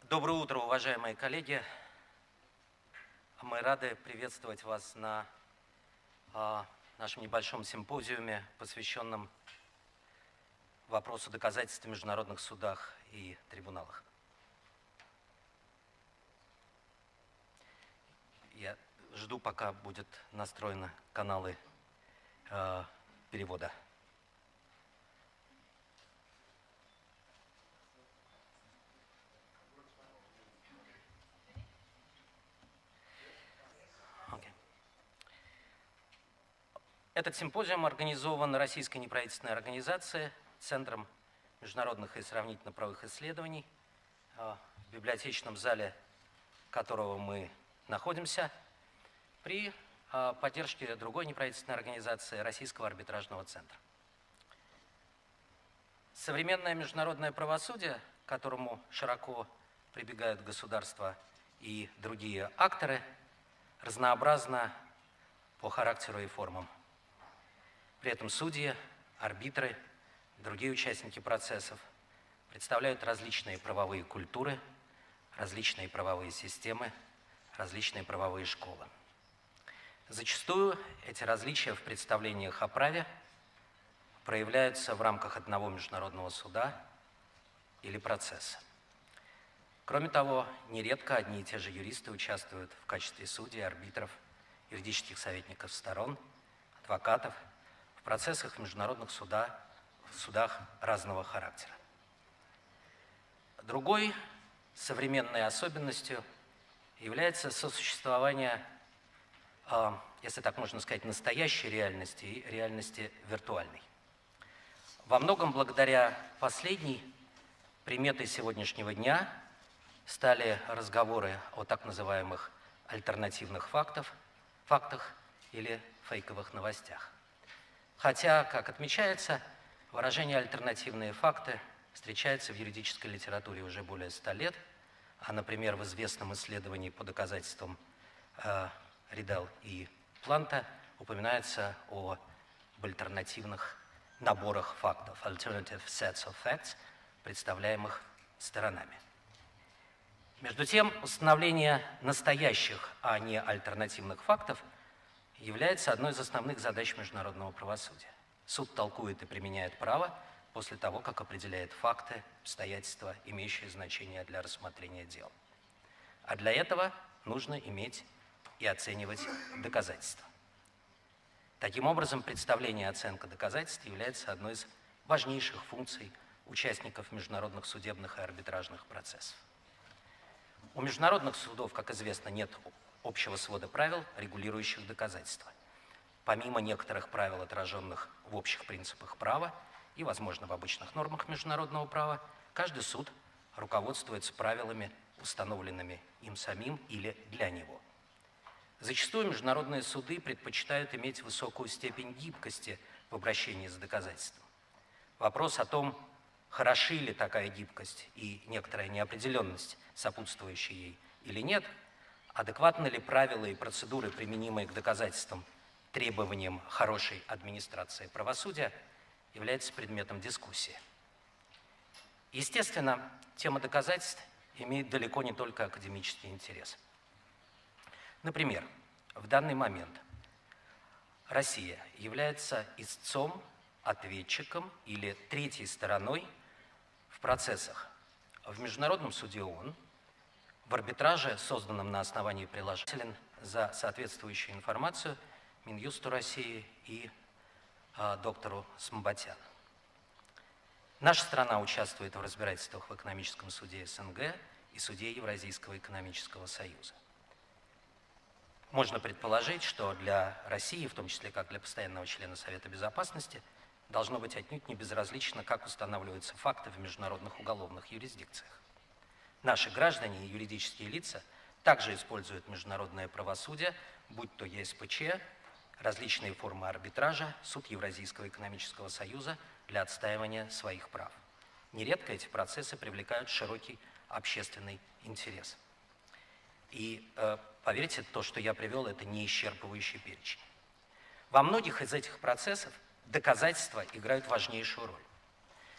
Доброе утро, уважаемые коллеги. Мы рады приветствовать вас на нашем небольшом симпозиуме, посвященном вопросу доказательств в международных судах и трибуналах. Я жду, пока будут настроены каналы перевода. Этот симпозиум организован Российской неправительственной организацией, Центром международных и сравнительно-правовых исследований, в библиотечном зале которого мы находимся, при поддержке другой неправительственной организации Российского арбитражного центра. Современное международное правосудие, к которому широко прибегают государства и другие акторы, разнообразно по характеру и формам. При этом судьи, арбитры, другие участники процессов представляют различные правовые культуры, различные правовые системы, различные правовые школы. Зачастую эти различия в представлениях о праве проявляются в рамках одного международного суда или процесса. Кроме того, нередко одни и те же юристы участвуют в качестве судей, арбитров, юридических советников сторон, адвокатов, в процессах в международных судах разного характера. Другой современной особенностью является сосуществование, если так можно сказать, настоящей реальности и реальности виртуальной. Во многом благодаря последней приметой сегодняшнего дня стали разговоры о так называемых альтернативных фактах или фейковых новостях. Хотя, как отмечается, выражение «альтернативные факты» встречается в юридической литературе уже более 100 лет, а, например, в известном исследовании по доказательствам Ридел и Планта упоминается об альтернативных наборах фактов, alternative sets of facts, представляемых сторонами. Между тем, установление настоящих, а не альтернативных фактов является одной из основных задач международного правосудия. Суд толкует и применяет право после того, как определяет факты, обстоятельства, имеющие значение для рассмотрения дел. А для этого нужно иметь и оценивать доказательства. Таким образом, представление и оценка доказательств является одной из важнейших функций участников международных судебных и арбитражных процессов. У международных судов, как известно, нет общего свода правил, регулирующих доказательства. Помимо некоторых правил, отраженных в общих принципах права и, возможно, в обычных нормах международного права, каждый суд руководствуется правилами, установленными им самим или для него. Зачастую международные суды предпочитают иметь высокую степень гибкости в обращении с доказательством. Вопрос о том, хороши ли такая гибкость и некоторая неопределенность, сопутствующая ей или нет, адекватны ли правила и процедуры, применимые к доказательствам, требованиям хорошей администрации правосудия, является предметом дискуссии. Естественно, тема доказательств имеет далеко не только академический интерес. Например, в данный момент Россия является истцом, ответчиком или третьей стороной в процессах в Международном суде ООН, в арбитраже, созданном на основании приложения, за соответствующую информацию Минюсту России и доктору Смбатяну. Наша страна участвует в разбирательствах в экономическом суде СНГ и суде Евразийского экономического союза. Можно предположить, что для России, в том числе как для постоянного члена Совета Безопасности, должно быть отнюдь не безразлично, как устанавливаются факты в международных уголовных юрисдикциях. Наши граждане и юридические лица также используют международное правосудие, будь то ЕСПЧ, различные формы арбитража, суд Евразийского экономического союза для отстаивания своих прав. Нередко эти процессы привлекают широкий общественный интерес. И поверьте, то, что я привел, это не исчерпывающий перечень. Во многих из этих процессов доказательства играют важнейшую роль.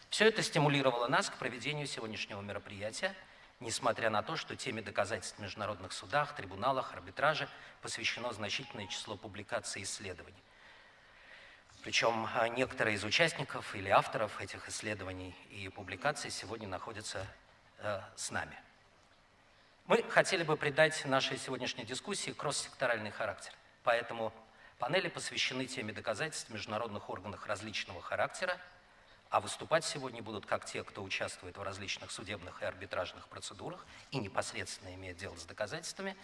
Все это стимулировало нас к проведению сегодняшнего мероприятия несмотря на то, что теме доказательств в международных судах, трибуналах, арбитраже посвящено значительное число публикаций и исследований. Причем некоторые из участников или авторов этих исследований и публикаций сегодня находятся с нами. Мы хотели бы придать нашей сегодняшней дискуссии кросс-секторальный характер, поэтому панели посвящены теме доказательств в международных органах различного характера, а выступать сегодня будут как те, кто участвует в различных судебных и арбитражных процедурах и непосредственно имеет дело с доказательствами,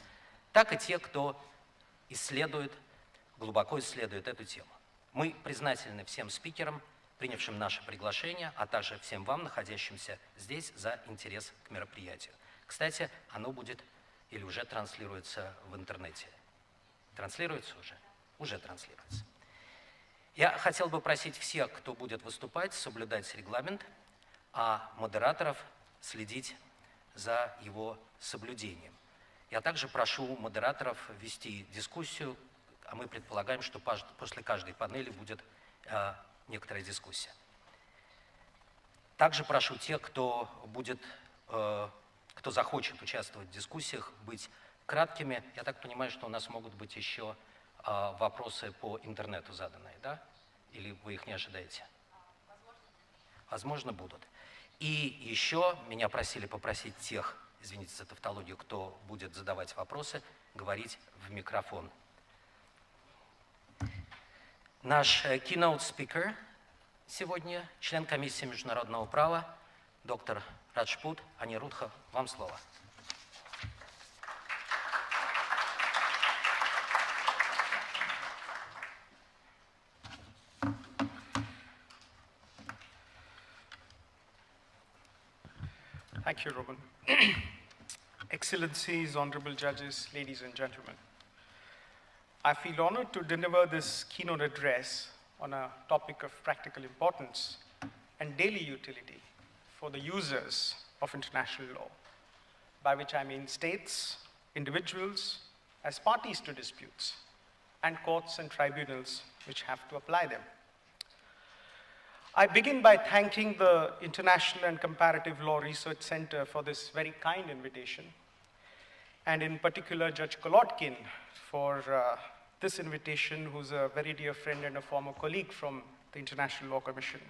так и те, кто глубоко исследует эту тему. Мы признательны всем спикерам, принявшим наше приглашение, а также всем вам, находящимся здесь, за интерес к мероприятию. Кстати, оно будет или уже транслируется в интернете. Транслируется уже? Уже транслируется. Я хотел бы просить всех, кто будет выступать, соблюдать регламент, а модераторов следить за его соблюдением. Я также прошу модераторов вести дискуссию, а мы предполагаем, что после каждой панели будет некоторая дискуссия. Также прошу тех, кто захочет участвовать в дискуссиях, быть краткими. Я так понимаю, что у нас могут быть еще вопросы по интернету заданные, да? Или вы их не ожидаете? Возможно, будут. И еще меня попросить тех, извините за тавтологию, кто будет задавать вопросы, говорить в микрофон. Наш keynote speaker сегодня, член комиссии международного права, доктор Раджпут, Анируддха, вам слово. Thank you, Roman. Excellencies, honorable judges, ladies and gentlemen. I feel honored to deliver this keynote address on a topic of practical importance and daily utility for the users of international law, by which I mean states, individuals, as parties to disputes, and courts and tribunals which have to apply them. I begin by thanking the International and Comparative Law Research Center for this very kind invitation, and in particular Judge Kolodkin for this invitation, who's a very dear friend and a former colleague from the International Law Commission.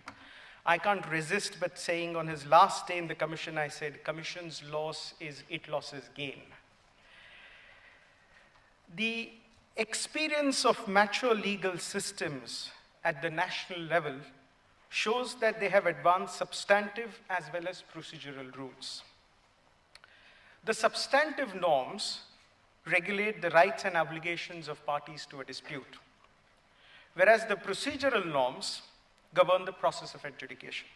I can't resist but saying on his last day in the Commission, I said, Commission's loss is it losses gain. The experience of mature legal systems at the national level shows that they have advanced substantive as well as procedural rules. The substantive norms regulate the rights and obligations of parties to a dispute, whereas the procedural norms govern the process of adjudication.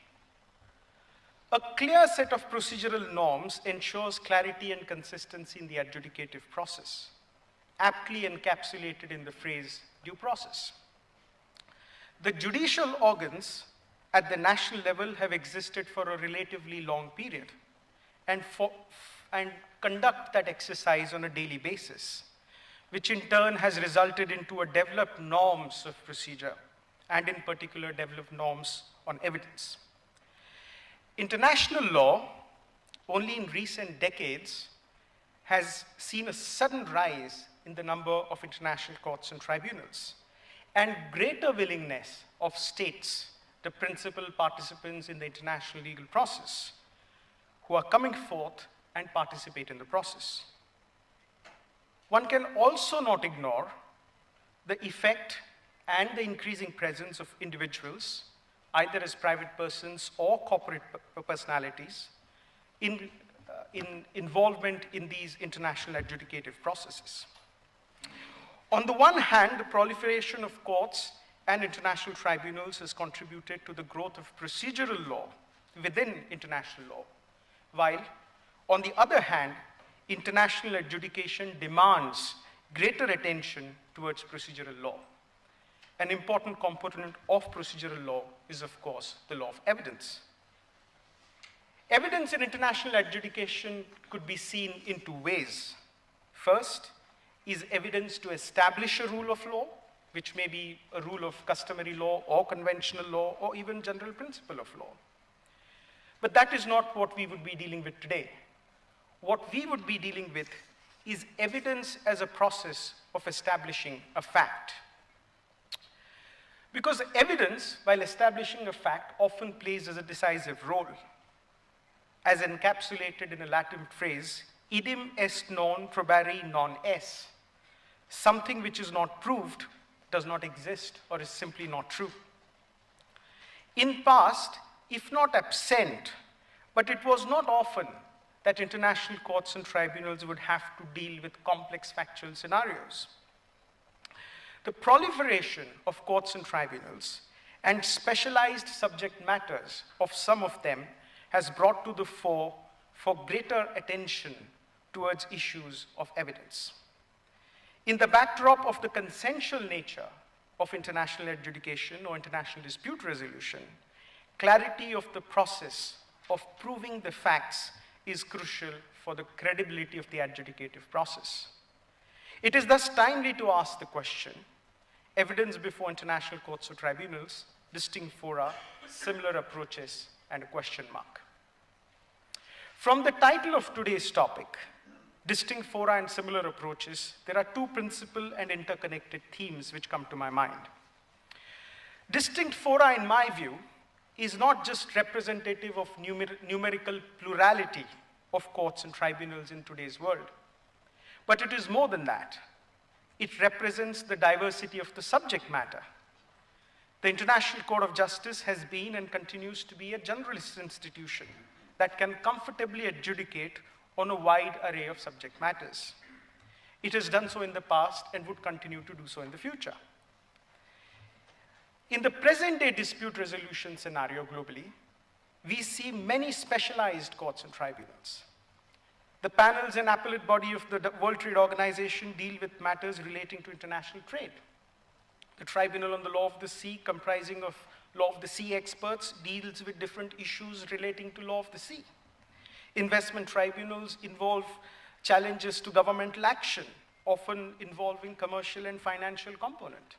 A clear set of procedural norms ensures clarity and consistency in the adjudicative process, aptly encapsulated in the phrase due process. The judicial organs at the national level have existed for a relatively long period and conduct that exercise on a daily basis, which in turn has resulted into a developed norms of procedure and in particular developed norms on evidence. International law, only in recent decades, has seen a sudden rise in the number of international courts and tribunals and greater willingness of states, the principal participants in the international legal process, who are coming forth and participate in the process. One can also not ignore the effect and the increasing presence of individuals, either as private persons or corporate personalities, in involvement in these international adjudicative processes. On the one hand, the proliferation of courts and international tribunals has contributed to the growth of procedural law within international law, while, on the other hand, international adjudication demands greater attention towards procedural law. An important component of procedural law is, of course, the law of evidence. Evidence in international adjudication could be seen in two ways. First is evidence to establish a rule of law, which may be a rule of customary law or conventional law or even general principle of law. But that is not what we would be dealing with today. what we would be dealing with is evidence as a process of establishing a fact. Because evidence, while establishing a fact, often plays as a decisive role. As encapsulated in a Latin phrase, idem est non probari non est. Something which is not proved does not exist or is simply not true. In past, if not absent, but it was not often that international courts and tribunals would have to deal with complex factual scenarios. The proliferation of courts and tribunals and specialized subject matters of some of them has brought to the fore for greater attention towards issues of evidence. In the backdrop of the consensual nature of international adjudication or international dispute resolution, clarity of the process of proving the facts is crucial for the credibility of the adjudicative process. It is thus timely to ask the question, evidence before international courts or tribunals, distinct fora, similar approaches, and a question mark. From the title of today's topic, distinct fora and similar approaches, there are two principal and interconnected themes which come to my mind. Distinct fora, in my view, is not just representative of numerical plurality of courts and tribunals in today's world, but it is more than that. It represents the diversity of the subject matter. The International Court of Justice has been and continues to be a generalist institution that can comfortably adjudicate on a wide array of subject matters. It has done so in the past and would continue to do so in the future. In the present-day dispute resolution scenario globally, we see many specialized courts and tribunals. The panels and appellate body of the World Trade Organization deal with matters relating to international trade. The Tribunal on the Law of the Sea, comprising of law of the sea experts, deals with different issues relating to law of the sea. Investment tribunals involve challenges to governmental action, often involving commercial and financial component.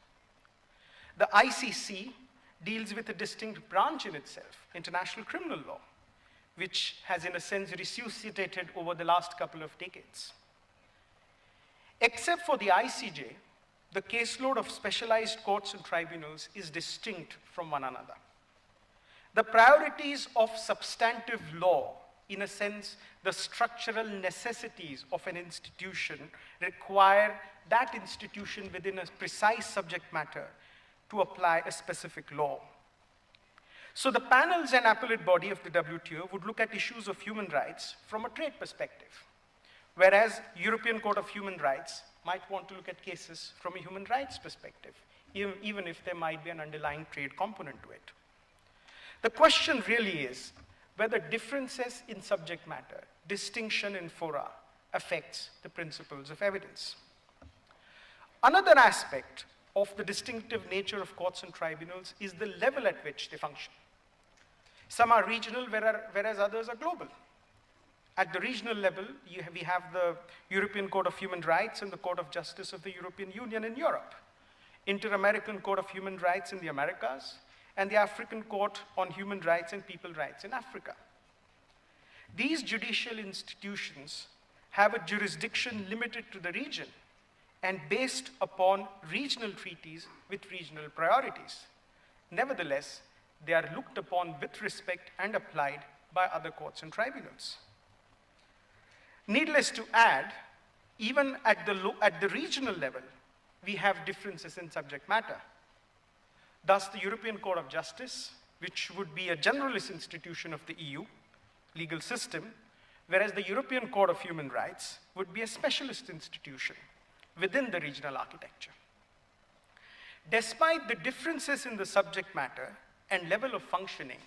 The ICC deals with a distinct branch in itself, international criminal law, which has in a sense resuscitated over the last couple of decades. Except for the ICJ, the caseload of specialized courts and tribunals is distinct from one another. The priorities of substantive law, in a sense, the structural necessities of an institution require that institution within a precise subject matter to apply a specific law. So the panels and appellate body of the WTO would look at issues of human rights from a trade perspective, whereas European Court of Human Rights might want to look at cases from a human rights perspective, even if there might be an underlying trade component to it. The question really is whether differences in subject matter, distinction in fora, affects the principles of evidence. Another aspect of the distinctive nature of courts and tribunals is the level at which they function. Some are regional, whereas others are global. At the regional level, we have the European Court of Human Rights and the Court of Justice of the European Union in Europe, Inter-American Court of Human Rights in the Americas, and the African Court on Human Rights and People Rights in Africa. These judicial institutions have a jurisdiction limited to the region and based upon regional treaties with regional priorities. Nevertheless, they are looked upon with respect and applied by other courts and tribunals. Needless to add, even at the regional level, we have differences in subject matter. Thus, the European Court of Justice, which would be a generalist institution of the EU legal system, whereas the European Court of Human Rights would be a specialist institution within the regional architecture. Despite the differences in the subject matter and level of functioning,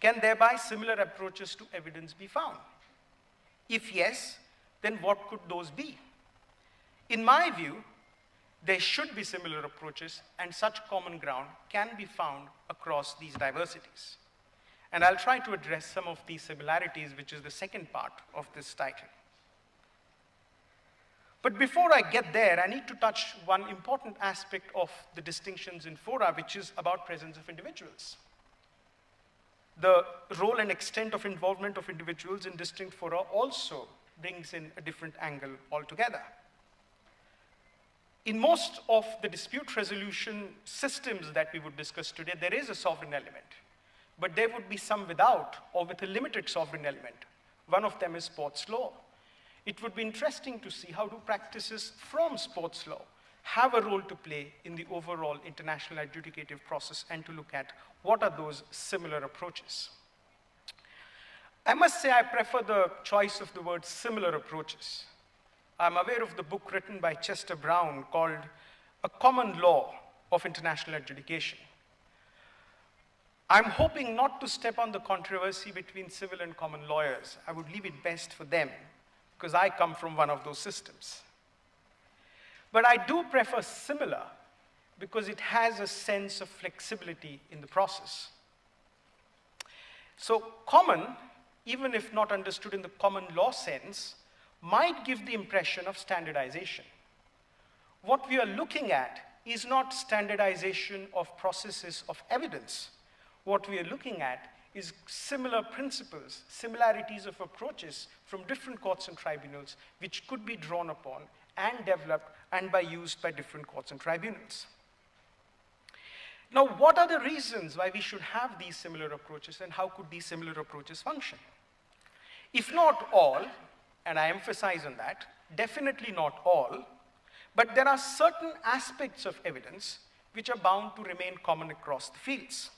can thereby similar approaches to evidence be found? If yes, then what could those be? In my view, there should be similar approaches, and such common ground can be found across these diversities. And I'll try to address some of these similarities, which is the second part of this title. But before I get there, I need to touch one important aspect of the distinctions in fora, which is about presence of individuals. The role and extent of involvement of individuals in distinct fora also brings in a different angle altogether. In most of the dispute resolution systems that we would discuss today, there is a sovereign element, but there would be some without or with a limited sovereign element. One of them is sports law. It would be interesting to see how do practices from sports law have a role to play in the overall international adjudicative process and to look at what are those similar approaches. I must say I prefer the choice of the word similar approaches. I'm aware of the book written by Chester Brown called A Common Law of International Adjudication. I'm hoping not to step on the controversy between civil and common lawyers. I would leave it best for them because I come from one of those systems. But I do prefer similar because it has a sense of flexibility in the process. So common, even if not understood in the common law sense, might give the impression of standardization. What we are looking at is not standardization of processes of evidence. What we are looking at is similar principles, similarities of approaches from different courts and tribunals which could be drawn upon and developed and used by different courts and tribunals. Now, what are the reasons why we should have these similar approaches and how could these similar approaches function? If not all, and I emphasize on that, definitely not all, but there are certain aspects of evidence which are bound to remain common across the fields.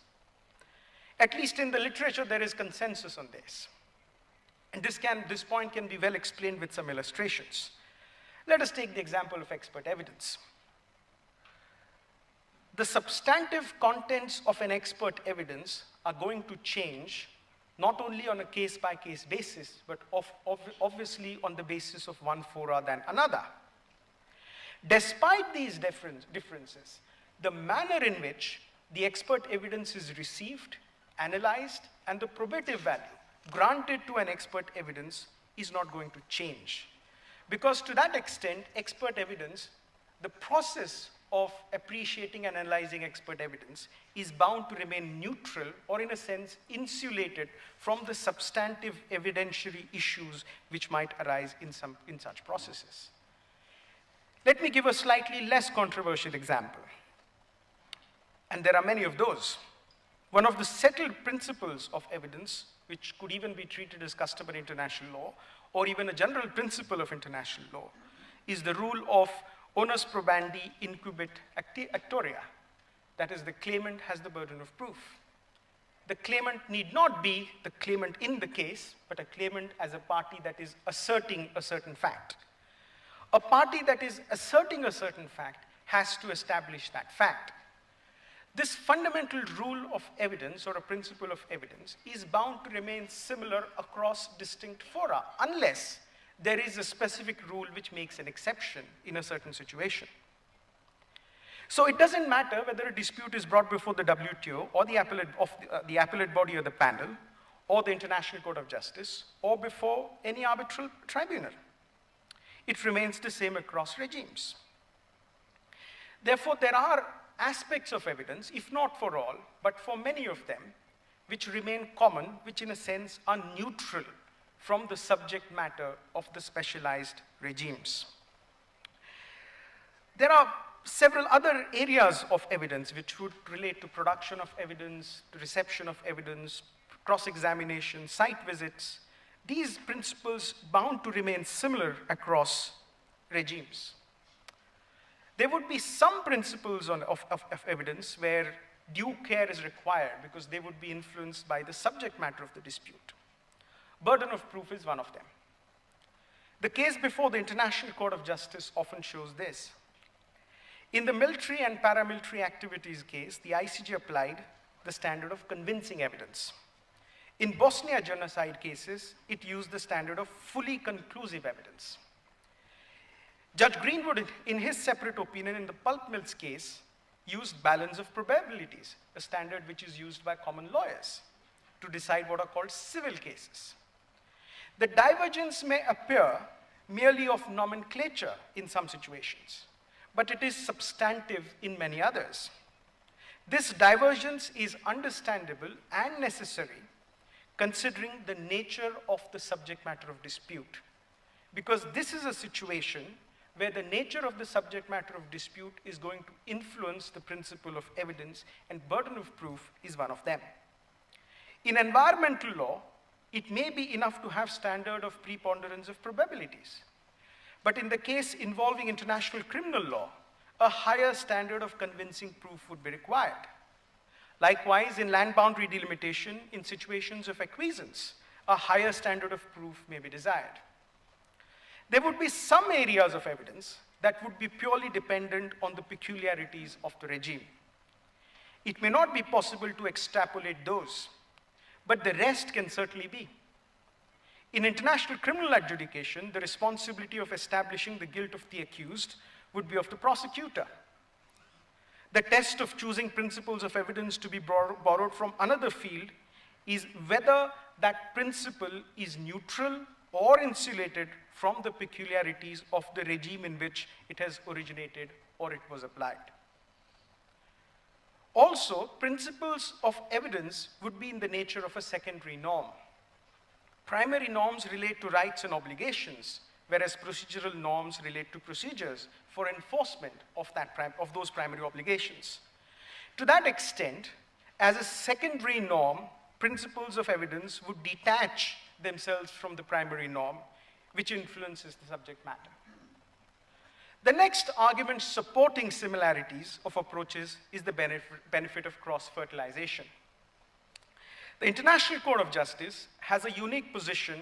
At least in the literature, there is consensus on this. And this point can be well explained with some illustrations. Let us take the example of expert evidence. The substantive contents of an expert evidence are going to change not only on a case-by-case basis, but obviously on the basis of one fora than another. Despite these differences, the manner in which the expert evidence is received, analyzed, and the probative value granted to an expert evidence is not going to change. Because to that extent, expert evidence, the process of appreciating and analyzing expert evidence is bound to remain neutral or in a sense insulated from the substantive evidentiary issues which might arise in such processes. Let me give a slightly less controversial example. And there are many of those. One of the settled principles of evidence, which could even be treated as customary international law, or even a general principle of international law, is the rule of onus probandi incumbit actoria. That is, the claimant has the burden of proof. The claimant need not be the claimant in the case, but a claimant as a party that is asserting a certain fact. A party that is asserting a certain fact has to establish that fact. This fundamental rule of evidence, or a principle of evidence, is bound to remain similar across distinct fora, unless there is a specific rule which makes an exception in a certain situation. So it doesn't matter whether a dispute is brought before the WTO, or the appellate body or the panel, or the International Court of Justice, or before any arbitral tribunal. It remains the same across regimes. Therefore, there are aspects of evidence, if not for all, but for many of them, which remain common, which in a sense are neutral from the subject matter of the specialized regimes. There are several other areas of evidence which would relate to production of evidence, the reception of evidence, cross-examination, site visits. These principles bound to remain similar across regimes. There would be some principles of evidence where due care is required because they would be influenced by the subject matter of the dispute. Burden of proof is one of them. The case before the International Court of Justice often shows this. In the military and paramilitary activities case, the ICJ applied the standard of convincing evidence. In Bosnia genocide cases, it used the standard of fully conclusive evidence. Judge Greenwood, in his separate opinion in the pulp mills case, used balance of probabilities, a standard which is used by common lawyers to decide what are called civil cases. The divergence may appear merely of nomenclature in some situations, but it is substantive in many others. This divergence is understandable and necessary considering the nature of the subject matter of dispute. because this is a situation where the nature of the subject matter of dispute is going to influence the principle of evidence, and burden of proof is one of them. In environmental law, it may be enough to have standard of preponderance of probabilities. But in the case involving international criminal law, a higher standard of convincing proof would be required. Likewise, in land boundary delimitation, in situations of acquiescence, a higher standard of proof may be desired. There would be some areas of evidence that would be purely dependent on the peculiarities of the regime. It may not be possible to extrapolate those, but the rest can certainly be. In international criminal adjudication, the responsibility of establishing the guilt of the accused would be of the prosecutor. The test of choosing principles of evidence to be borrowed from another field is whether that principle is neutral or insulated from the peculiarities of the regime in which it has originated or it was applied. Also, principles of evidence would be in the nature of a secondary norm. Primary norms relate to rights and obligations, whereas procedural norms relate to procedures for enforcement of those primary obligations. To that extent, as a secondary norm, principles of evidence would detach themselves from the primary norm, which influences the subject matter. The next argument supporting similarities of approaches is the benefit of cross-fertilization. The International Court of Justice has a unique position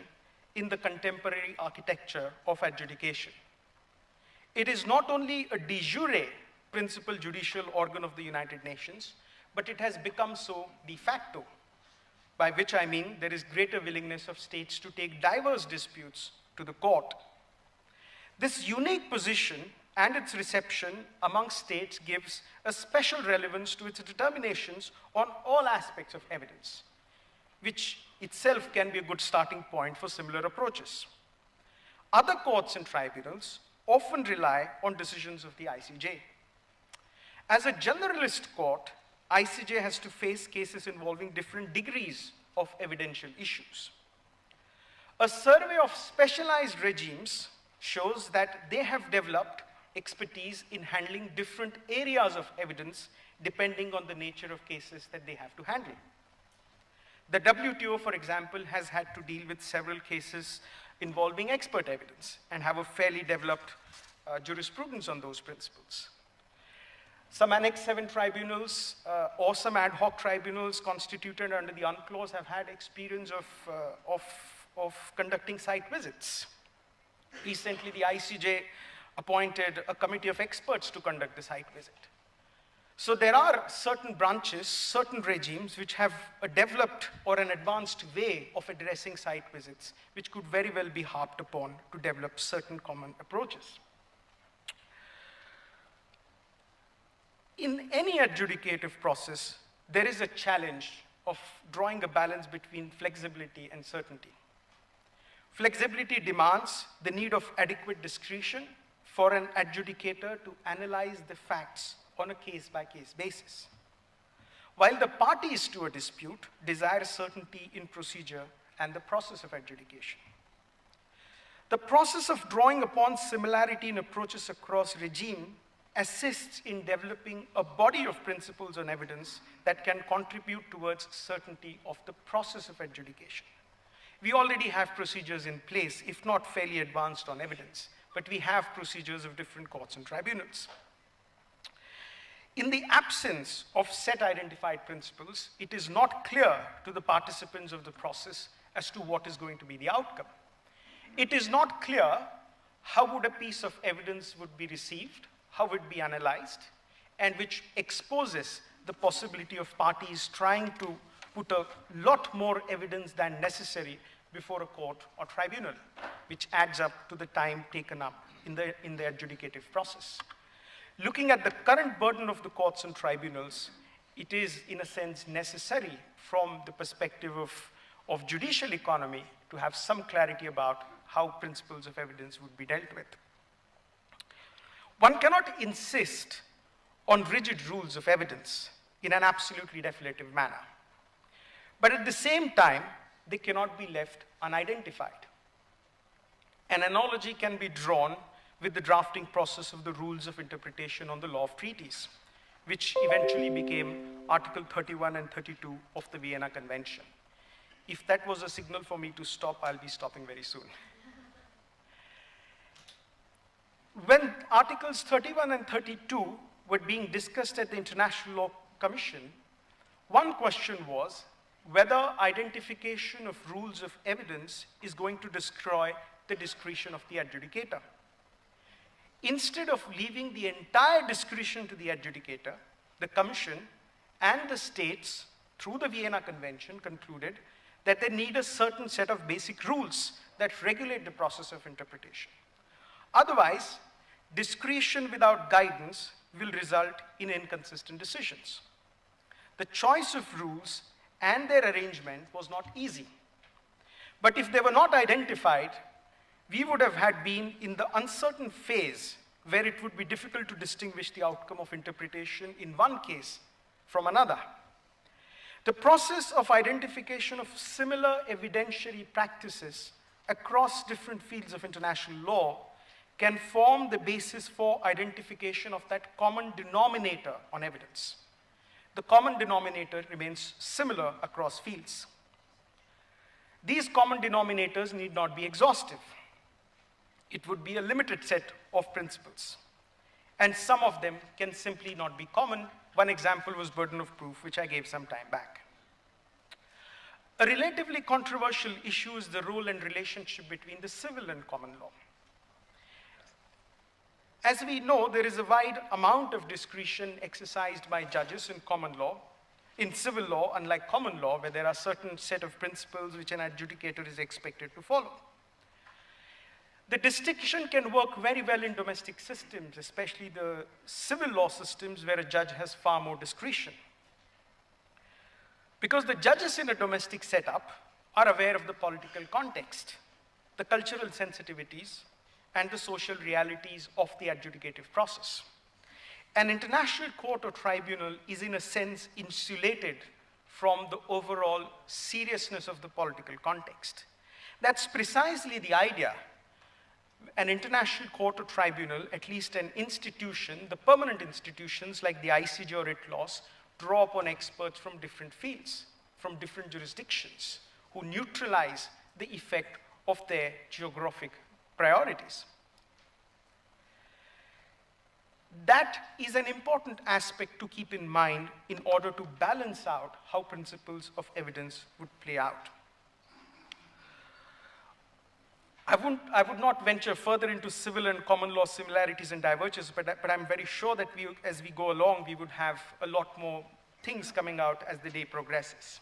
in the contemporary architecture of adjudication. It is not only a de jure principal judicial organ of the United Nations, but it has become so de facto, by which I mean there is greater willingness of states to take diverse disputes to the court. This unique position and its reception among states gives a special relevance to its determinations on all aspects of evidence, which itself can be a good starting point for similar approaches. Other courts and tribunals often rely on decisions of the ICJ. As a generalist court, ICJ has to face cases involving different degrees of evidential issues. A survey of specialized regimes shows that they have developed expertise in handling different areas of evidence depending on the nature of cases that they have to handle. The WTO, for example, has had to deal with several cases involving expert evidence and have a fairly developed jurisprudence on those principles. Some Annex 7 tribunals or some ad hoc tribunals constituted under the UNCLOS have had experience of conducting site visits. Recently, the ICJ appointed a committee of experts to conduct the site visit. So there are certain branches, certain regimes which have a developed or an advanced way of addressing site visits, which could very well be harped upon to develop certain common approaches. In any adjudicative process, there is a challenge of drawing a balance between flexibility and certainty. Flexibility demands the need of adequate discretion for an adjudicator to analyze the facts on a case-by-case basis, while the parties to a dispute desire certainty in procedure and the process of adjudication. The process of drawing upon similarity in approaches across regime assists in developing a body of principles on evidence that can contribute towards certainty of the process of adjudication. We already have procedures in place, if not fairly advanced on evidence, but we have procedures of different courts and tribunals. In the absence of set identified principles, it is not clear to the participants of the process as to what is going to be the outcome. It is not clear how would a piece of evidence would be received, how it would be analyzed, and which exposes the possibility of parties trying to put a lot more evidence than necessary before a court or tribunal, which adds up to the time taken up in the adjudicative process. Looking at the current burden of the courts and tribunals, it is, in a sense, necessary from the perspective of judicial economy to have some clarity about how principles of evidence would be dealt with. One cannot insist on rigid rules of evidence in an absolutely definitive manner. But at the same time, they cannot be left unidentified. An analogy can be drawn with the drafting process of the rules of interpretation on the law of treaties, which eventually became Article 31 and 32 of the Vienna Convention. If that was a signal for me to stop, I'll be stopping very soon. When Articles 31 and 32 were being discussed at the International Law Commission, one question was whether identification of rules of evidence is going to destroy the discretion of the adjudicator. Instead of leaving the entire discretion to the adjudicator, the Commission and the states, through the Vienna Convention, concluded that they need a certain set of basic rules that regulate the process of interpretation. Otherwise, discretion without guidance will result in inconsistent decisions. The choice of rules and their arrangement was not easy. But if they were not identified, we would have had been in the uncertain phase where it would be difficult to distinguish the outcome of interpretation in one case from another. The process of identification of similar evidentiary practices across different fields of international law can form the basis for identification of that common denominator on evidence. The common denominator remains similar across fields. These common denominators need not be exhaustive. It would be a limited set of principles. And some of them can simply not be common. One example was burden of proof, which I gave some time back. A relatively controversial issue is the role and relationship between the civil and common law. As we know, there is a wide amount of discretion exercised by judges in common law. In civil law, unlike common law, where there are certain set of principles which an adjudicator is expected to follow. The distinction can work very well in domestic systems, especially the civil law systems where a judge has far more discretion. Because the judges in a domestic setup are aware of the political context, the cultural sensitivities, and the social realities of the adjudicative process. An international court or tribunal is in a sense insulated from the overall seriousness of the political context. That's precisely the idea. An international court or tribunal, at least an institution, the permanent institutions like the ICJ or ITLAS, draw upon experts from different fields, from different jurisdictions, who neutralize the effect of their geographic priorities. That is an important aspect to keep in mind in order to balance out how principles of evidence would play out. I would not venture further into civil and common law similarities and divergences, but I'm very sure that as we go along, we would have a lot more things coming out as the day progresses.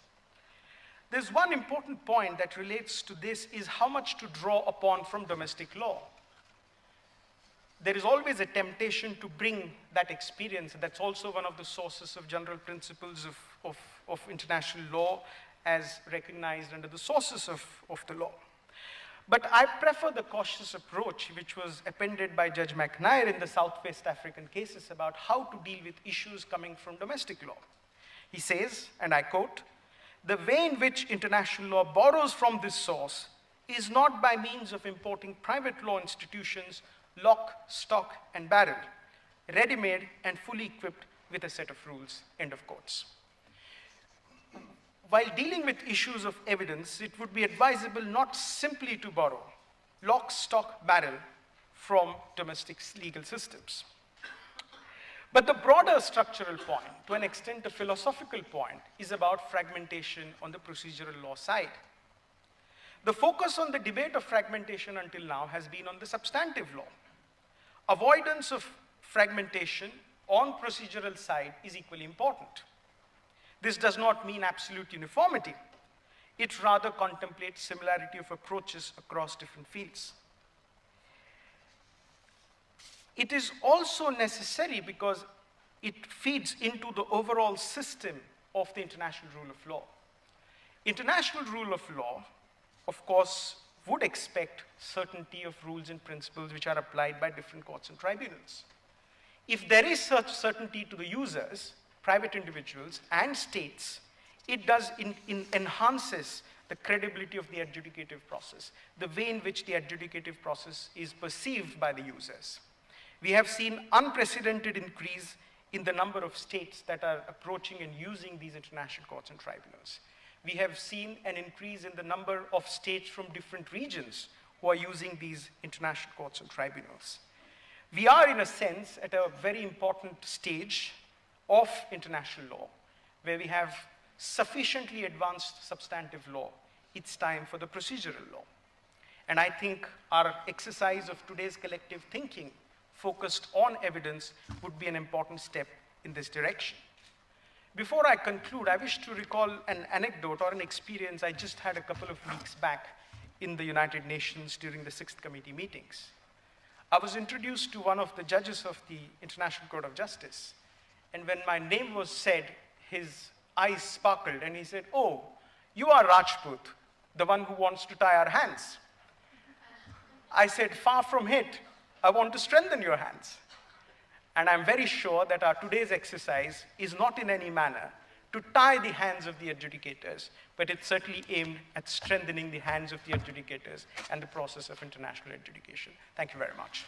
There's one important point that relates to this is how much to draw upon from domestic law. There is always a temptation to bring that experience. That's also one of the sources of general principles of international law as recognized under the sources of the law. But I prefer the cautious approach which was appended by Judge McNair in the Southwest African cases about how to deal with issues coming from domestic law. He says, and I quote, "The way in which international law borrows from this source is not by means of importing private law institutions, lock, stock, and barrel, ready-made and fully equipped with a set of rules," end of quotes. While dealing with issues of evidence, it would be advisable not simply to borrow lock, stock, barrel from domestic legal systems. But the broader structural point, to an extent a philosophical point, is about fragmentation on the procedural law side. The focus on the debate of fragmentation until now has been on the substantive law. Avoidance of fragmentation on procedural side is equally important. This does not mean absolute uniformity. It rather contemplates similarity of approaches across different fields. It is also necessary because it feeds into the overall system of the international rule of law. International rule of law, of course, would expect certainty of rules and principles which are applied by different courts and tribunals. If there is such certainty to the users, private individuals and states, it enhances the credibility of the adjudicative process, the way in which the adjudicative process is perceived by the users. We have seen unprecedented increase in the number of states that are approaching and using these international courts and tribunals. We have seen an increase in the number of states from different regions who are using these international courts and tribunals. We are, in a sense, at a very important stage of international law, where we have sufficiently advanced substantive law. It's time for the procedural law. And I think our exercise of today's collective thinking focused on evidence would be an important step in this direction. Before I conclude, I wish to recall an anecdote or an experience I just had a couple of weeks back in the United Nations during the 6th Committee meetings. I was introduced to one of the judges of the International Court of Justice, and when my name was said, his eyes sparkled and he said, "Oh, you are Rajput, the one who wants to tie our hands." I said, "Far from it, I want to strengthen your hands." And I'm very sure that our today's exercise is not in any manner to tie the hands of the adjudicators, but it's certainly aimed at strengthening the hands of the adjudicators and the process of international adjudication. Thank you very much.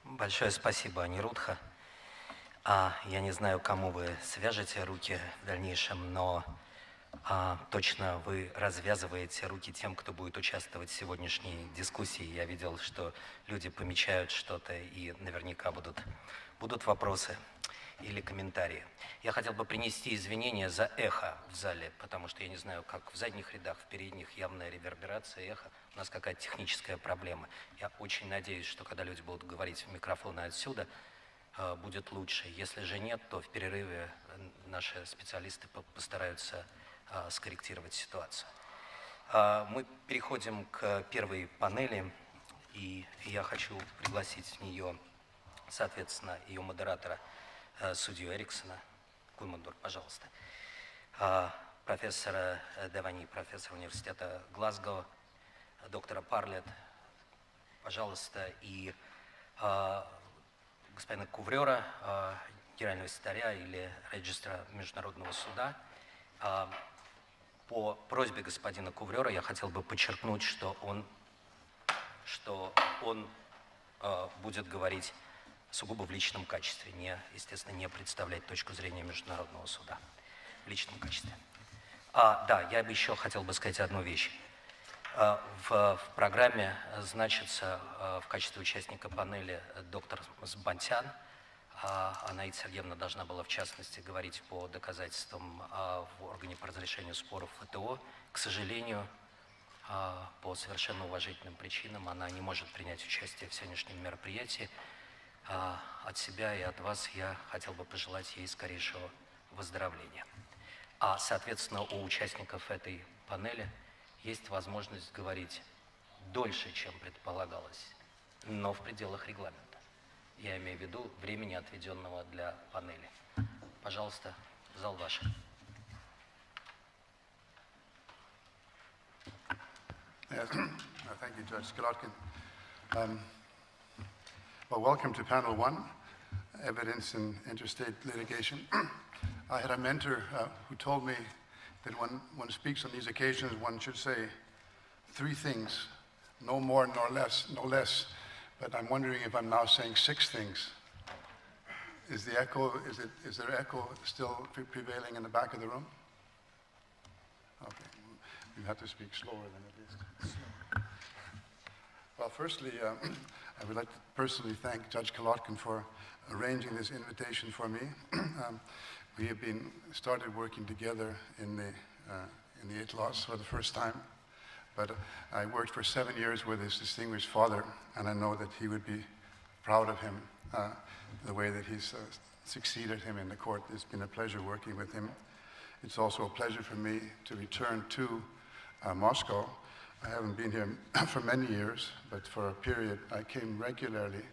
Большое спасибо, Анируддха. Я не знаю, кому вы свяжете руки в дальнейшем, но точно вы развязываете руки тем, кто будет участвовать в сегодняшней дискуссии. Я видел, что люди помечают что-то, и наверняка будут вопросы или комментарии. Я хотел бы принести извинения за эхо в зале, потому что я не знаю, как в задних рядах, в передних явная реверберация эха. У нас какая-то техническая проблема. Я очень надеюсь, что когда люди будут говорить в микрофон отсюда, будет лучше. Если же нет, то в перерыве наши специалисты постараются скорректировать ситуацию. Мы переходим к первой панели, и я хочу пригласить в нее, соответственно, ее модератора, судью Эриксона. Куймандур, пожалуйста. Профессора Девани, профессора университета Глазго, доктора Парлет, пожалуйста, и господина Куврера, генерального секретаря или регистра Международного суда. По просьбе господина Куврера я хотел бы подчеркнуть, что он будет говорить сугубо в личном качестве, естественно, не представлять точку зрения Международного суда в личном качестве. Да, я бы еще хотел бы сказать одну вещь. В программе значится в качестве участника панели доктор Сбантян. Анаида Сергеевна должна была, в частности, говорить по доказательствам в органе по разрешению споров ФТО. К сожалению, по совершенно уважительным причинам она не может принять участие в сегодняшнем мероприятии. От себя и от вас я хотел бы пожелать ей скорейшего выздоровления. Соответственно, у участников этой панели есть возможность говорить дольше, чем предполагалось, но в пределах регламента. Я имею в виду времени, отведенного для панели. Пожалуйста, зал ваш. Yes. Thank you, Judge Skolotkin. Well, welcome to panel one, evidence in interstate litigation. I had a mentor who told me that when one speaks on these occasions, one should say three things, no more nor less, no less. But I'm wondering if I'm now saying six things. Is there echo still prevailing in the back of the room? Okay, you have to speak slower than it is. Well, firstly, I would like to personally thank Judge Kolotkin for arranging this invitation for me. We have started working together in the ITLOS for the first time. But I worked for 7 years with his distinguished father, and I know that he would be proud of him, the way that he's succeeded him in the court. It's been a pleasure working with him. It's also a pleasure for me to return to Moscow. I haven't been here for many years, but for a period I came regularly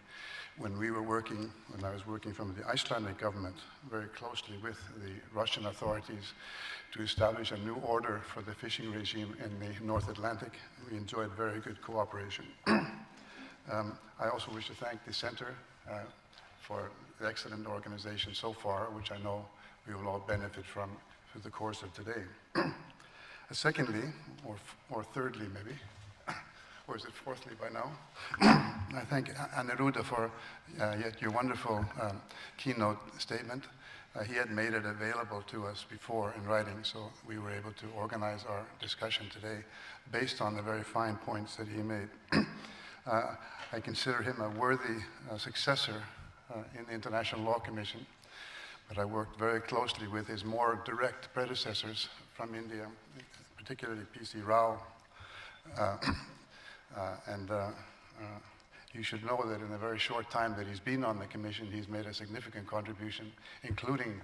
when I was working from the Icelandic government very closely with the Russian authorities to establish a new order for the fishing regime in the North Atlantic. We enjoyed very good cooperation. I also wish to thank the Center for the excellent organization so far, which I know we will all benefit from through the course of today. Secondly, or thirdly maybe, or is it fourthly by now? I thank Aniruddha for yet your wonderful keynote statement. He had made it available to us before in writing, so we were able to organize our discussion today based on the very fine points that he made. I consider him a worthy successor in the International Law Commission, but I worked very closely with his more direct predecessors from India, particularly P.C. Rao. You should know that in the very short time that he's been on the commission, he's made a significant contribution, including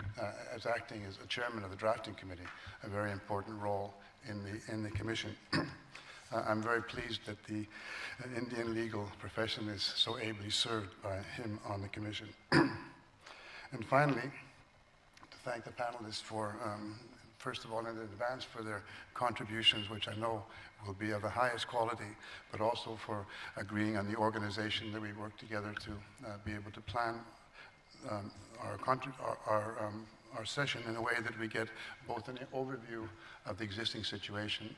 as acting as a chairman of the drafting committee, a very important role in the commission. I'm very pleased that the Indian legal profession is so ably served by him on the commission. And finally, to thank the panelists for, first of all, in advance for their contributions, which I know will be of the highest quality, but also for agreeing on the organization that we work together to be able to plan our session in a way that we get both an overview of the existing situation,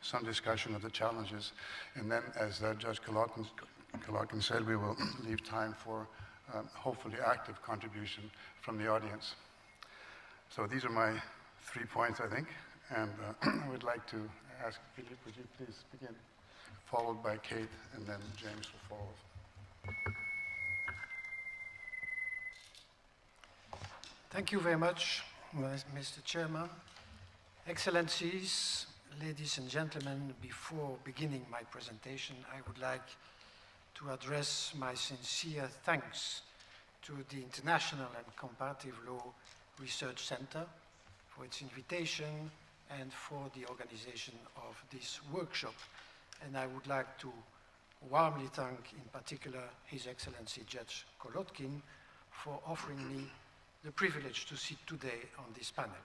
some discussion of the challenges, and then, as Judge Kalotkin said, we will leave time for hopefully active contribution from the audience. So these are my 3 points, I think, and I would like to ask Philippe, would you please begin, followed by Kate, and then James will follow. Thank you very much, Mr. Chairman. Excellencies, ladies and gentlemen, before beginning my presentation, I would like to address my sincere thanks to the International and Comparative Law Research Center for its invitation and for the organization of this workshop. And I would like to warmly thank, in particular, His Excellency Judge Kalotkin for offering me the privilege to sit today on this panel.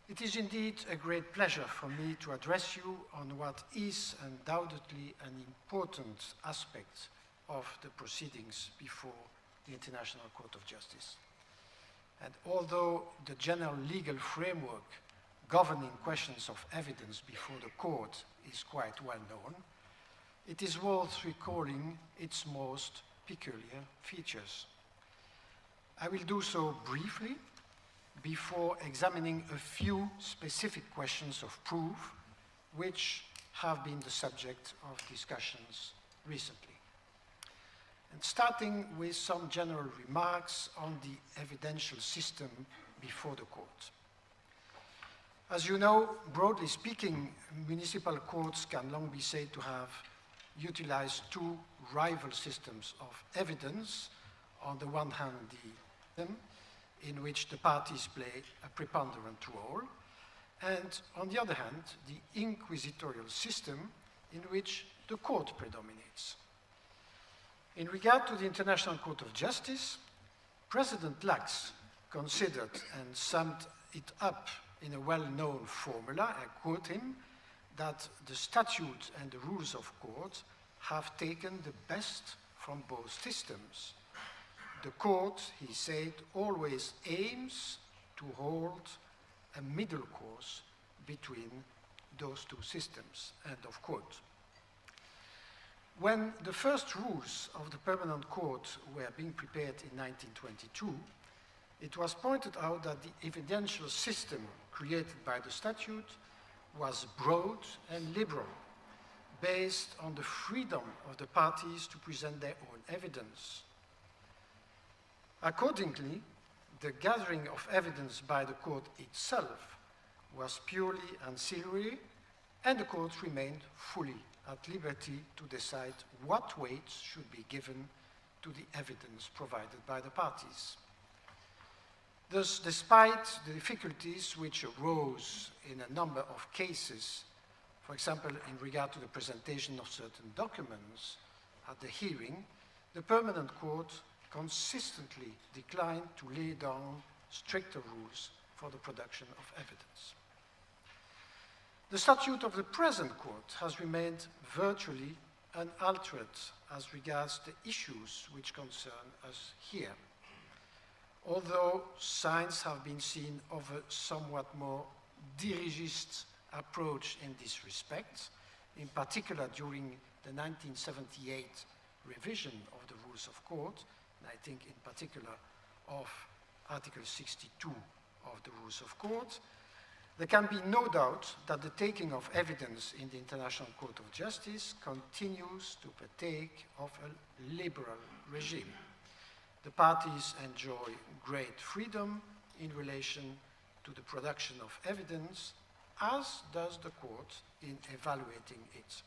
It is indeed a great pleasure for me to address you on what is undoubtedly an important aspect of the proceedings before the International Court of Justice. And although the general legal framework governing questions of evidence before the court is quite well known, it is worth recalling its most peculiar features. I will do so briefly before examining a few specific questions of proof which have been the subject of discussions recently. And starting with some general remarks on the evidential system before the court. As you know, broadly speaking, municipal courts can long be said to have utilized two rival systems of evidence. On the one hand, the system in which the parties play a preponderant role, and on the other hand, the inquisitorial system in which the court predominates. In regard to the International Court of Justice, President Lax considered and summed it up in a well-known formula, I quote him, that the statute and the rules of court have taken the best from both systems. The court, he said, always aims to hold a middle course between those two systems, end of quote. When the first rules of the Permanent Court were being prepared in 1922, it was pointed out that the evidential system created by the statute was broad and liberal, based on the freedom of the parties to present their own evidence. Accordingly, the gathering of evidence by the court itself was purely ancillary, and the court remained fully at liberty to decide what weights should be given to the evidence provided by the parties. Thus, despite the difficulties which arose in a number of cases, for example, in regard to the presentation of certain documents at the hearing, the Permanent Court consistently declined to lay down stricter rules for the production of evidence. The statute of the present court has remained virtually unaltered as regards the issues which concern us here. Although signs have been seen of a somewhat more dirigist approach in this respect, in particular during the 1978 revision of the Rules of Court, and I think in particular of Article 62 of the Rules of Court, there can be no doubt that the taking of evidence in the International Court of Justice continues to partake of a liberal regime. The parties enjoy great freedom in relation to the production of evidence, as does the court in evaluating it.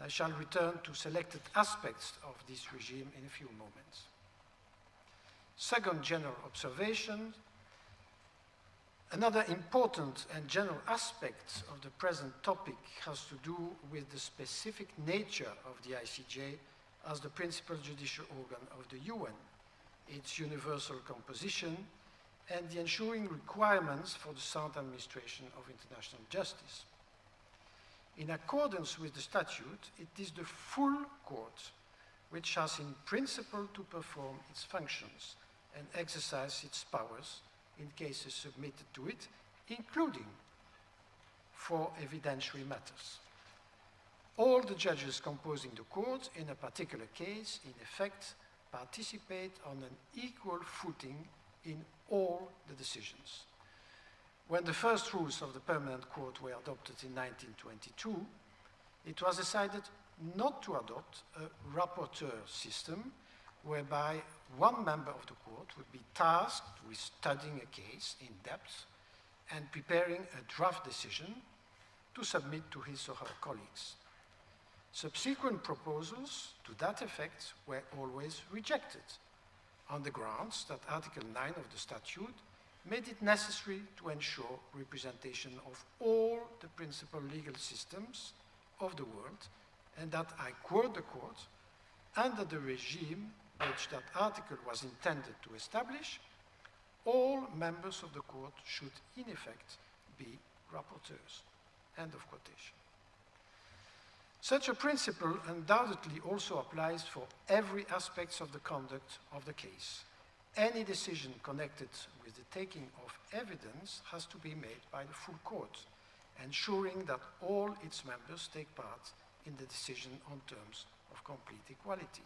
I shall return to selected aspects of this regime in a few moments. Second general observation, another important and general aspect of the present topic has to do with the specific nature of the ICJ as the principal judicial organ of the UN, its universal composition, and the ensuring requirements for the sound administration of international justice. In accordance with the statute, it is the full court which has in principle to perform its functions and exercise its powers in cases submitted to it, including for evidentiary matters. All the judges composing the court in a particular case, in effect, participate on an equal footing in all the decisions. When the first rules of the Permanent Court were adopted in 1922, it was decided not to adopt a rapporteur system whereby one member of the court would be tasked with studying a case in depth and preparing a draft decision to submit to his or her colleagues. Subsequent proposals to that effect were always rejected on the grounds that Article 9 of the statute made it necessary to ensure representation of all the principal legal systems of the world, and that, I quote the court, under the regime which that article was intended to establish, all members of the court should in effect be rapporteurs. End of quotation. Such a principle undoubtedly also applies for every aspect of the conduct of the case. Any decision connected with the taking of evidence has to be made by the full court, ensuring that all its members take part in the decision on terms of complete equality.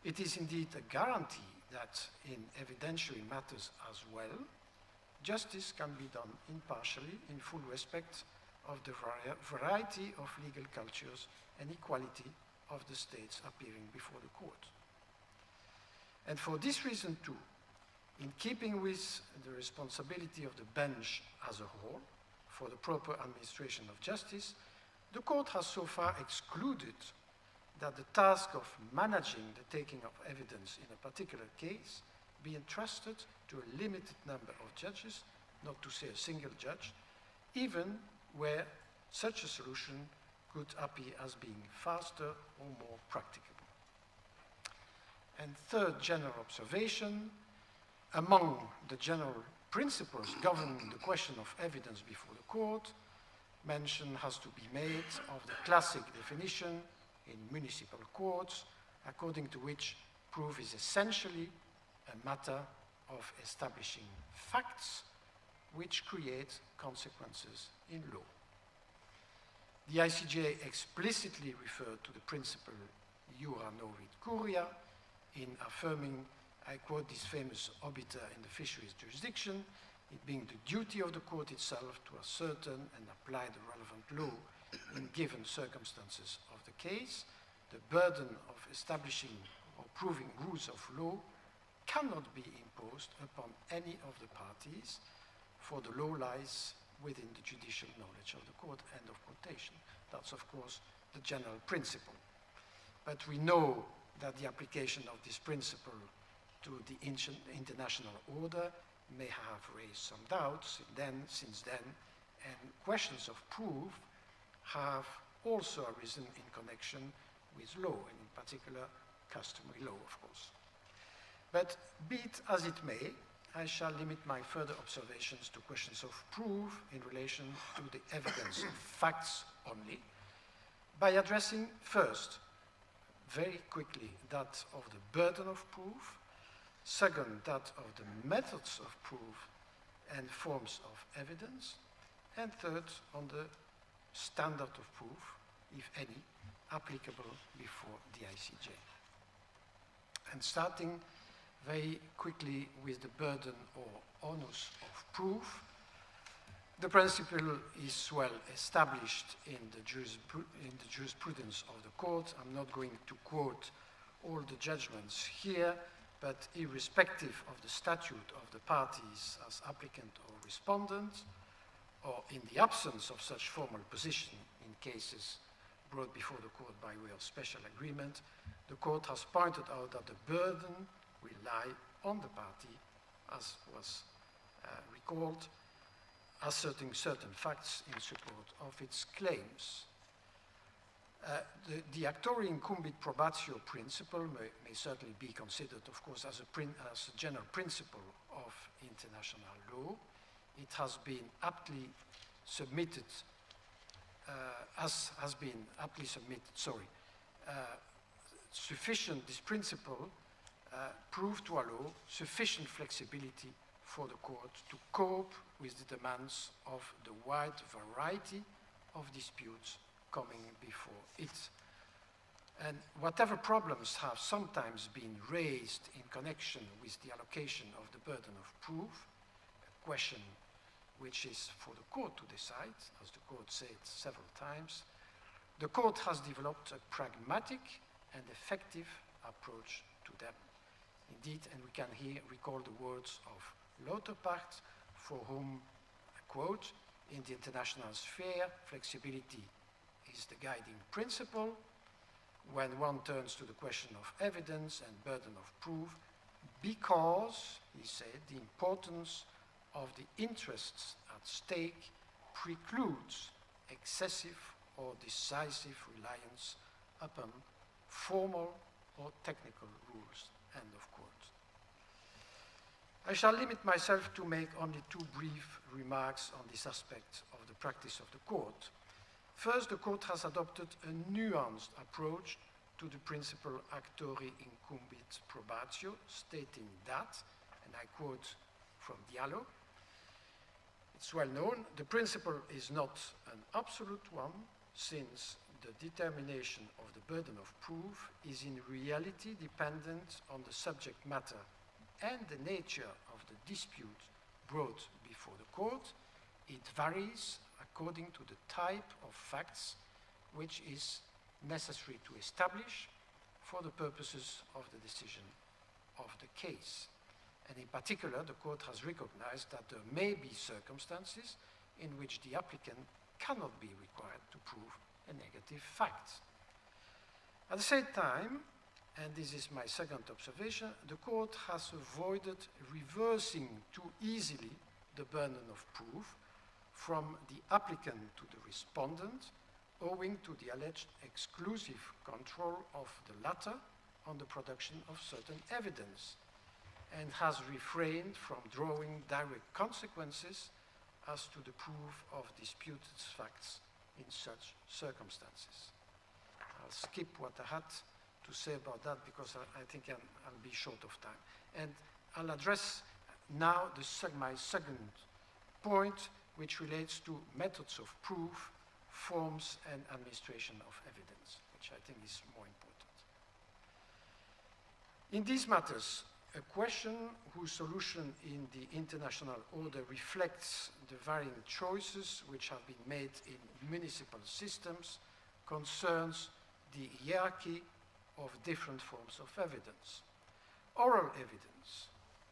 It is indeed a guarantee that in evidentiary matters as well, justice can be done impartially in full respect of the variety of legal cultures and equality of the states appearing before the court. And for this reason too, in keeping with the responsibility of the bench as a whole for the proper administration of justice, the court has so far excluded that the task of managing the taking of evidence in a particular case be entrusted to a limited number of judges, not to say a single judge, even where such a solution could appear as being faster or more practicable. And third general observation, among the general principles governing the question of evidence before the court, mention has to be made of the classic definition in municipal courts, according to which proof is essentially a matter of establishing facts which create consequences in law. The ICJ explicitly referred to the principle iura novit curia in affirming, I quote this famous obiter in the fisheries jurisdiction, it being the duty of the court itself to ascertain and apply the relevant law in given circumstances of the case. The burden of establishing or proving rules of law cannot be imposed upon any of the parties, for the law lies within the judicial knowledge of the court, end of quotation. That's, of course, the general principle. But we know that the application of this principle to the international order may have raised some doubts since then, and questions of proof have also arisen in connection with law, and in particular, customary law, of course. But be it as it may, I shall limit my further observations to questions of proof in relation to the evidence of facts only, by addressing first, very quickly, that of the burden of proof, second, that of the methods of proof and forms of evidence, and third, on the standard of proof, if any, applicable before the ICJ. And starting very quickly with the burden or onus of proof, the principle is well established in the jurisprudence of the court. I'm not going to quote all the judgments here, but irrespective of the statute of the parties as applicant or respondent, or in the absence of such formal position in cases brought before the court by way of special agreement, the court has pointed out that the burden will lie on the party, as was recalled, asserting certain facts in support of its claims. The actori incumbit probatio principle may certainly be considered, of course, as a general principle of international law. It has been aptly submitted, this principle proved to allow sufficient flexibility for the court to cope with the demands of the wide variety of disputes coming before it. And whatever problems have sometimes been raised in connection with the allocation of the burden of proof, a question which is for the court to decide, as the court said several times, the court has developed a pragmatic and effective approach to them. Indeed, and we can here recall the words of Lauterpacht, for whom, I quote, in the international sphere, flexibility is the guiding principle. When one turns to the question of evidence and burden of proof, because, he said, the importance of the interests at stake precludes excessive or decisive reliance upon formal or technical rules, end of quote. I shall limit myself to make only two brief remarks on this aspect of the practice of the court. First, the court has adopted a nuanced approach to the principle actori incumbit probatio, stating that, and I quote from Diallo, it's well known, the principle is not an absolute one, since the determination of the burden of proof is in reality dependent on the subject matter and the nature of the dispute brought before the court. It varies according to the type of facts which is necessary to establish for the purposes of the decision of the case. And in particular, the court has recognized that there may be circumstances in which the applicant cannot be required to prove a negative fact. At the same time, and this is my second observation, the court has avoided reversing too easily the burden of proof from the applicant to the respondent, owing to the alleged exclusive control of the latter on the production of certain evidence, and has refrained from drawing direct consequences as to the proof of disputed facts in such circumstances. I'll skip what I had to say about that because I think I'll be short of time. And I'll address now my second point, which relates to methods of proof, forms, and administration of evidence, which I think is more important. In these matters, a question whose solution in the international order reflects the varying choices which have been made in municipal systems concerns the hierarchy of different forms of evidence. Oral evidence,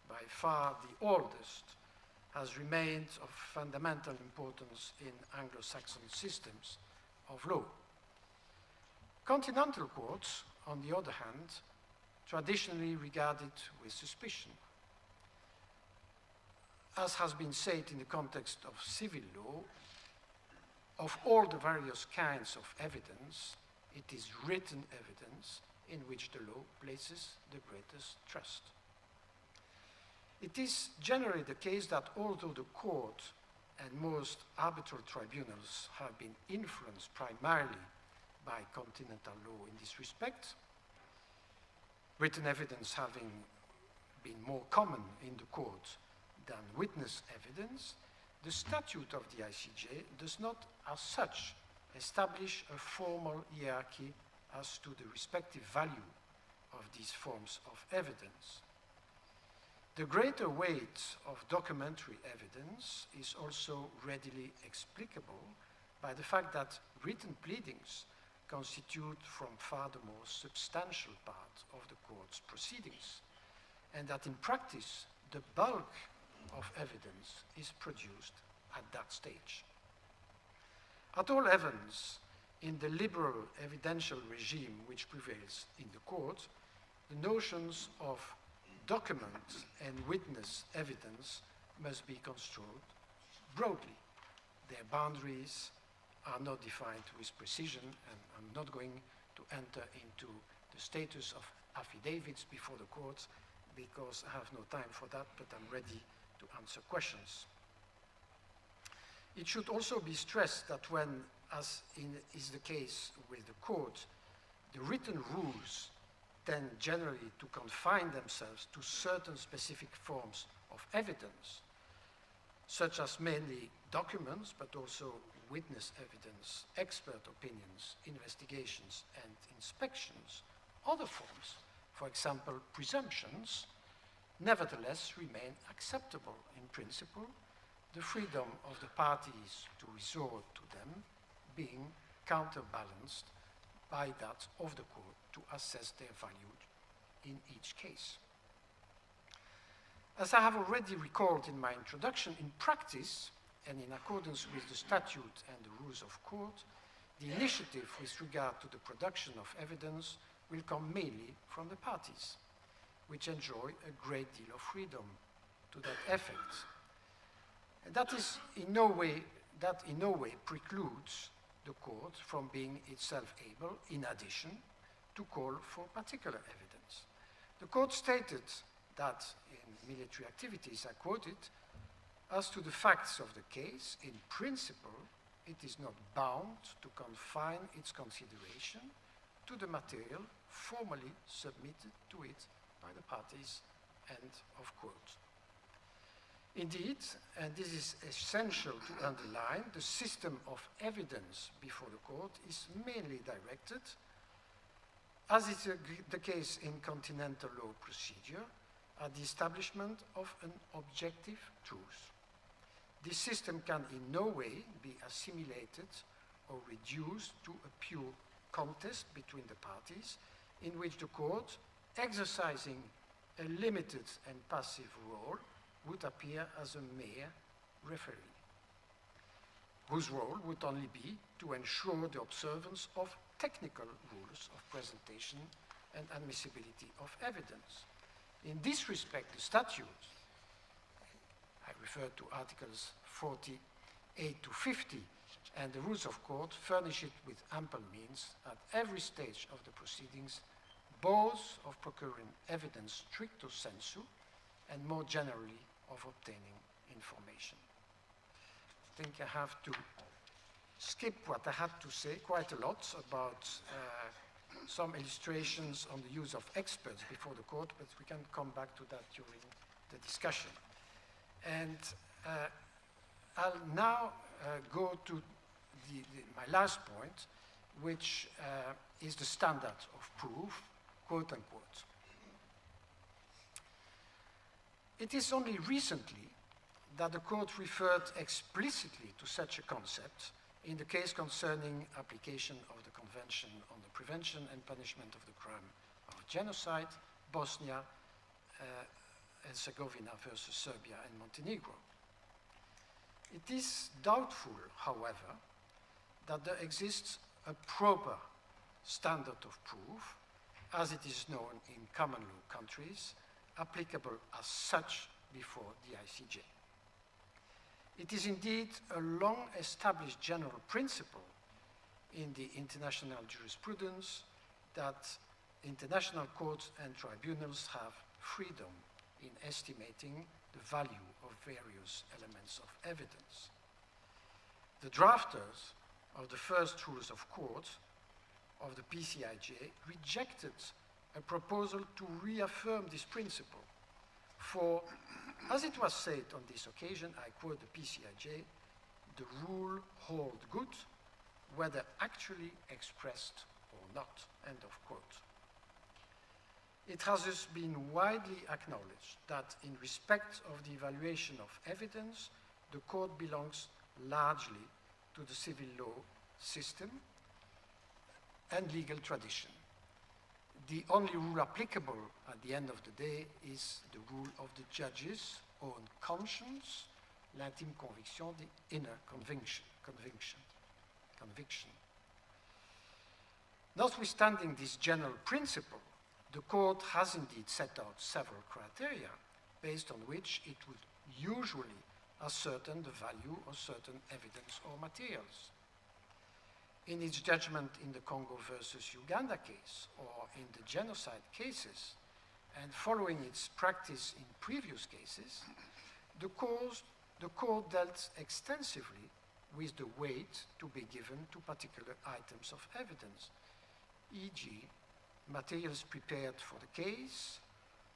by far the oldest, has remained of fundamental importance in Anglo-Saxon systems of law. Continental courts, on the other hand, traditionally regarded with suspicion. As has been said in the context of civil law, of all the various kinds of evidence, it is written evidence in which the law places the greatest trust. It is generally the case that although the court and most arbitral tribunals have been influenced primarily by continental law in this respect, written evidence having been more common in the court than witness evidence, the statute of the ICJ does not, as such, establish a formal hierarchy as to the respective value of these forms of evidence. The greater weight of documentary evidence is also readily explicable by the fact that written pleadings constitute from far the most substantial part of the court's proceedings, and that in practice the bulk of evidence is produced at that stage. At all events, in the liberal evidential regime which prevails in the court, the notions of document and witness evidence must be construed broadly. Their boundaries are not defined with precision, and I'm not going to enter into the status of affidavits before the courts because I have no time for that, but I'm ready to answer questions. It should also be stressed that when, as is the case with the court, the written rules tend generally to confine themselves to certain specific forms of evidence, such as mainly documents, but also witness evidence, expert opinions, investigations, and inspections. Other forms, for example, presumptions, nevertheless remain acceptable in principle, the freedom of the parties to resort to them being counterbalanced by that of the court to assess their value in each case. As I have already recalled in my introduction, in practice, and in accordance with the statute and the rules of court, the initiative with regard to the production of evidence will come mainly from the parties, which enjoy a great deal of freedom to that effect. And that in no way precludes the court from being itself able, in addition, to call for particular evidence. The court stated that in military activities, I quote it, "As to the facts of the case, in principle, it is not bound to confine its consideration to the material formally submitted to it by the parties," end of quote. Indeed, and this is essential to underline, the system of evidence before the court is mainly directed, as is the case in continental law procedure, at the establishment of an objective truth. This system can in no way be assimilated or reduced to a pure contest between the parties, in which the court, exercising a limited and passive role, would appear as a mere referee, whose role would only be to ensure the observance of technical rules of presentation and admissibility of evidence. In this respect, the statute, I refer to Articles 48 to 50, and the rules of court furnish it with ample means at every stage of the proceedings, both of procuring evidence stricto sensu and more generally of obtaining information. I think I have to skip what I had to say quite a lot about some illustrations on the use of experts before the court, but we can come back to that during the discussion. And I'll now go to my last point, which is the standard of proof, quote unquote. It is only recently that the court referred explicitly to such a concept in the case concerning application of the Convention on the Prevention and Punishment of the Crime of Genocide, Bosnia Herzegovina versus Serbia and Montenegro. It is doubtful, however, that there exists a proper standard of proof, as it is known in common law countries, applicable as such before the ICJ. It is indeed a long-established general principle in the international jurisprudence that international courts and tribunals have freedom in estimating the value of various elements of evidence. The drafters of the first rules of court of the PCIJ rejected a proposal to reaffirm this principle. For, as it was said on this occasion, I quote the PCIJ, the rule hold good, whether actually expressed or not, end of quote. It has thus been widely acknowledged that in respect of the evaluation of evidence, the court belongs largely to the civil law system and legal tradition. The only rule applicable at the end of the day is the rule of the judge's own conscience, l'intime conviction, the inner conviction. Notwithstanding this general principle, the court has indeed set out several criteria based on which it would usually ascertain the value of certain evidence or materials. In its judgment in the Congo versus Uganda case or in the genocide cases, and following its practice in previous cases, the court dealt extensively with the weight to be given to particular items of evidence, e.g., materials prepared for the case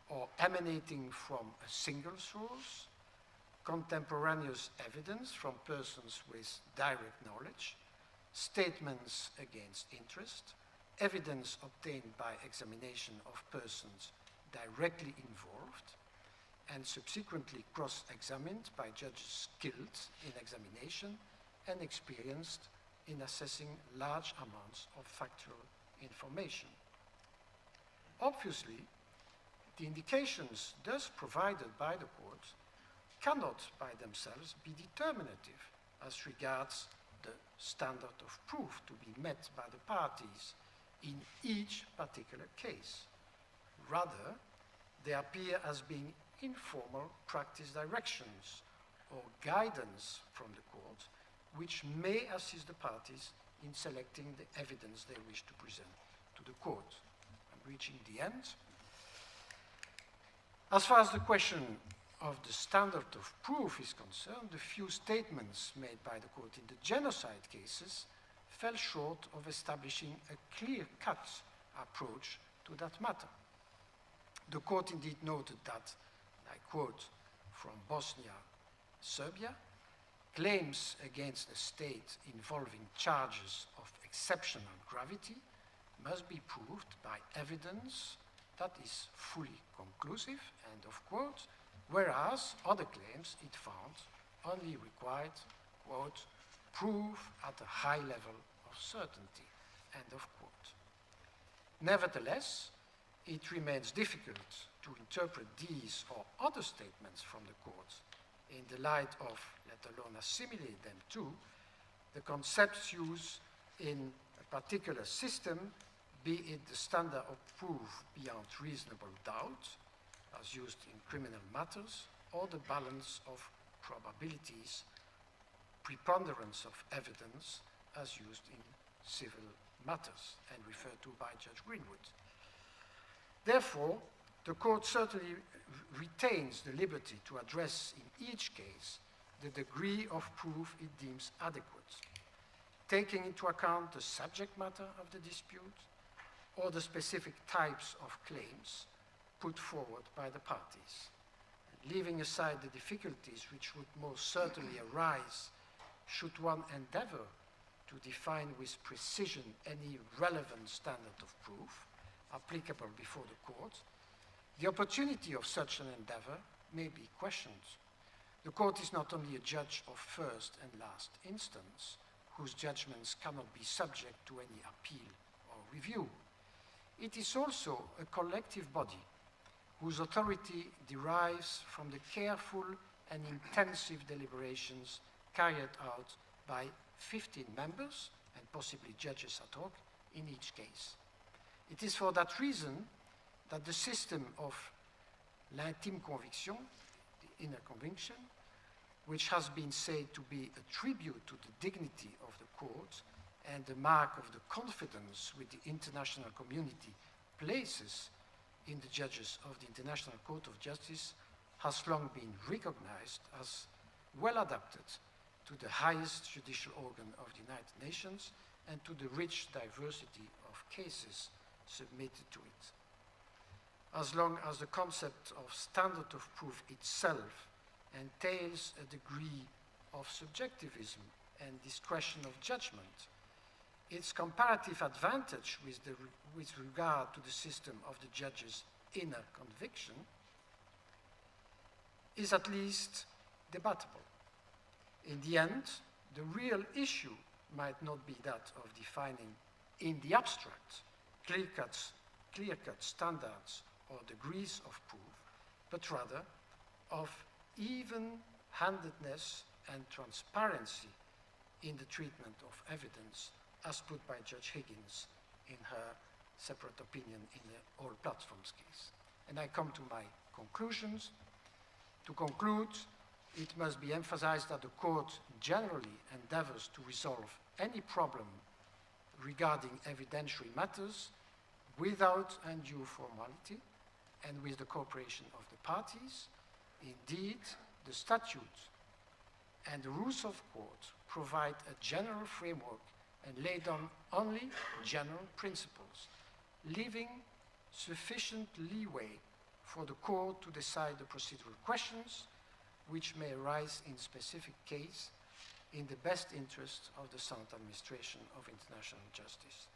or emanating from a single source, contemporaneous evidence from persons with direct knowledge, statements against interest, evidence obtained by examination of persons directly involved, and subsequently cross-examined by judges skilled in examination and experienced in assessing large amounts of factual information. Obviously, the indications thus provided by the court cannot by themselves be determinative as regards the standard of proof to be met by the parties in each particular case. Rather, they appear as being informal practice directions or guidance from the court, which may assist the parties in selecting the evidence they wish to present to the court. I'm reaching the end. As far as the question of the standard of proof is concerned, the few statements made by the court in the genocide cases fell short of establishing a clear-cut approach to that matter. The court indeed noted that, and I quote from Bosnia, Serbia, claims against a state involving charges of exceptional gravity must be proved by evidence that is fully conclusive, end of quote, whereas other claims it found only required, quote, proof at a high level of certainty, end of quote. Nevertheless, it remains difficult to interpret these or other statements from the court in the light of, let alone assimilate them to, the concepts used in a particular system, be it the standard of proof beyond reasonable doubt, as used in criminal matters, or the balance of probabilities, preponderance of evidence, as used in civil matters, and referred to by Judge Greenwood. Therefore, the court certainly retains the liberty to address in each case the degree of proof it deems adequate, taking into account the subject matter of the dispute or the specific types of claims put forward by the parties, leaving aside the difficulties which would most certainly arise should one endeavor to define with precision any relevant standard of proof applicable before the court. The opportunity of such an endeavor may be questioned. The court is not only a judge of first and last instance, whose judgments cannot be subject to any appeal or review. It is also a collective body whose authority derives from the careful and intensive deliberations carried out by 15 members and possibly judges ad hoc in each case. It is for that reason that the system of l'intime conviction, the inner conviction, which has been said to be a tribute to the dignity of the court and the mark of the confidence which the international community places in the judges of the International Court of Justice, has long been recognized as well adapted to the highest judicial organ of the United Nations and to the rich diversity of cases submitted to it. As long as the concept of standard of proof itself entails a degree of subjectivism and discretion of judgment, its comparative advantage with regard to the system of the judge's inner conviction is at least debatable. In the end, the real issue might not be that of defining in the abstract clear-cut standards or degrees of proof, but rather of even-handedness and transparency in the treatment of evidence, as put by Judge Higgins in her separate opinion in the All Platforms case. And I come to my conclusions. To conclude, it must be emphasized that the Court generally endeavors to resolve any problem regarding evidentiary matters without undue formality and with the cooperation of the parties. Indeed, the statute and the rules of court provide a general framework and lay down only general principles, leaving sufficient leeway for the court to decide the procedural questions which may arise in specific case in the best interest of the sound administration of international justice.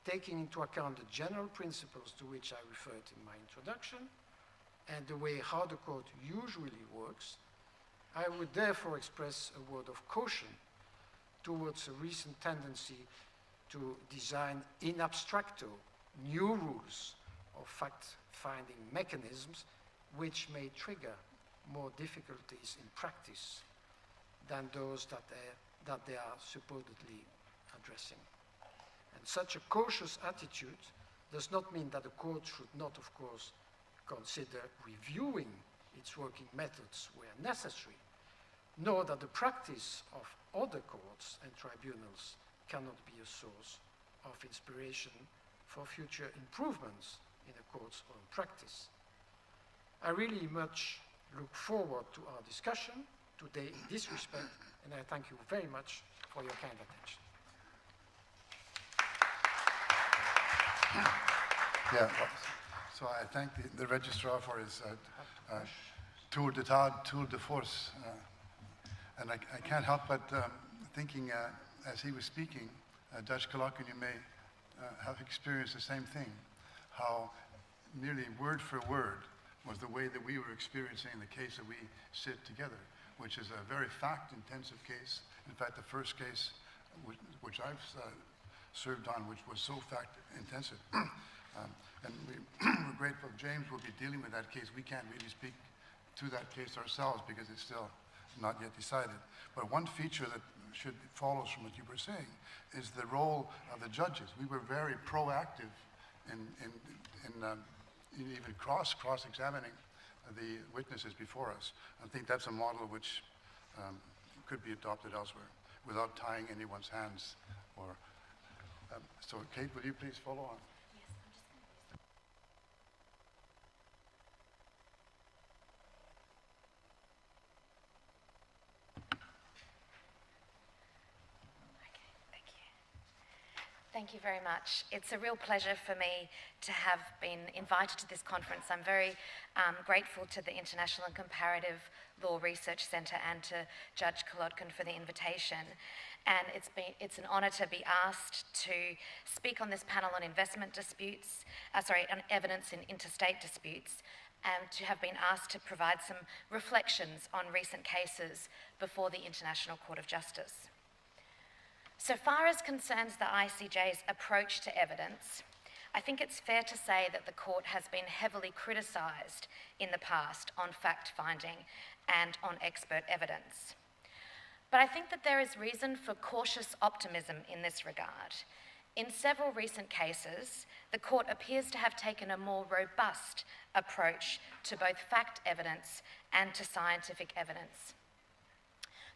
Taking into account the general principles to which I referred in my introduction and the way how the court usually works, I would therefore express a word of caution towards a recent tendency to design in abstracto new rules or fact-finding mechanisms which may trigger more difficulties in practice than those that they are supposedly addressing. And such a cautious attitude does not mean that the court should not, of course, consider reviewing its working methods where necessary, nor that the practice of other courts and tribunals cannot be a source of inspiration for future improvements in the court's own practice. I really much look forward to our discussion today in this respect, and I thank you very much for your kind attention. Yeah, so I thank the registrar for his tour de force. And I can't help but thinking as he was speaking, Judge Kalakun, you may have experienced the same thing, how nearly word for word was the way that we were experiencing the case that we sit together, which is a very fact-intensive case. In fact, the first case which I've served on, which was so fact-intensive. And we're grateful James will be dealing with that case. We can't really speak to that case ourselves because it's still not yet decided. But one feature that should follow from what you were saying is the role of the judges. We were very proactive in even cross-examining the witnesses before us. I think that's a model which could be adopted elsewhere without tying anyone's hands. Or so, Kate, will you please follow on? Thank you very much. It's a real pleasure for me to have been invited to this conference. I'm very grateful to the International and Comparative Law Research Center and to Judge Kalodkin for the invitation. And it's an honor to be asked to speak on this panel on investment disputes, on evidence in interstate disputes, and to have been asked to provide some reflections on recent cases before the International Court of Justice. So far as concerns the ICJ's approach to evidence, I think it's fair to say that the court has been heavily criticised in the past on fact-finding and on expert evidence. But I think that there is reason for cautious optimism in this regard. In several recent cases, the court appears to have taken a more robust approach to both fact evidence and to scientific evidence.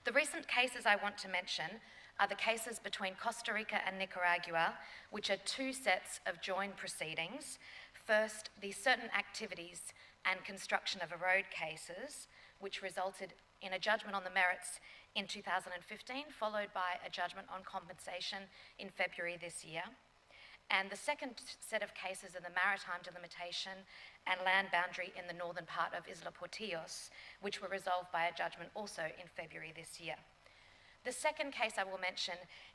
The recent cases I want to mention are the cases between Costa Rica and Nicaragua, which are two sets of joint proceedings. First, the certain activities and construction of a road cases, which resulted in a judgment on the merits in 2015, followed by a judgment on compensation in February this year. And the second set of cases are the maritime delimitation and land boundary in the northern part of Isla Portillos, which were resolved by a judgment also in February this year. The second case I will mention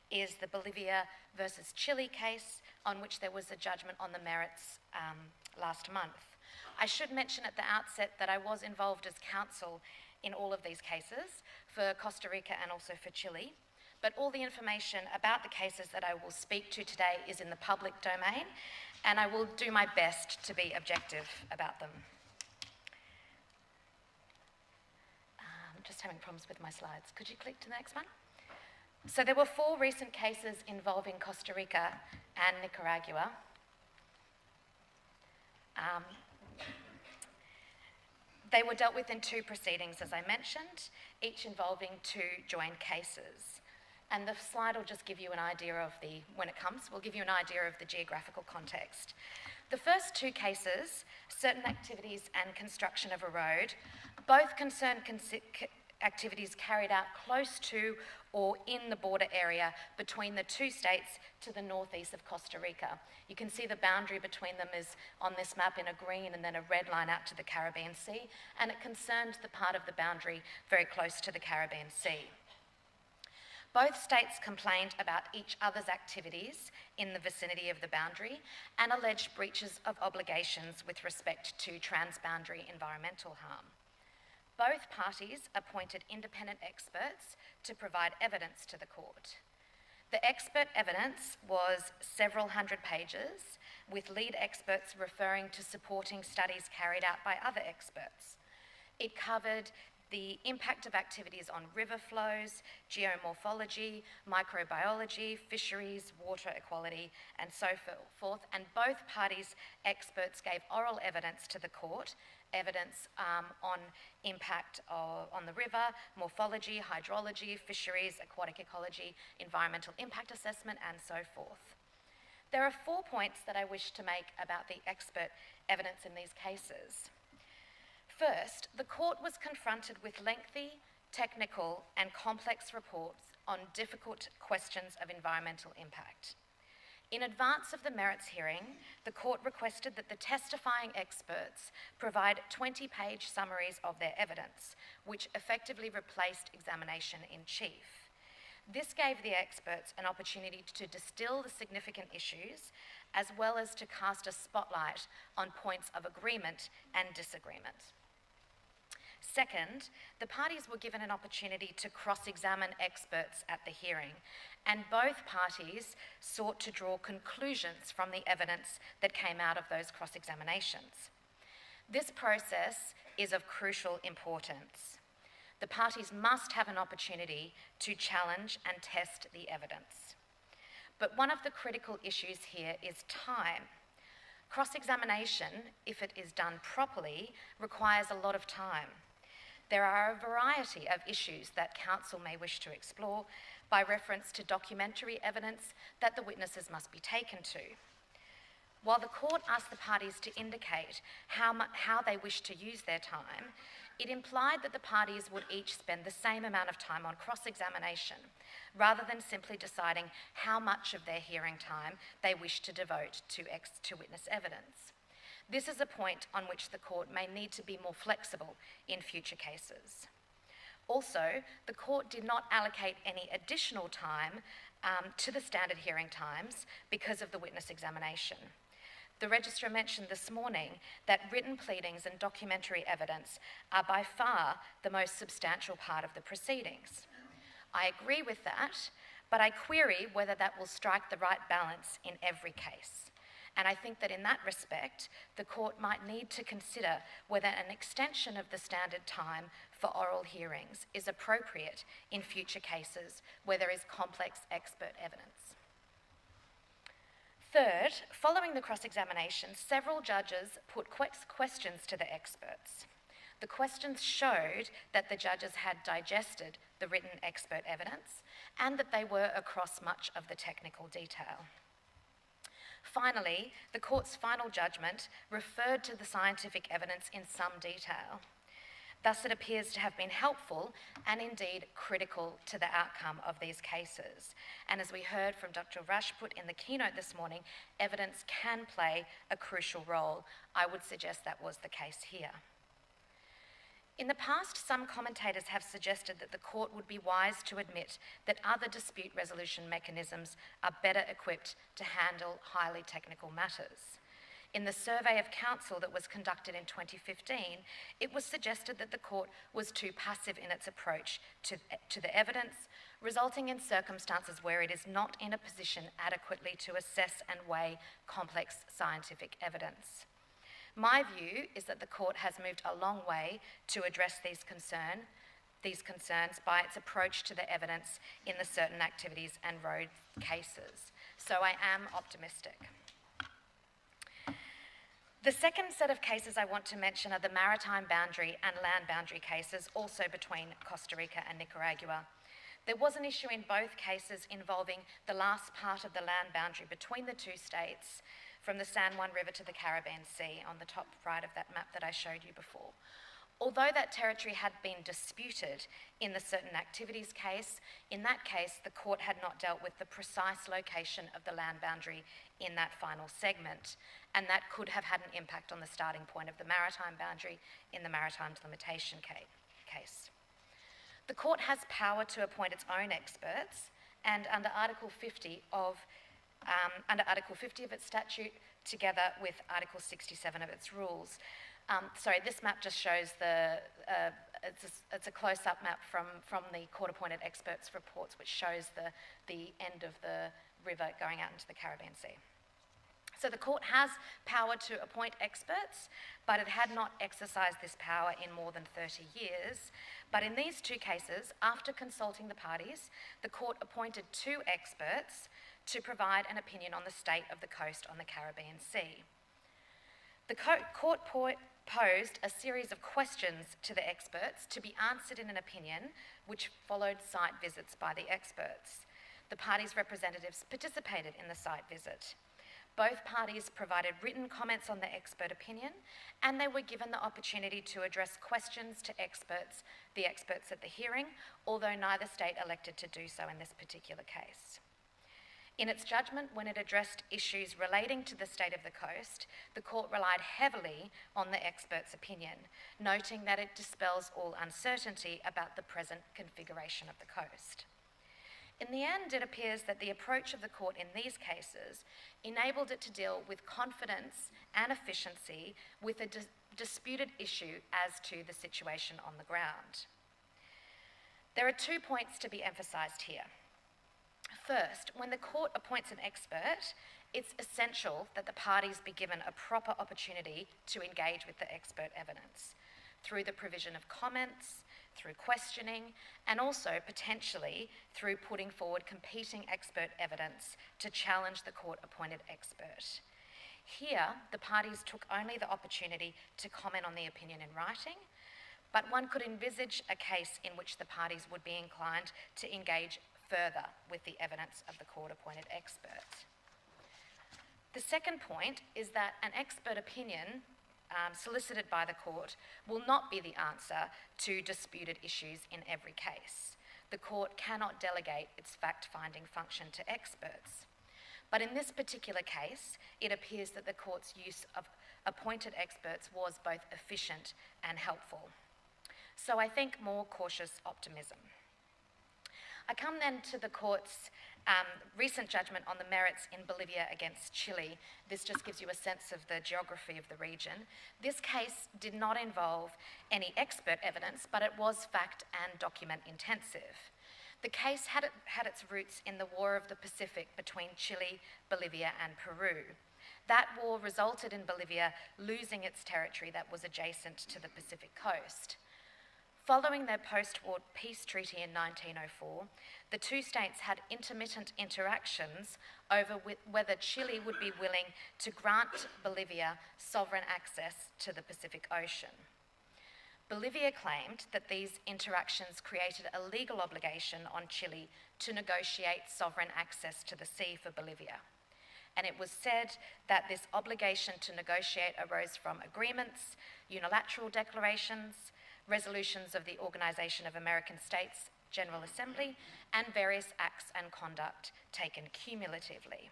is the Bolivia versus Chile case, on which there was a judgment on the merits last month. I should mention at the outset that I was involved as counsel in all of these cases, for Costa Rica and also for Chile. But all the information about the cases that I will speak to today is in the public domain, and I will do my best to be objective about them. I'm just having problems with my slides. Could you click to the next one? So there were 4 recent cases involving Costa Rica and Nicaragua. They were dealt with in 2 proceedings, as I mentioned, each involving 2 joined cases. And the slide will just give you an idea of will give you an idea of the geographical context. The first 2 cases, certain activities and construction of a road, both concern activities carried out close to or in the border area between the 2 states to the northeast of Costa Rica. You can see the boundary between them is on this map in a green and then a red line out to the Caribbean Sea, and it concerned the part of the boundary very close to the Caribbean Sea. Both states complained about each other's activities in the vicinity of the boundary and alleged breaches of obligations with respect to transboundary environmental harm. Both parties appointed independent experts to provide evidence to the court. The expert evidence was several hundred pages, with lead experts referring to supporting studies carried out by other experts. It covered the impact of activities on river flows, geomorphology, microbiology, fisheries, water equality, and so forth. And both parties' experts gave oral evidence to the court, evidence on impact on the river, morphology, hydrology, fisheries, aquatic ecology, environmental impact assessment, and so forth. There are 4 points that I wish to make about the expert evidence in these cases. First, the court was confronted with lengthy, technical, and complex reports on difficult questions of environmental impact. In advance of the merits hearing, the court requested that the testifying experts provide 20-page summaries of their evidence, which effectively replaced examination in chief. This gave the experts an opportunity to distill the significant issues, as well as to cast a spotlight on points of agreement and disagreement. Second, the parties were given an opportunity to cross-examine experts at the hearing, and both parties sought to draw conclusions from the evidence that came out of those cross-examinations. This process is of crucial importance. The parties must have an opportunity to challenge and test the evidence. But one of the critical issues here is time. Cross-examination, if it is done properly, requires a lot of time. There are a variety of issues that counsel may wish to explore by reference to documentary evidence that the witnesses must be taken to. While the court asked the parties to indicate how they wish to use their time, it implied that the parties would each spend the same amount of time on cross-examination, rather than simply deciding how much of their hearing time they wish to devote to witness evidence. This is a point on which the court may need to be more flexible in future cases. Also, the court did not allocate any additional time to the standard hearing times because of the witness examination. The registrar mentioned this morning that written pleadings and documentary evidence are by far the most substantial part of the proceedings. I agree with that, but I query whether that will strike the right balance in every case. And I think that in that respect, the court might need to consider whether an extension of the standard time for oral hearings is appropriate in future cases where there is complex expert evidence. Third, following the cross-examination, several judges put questions to the experts. The questions showed that the judges had digested the written expert evidence and that they were across much of the technical detail. Finally, the court's final judgment referred to the scientific evidence in some detail. Thus, it appears to have been helpful and indeed critical to the outcome of these cases. And as we heard from Dr. Raджput in the keynote this morning, evidence can play a crucial role. I would suggest that was the case here. In the past, some commentators have suggested that the court would be wise to admit that other dispute resolution mechanisms are better equipped to handle highly technical matters. In the survey of counsel that was conducted in 2015, it was suggested that the court was too passive in its approach to the evidence, resulting in circumstances where it is not in a position adequately to assess and weigh complex scientific evidence. My view is that the court has moved a long way to address these concerns by its approach to the evidence in the certain activities and road cases. So I am optimistic. The second set of cases I want to mention are the maritime boundary and land boundary cases, also between Costa Rica and Nicaragua. There was an issue in both cases involving the last part of the land boundary between the two states, from the San Juan River to the Caribbean Sea, on the top right of that map that I showed you before. Although that territory had been disputed in the certain activities case, in that case the court had not dealt with the precise location of the land boundary in that final segment, and that could have had an impact on the starting point of the maritime boundary in the maritime delimitation case. The court has power to appoint its own experts, and under Article 50 of its statute, together with Article 67 of its rules. Sorry, this map just shows it's a close-up map from the court-appointed experts' reports, which shows the end of the river going out into the Caribbean Sea. So the court has power to appoint experts, but it had not exercised this power in more than 30 years. But in these two cases, after consulting the parties, the court appointed two experts to provide an opinion on the state of the coast on the Caribbean Sea. The court posed a series of questions to the experts to be answered in an opinion, which followed site visits by the experts. The parties' representatives participated in the site visit. Both parties provided written comments on the expert opinion, and they were given the opportunity to address questions to the experts at the hearing, although neither state elected to do so in this particular case. In its judgment, when it addressed issues relating to the state of the coast, the court relied heavily on the expert's opinion, noting that it dispels all uncertainty about the present configuration of the coast. In the end, it appears that the approach of the court in these cases enabled it to deal with confidence and efficiency with a disputed issue as to the situation on the ground. There are 2 points to be emphasised here. First, when the court appoints an expert, it's essential that the parties be given a proper opportunity to engage with the expert evidence through the provision of comments, through questioning, and also potentially through putting forward competing expert evidence to challenge the court-appointed expert. Here, the parties took only the opportunity to comment on the opinion in writing, but one could envisage a case in which the parties would be inclined to engage further with the evidence of the court-appointed expert. The second point is that an expert opinion solicited by the court will not be the answer to disputed issues in every case. The court cannot delegate its fact-finding function to experts. But in this particular case, it appears that the court's use of appointed experts was both efficient and helpful. So I think more cautious optimism. I come then to the court's recent judgment on the merits in Bolivia against Chile. This just gives you a sense of the geography of the region. This case did not involve any expert evidence, but it was fact and document intensive. The case had its roots in the War of the Pacific between Chile, Bolivia, and Peru. That war resulted in Bolivia losing its territory that was adjacent to the Pacific coast. Following their post-war peace treaty in 1904, the two states had intermittent interactions over whether Chile would be willing to grant Bolivia sovereign access to the Pacific Ocean. Bolivia claimed that these interactions created a legal obligation on Chile to negotiate sovereign access to the sea for Bolivia. And it was said that this obligation to negotiate arose from agreements, unilateral declarations, resolutions of the Organization of American States General Assembly, and various acts and conduct taken cumulatively.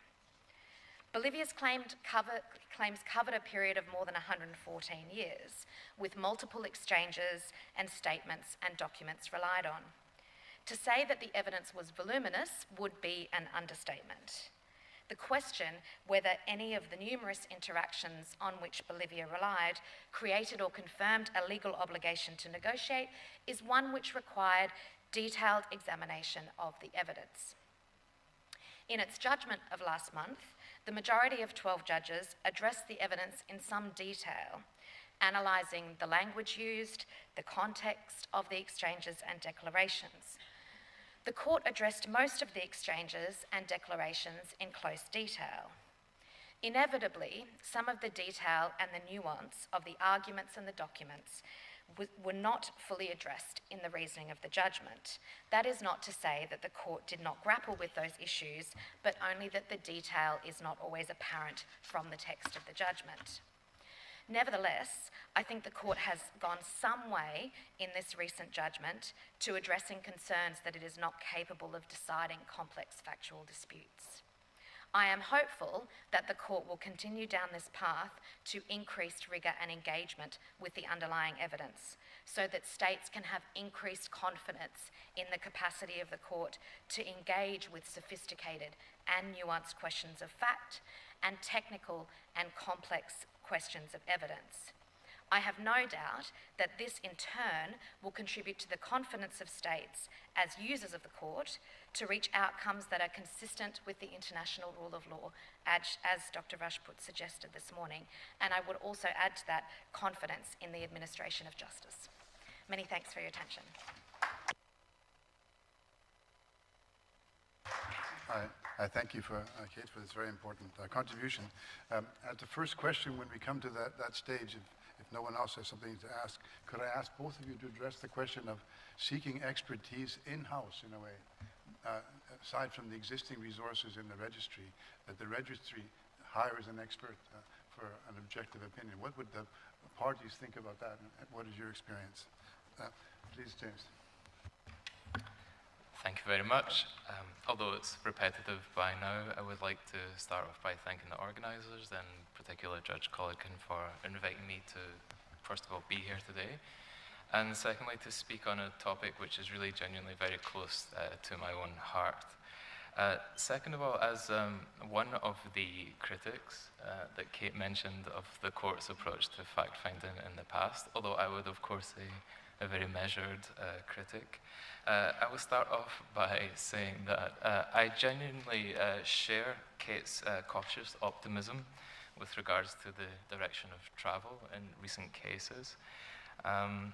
Bolivia's claims covered a period of more than 114 years, with multiple exchanges and statements and documents relied on. To say that the evidence was voluminous would be an understatement. The question whether any of the numerous interactions on which Bolivia relied created or confirmed a legal obligation to negotiate is one which required detailed examination of the evidence. In its judgment of last month, the majority of 12 judges addressed the evidence in some detail, analysing the language used, the context of the exchanges and declarations. The court addressed most of the exchanges and declarations in close detail. Inevitably, some of the detail and the nuance of the arguments and the documents were not fully addressed in the reasoning of the judgment. That is not to say that the court did not grapple with those issues, but only that the detail is not always apparent from the text of the judgment. Nevertheless, I think the court has gone some way in this recent judgment to addressing concerns that it is not capable of deciding complex factual disputes. I am hopeful that the court will continue down this path to increased rigour and engagement with the underlying evidence, so that states can have increased confidence in the capacity of the court to engage with sophisticated and nuanced questions of fact and technical and complex questions of evidence. I have no doubt that this in turn will contribute to the confidence of states as users of the court to reach outcomes that are consistent with the international rule of law, as Dr. Raджput suggested this morning. And I would also add to that confidence in the administration of justice. Many thanks for your attention. I thank you, Kate, for this very important contribution. At the first question, when we come to that stage, if no one else has something to ask, could I ask both of you to address the question of seeking expertise in-house, in a way, aside from the existing resources in the registry, that the registry hires an expert for an objective opinion? What would the parties think about that, and what is your experience? Please, James. Thank you very much. Although it's repetitive by now, I would like to start off by thanking the organisers, and in particular Judge Colligan, for inviting me to, first of all, be here today, and secondly, to speak on a topic which is really genuinely very close to my own heart. Second of all, as one of the critics that Kate mentioned of the court's approach to fact-finding in the past, although I would of course say a very measured critic, I will start off by saying that I genuinely share Kate's cautious optimism with regards to the direction of travel in recent cases. I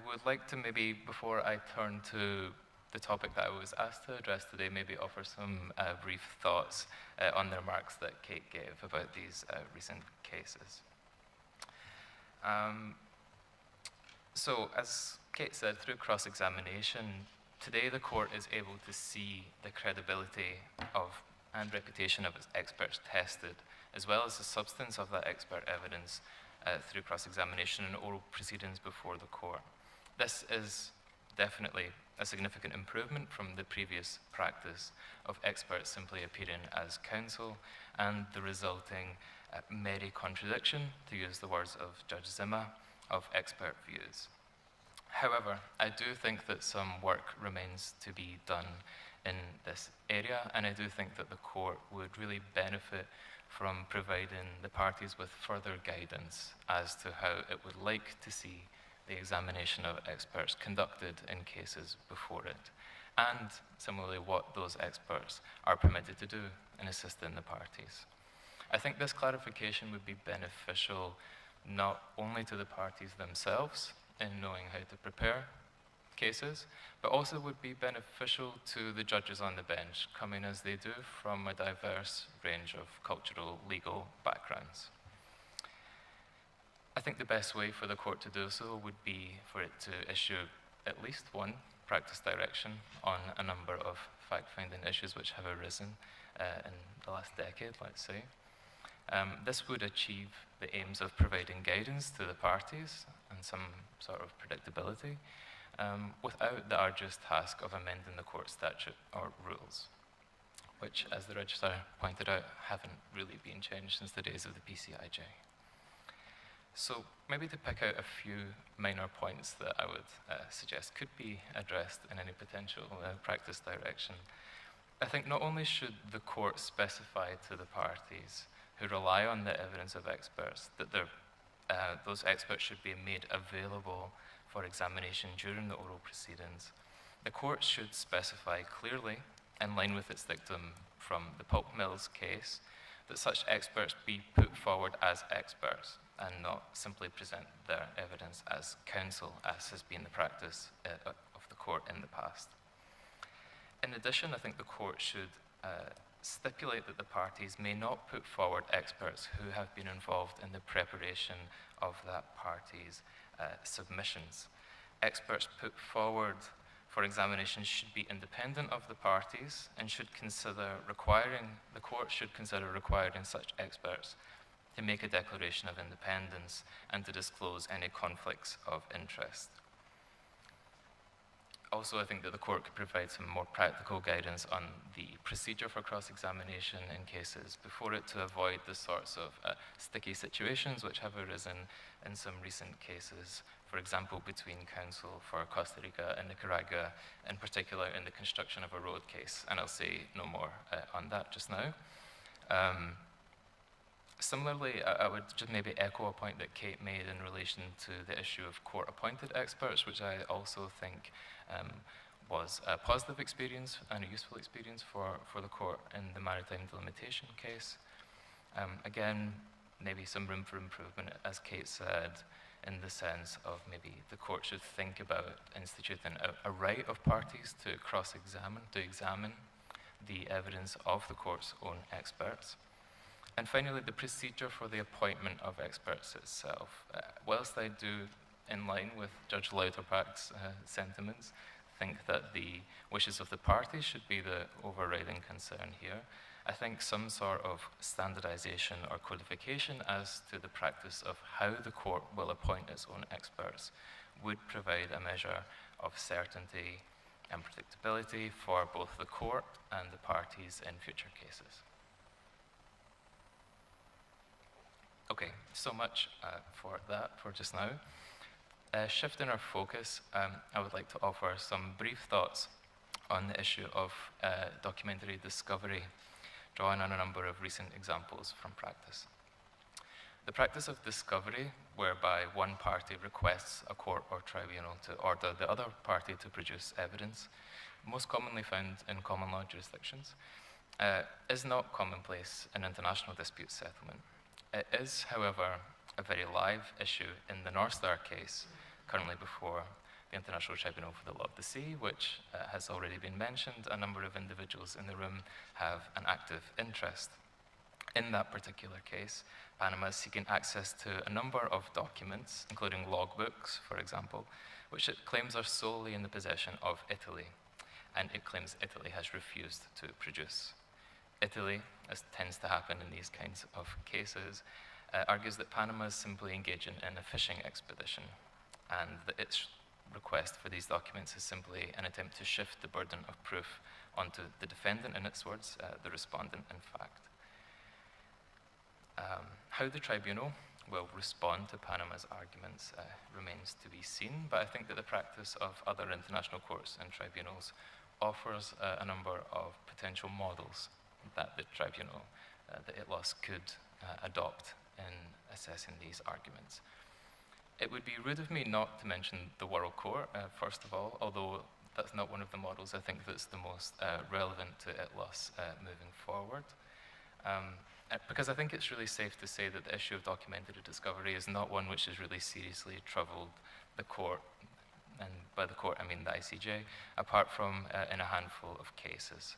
would like to maybe, before I turn to the topic that I was asked to address today, maybe offer some brief thoughts on the remarks that Kate gave about these recent cases. So, as Kate said, through cross-examination, today the court is able to see the credibility of and reputation of its experts tested, as well as the substance of that expert evidence through cross-examination and oral proceedings before the court. This is definitely a significant improvement from the previous practice of experts simply appearing as counsel and the resulting merry contradiction, to use the words of Judge Zimmer, of expert views. However, I do think that some work remains to be done in this area, and I do think that the court would really benefit from providing the parties with further guidance as to how it would like to see the examination of experts conducted in cases before it, and similarly what those experts are permitted to do in assisting the parties. I think this clarification would be beneficial not only to the parties themselves in knowing how to prepare cases, but also would be beneficial to the judges on the bench, coming as they do from a diverse range of cultural, legal backgrounds. I think the best way for the court to do so would be for it to issue at least one practice direction on a number of fact-finding issues which have arisen in the last decade, let's say. This would achieve the aims of providing guidance to the parties and some sort of predictability, without the arduous task of amending the court statute or rules, which, as the registrar pointed out, haven't really been changed since the days of the PCIJ. So maybe to pick out a few minor points that I would suggest could be addressed in any potential practice direction. I think not only should the court specify to the parties who rely on the evidence of experts that those experts should be made available for examination during the oral proceedings, the court should specify clearly, in line with its dictum from the pulp mills case, that such experts be put forward as experts and not simply present their evidence as counsel, as has been the practice of the court in the past. In addition, I think the court should stipulate that the parties may not put forward experts who have been involved in the preparation of that party's submissions. Experts put forward for examination should be independent of the parties and should consider the court should consider requiring such experts to make a declaration of independence and to disclose any conflicts of interest. Also, I think that the court could provide some more practical guidance on the procedure for cross-examination in cases before it to avoid the sorts of sticky situations which have arisen in some recent cases, for example, between counsel for Costa Rica and Nicaragua, in particular in the construction of a road case, and I'll say no more on that just now. Similarly, I would just maybe echo a point that Kate made in relation to the issue of court-appointed experts, which I also think was a positive experience and a useful experience for the court in the maritime delimitation case. Again, maybe some room for improvement, as Kate said, in the sense of maybe the court should think about instituting a right of parties to cross-examine, to examine the evidence of the court's own experts. And finally, the procedure for the appointment of experts itself. Whilst I do, in line with Judge Lauterbach's sentiments, think that the wishes of the parties should be the overriding concern here, I think some sort of standardization or codification as to the practice of how the court will appoint its own experts would provide a measure of certainty and predictability for both the court and the parties in future cases. Okay, so much for that for just now. Shifting our focus, I would like to offer some brief thoughts on the issue of documentary discovery, drawing on a number of recent examples from practice. The practice of discovery, whereby one party requests a court or tribunal to order the other party to produce evidence, most commonly found in common law jurisdictions, is not commonplace in international dispute settlement. It is, however, a very live issue in the North Star case, currently before the International Tribunal for the Law of the Sea, which has already been mentioned. A number of individuals in the room have an active interest. In that particular case, Panama is seeking access to a number of documents, including logbooks, for example, which it claims are solely in the possession of Italy, and it claims Italy has refused to produce. Italy, as tends to happen in these kinds of cases, argues that Panama is simply engaging in a fishing expedition, and that its request for these documents is simply an attempt to shift the burden of proof onto the defendant, in its words, the respondent, in fact. How the tribunal will respond to Panama's arguments remains to be seen, but I think that the practice of other international courts and tribunals offers a number of potential models that the tribunal, the ITLOS, could adopt in assessing these arguments. It would be rude of me not to mention the World Court, first of all, although that's not one of the models I think that's the most relevant to ITLOS moving forward. Because I think it's really safe to say that the issue of documentary discovery is not one which has really seriously troubled the court, and by the court I mean the ICJ, apart from in a handful of cases.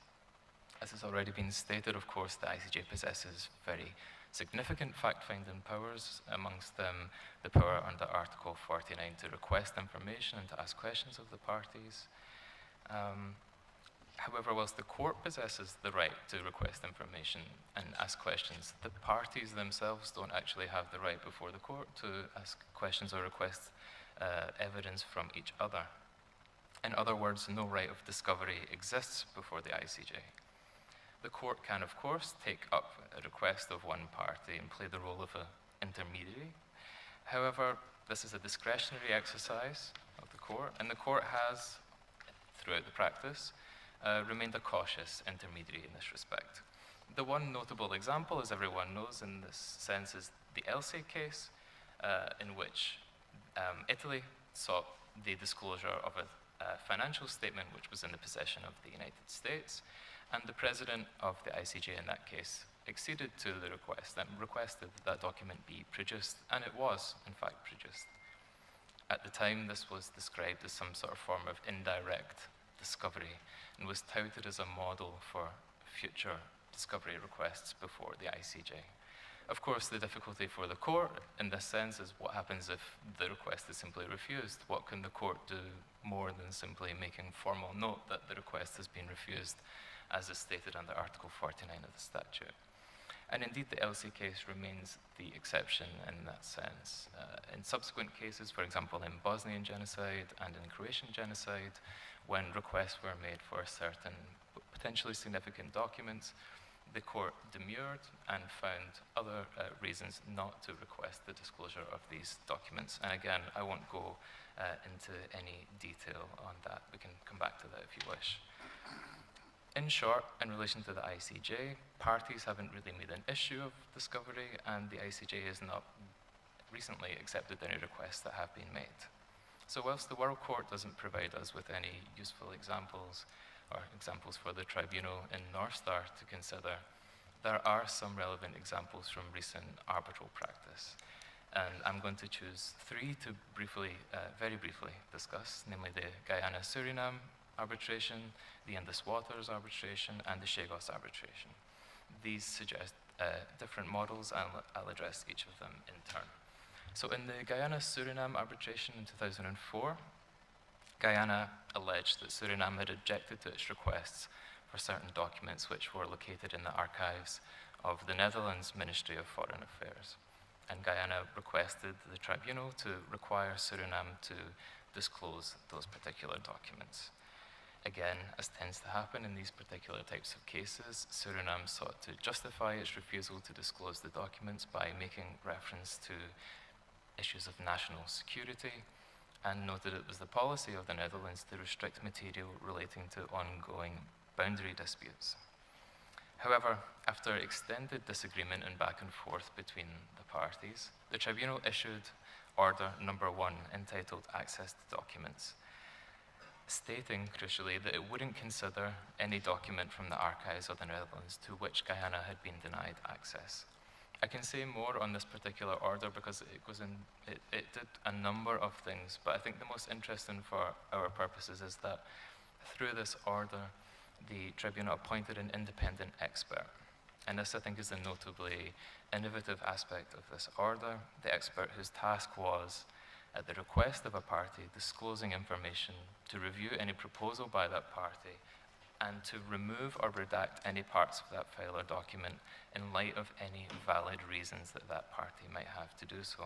As has already been stated, of course, the ICJ possesses very significant fact-finding powers, amongst them the power under Article 49 to request information and to ask questions of the parties. However, whilst the court possesses the right to request information and ask questions, the parties themselves don't actually have the right before the court to ask questions or request evidence from each other. In other words, no right of discovery exists before the ICJ. The court can, of course, take up a request of one party and play the role of an intermediary. However, this is a discretionary exercise of the court, and the court has, throughout the practice, remained a cautious intermediary in this respect. The one notable example, as everyone knows in this sense, is the Else case, in which Italy sought the disclosure of a financial statement which was in the possession of the United States, and the president of the ICJ in that case acceded to the request and requested that document be produced, and it was, in fact, produced. At the time, this was described as some sort of form of indirect discovery and was touted as a model for future discovery requests before the ICJ. Of course, the difficulty for the court in this sense is what happens if the request is simply refused? What can the court do more than simply making formal note that the request has been refused, as is stated under Article 49 of the statute? And indeed, the Else case remains the exception in that sense. In subsequent cases, for example, in Bosnian genocide and in Croatian genocide, when requests were made for certain potentially significant documents, the court demurred and found other reasons not to request the disclosure of these documents. And again, I won't go into any detail on that. We can come back to that if you wish. In short, in relation to the ICJ, parties haven't really made an issue of discovery, and the ICJ has not recently accepted any requests that have been made. So whilst the World Court doesn't provide us with any useful examples or examples for the tribunal in North Star to consider, there are some relevant examples from recent arbitral practice. And I'm going to choose three to briefly, very briefly discuss, namely the Guyana-Suriname arbitration, the Indus Waters arbitration, and the Chagos arbitration. These suggest different models, and I'll address each of them in turn. So in the Guyana-Suriname arbitration in 2004, Guyana alleged that Suriname had objected to its requests for certain documents which were located in the archives of the Netherlands Ministry of Foreign Affairs. And Guyana requested the tribunal to require Suriname to disclose those particular documents. Again, as tends to happen in these particular types of cases, Suriname sought to justify its refusal to disclose the documents by making reference to issues of national security, and noted it was the policy of the Netherlands to restrict material relating to ongoing boundary disputes. However, after extended disagreement and back and forth between the parties, the tribunal issued Order Number 1, entitled Access to Documents, stating, crucially, that it wouldn't consider any document from the archives of the Netherlands to which Guyana had been denied access. I can say more on this particular order because it did a number of things, but I think the most interesting for our purposes is that through this order, the tribunal appointed an independent expert. And this, I think, is a notably innovative aspect of this order. The expert whose task was, at the request of a party, disclosing information, to review any proposal by that party, and to remove or redact any parts of that file or document in light of any valid reasons that that party might have to do so.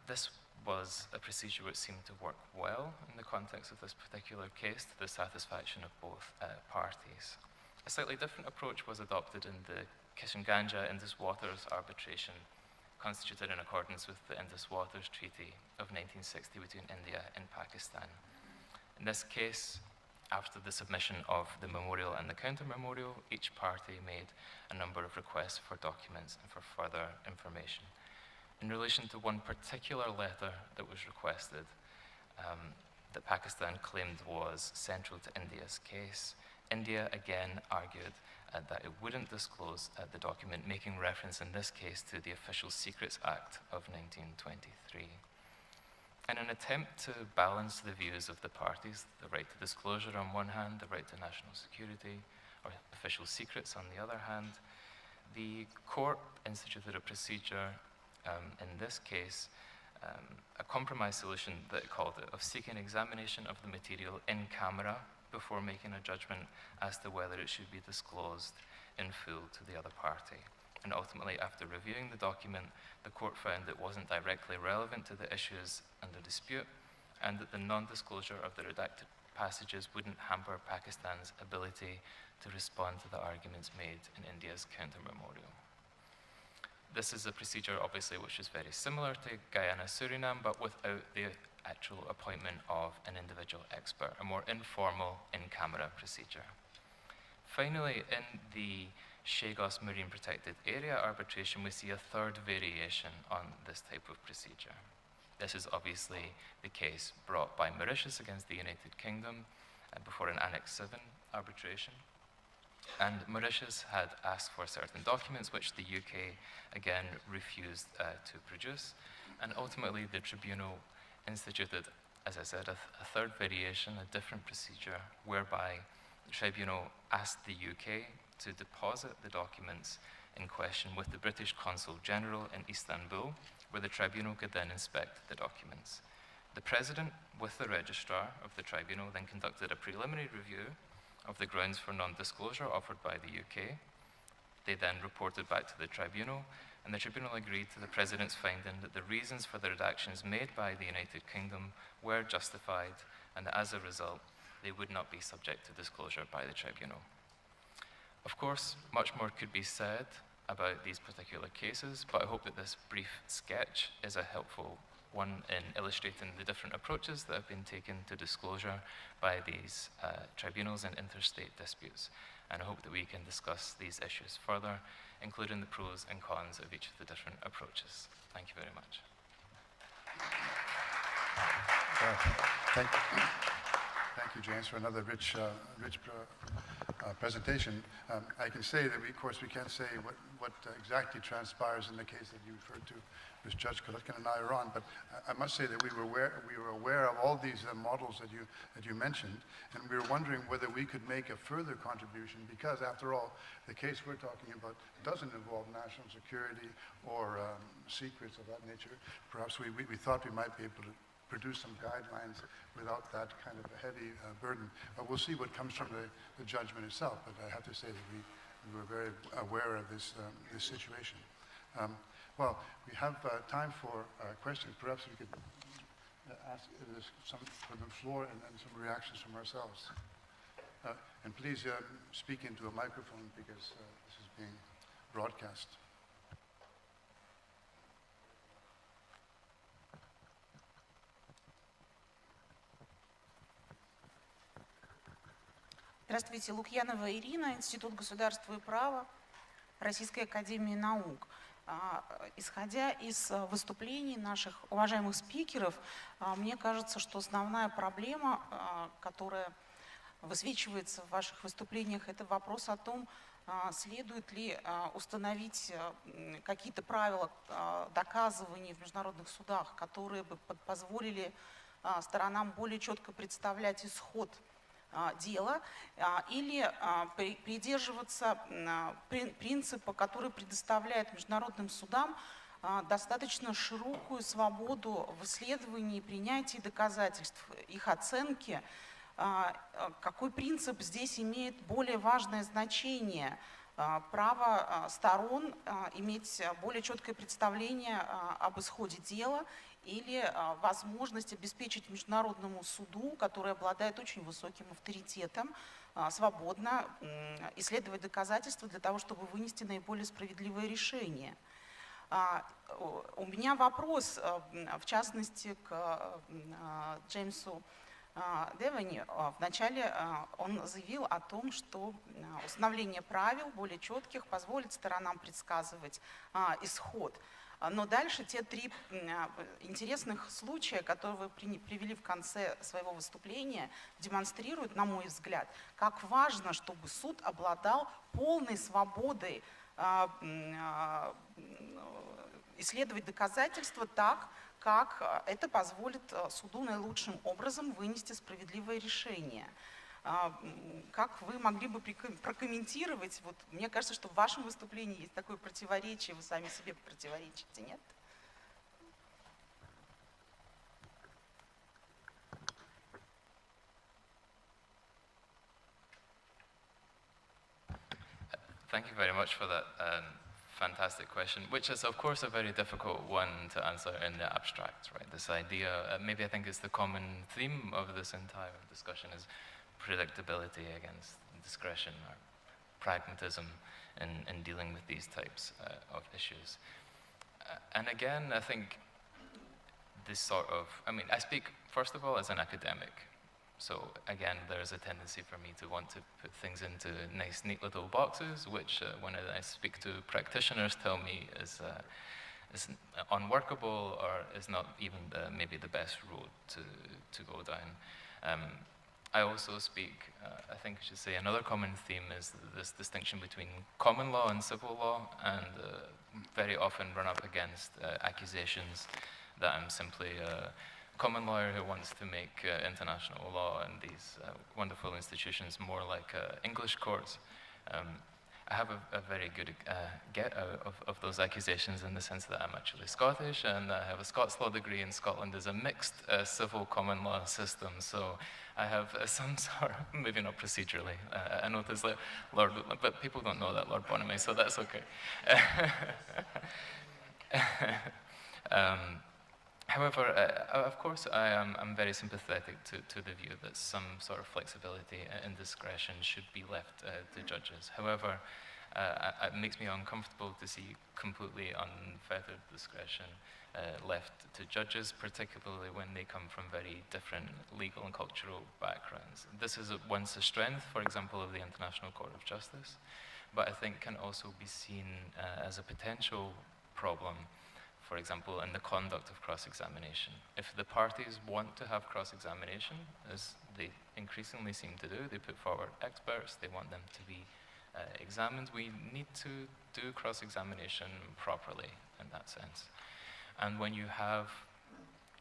This was a procedure which seemed to work well in the context of this particular case to the satisfaction of both parties. A slightly different approach was adopted in the Kishinganja-Indus Waters arbitration, constituted in accordance with the Indus Waters Treaty of 1960 between India and Pakistan. In this case, after the submission of the memorial and the counter-memorial, each party made a number of requests for documents and for further information. In relation to one particular letter that was requested, that Pakistan claimed was central to India's case, India again argued that it wouldn't disclose the document, making reference in this case to the Official Secrets Act of 1923. In an attempt to balance the views of the parties, the right to disclosure on one hand, the right to national security, or official secrets on the other hand, the court instituted a procedure in this case a compromise solution that it called it, of seeking examination of the material in camera before making a judgment as to whether it should be disclosed in full to the other party. And ultimately, after reviewing the document, the court found it wasn't directly relevant to the issues under dispute, and that the non-disclosure of the redacted passages wouldn't hamper Pakistan's ability to respond to the arguments made in India's counter-memorial. This is a procedure, obviously, which is very similar to Guyana-Suriname, but without the actual appointment of an individual expert, a more informal in-camera procedure. Finally, in the Chagos Marine Protected Area arbitration, we see a third variation on this type of procedure. This is obviously the case brought by Mauritius against the United Kingdom before an Annex 7 arbitration. And Mauritius had asked for certain documents which the UK again refused to produce. And ultimately the tribunal instituted, as I said, a third variation, a different procedure, whereby the tribunal asked the UK to deposit the documents in question with the British Consul General in Istanbul, where the tribunal could then inspect the documents. The President, with the registrar of the tribunal, then conducted a preliminary review of the grounds for non-disclosure offered by the UK. They then reported back to the tribunal, and the tribunal agreed to the President's finding that the reasons for the redactions made by the United Kingdom were justified, and that as a result, they would not be subject to disclosure by the tribunal. Of course, much more could be said about these particular cases, but I hope that this brief sketch is a helpful one in illustrating the different approaches that have been taken to disclosure by these tribunals in interstate disputes. And I hope that we can discuss these issues further, including the pros and cons of each of the different approaches. Thank you very much. Thank you, James, for another rich presentation. I can say that, of course, we can't say what exactly transpires in the case that you referred to, which Judge Kalutkin and I are on, but I must say that we were aware of all these models that you mentioned, and we were wondering whether we could make a further contribution, because after all, the case we're talking about doesn't involve national security or secrets of that nature. Perhaps we thought we might be able to produce some guidelines without that kind of a heavy burden. But we'll see what comes from the judgment itself. But I have to say that we were very aware of this situation. Well, we have time for questions. Perhaps we could ask some from the floor and then some reactions from ourselves. And please speak into a microphone because this is being broadcast. Здравствуйте, Лукьянова Ирина, Институт государства и права, Российской академии наук. Исходя из выступлений наших уважаемых спикеров, мне кажется, что основная проблема, которая высвечивается в ваших выступлениях, это вопрос о том, следует ли установить какие-то правила доказывания в международных судах, которые бы позволили сторонам более четко представлять исход дела, или придерживаться принципа, который предоставляет международным судам достаточно широкую свободу в исследовании и принятии доказательств, их оценки. Какой принцип здесь имеет более важное значение? Право сторон иметь более четкое представление об исходе дела или возможность обеспечить международному суду, который обладает очень высоким авторитетом, свободно исследовать доказательства для того, чтобы вынести наиболее справедливое решение. У меня вопрос, в частности, к Джеймсу Девани. Вначале он заявил о том, что установление правил более четких позволит сторонам предсказывать исход. Но дальше те три интересных случая, которые вы привели в конце своего выступления, демонстрируют, на мой взгляд, как важно, чтобы суд обладал полной свободой исследовать доказательства так, как это позволит суду наилучшим образом вынести справедливое решение. Как вы могли бы прокомментировать? Вот, мне кажется, что в вашем выступлении есть такое противоречие, вы сами себе противоречите, нет? Thank you very much for that fantastic question, which is, of course, a very difficult one to answer in the abstract, right? This idea, maybe I think it's the common theme of this entire discussion, is predictability against discretion or pragmatism in dealing with these types of issues. And again, I think this sort of, I speak, first of all, as an academic. So again, there's a tendency for me to want to put things into nice, neat little boxes, which when I speak to practitioners tell me is unworkable or is not even maybe the best road to go down. I also speak, I think I should say another common theme is this distinction between common law and civil law, and very often run up against accusations that I'm simply a common lawyer who wants to make international law and these wonderful institutions more like English courts. I have a very good get out of those accusations in the sense that I'm actually Scottish, and I have a Scots law degree, and Scotland is a mixed civil common law system, so I have some sort of, maybe not procedurally, I know there's Lord, but people don't know that Lord Bonamy, so that's okay. However, of course, I'm very sympathetic to the view that some sort of flexibility and discretion should be left to judges. However, it makes me uncomfortable to see completely unfettered discretion left to judges, particularly when they come from very different legal and cultural backgrounds. This is once a strength, for example, of the International Court of Justice, but I think can also be seen as a potential problem, for example, in the conduct of cross-examination. If the parties want to have cross-examination, as they increasingly seem to do, they put forward experts, they want them to be examined, we need to do cross-examination properly in that sense. And when you have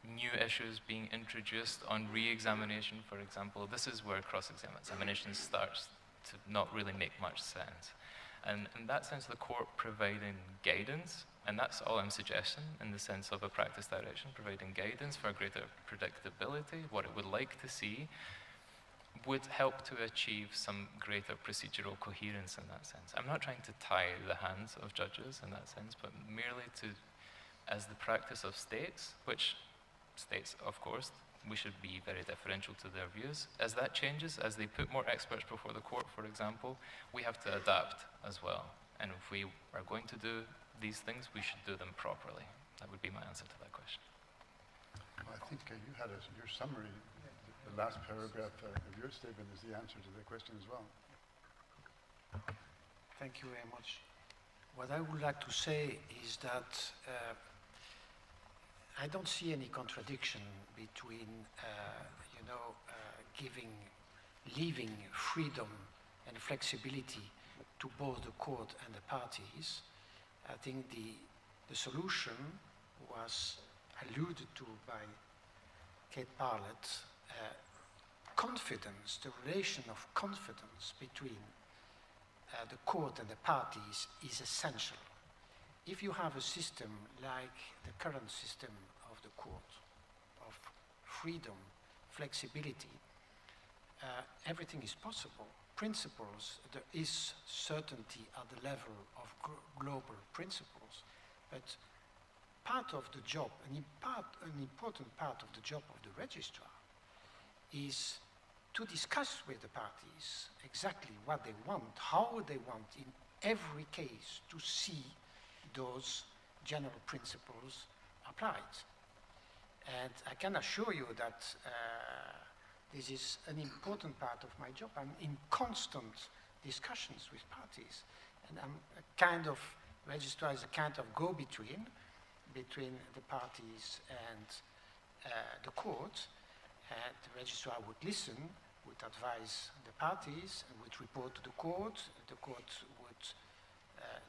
new issues being introduced on re-examination, for example, this is where cross-examination starts to not really make much sense. And in that sense, the court providing guidance, and that's all I'm suggesting in the sense of a practice direction, providing guidance for greater predictability, what it would like to see, would help to achieve some greater procedural coherence in that sense. I'm not trying to tie the hands of judges in that sense, but merely to, as the practice of states, which states, of course, we should be very deferential to their views. As that changes, as they put more experts before the court, for example, we have to adapt as well. And if we are going to do these things, we should do them properly. That would be my answer to that question. Well, I think you had your summary, the last paragraph of your statement is the answer to the question as well. Thank you very much. What I would like to say is that I don't see any contradiction between, leaving freedom and flexibility to both the court and the parties. I think the solution was alluded to by Kate Bartlett. Confidence, the relation of confidence between the court and the parties is essential. If you have a system like the current system of the court, of freedom, flexibility, everything is possible. Principles, there is certainty at the level of global principles, but part of the job, an important part of the job of the registrar is to discuss with the parties exactly what they want, how they want in every case to see those general principles applied. And I can assure you that this is an important part of my job. I'm in constant discussions with parties, and I'm a kind of, registrar is a kind of go-between between the parties and the court. And the registrar would listen, would advise the parties, and would report to the court. The court would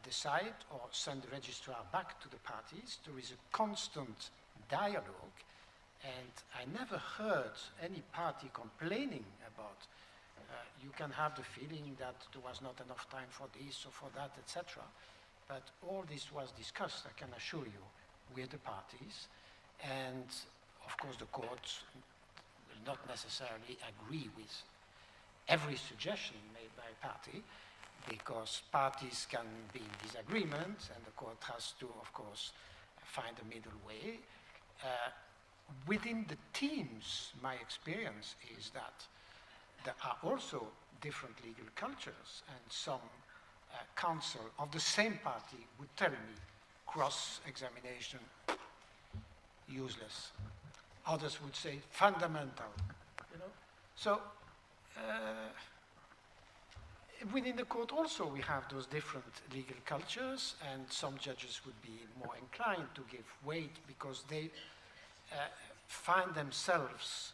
decide or send the registrar back to the parties. There is a constant dialogue, and I never heard any party complaining about you can have the feeling that there was not enough time for this or for that, etc. But all this was discussed, I can assure you, with the parties. And of course the court will not necessarily agree with every suggestion made by a party, because parties can be in disagreement, and the court has to, of course, find a middle way. Within the teams, my experience is that there are also different legal cultures, and some counsel of the same party would tell me cross-examination useless. Others would say fundamental, you know. So within the court also we have those different legal cultures, and some judges would be more inclined to give weight because they find themselves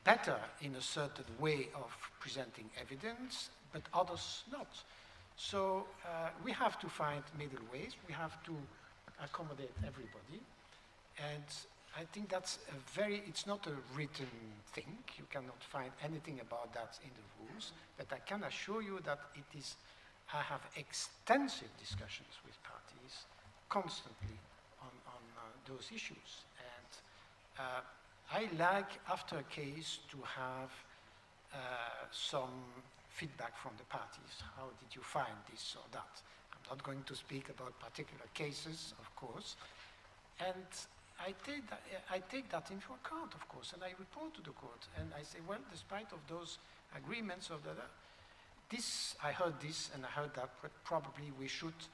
better in a certain way of presenting evidence, but others not. So we have to find middle ways. We have to accommodate everybody. And I think that's it's not a written thing. You cannot find anything about that in the rules, but I can assure you that I have extensive discussions with parties constantly on those issues. And I like, after a case, to have some feedback from the parties. How did you find this or that? I'm not going to speak about particular cases, of course. And I take that into account, of course, and I report to the court. And I say, well, despite of those agreements of I heard this and I heard that, but probably we should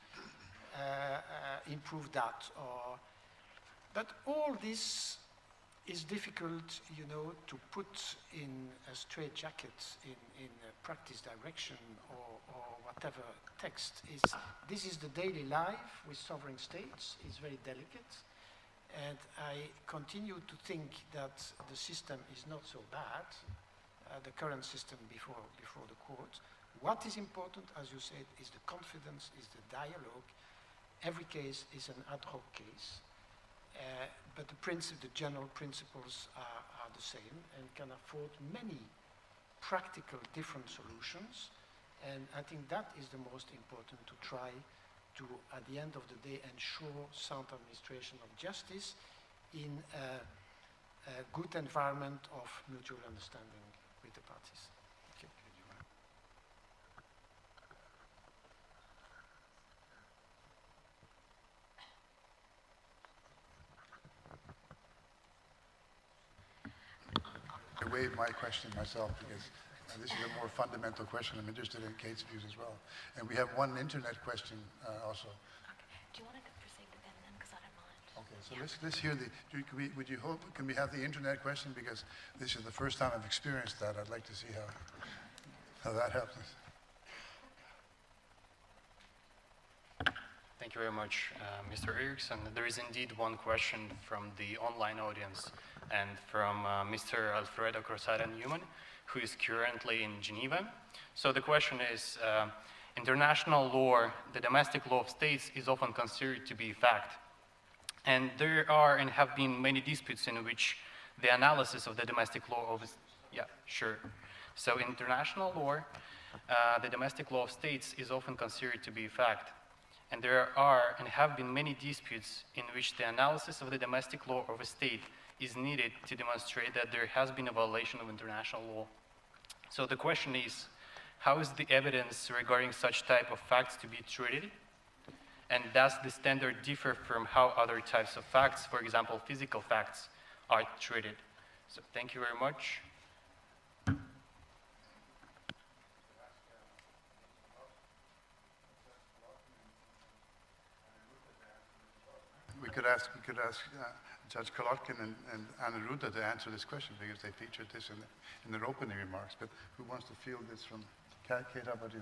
improve that. But all this is difficult, you know, to put in a straitjacket in a practice direction or whatever text. This is the daily life with sovereign states. It's very delicate. And I continue to think that the system is not so bad, the current system before the court. What is important, as you said, is the confidence, is the dialogue. Every case is an ad hoc case. But the general principles are the same and can afford many practical different solutions. And I think that is the most important, to try to, at the end of the day, ensure sound administration of justice in a good environment of mutual understanding with the parties. Okay. I waived my question myself because this is a more fundamental question. I'm interested in Kate's views as well. And we have one internet question also. Okay. Do you want to proceed with them then? Because I don't mind. Okay, so let's hear can we have the internet question? Because this is the first time I've experienced that. I'd like to see how that happens. Thank you very much, Mr. Eriksson. There is indeed one question from the online audience and from Mr. Alfredo Crosada-Newman, who is currently in Geneva. So the question is, international law, the domestic law of states is often considered to be a fact. And there are and have been many disputes in which the analysis of the domestic law of, yeah, sure. So international law, the domestic law of states is often considered to be a fact. And there are and have been many disputes in which the analysis of the domestic law of a state is needed to demonstrate that there has been a violation of international law. So the question is, how is the evidence regarding such type of facts to be treated? And does the standard differ from how other types of facts, for example, physical facts, are treated? So thank you very much. We could ask Judge Kolotkin and Aniruddha to answer this question because they featured this in their opening remarks. But who wants to field this from Kate? How about you?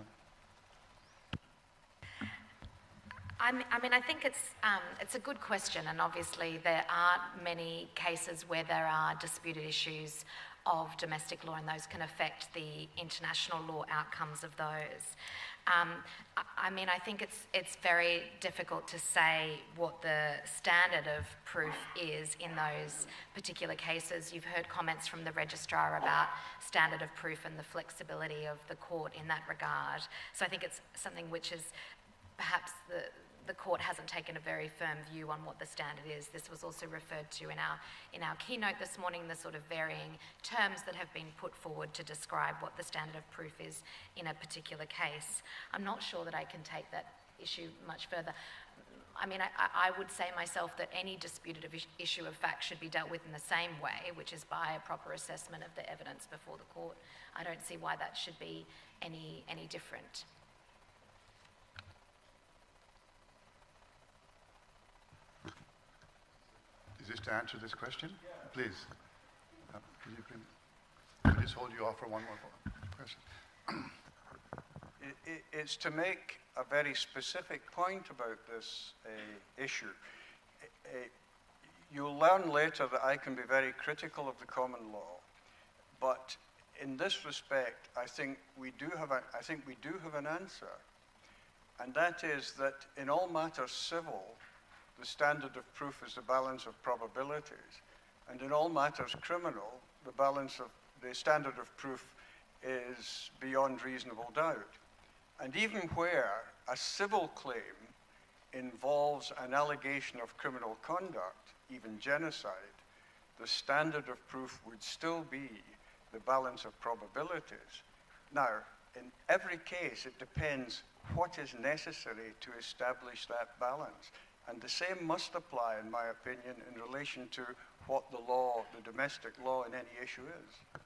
I mean, I think it's a good question, and obviously there are many cases where there are disputed issues of domestic law, and those can affect the international law outcomes of those. I mean, I think it's very difficult to say what the standard of proof is in those particular cases. You've heard comments from the registrar about standard of proof and the flexibility of the court in that regard. So I think it's something which is perhaps the the court hasn't taken a very firm view on what the standard is. This was also referred to in our keynote this morning, the sort of varying terms that have been put forward to describe what the standard of proof is in a particular case. I'm not sure that I can take that issue much further. I mean, I would say myself that any disputed issue of fact should be dealt with in the same way, which is by a proper assessment of the evidence before the court. I don't see why that should be any different. Is this to answer this question? Yeah. Please. Can you please hold you off for one more question? It's to make a very specific point about this issue. You'll learn later that I can be very critical of the common law, but in this respect, I think we do have an answer, and that is that in all matters civil, the standard of proof is the balance of probabilities, and in all matters criminal, the standard of proof is beyond reasonable doubt. And even where a civil claim involves an allegation of criminal conduct, even genocide, the standard of proof would still be the balance of probabilities. Now, in every case, it depends what is necessary to establish that balance. And the same must apply, in my opinion, in relation to what the law, the domestic law in any issue is.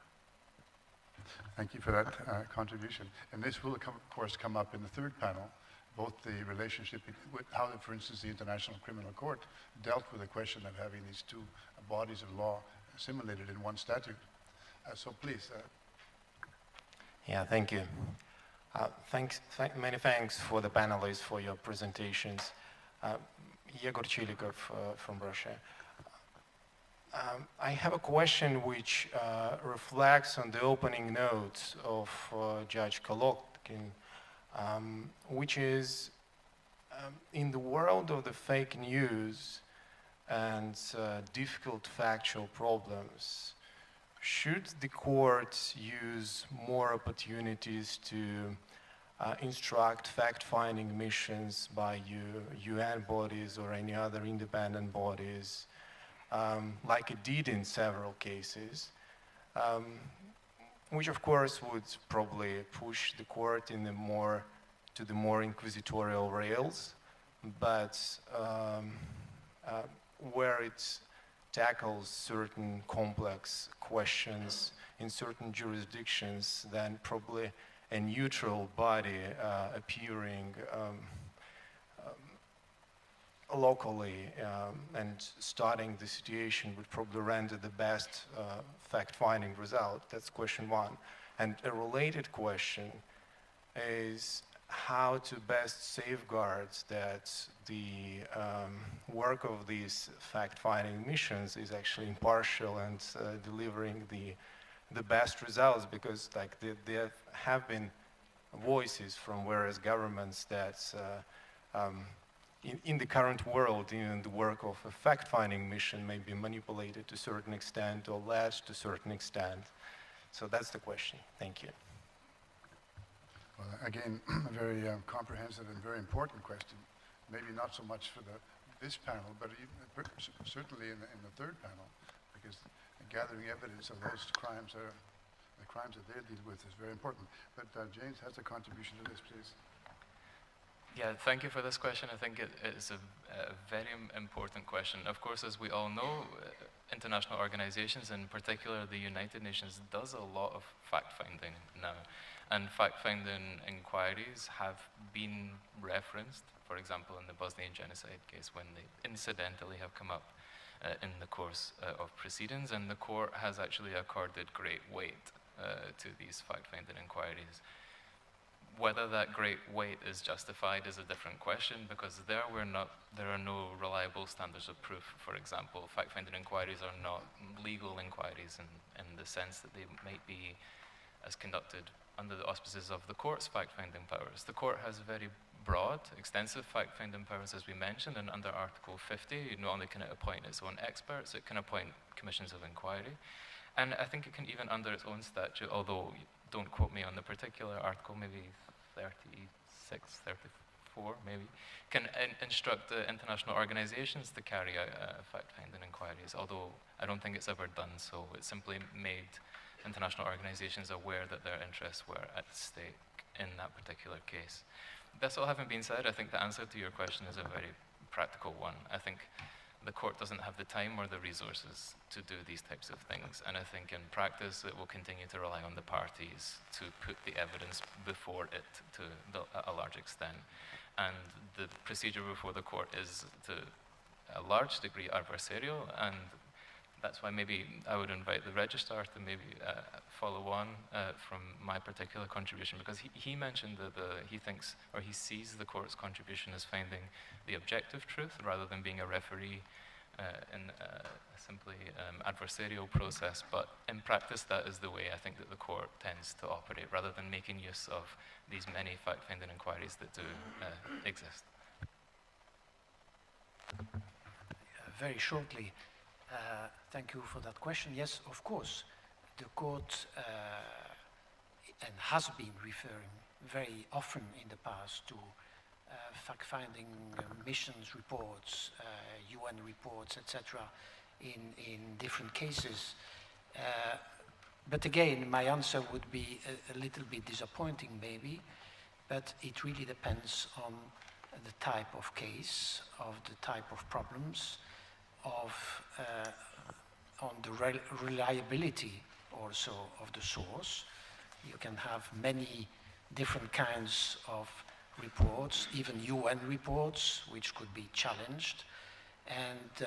Thank you for that contribution. And this will, of course, come up in the third panel, both the relationship with how, for instance, the International Criminal Court dealt with the question of having these two bodies of law assimilated in one statute. So please. Yeah, thank you. Many thanks for the panelists for your presentations. Yegor Chilikov from Russia. I have a question which reflects on the opening notes of Judge Kolotkin, which is in the world of the fake news and difficult factual problems, should the courts use more opportunities to instruct fact-finding missions by UN bodies or any other independent bodies, like it did in several cases, which of course would probably push the court in to the more inquisitorial rails, but where it tackles certain complex questions in certain jurisdictions, then probably a neutral body appearing locally and studying the situation would probably render the best fact-finding result. That's question one. And a related question is how to best safeguard that the work of these fact-finding missions is actually impartial and delivering the best results, because like there have been voices from various governments that in the current world, even the work of a fact-finding mission may be manipulated to a certain extent or led to a certain extent. So that's the question. Thank you. Well, again, a very comprehensive and very important question. Maybe not so much for this panel, but certainly in the third panel, because gathering evidence of those crimes, the crimes that they deal with, is very important. But James has a contribution to this, please. Yeah, thank you for this question. I think it is a very important question. Of course, as we all know, international organizations, in particular the United Nations, does a lot of fact-finding now. And fact-finding inquiries have been referenced, for example, in the Bosnian genocide case, when they incidentally have come up in the course of proceedings, and the court has actually accorded great weight to these fact-finding inquiries. Whether that great weight is justified is a different question, because there are no reliable standards of proof. For example, fact-finding inquiries are not legal inquiries in the sense that they might be as conducted under the auspices of the court's fact-finding powers. The court has very broad, extensive fact-finding powers, as we mentioned, and under Article 50, not only can it appoint its own experts, it can appoint commissions of inquiry. And I think it can even, under its own statute, although don't quote me on the particular article, maybe 36, 4 maybe, can instruct the international organizations to carry out fact-finding inquiries, although I don't think it's ever done so. It simply made international organizations aware that their interests were at stake in that particular case. This all having been said, I think the answer to your question is a very practical one. I think the court doesn't have the time or the resources to do these types of things, and I think in practice it will continue to rely on the parties to put the evidence before it to a large extent. And the procedure before the court is to a large degree adversarial, and that's why maybe I would invite the registrar to maybe follow on from my particular contribution, because he mentioned that he thinks, or he sees the court's contribution as finding the objective truth rather than being a referee in a simply adversarial process. But in practice, that is the way I think that the court tends to operate, rather than making use of these many fact-finding inquiries that do exist. Very shortly, thank you for that question. Yes, of course, the court and has been referring very often in the past to fact-finding missions reports, UN reports, etc., in different cases. But again, my answer would be a little bit disappointing maybe, but it really depends on the type of case, of the type of problems, on the reliability also of the source. You can have many different kinds of reports, even UN reports, which could be challenged. And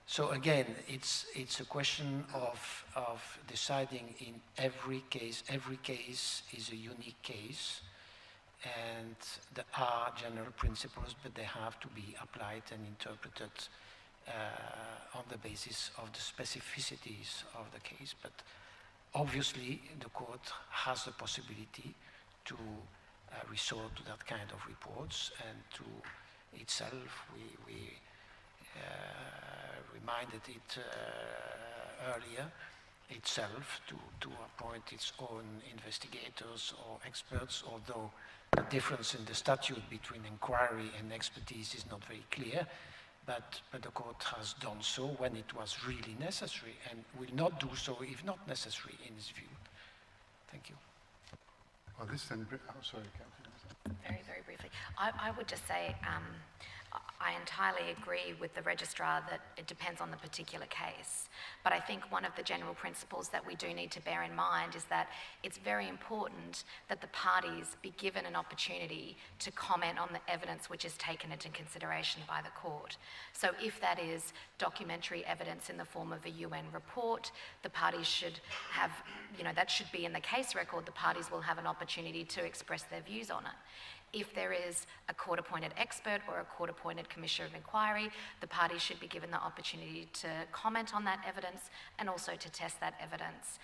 so again, it's a question of deciding in every case. Every case is a unique case, and there are general principles, but they have to be applied and interpreted on the basis of the specificities of the case. But obviously, the court has the possibility to resort to that kind of reports, and to itself, we reminded it earlier, itself to appoint its own investigators or experts, although the difference in the statute between inquiry and expertise is not very clear. But the court has done so when it was really necessary, and will not do so if not necessary in its view. Thank you. Well, this then, oh, sorry, Captain. Very, very briefly. I would just say I entirely agree with the registrar that it depends on the particular case. But I think one of the general principles that we do need to bear in mind is that it's very important that the parties be given an opportunity to comment on the evidence which is taken into consideration by the court. So if that is documentary evidence in the form of a UN report, the parties should have, that should be in the case record. The parties will have an opportunity to express their views on it. If there is a court-appointed expert or a court-appointed commissioner of inquiry, the parties should be given the opportunity to comment on that evidence and also to test that evidence.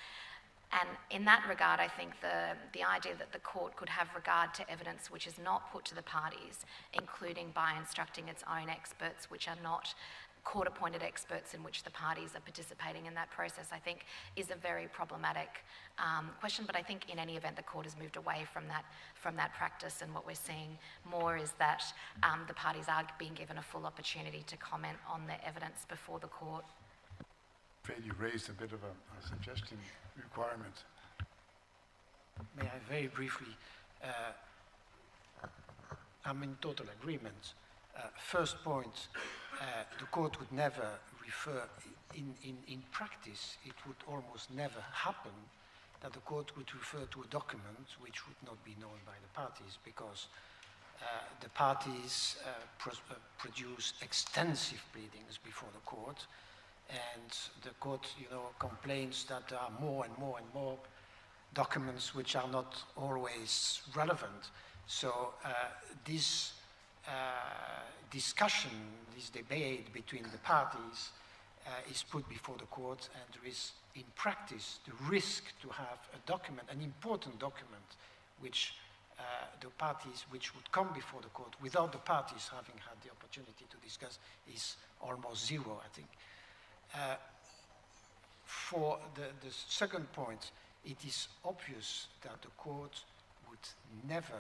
And in that regard, I think the idea that the court could have regard to evidence which is not put to the parties, including by instructing its own experts, which are not court-appointed experts in which the parties are participating in that process, I think is a very problematic question. But I think in any event, the court has moved away from that practice, and what we're seeing more is that the parties are being given a full opportunity to comment on the evidence before the court. I'm afraid you raised a bit of a suggestion requirement. May I very briefly, I'm in total agreement. First point, the court would never refer, in practice, it would almost never happen that the court would refer to a document which would not be known by the parties, because the parties produce extensive pleadings before the court, and the court, complains that there are more and more and more documents which are not always relevant. So this discussion, this debate between the parties is put before the court, and there is, in practice, the risk to have a document, an important document, which the parties, which would come before the court without the parties having had the opportunity to discuss, is almost zero, I think. For the second point, it is obvious that the court would never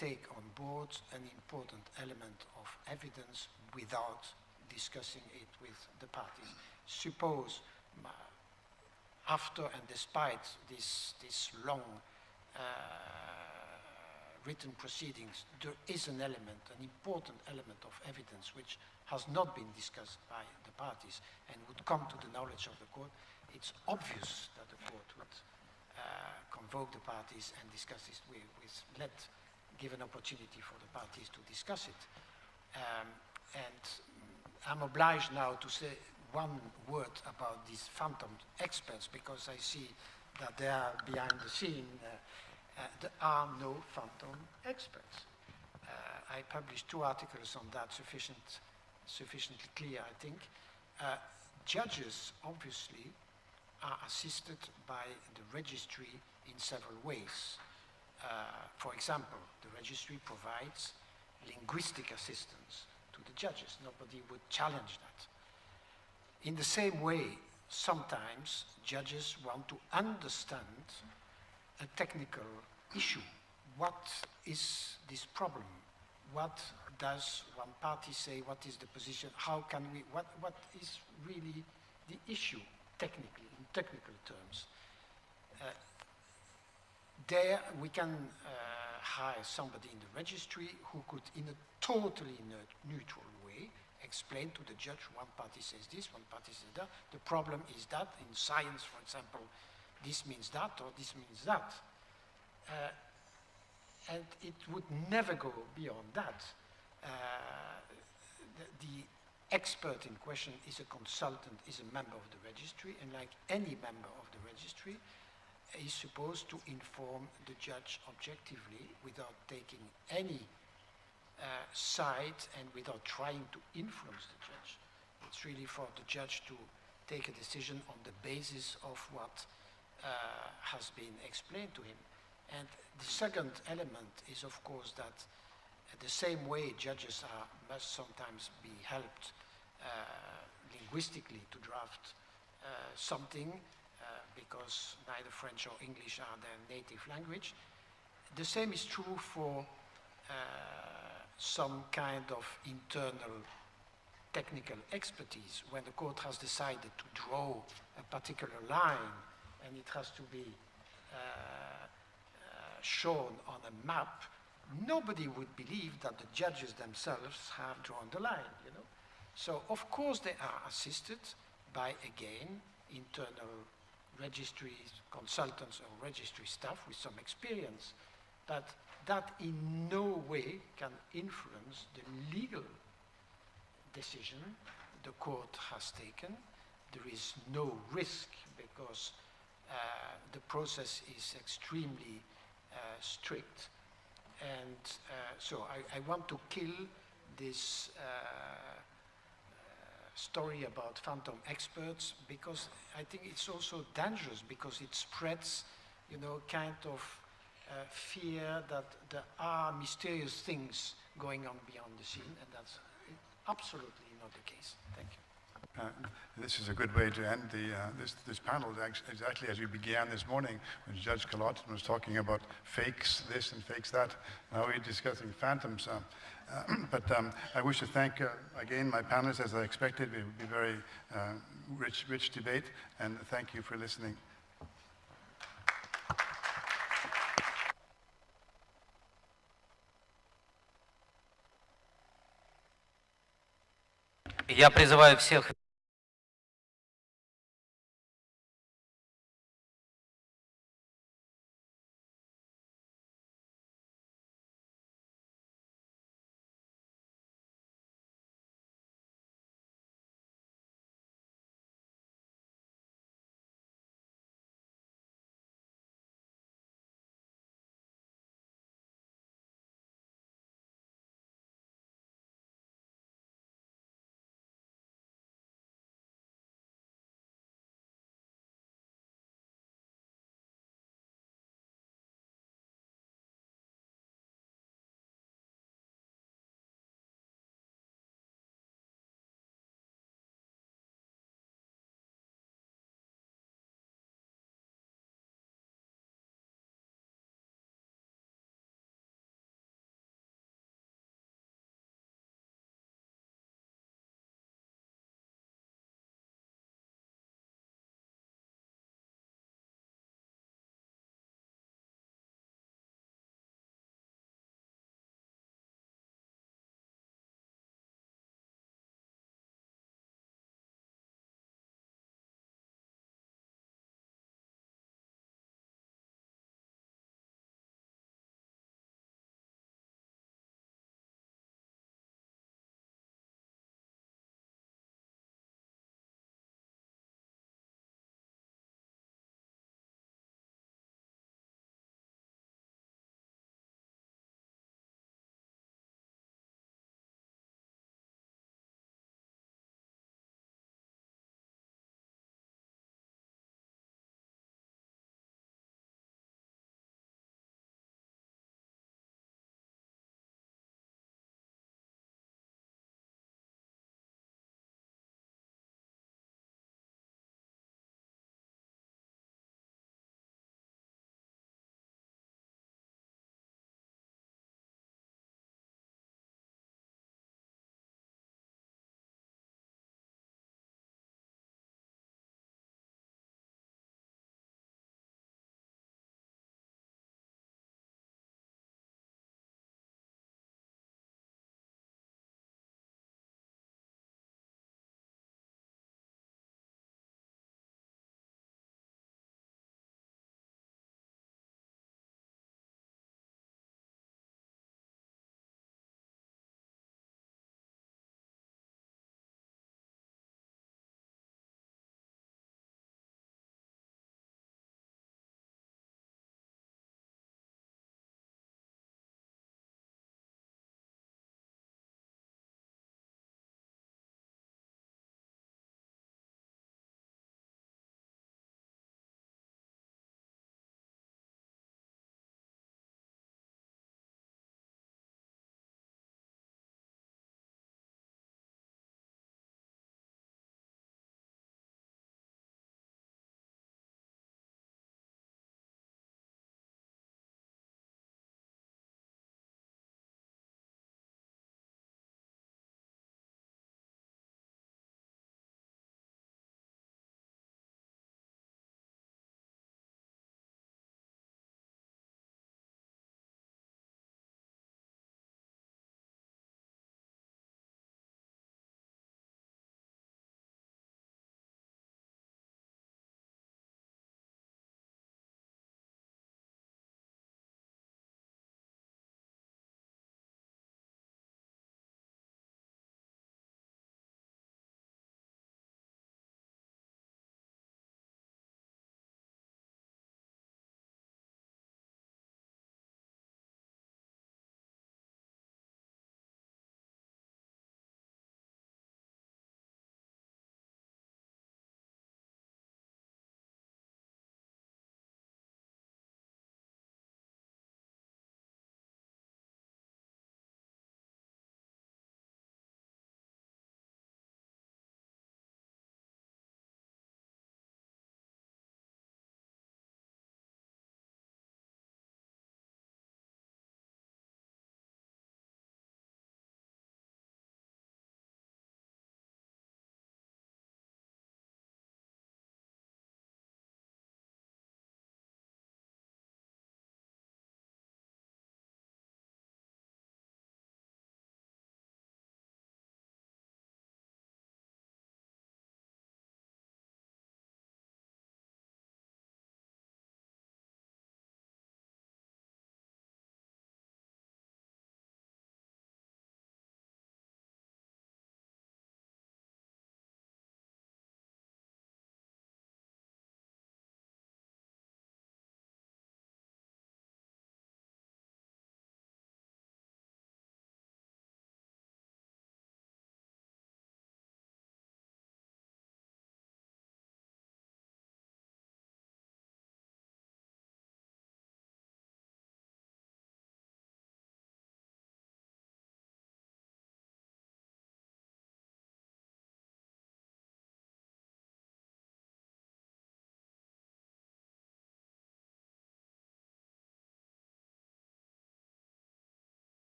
take on board an important element of evidence without discussing it with the parties. Suppose after and despite this long written proceedings, there is an element, an important element of evidence which has not been discussed by the parties and would come to the knowledge of the court. It's obvious that the court would convoke the parties and discuss this give an opportunity for the parties to discuss it. And I'm obliged now to say one word about these phantom experts, because I see that they are behind the scene. There are no phantom experts. I published 2 articles on that, sufficiently clear, I think. Judges, obviously, are assisted by the registry in several ways. For example, the registry provides linguistic assistance to the judges. Nobody would challenge that. In the same way, sometimes judges want to understand a technical issue. What is this problem? What does one party say? What is the position? How can we, what is really the issue technically, in technical terms? There we can hire somebody in the registry who could, in a totally neutral way, explain to the judge, one party says this, one party says that. The problem is that. In science, for example, this means that or this means that. And it would never go beyond that. The expert in question is a consultant, is a member of the registry, and like any member of the registry, is supposed to inform the judge objectively without taking any side and without trying to influence the judge. It's really for the judge to take a decision on the basis of what has been explained to him. And the second element is, of course, that the same way judges must sometimes be helped linguistically to draft something because neither French or English are their native language. The same is true for some kind of internal technical expertise. When the court has decided to draw a particular line and it has to be shown on a map, nobody would believe that the judges themselves have drawn the line, you know. So, of course, they are assisted by, again, internal registry consultants or registry staff with some experience, but that in no way can influence the legal decision the court has taken. There is no risk because the process is extremely strict. And so I want to kill this story about phantom experts because I think it's also dangerous because it spreads, you know, kind of fear that there are mysterious things going on beyond the scene, and that's absolutely not the case. Thank you. This is a good way to end this panel, exactly as we began this morning when Judge Kalot was talking about fakes this and fakes that. Now we're discussing phantoms. But I wish to thank again my panelists, as I expected. It would be very rich debate, and thank you for listening. Я призываю всех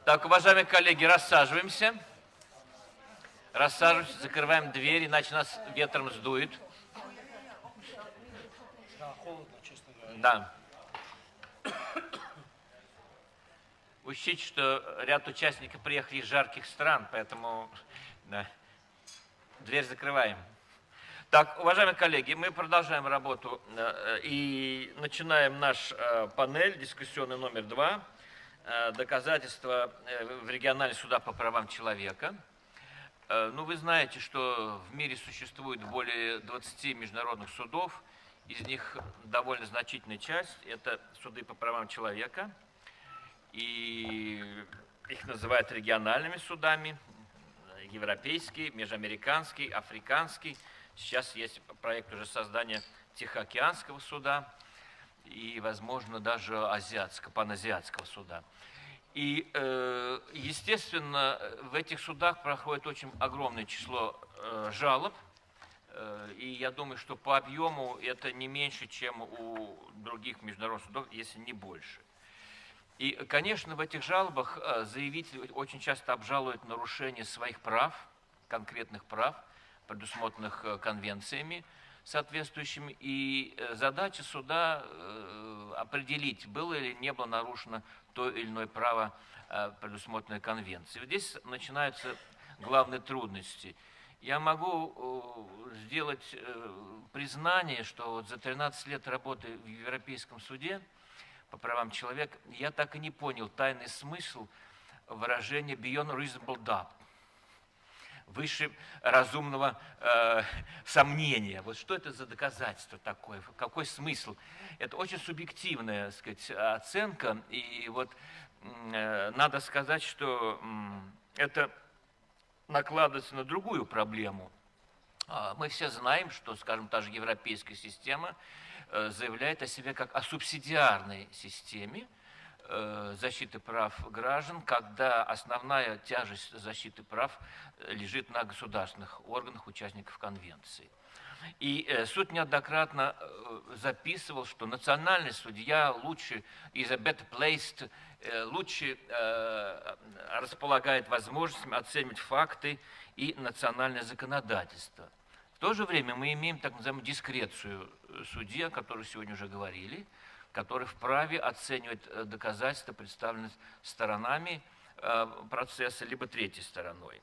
Так, уважаемые коллеги, рассаживаемся. Рассаживаемся, закрываем дверь, иначе нас ветром сдует. Да, холодно, честно говоря. Да. Учтите, что ряд участников приехали из жарких стран, поэтому да, дверь закрываем. Так, уважаемые коллеги, мы продолжаем работу и начинаем наш панель, дискуссионный номер 2, доказательства в региональных судах по правам человека. Ну, вы знаете, что в мире существует более 20 международных судов, из них довольно значительная часть – это суды по правам человека, и их называют региональными судами, европейский, межамериканский, африканский. Сейчас есть проект уже создания Тихоокеанского суда и, возможно, даже паназиатского суда. И, естественно, в этих судах проходит очень огромное число жалоб, и я думаю, что по объему это не меньше, чем у других международных судов, если не больше. И, конечно, в этих жалобах заявители очень часто обжалуют нарушение своих прав, конкретных прав, предусмотренных конвенциями соответствующими, и задача суда определить, было или не было нарушено то или иное право, предусмотренное конвенцией. Здесь начинаются главные трудности. Я могу сделать признание, что вот за 13 лет работы в Европейском суде по правам человека я так и не понял тайный смысл выражения beyond reasonable doubt, выше разумного сомнения. Вот что это за доказательство такое, какой смысл? Это очень субъективная, так сказать, оценка, и вот надо сказать, что это накладывается на другую проблему. Мы все знаем, что, скажем, та же европейская система заявляет о себе как о субсидиарной системе защиты прав граждан, когда основная тяжесть защиты прав лежит на государственных органах, участников конвенции. И суд неоднократно записывал, что национальный судья лучше, is a better placed, лучше располагает возможностями оценивать факты и национальное законодательство. В то же время мы имеем так называемую дискрецию судьи, о которой сегодня уже говорили, который вправе оценивать доказательства, представленные сторонами процесса, либо третьей стороной.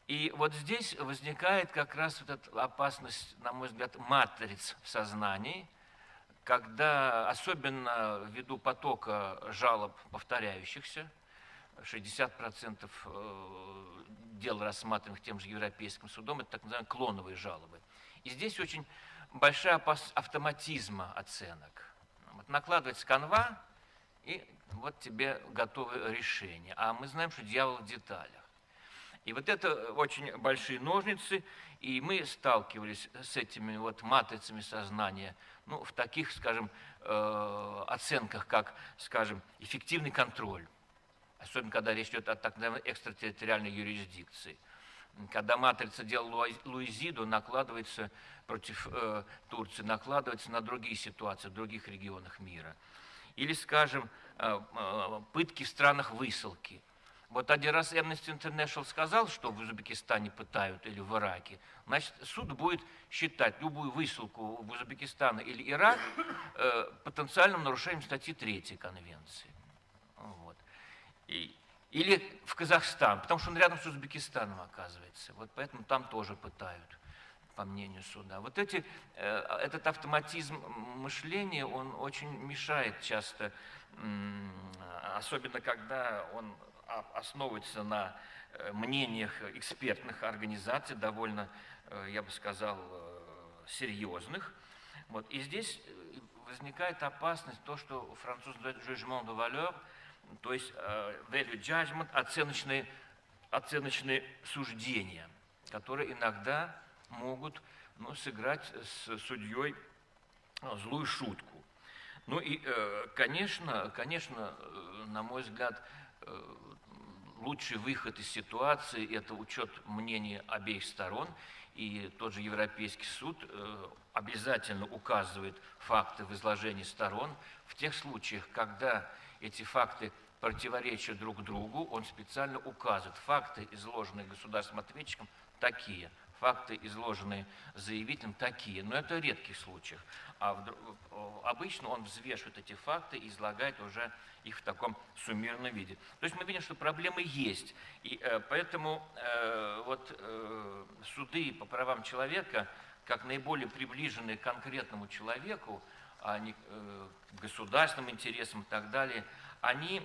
И вот здесь возникает как раз вот эта опасность, на мой взгляд, матриц в сознании, когда, особенно ввиду потока жалоб повторяющихся, 60% дел, рассматриваемых тем же Европейским судом, это так называемые клоновые жалобы. И здесь очень большая опасность автоматизма оценок. Вот накладывается канва, и вот тебе готовое решение. А мы знаем, что дьявол в деталях. И вот это очень большие ножницы, и мы сталкивались с этими вот матрицами сознания, ну, в таких, скажем, оценках, как, скажем, эффективный контроль, особенно когда речь идет о так называемой экстратерриториальной юрисдикции. Когда матрица дела Луизиду накладывается против Турции, накладывается на другие ситуации в других регионах мира. Или, скажем, пытки в странах высылки. Вот один раз Amnesty International сказал, что в Узбекистане пытают или в Ираке, значит, суд будет считать любую высылку в Узбекистан или Ирак потенциальным нарушением статьи 3 Конвенции. Вот. Или в Казахстан, потому что он рядом с Узбекистаном оказывается. Вот поэтому там тоже пытают, по мнению суда. Вот этот автоматизм мышления, он очень мешает часто, особенно когда он основывается на мнениях экспертных организаций, довольно, я бы сказал, серьезных. Вот. И здесь возникает опасность, то, что французы называют jugement de valeur, то есть value judgment, оценочные суждения, которые иногда могут сыграть с судьей злую шутку. Ну и, конечно, на мой взгляд, лучший выход из ситуации – это учет мнений обеих сторон, и тот же Европейский суд обязательно указывает факты в изложении сторон в тех случаях, когда эти факты противоречия друг другу, он специально указывает. Факты, изложенные государственным ответчиком, такие. Факты, изложенные заявителем, такие. Но это в редких случаях. Обычно он взвешивает эти факты и излагает уже их в таком суммированном виде. То есть мы видим, что проблемы есть. И поэтому суды по правам человека, как наиболее приближенные к конкретному человеку, а не к государственным интересам и так далее, они,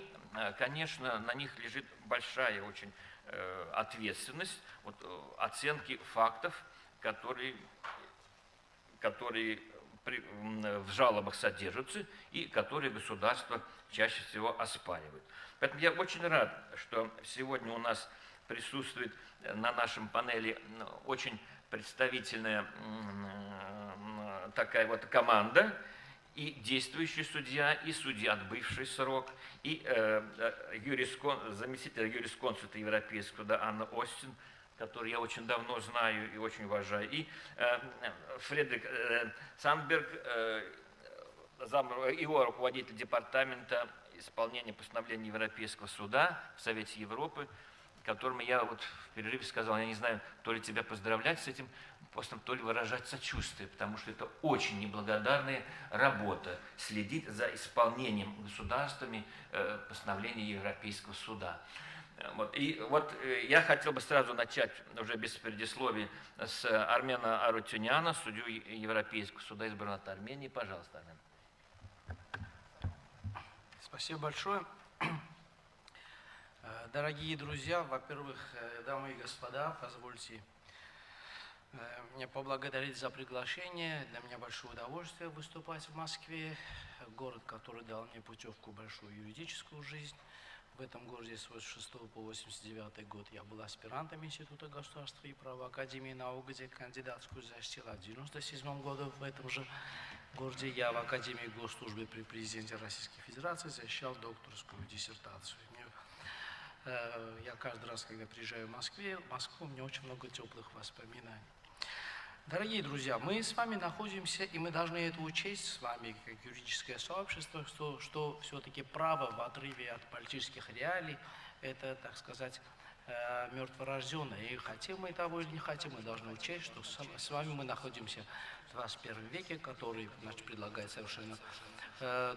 конечно, на них лежит большая очень ответственность оценки фактов, которые в жалобах содержатся и которые государство чаще всего оспаривает. Поэтому я очень рад, что сегодня у нас присутствует на нашем панели очень представительная такая вот команда, и действующий судья, и судья, отбывший срок, и заместитель юрисконсульта Европейского суда Анна Остин, которую я очень давно знаю и очень уважаю, и Фредерик Сандберг, его руководитель департамента исполнения постановлений Европейского суда в Совете Европы, которому я в перерыве сказал, я не знаю, то ли тебя поздравлять с этим постом, то ли выражать сочувствие, потому что это очень неблагодарная работа, следить за исполнением государствами постановлений Европейского суда. Я хотел бы сразу начать, уже без предисловий, с Армена Арутюняна, судью Европейского суда, избранного от Армении. Пожалуйста, Армен. Спасибо большое. Дорогие друзья, во-первых, дамы и господа, позвольте мне поблагодарить за приглашение. Для меня большое удовольствие выступать в Москве, город, который дал мне путевку в большую юридическую жизнь. В этом городе с 1986 по 1989 год я был аспирантом Института государства и права Академии наук, где кандидатскую защитил. В 1997 году в этом же городе я в Академии госслужбы при президенте Российской Федерации защищал докторскую диссертацию. Я каждый раз, когда приезжаю в Москву, у меня очень много теплых воспоминаний. Дорогие друзья, мы с вами находимся, и мы должны это учесть с вами, как юридическое сообщество, что все-таки право в отрыве от политических реалий, это, так сказать, мертворожденное. И хотим мы того или не хотим, мы должны учесть, что с вами мы находимся в 21 веке, который, предлагает совершенно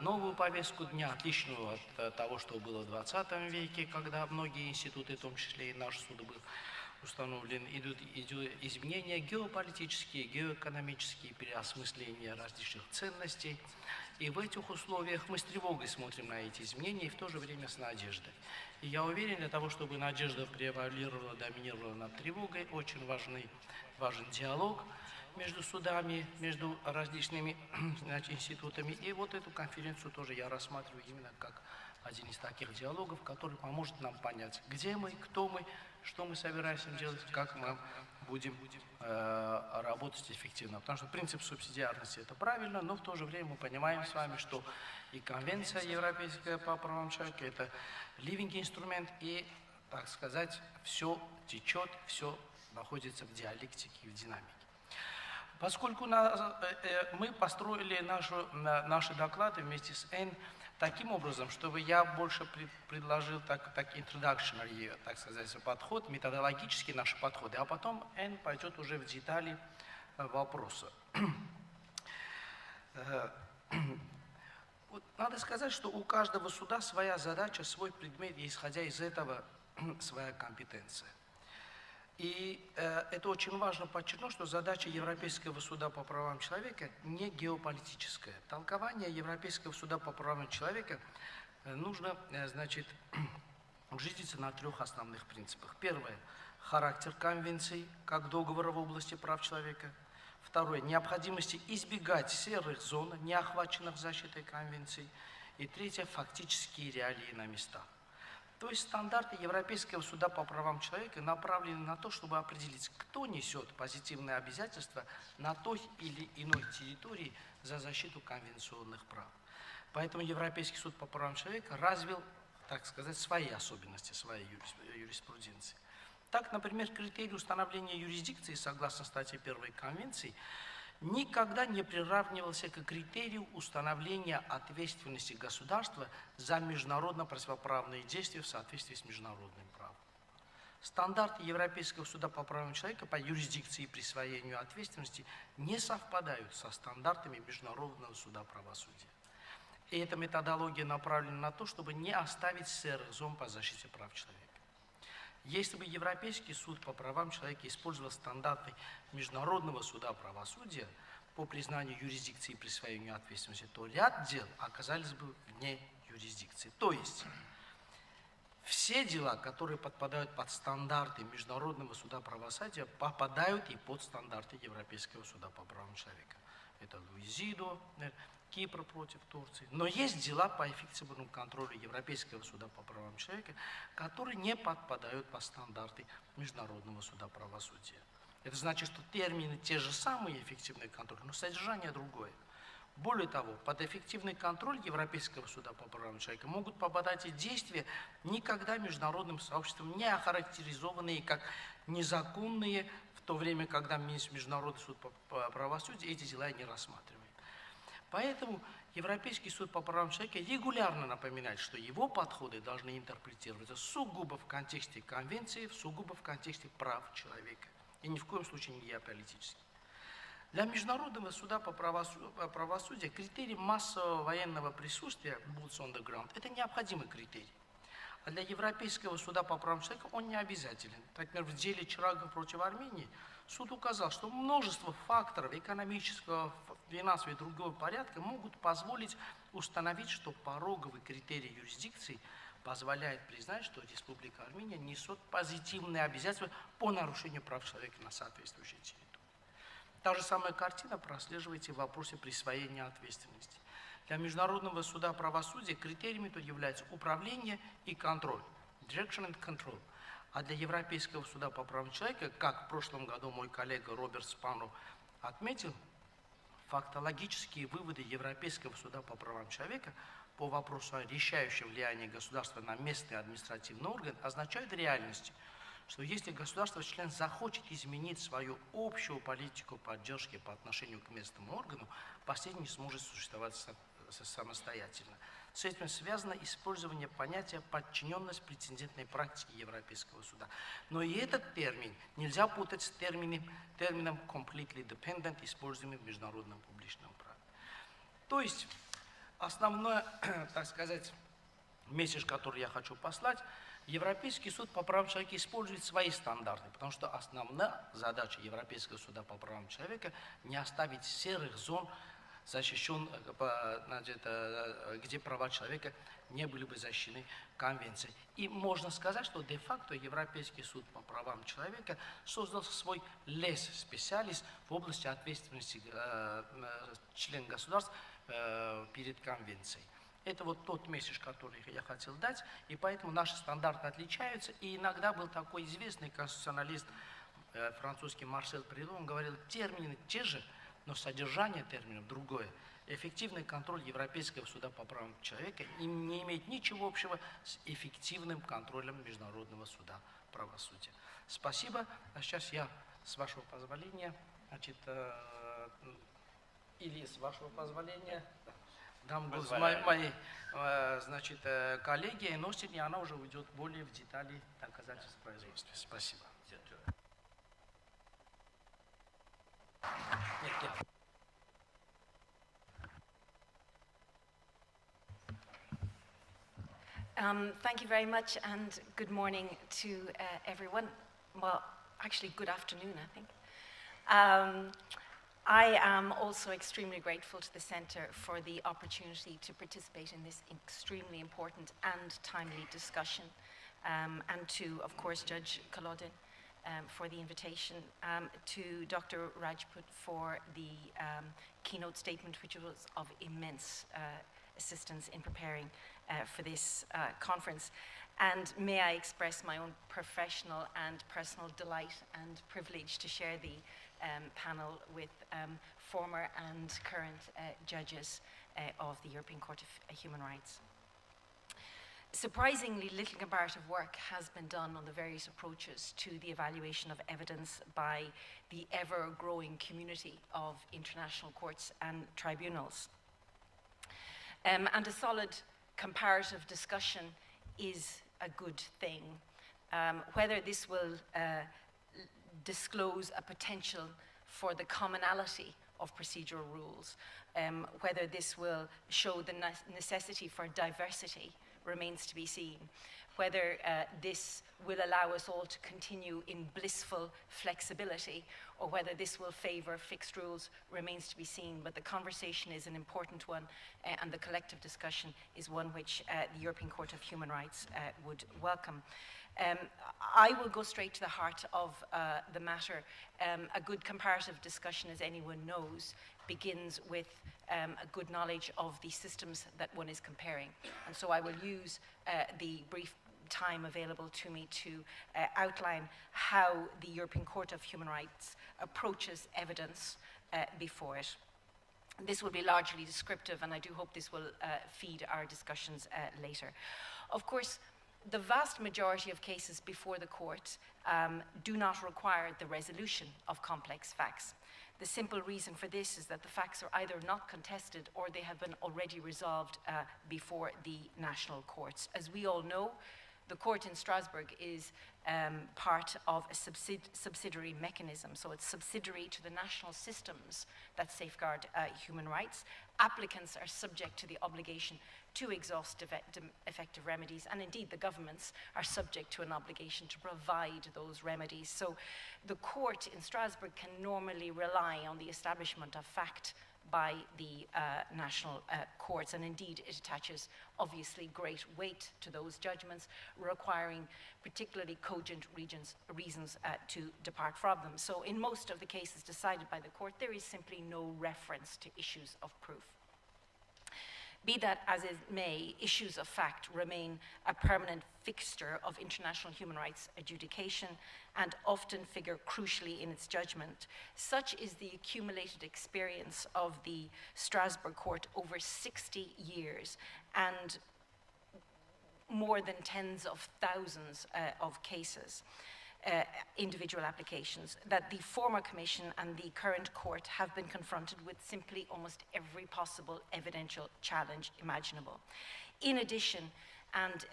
новую повестку дня, отличную от того, что было в 20 веке, когда многие институты, в том числе и наш суд, был установлен, идут изменения геополитические, геоэкономические, переосмысления различных ценностей. И в этих условиях мы с тревогой смотрим на эти изменения и в то же время с надеждой. И я уверен, для того, чтобы надежда превалировала, доминировала над тревогой, очень важен диалог между судами, между различными институтами. И вот эту конференцию тоже я рассматриваю именно как один из таких диалогов, который поможет нам понять, где мы, кто мы, что мы собираемся делать, как мы будем работать эффективно. Потому что принцип субсидиарности – это правильно, но в то же время мы понимаем с вами, что и Конвенция Европейская по правам человека – это living инструмент, и, так сказать, все течет, все находится в диалектике и в динамике. Поскольку мы построили наши доклады вместе с Н таким образом, чтобы я больше предложил так introductory, так сказать, подход, методологические наши подходы, а потом Н пойдет уже в детали вопроса. Надо сказать, что у каждого суда своя задача, свой предмет, и исходя из этого своя компетенция. И это очень важно подчеркнуть, что задача Европейского суда по правам человека не геополитическая. Толкование Европейского суда по правам человека нужно, жить на трех основных принципах. Первое – характер конвенций, как договора в области прав человека. Второе – необходимости избегать серых зон, не охваченных защитой конвенций. И третье – фактические реалии на местах. То есть стандарты Европейского суда по правам человека направлены на то, чтобы определить, кто несет позитивные обязательства на той или иной территории за защиту конвенционных прав. Поэтому Европейский суд по правам человека развил, так сказать, свои особенности, своей юриспруденции. Так, например, критерий установления юрисдикции, согласно статье 1 Конвенции, никогда не приравнивался к критерию установления ответственности государства за международно-противоправные действия в соответствии с международным правом. Стандарты Европейского суда по правам человека по юрисдикции и присвоению ответственности не совпадают со стандартами Международного суда правосудия. И эта методология направлена на то, чтобы не оставить серых зон по защите прав человека. Если бы Европейский суд по правам человека использовал стандарты Международного суда правосудия по признанию юрисдикции и присвоению ответственности, то ряд дел оказались бы вне юрисдикции. То есть все дела, которые подпадают под стандарты Международного суда правосудия, попадают и под стандарты Европейского суда по правам человека. Это Луизидо, Кипр против Турции. Но есть дела по эффективному контролю Европейского суда по правам человека, которые не подпадают под стандарты Международного суда правосудия. Это значит, что термины те же самые, эффективный контроль, но содержание другое. Более того, под эффективный контроль Европейского суда по правам человека могут попадать и действия, никогда международным сообществом не охарактеризованные как незаконные, в то время, когда Международный суд по правосудию эти дела не рассматривает. Поэтому Европейский суд по правам человека регулярно напоминает, что его подходы должны интерпретироваться сугубо в контексте конвенции, сугубо в контексте прав человека, и ни в коем случае не геополитически. Для Международного суда по правосудию критерий массового военного присутствия, boots on the ground, это необходимый критерий. А для Европейского суда по правам человека он не обязателен. Например, в деле Чирага против Армении суд указал, что множество факторов экономического, финансового и другого порядка могут позволить установить, что пороговый критерий юрисдикции позволяет признать, что Республика Армения несет позитивные обязательства по нарушению прав человека на соответствующей территории. Та же самая картина прослеживается в вопросе присвоения ответственности. Для Международного суда правосудия критериями тут являются управление и контроль, direction and control. А для Европейского суда по правам человека, как в прошлом году мой коллега Роберт Спану отметил, фактологические выводы Европейского суда по правам человека по вопросу о решающем влиянии государства на местный административный орган означают в реальности, что если государство-член захочет изменить свою общую политику поддержки по отношению к местному органу, последний сможет существовать самостоятельно. С этим связано использование понятия подчиненность прецедентной практике Европейского суда. Но и этот термин нельзя путать с термином completely dependent, используемым в международном публичном праве. То есть основной, так сказать, месседж, который я хочу послать, Европейский суд по правам человека использует свои стандарты, потому что основная задача Европейского суда по правам человека не оставить серых зон, где права человека не были бы защищены конвенцией. И можно сказать, что де-факто Европейский суд по правам человека создал свой лес специалист в области ответственности членов государств перед конвенцией. Это вот тот месседж, который я хотел дать, и поэтому наши стандарты отличаются. И иногда был такой известный конституционалист французский Марсель Придо, он говорил, термины те же, но содержание терминов другое. Эффективный контроль Европейского суда по правам человека не имеет ничего общего с эффективным контролем Международного суда правосудия. Спасибо. А сейчас я, с вашего позволения, или с вашего позволения, дам голос моей коллеге Носине, и она уже уйдет более в детали доказательств производства. Спасибо. Thank you very much, and good morning to everyone. Well, actually, good afternoon, I think. I am also extremely grateful to the Center for the opportunity to participate in this extremely important and timely discussion, and to, of course, Judge Kolodin for the invitation, to Dr. Rajput for the keynote statement, which was of immense assistance in preparing for this conference. And may I express my own professional and personal delight and privilege to share the panel with former and current judges of the European Court of Human Rights. Surprisingly, little comparative work has been done on the various approaches to the evaluation of evidence by the ever-growing community of international courts and tribunals. And a solid comparative discussion is a good thing. Whether this will disclose a potential for the commonality of procedural rules, whether this will show the necessity for diversity remains to be seen. Whether this will allow us all to continue in blissful flexibility, or whether this will favor fixed rules remains to be seen. But the conversation is an important one, and the collective discussion is one which the European Court of Human Rights would welcome. I will go straight to the heart of the matter. A good comparative discussion, as anyone knows, begins with a good knowledge of the systems that one is comparing. And so I will use the brief time available to me to outline how the European Court of Human Rights approaches evidence before it. This will be largely descriptive, and I do hope this will feed our discussions later. Of course, the vast majority of cases before the court do not require the resolution of complex facts. The simple reason for this is that the facts are either not contested or they have been already resolved before the national courts. As we all know, the court in Strasbourg is part of a subsidiary mechanism, so it's subsidiary to the national systems that safeguard human rights. Applicants are subject to the obligation to exhaust effective remedies, and indeed the governments are subject to an obligation to provide those remedies. So the court in Strasbourg can normally rely on the establishment of fact by the national courts, and indeed it attaches obviously great weight to those judgments, requiring particularly cogent reasons to depart from them. So in most of the cases decided by the court, there is simply no reference to issues of proof. Be that as it may, issues of fact remain a permanent fixture of international human rights adjudication and often figure crucially in its judgment. Such is the accumulated experience of the Strasbourg Court over 60 years and more than tens of thousands of cases. Individual applications, that the former commission and the current court have been confronted with simply almost every possible evidential challenge imaginable. In addition, and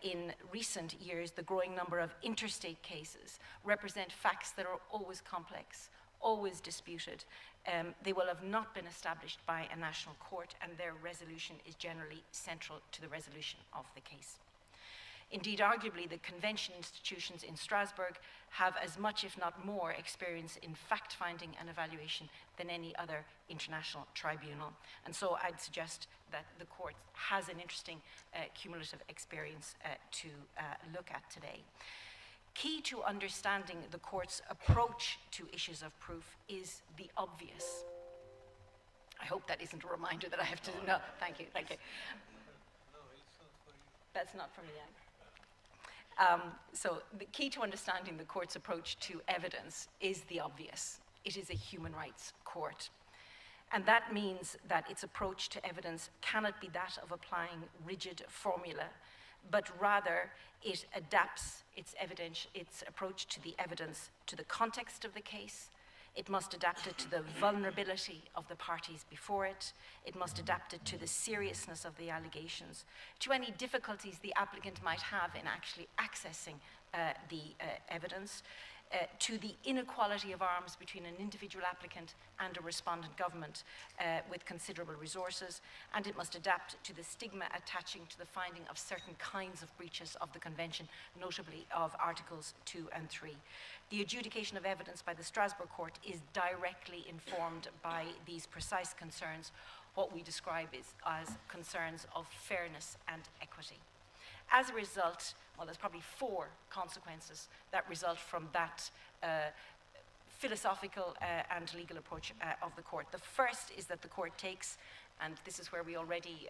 in recent years, the growing number of interstate cases represent facts that are always complex, always disputed. They will have not been established by a national court, and their resolution is generally central to the resolution of the case. Indeed, arguably, the convention institutions in Strasbourg have as much, if not more, experience in fact-finding and evaluation than any other international tribunal. And so I'd suggest that the court has an interesting cumulative experience to look at today. Key to understanding the court's approach to issues of proof is the obvious. I hope that isn't a reminder that I have to, no, thank you. That's not for me, yeah. So the key to understanding the court's approach to evidence is the obvious. It is a human rights court. And that means that its approach to evidence cannot be that of applying rigid formula, but rather it adapts its approach to the evidence to the context of the case. It must adapt it to the vulnerability of the parties before it. It must adapt it to the seriousness of the allegations, to any difficulties the applicant might have in actually accessing the evidence, to the inequality of arms between an individual applicant and a respondent government with considerable resources, and it must adapt to the stigma attaching to the finding of certain kinds of breaches of the Convention, notably of Articles 2 and 3. The adjudication of evidence by the Strasbourg Court is directly informed by these precise concerns, what we describe as concerns of fairness and equity. As a result, well, there's probably 4 consequences that result from that philosophical and legal approach of the court. The first is that the court takes, and this is where we already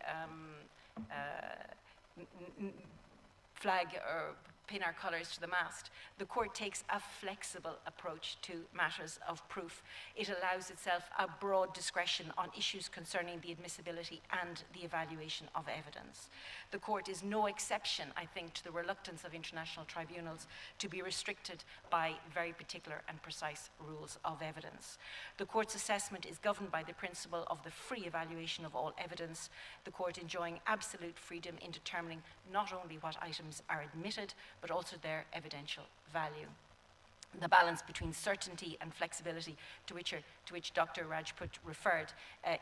flag or pin our colours to the mast. The court takes a flexible approach to matters of proof. It allows itself a broad discretion on issues concerning the admissibility and the evaluation of evidence. The court is no exception, I think, to the reluctance of international tribunals to be restricted by very particular and precise rules of evidence. The court's assessment is governed by the principle of the free evaluation of all evidence, the court enjoying absolute freedom in determining not only what items are admitted, but also their evidential value. The balance between certainty and flexibility to which Dr. Rajput referred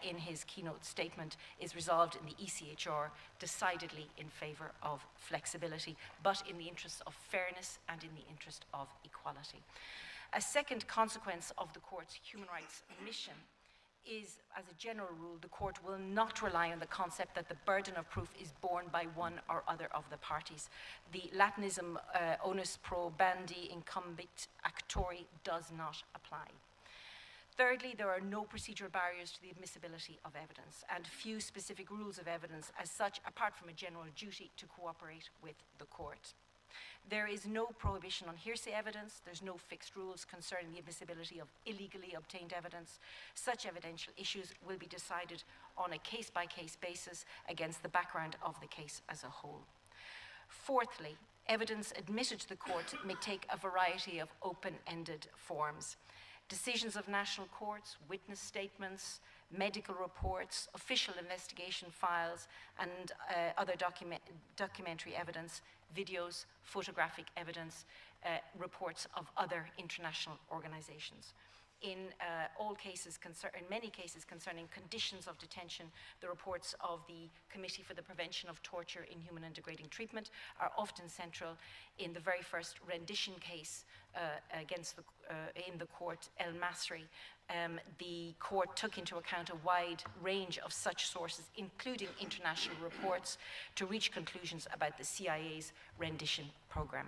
in his keynote statement is resolved in the ECHR decidedly in favour of flexibility, but in the interest of fairness and in the interest of equality. A second consequence of the court's human rights mission is, as a general rule, the court will not rely on the concept that the burden of proof is borne by one or other of the parties. The Latinism onus probandi incumbit actori does not apply. Thirdly, there are no procedural barriers to the admissibility of evidence and few specific rules of evidence as such, apart from a general duty to cooperate with the court. There is no prohibition on hearsay evidence. There's no fixed rules concerning the admissibility of illegally obtained evidence. Such evidential issues will be decided on a case-by-case basis against the background of the case as a whole. Fourthly, evidence admitted to the court may take a variety of open-ended forms. Decisions of national courts, witness statements, medical reports, official investigation files, and other documentary evidence, videos, photographic evidence, reports of other international organizations. In many cases concerning conditions of detention, the reports of the Committee for the Prevention of Torture, Inhuman and Degrading Treatment are often central. In the very first rendition case in the court, El Masri, the court took into account a wide range of such sources, including international reports, to reach conclusions about the CIA's rendition program.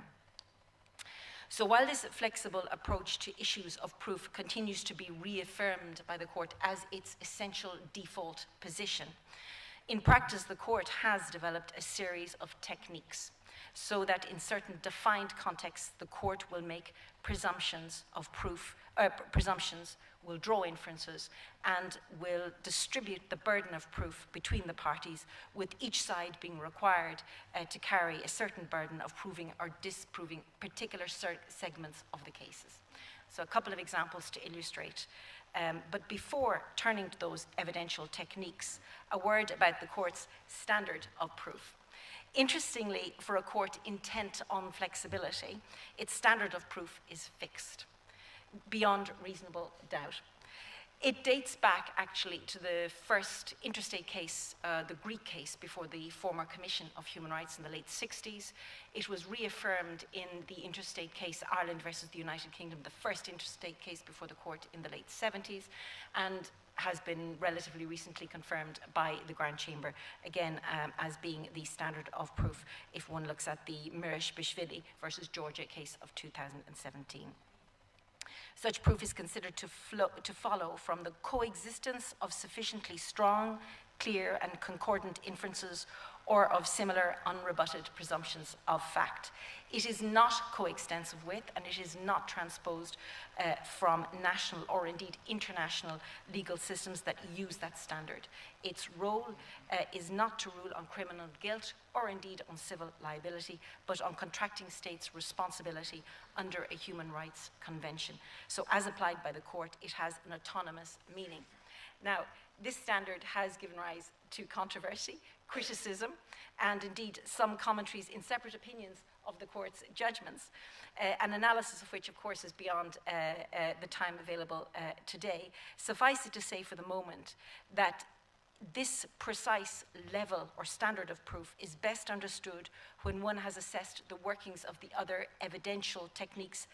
So while this flexible approach to issues of proof continues to be reaffirmed by the court as its essential default position, in practice the court has developed a series of techniques so that in certain defined contexts the court will make presumptions of proof, will draw inferences, and will distribute the burden of proof between the parties, with each side being required to carry a certain burden of proving or disproving particular segments of the cases. So a couple of examples to illustrate. But before turning to those evidential techniques, a word about the court's standard of proof. Interestingly, for a court intent on flexibility, its standard of proof is fixed, beyond reasonable doubt. It dates back actually to the first interstate case, the Greek case, before the former Commission of Human Rights in the late 60s. It was reaffirmed in the interstate case Ireland versus the United Kingdom, the first interstate case before the court in the late 70s, and has been relatively recently confirmed by the Grand Chamber, again as being the standard of proof if one looks at the Mirishvili versus Georgia case of 2017. Such proof is considered to follow from the coexistence of sufficiently strong, clear and concordant inferences or of similar unrebutted presumptions of fact. It is not coextensive with, and it is not transposed from national or indeed international legal systems that use that standard. Its role is not to rule on criminal guilt or indeed on civil liability, but on contracting states' responsibility under a human rights convention. So as applied by the court, it has an autonomous meaning. Now, this standard has given rise to controversy, criticism, and indeed some commentaries in separate opinions of the court's judgments, an analysis of which, of course, is beyond the time available today. Suffice it to say for the moment that this precise level or standard of proof is best understood when one has assessed the workings of the other evidential techniques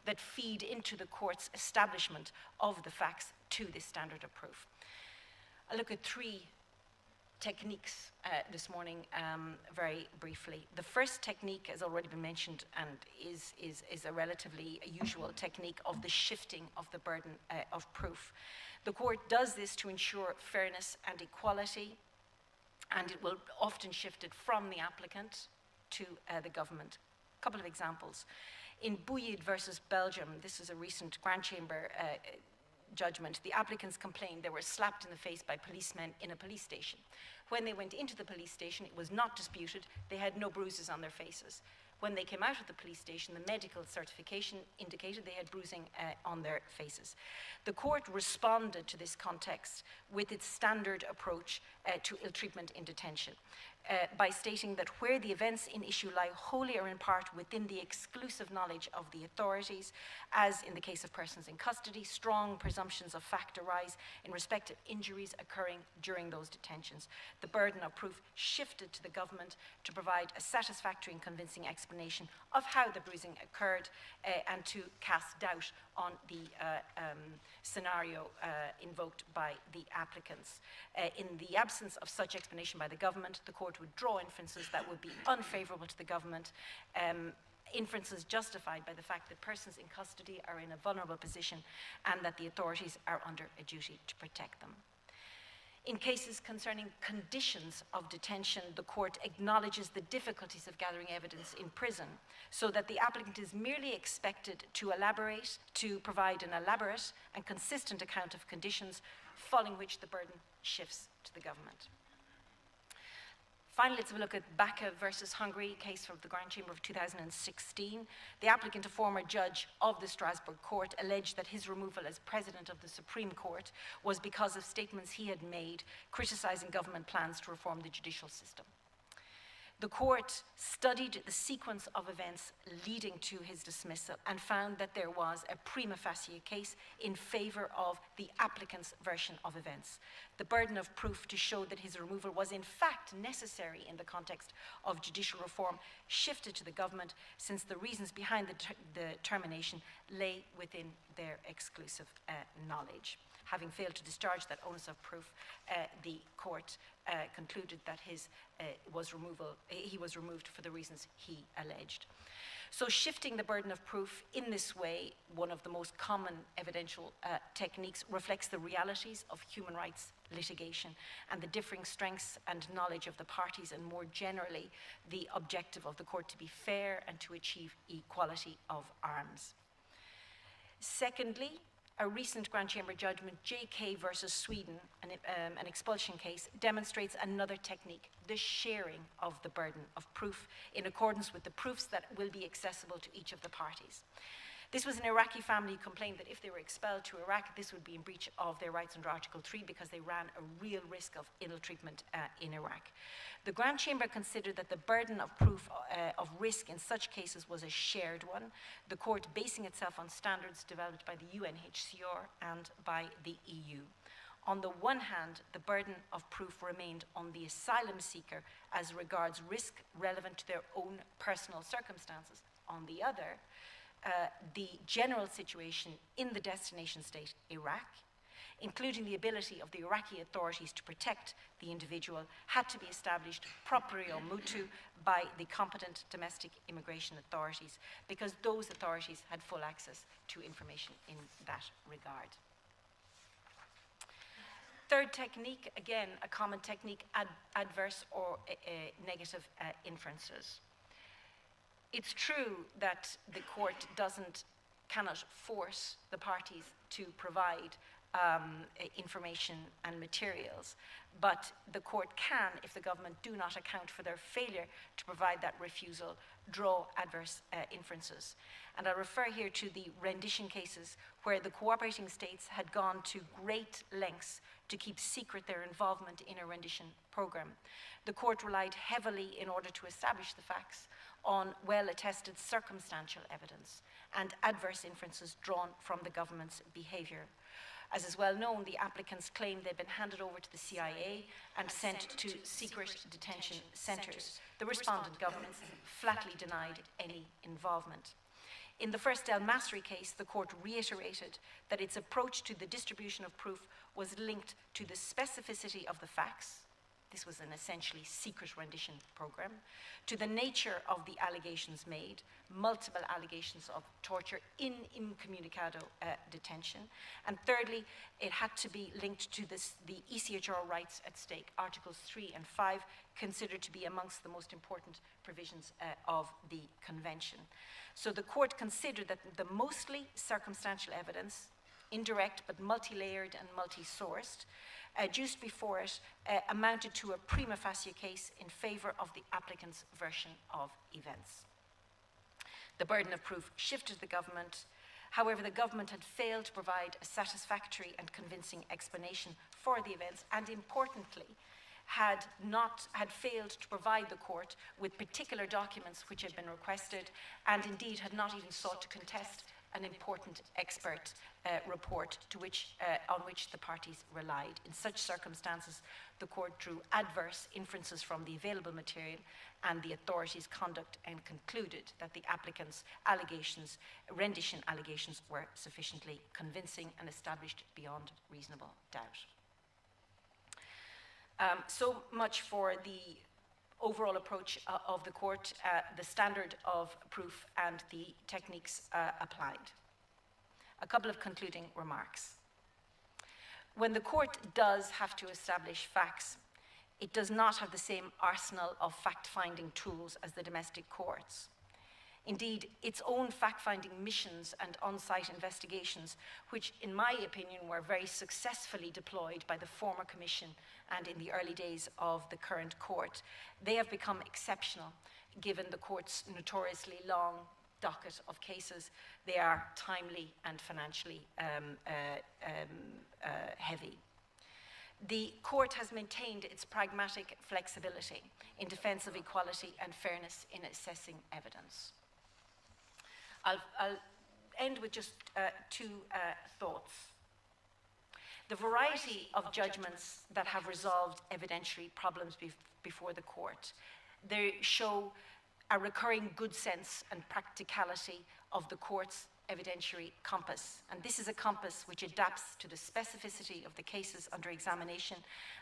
that feed into the court's establishment of the facts to this standard of proof. I'll look at three techniques this morning very briefly. The first technique has already been mentioned and is a relatively usual technique of the shifting of the burden of proof. The court does this to ensure fairness and equality, and it will often shift it from the applicant to the government. A couple of examples. In Bouygues versus Belgium, this is a recent Grand Chamber judgment, the applicants complained they were slapped in the face by policemen in a police station. When they went into the police station, it was not disputed, they had no bruises on their faces. When they came out of the police station, the medical certification indicated they had bruising on their faces. The court responded to this context with its standard approach to ill treatment in detention by stating that where the events in issue lie wholly or in part within the exclusive knowledge of the authorities, as in the case of persons in custody, strong presumptions of fact arise in respect of injuries occurring during those detentions. The burden of proof shifted to the government to provide a satisfactory and convincing explanation of how the bruising occurred and to cast doubt on the scenario invoked by the applicants. In the absence of such explanation by the government, the court would draw inferences that would be unfavourable to the government, inferences justified by the fact that persons in custody are in a vulnerable position and that the authorities are under a duty to protect them. In cases concerning conditions of detention, the court acknowledges the difficulties of gathering evidence in prison, so that the applicant is merely expected to provide an elaborate and consistent account of conditions, following which the burden shifts to the government. Finally, let's have a look at Baca versus Hungary, case from the Grand Chamber of 2016. The applicant, a former judge of the Strasbourg court, alleged that his removal as president of the Supreme Court was because of statements he had made criticizing government plans to reform the judicial system. The court studied the sequence of events leading to his dismissal and found that there was a prima facie case in favor of the applicant's version of events. The burden of proof to show that his removal was in fact necessary in the context of judicial reform shifted to the government, since the reasons behind the termination lay within their exclusive knowledge. Having failed to discharge that onus of proof, the court concluded that he was removed for the reasons he alleged. So shifting the burden of proof in this way, one of the most common evidential techniques, reflects the realities of human rights litigation and the differing strengths and knowledge of the parties, and more generally, the objective of the court to be fair and to achieve equality of arms. Secondly, a recent Grand Chamber judgment, J.K. versus Sweden, an expulsion case, demonstrates another technique, the sharing of the burden of proof in accordance with the proofs that will be accessible to each of the parties. This was an Iraqi family who complained that if they were expelled to Iraq, this would be in breach of their rights under Article 3 because they ran a real risk of ill treatment in Iraq. The Grand Chamber considered that the burden of proof of risk in such cases was a shared one, the court basing itself on standards developed by the UNHCR and by the EU. On the one hand, the burden of proof remained on the asylum seeker as regards risk relevant to their own personal circumstances. On the other, the general situation in the destination state, Iraq, including the ability of the Iraqi authorities to protect the individual, had to be established proprio motu by the competent domestic immigration authorities, because those authorities had full access to information in that regard. Third technique, again, a common technique, adverse or negative inferences. It's true that the court cannot force the parties to provide information and materials, but the court can, if the government do not account for their failure to provide that refusal, draw adverse inferences. And I refer here to the rendition cases where the cooperating states had gone to great lengths to keep secret their involvement in a rendition program. The court relied heavily, in order to establish the facts, on well-attested circumstantial evidence and adverse inferences drawn from the government's behaviour. As is well known, the applicants claimed they'd been handed over to the CIA and sent to secret detention centres. The respondent governments flatly denied any involvement. In the first El Masri case, the court reiterated that its approach to the distribution of proof was linked to the specificity of the facts, this was an essentially secret rendition program, to the nature of the allegations made, multiple allegations of torture in incommunicado detention, and thirdly, it had to be linked to the ECHR rights at stake, Articles 3 and 5, considered to be amongst the most important provisions of the Convention. So the court considered that the mostly circumstantial evidence, indirect but multi-layered and multi-sourced, adduced before it amounted to a prima facie case in favor of the applicant's version of events. The burden of proof shifted to the government. However, the government had failed to provide a satisfactory and convincing explanation for the events, and importantly, had failed to provide the court with particular documents which had been requested, and indeed had not even sought to contest an important expert report on which the parties relied. In such circumstances, the court drew adverse inferences from the available material and the authorities' conduct, and concluded that the applicant's rendition allegations were sufficiently convincing and established beyond reasonable doubt. So much for the overall approach of the court, the standard of proof and the techniques applied. A couple of concluding remarks. When the court does have to establish facts, it does not have the same arsenal of fact-finding tools as the domestic courts. Indeed, its own fact-finding missions and on-site investigations, which in my opinion were very successfully deployed by the former commission and in the early days of the current court, they have become exceptional given the court's notoriously long docket of cases. They are timely and financially heavy. The court has maintained its pragmatic flexibility in defense of equality and fairness in assessing evidence. I'll end with just two thoughts. The variety of judgments that have resolved evidentiary problems before the court, they show a recurring good sense and practicality of the court's evidentiary compass. And this is a compass which adapts to the specificity of the cases under examination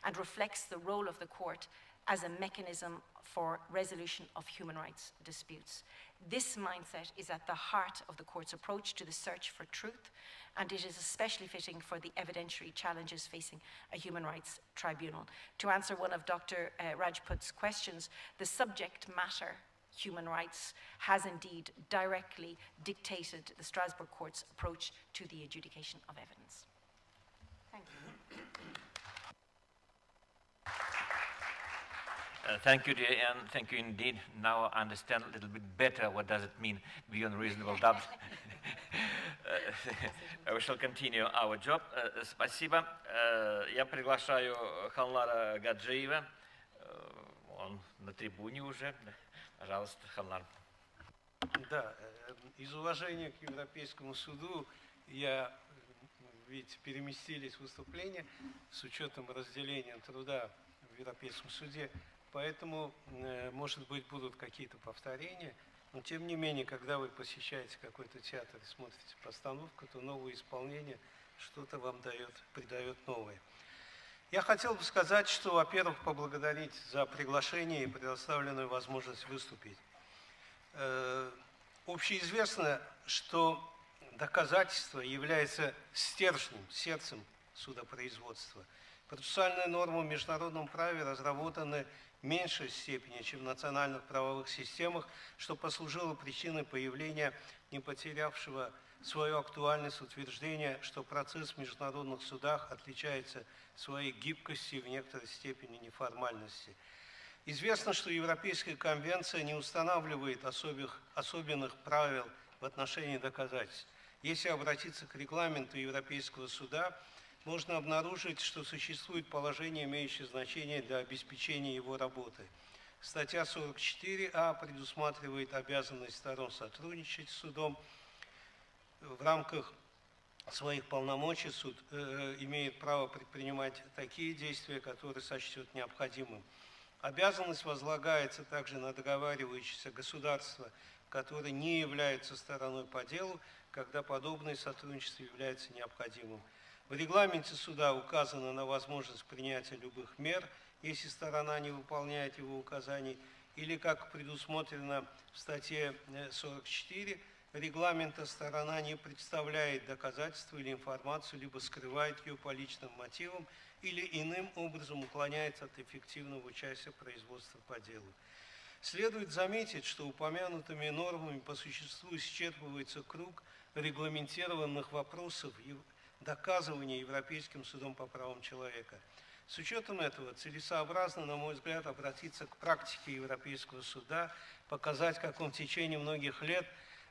and reflects the role of the court as a mechanism for resolution of human rights disputes. This mindset is at the heart of the court's approach to the search for truth, and it is especially fitting for the evidentiary challenges facing a human rights tribunal. To answer one of Dr. Rajput's questions, the subject matter, human rights, has indeed directly dictated the Strasbourg Court's approach to the adjudication of evidence. Thank you. Thank you, dear, and thank you indeed. Now I understand a little bit better what does it mean beyond reasonable doubt. We shall continue our job. Спасибо. Я приглашаю Халнара Гаджиева. Он на трибуне уже. Пожалуйста, Халнар. Да, из уважения к Европейскому суду ведь переместились выступления с учетом разделения труда в Европейском суде. Поэтому, может быть, будут какие-то повторения, но тем не менее, когда вы посещаете какой-то театр и смотрите постановку, то новое исполнение что-то вам придает новое. Я хотел бы сказать, что, во-первых, поблагодарить за приглашение и предоставленную возможность выступить. Общеизвестно, что доказательство является стержнем, сердцем судопроизводства. Процессуальные нормы в международном праве разработаны в меньшей степени, чем в национальных правовых системах, что послужило причиной появления не потерявшего свою актуальность утверждения, что процесс в международных судах отличается своей гибкостью и в некоторой степени неформальности. Известно, что Европейская конвенция не устанавливает особенных правил в отношении доказательств. Если обратиться к регламенту Европейского суда, можно обнаружить, что существует положение, имеющее значение для обеспечения его работы. Статья 44А предусматривает обязанность сторон сотрудничать с судом. В рамках своих полномочий суд имеет право предпринимать такие действия, которые сочтет необходимым. Обязанность возлагается также на договаривающиеся государства, которые не являются стороной по делу, когда подобное сотрудничество является необходимым. В регламенте суда указано на возможность принятия любых мер если сторона не выполняет его указаний, или, как предусмотрено в статье 44 регламента, сторона не представляет доказательства или информацию, либо скрывает ее по личным мотивам, или иным образом уклоняется от эффективного участия в производстве по делу. Следует заметить, что упомянутыми нормами по существу исчерпывается круг регламентированных вопросов доказывания Европейским судом по правам человека. С учетом этого целесообразно, на мой взгляд, обратиться к практике Европейского суда, показать, как он в течение многих лет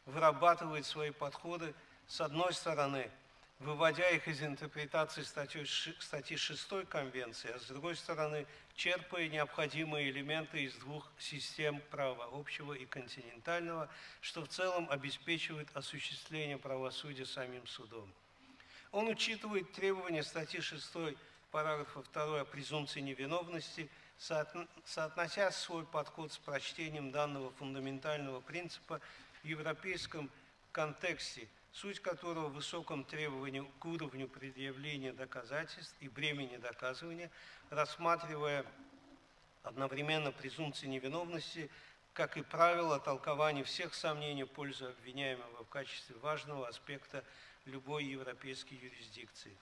вырабатывает свои подходы, с одной стороны, выводя их из интерпретации статьи 6 Конвенции, а с другой стороны, черпая необходимые элементы из двух систем права, общего и континентального, что в целом обеспечивает осуществление правосудия самим судом. Он учитывает требования статьи 6 параграфа 2 о презумпции невиновности, соотнося свой подход с прочтением данного фундаментального принципа в европейском контексте, суть которого в высоком требовании к уровню предъявления доказательств и бремени доказывания, рассматривая одновременно презумпцию невиновности, как и правило толкования всех сомнений в пользу обвиняемого в качестве важного аспекта любой европейской юрисдикции.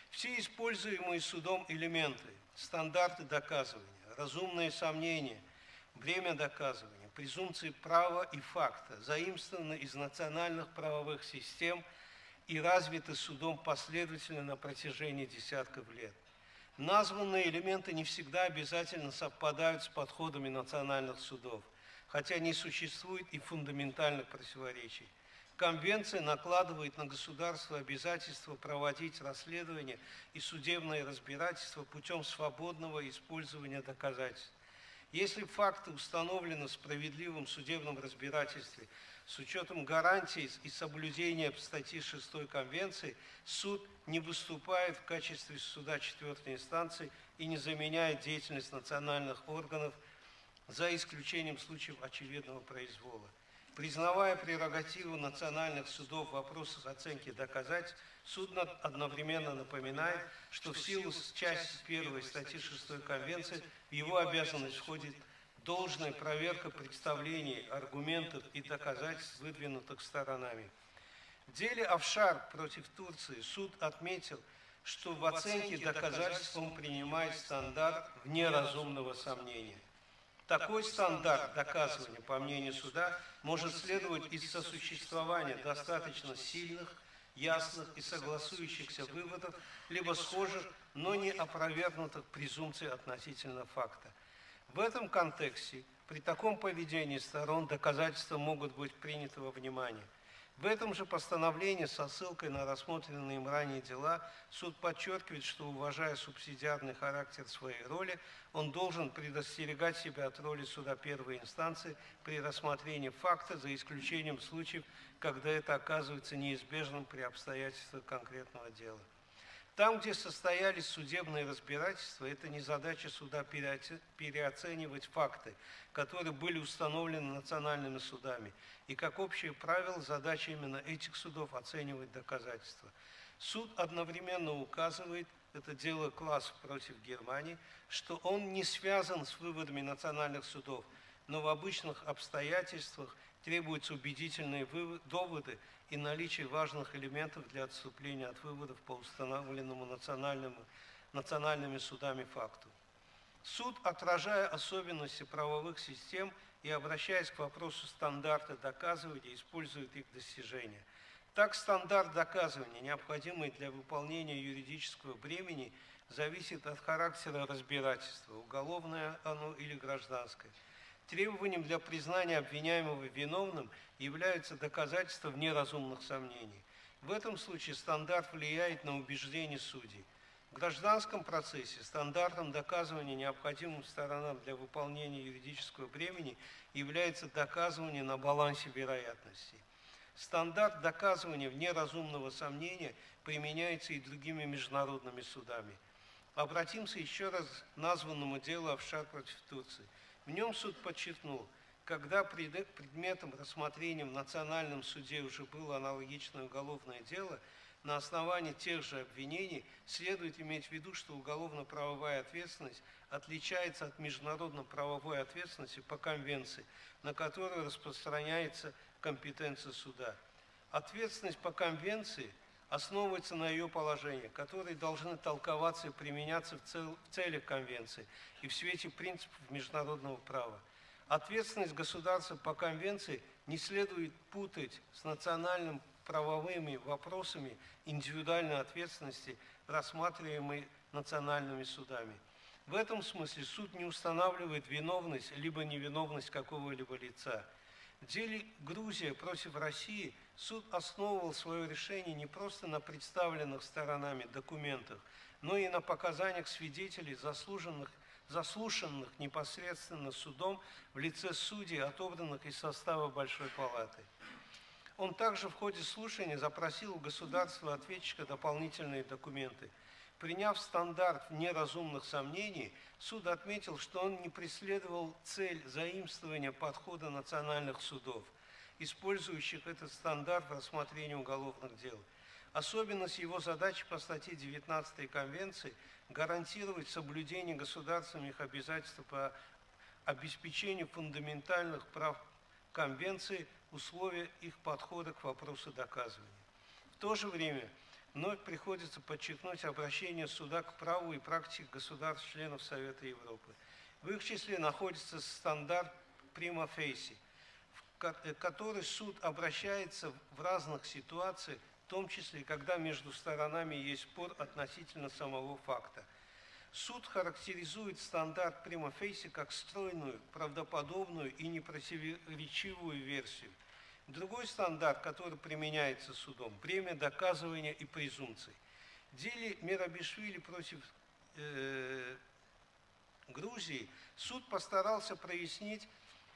Все используемые судом элементы, стандарты доказывания, разумные сомнения, бремя доказывания, презумпции права и факта заимствованы из национальных правовых систем и развиты судом последовательно на протяжении десятков лет. Названные элементы не всегда обязательно совпадают с подходами национальных судов, хотя не существует и фундаментальных противоречий. Конвенция накладывает на государство обязательство проводить расследование и судебное разбирательство путем свободного использования доказательств. Если факты установлены в справедливом судебном разбирательстве с учетом гарантий и соблюдения статьи 6 Конвенции, суд не выступает в качестве суда 4-й инстанции и не заменяет деятельность национальных органов, за исключением случаев очевидного произвола. Признавая прерогативу национальных судов в вопросах оценки доказательств, суд одновременно напоминает, что в силу части 1 статьи 6 Конвенции в его обязанность входит должная проверка представлений, аргументов и доказательств, выдвинутых сторонами. В деле Афшар против Турции суд отметил, что в оценке доказательств он принимает стандарт вне разумного сомнения. Такой стандарт доказывания, по мнению суда, может следовать из сосуществования достаточно сильных, ясных и согласующихся выводов, либо схожих, но не опровергнутых презумпций относительно факта. В этом контексте, при таком поведении сторон, доказательства могут быть приняты во внимание. В этом же постановлении со ссылкой на рассмотренные им ранее дела суд подчеркивает, что, уважая субсидиарный характер своей роли, он должен предостерегать себя от роли суда первой инстанции при рассмотрении факта, за исключением случаев, когда это оказывается неизбежным при обстоятельствах конкретного дела. Там, где состоялись судебные разбирательства, это не задача суда переоценивать факты, которые были установлены национальными судами, и, как общее правило, задача именно этих судов оценивать доказательства. Суд одновременно указывает, это дело Класс против Германии, что он не связан с выводами национальных судов, но в обычных обстоятельствах требуются убедительные доводы и наличие важных элементов для отступления от выводов по установленному национальными судами факту. Суд, отражая особенности правовых систем и обращаясь к вопросу стандарта доказывания, использует их достижения. Так, стандарт доказывания, необходимый для выполнения юридического бремени, зависит от характера разбирательства, уголовное оно или гражданское. Требованием для признания обвиняемого виновным являются доказательства вне разумных сомнений. В этом случае стандарт влияет на убеждения судей. В гражданском процессе стандартом доказывания, необходимым сторонам для выполнения юридического бремени, является доказывание на балансе вероятностей. Стандарт доказывания вне разумного сомнения применяется и другими международными судами. Обратимся еще раз к названному делу Афшар против Турции. В нем суд подчеркнул, когда предметом рассмотрения в национальном суде уже было аналогичное уголовное дело, на основании тех же обвинений, следует иметь в виду, что уголовно-правовая ответственность отличается от международно-правовой ответственности по конвенции, на которую распространяется компетенция суда. Ответственность по конвенции основывается на ее положениях, которые должны толковаться и применяться в целях конвенции и в свете принципов международного права. Ответственность государства по конвенции не следует путать с национальными правовыми вопросами индивидуальной ответственности, рассматриваемой национальными судами. В этом смысле суд не устанавливает виновность либо невиновность какого-либо лица. В деле Грузия против России суд основывал свое решение не просто на представленных сторонами документах, но и на показаниях свидетелей, заслушанных непосредственно судом в лице судей, отобранных из состава Большой Палаты. Он также в ходе слушания запросил у государства-ответчика дополнительные документы. Приняв стандарт неразумных сомнений, суд отметил, что он не преследовал цель заимствования подхода национальных судов, использующих этот стандарт в рассмотрении уголовных дел. Особенность его задачи по статье 19 Конвенции – гарантировать соблюдение государственных обязательств по обеспечению фундаментальных прав Конвенции, условия их подхода к вопросу доказывания. В то же время вновь приходится подчеркнуть обращение суда к праву и практике государств-членов Совета Европы. В их числе находится стандарт prima facie, в который суд обращается в разных ситуациях, в том числе, когда между сторонами есть спор относительно самого факта. Суд характеризует стандарт prima facie как стройную, правдоподобную и непротиворечивую версию. Другой стандарт, который применяется судом – бремя доказывания и презумпций. В деле Мерабишвили против Грузии суд постарался прояснить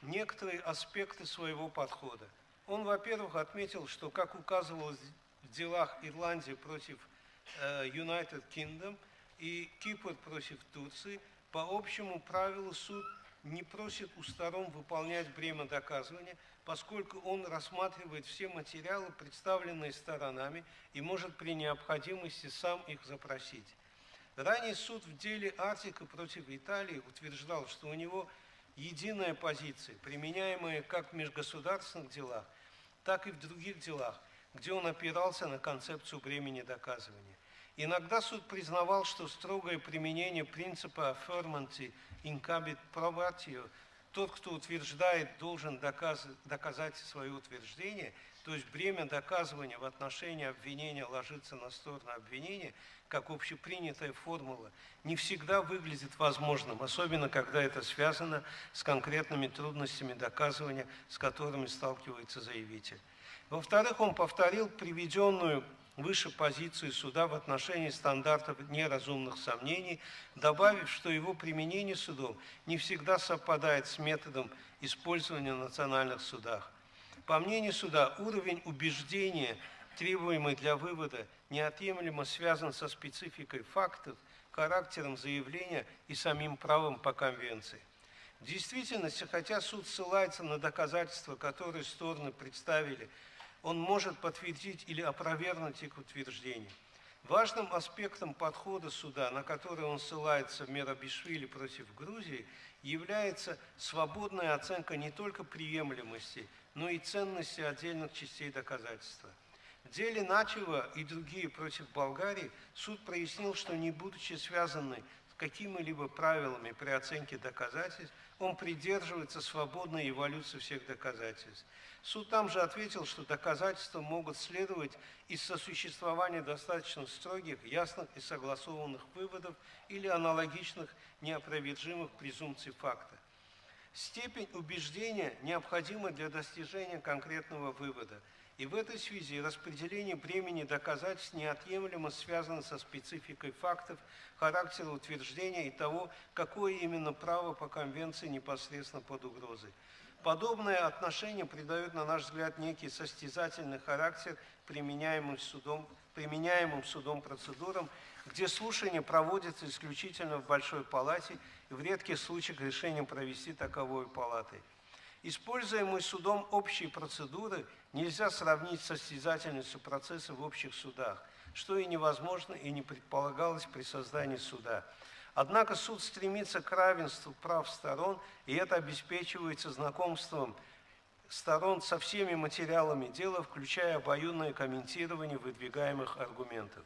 некоторые аспекты своего подхода. Он, во-первых, отметил, что, как указывалось в делах Ирландии против United Kingdom и Кипр против Турции, по общему правилу суд не просит у сторон выполнять бремя доказывания, поскольку он рассматривает все материалы, представленные сторонами, и может при необходимости сам их запросить. Ранее суд в деле Артика против Италии утверждал, что у него единая позиция, применяемая как в межгосударственных делах, так и в других делах, где он опирался на концепцию бремени доказывания. Иногда суд признавал, что строгое применение принципа формате incabit probatio, тот, кто утверждает, должен доказать свое утверждение, то есть бремя доказывания в отношении обвинения ложится на сторону обвинения, как общепринятая формула, не всегда выглядит возможным, особенно когда это связано с конкретными трудностями доказывания, с которыми сталкивается заявитель. Во-вторых, он повторил приведенную выше позицию суда в отношении стандартов неразумных сомнений, добавив, что его применение судом не всегда совпадает с методом использования в национальных судах. По мнению суда, уровень убеждения, требуемый для вывода, неотъемлемо связан со спецификой фактов, характером заявления и самим правом по конвенции. В действительности, хотя суд ссылается на доказательства, которые стороны представили, он может подтвердить или опровергнуть их утверждение. Важным аспектом подхода суда, на который он ссылается в Мерабишвили против Грузии, является свободная оценка не только приемлемости, но и ценности отдельных частей доказательства. В деле Начева и другие против Болгарии суд прояснил, что не будучи связанный с какими-либо правилами при оценке доказательств, он придерживается свободной эволюции всех доказательств. Суд там же ответил, что доказательства могут следовать из сосуществования достаточно строгих, ясных и согласованных выводов или аналогичных неопровержимых презумпций факта. Степень убеждения необходима для достижения конкретного вывода, и в этой связи распределение бремени доказательств неотъемлемо связано со спецификой фактов, характера утверждения и того, какое именно право по конвенции непосредственно под угрозой. Подобное отношение придает, на наш взгляд, некий состязательный характер применяемым судом процедурам, где слушание проводится исключительно в Большой Палате и в редких случаях решением провести таковой палатой. Используемые судом общие процедуры нельзя сравнить с состязательностью процесса в общих судах, что и невозможно и не предполагалось при создании суда. Однако суд стремится к равенству прав сторон, и это обеспечивается знакомством сторон со всеми материалами дела, включая обоюдное комментирование выдвигаемых аргументов.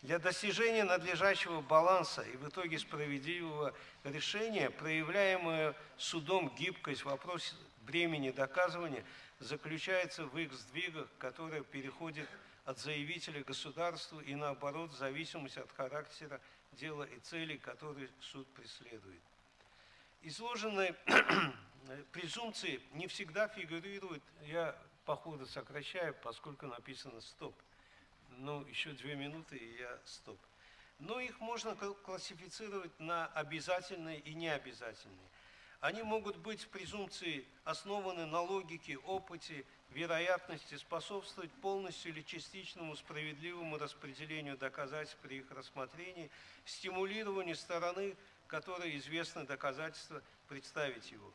Для достижения надлежащего баланса и в итоге справедливого решения, проявляемая судом гибкость в вопросе бремени доказывания заключается в их сдвигах, которые переходят от заявителя к государству и наоборот в зависимости от характера дела и целей, которые суд преследует. Изложенные презумпции не всегда фигурируют, я по ходу сокращаю, поскольку написано «стоп». Ну, еще 2 минуты, и я стоп. Но их можно классифицировать на обязательные и необязательные. Они могут быть в презумпции основаны на логике, опыте, вероятности, способствовать полностью или частичному справедливому распределению доказательств при их рассмотрении, стимулированию стороны, которой известны доказательства, представить его.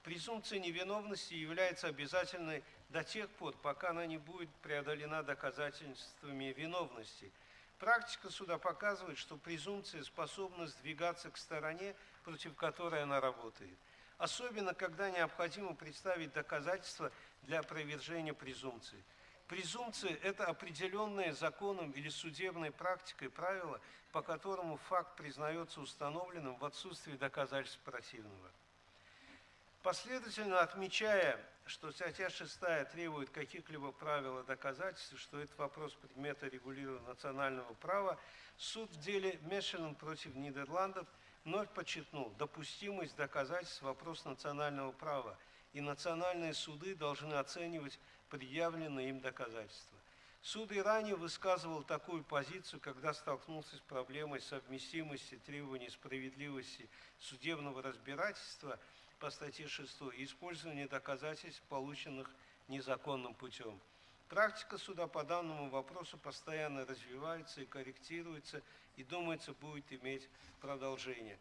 Презумпция невиновности является обязательной до тех пор, пока она не будет преодолена доказательствами виновности. Практика суда показывает, что презумпция способна сдвигаться к стороне, против которой она работает. Особенно, когда необходимо представить доказательства для опровержения презумпции. Презумпция – это определенное законом или судебной практикой правило, по которому факт признается установленным в отсутствии доказательств противного. Последовательно отмечая, что статья 6 требует каких-либо правил о доказательстве, что этот вопрос предмета регулирования национального права, суд в деле Мешелен против Нидерландов вновь подчеркнул допустимость доказательств вопрос национального права, и национальные суды должны оценивать предъявленные им доказательства. Суд и ранее высказывал такую позицию, когда столкнулся с проблемой совместимости требований справедливости судебного разбирательства по статье 6 и использования доказательств, полученных незаконным путем. Практика суда по данному вопросу постоянно развивается и корректируется, и, думается, будет иметь продолжение.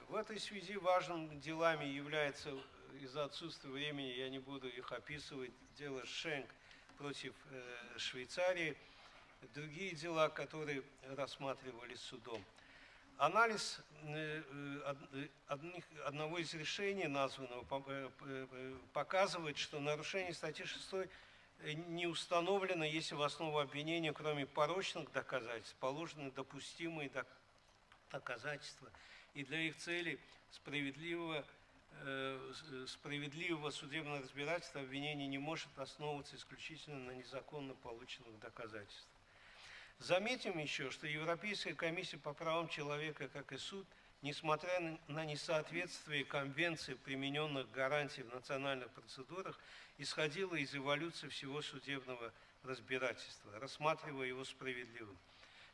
В этой связи важными делами является, из-за отсутствия времени я не буду их описывать, дело Шенк против Швейцарии, другие дела, которые рассматривались судом. Анализ одного из решений названного показывает, что нарушение статьи 6 не установлено, если в основу обвинения, кроме порочных доказательств, положены допустимые доказательства, и для их целей справедливого судебного разбирательства обвинение не может основываться исключительно на незаконно полученных доказательствах. Заметим еще, что Европейская комиссия по правам человека, как и суд, несмотря на несоответствие конвенции примененных гарантий в национальных процедурах, исходила из эволюции всего судебного разбирательства, рассматривая его справедливым.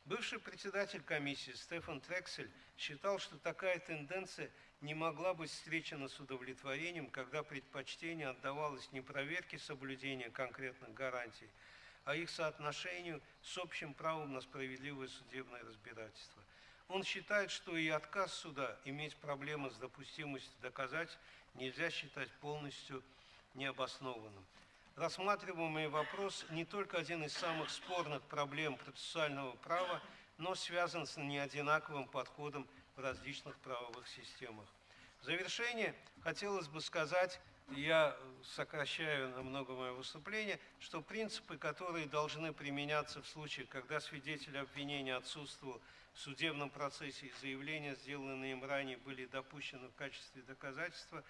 Бывший председатель комиссии Стефан Трексель считал, что такая тенденция не могла быть встречена с удовлетворением, когда предпочтение отдавалось не проверке соблюдения конкретных гарантий, а их соотношению с общим правом на справедливое судебное разбирательство. Он считает, что и отказ суда иметь проблемы с допустимостью доказательств нельзя считать полностью необоснованным. Рассматриваемый вопрос не только один из самых спорных проблем процессуального права, но связан с неодинаковым подходом в различных правовых системах. В завершение хотелось бы сказать, я сокращаю намного мое выступление, что принципы, которые должны применяться в случае, когда свидетель обвинения отсутствовал в судебном процессе и заявления, сделанные им ранее, были допущены в качестве доказательства,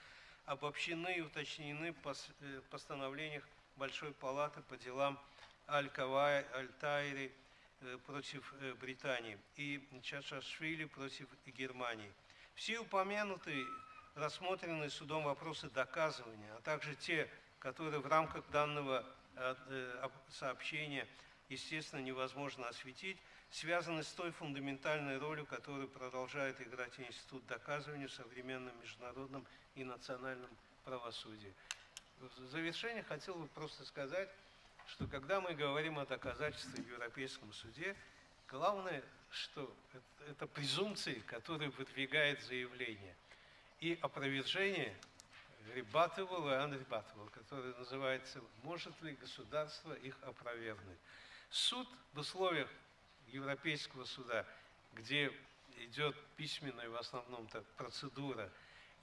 обобщены и уточнены в постановлениях Большой палаты по делам Аль-Кавай, Аль-Тайри против Британии и Чашашвили против Германии. Все упомянутые, рассмотренные судом вопросы доказывания, а также те, которые в рамках данного сообщения, естественно, невозможно осветить, связаны с той фундаментальной ролью, которую продолжает играть институт доказывания в современном международном и национальном правосудии. В завершение хотел бы просто сказать, что когда мы говорим о доказательствах в Европейском суде, главное, что это презумпции, которые выдвигает заявление, и опровержение rebuttable и unrebuttable, который называется «Может ли государство их опровергнуть?». Суд в условиях Европейского суда, где идет письменная в основном так процедура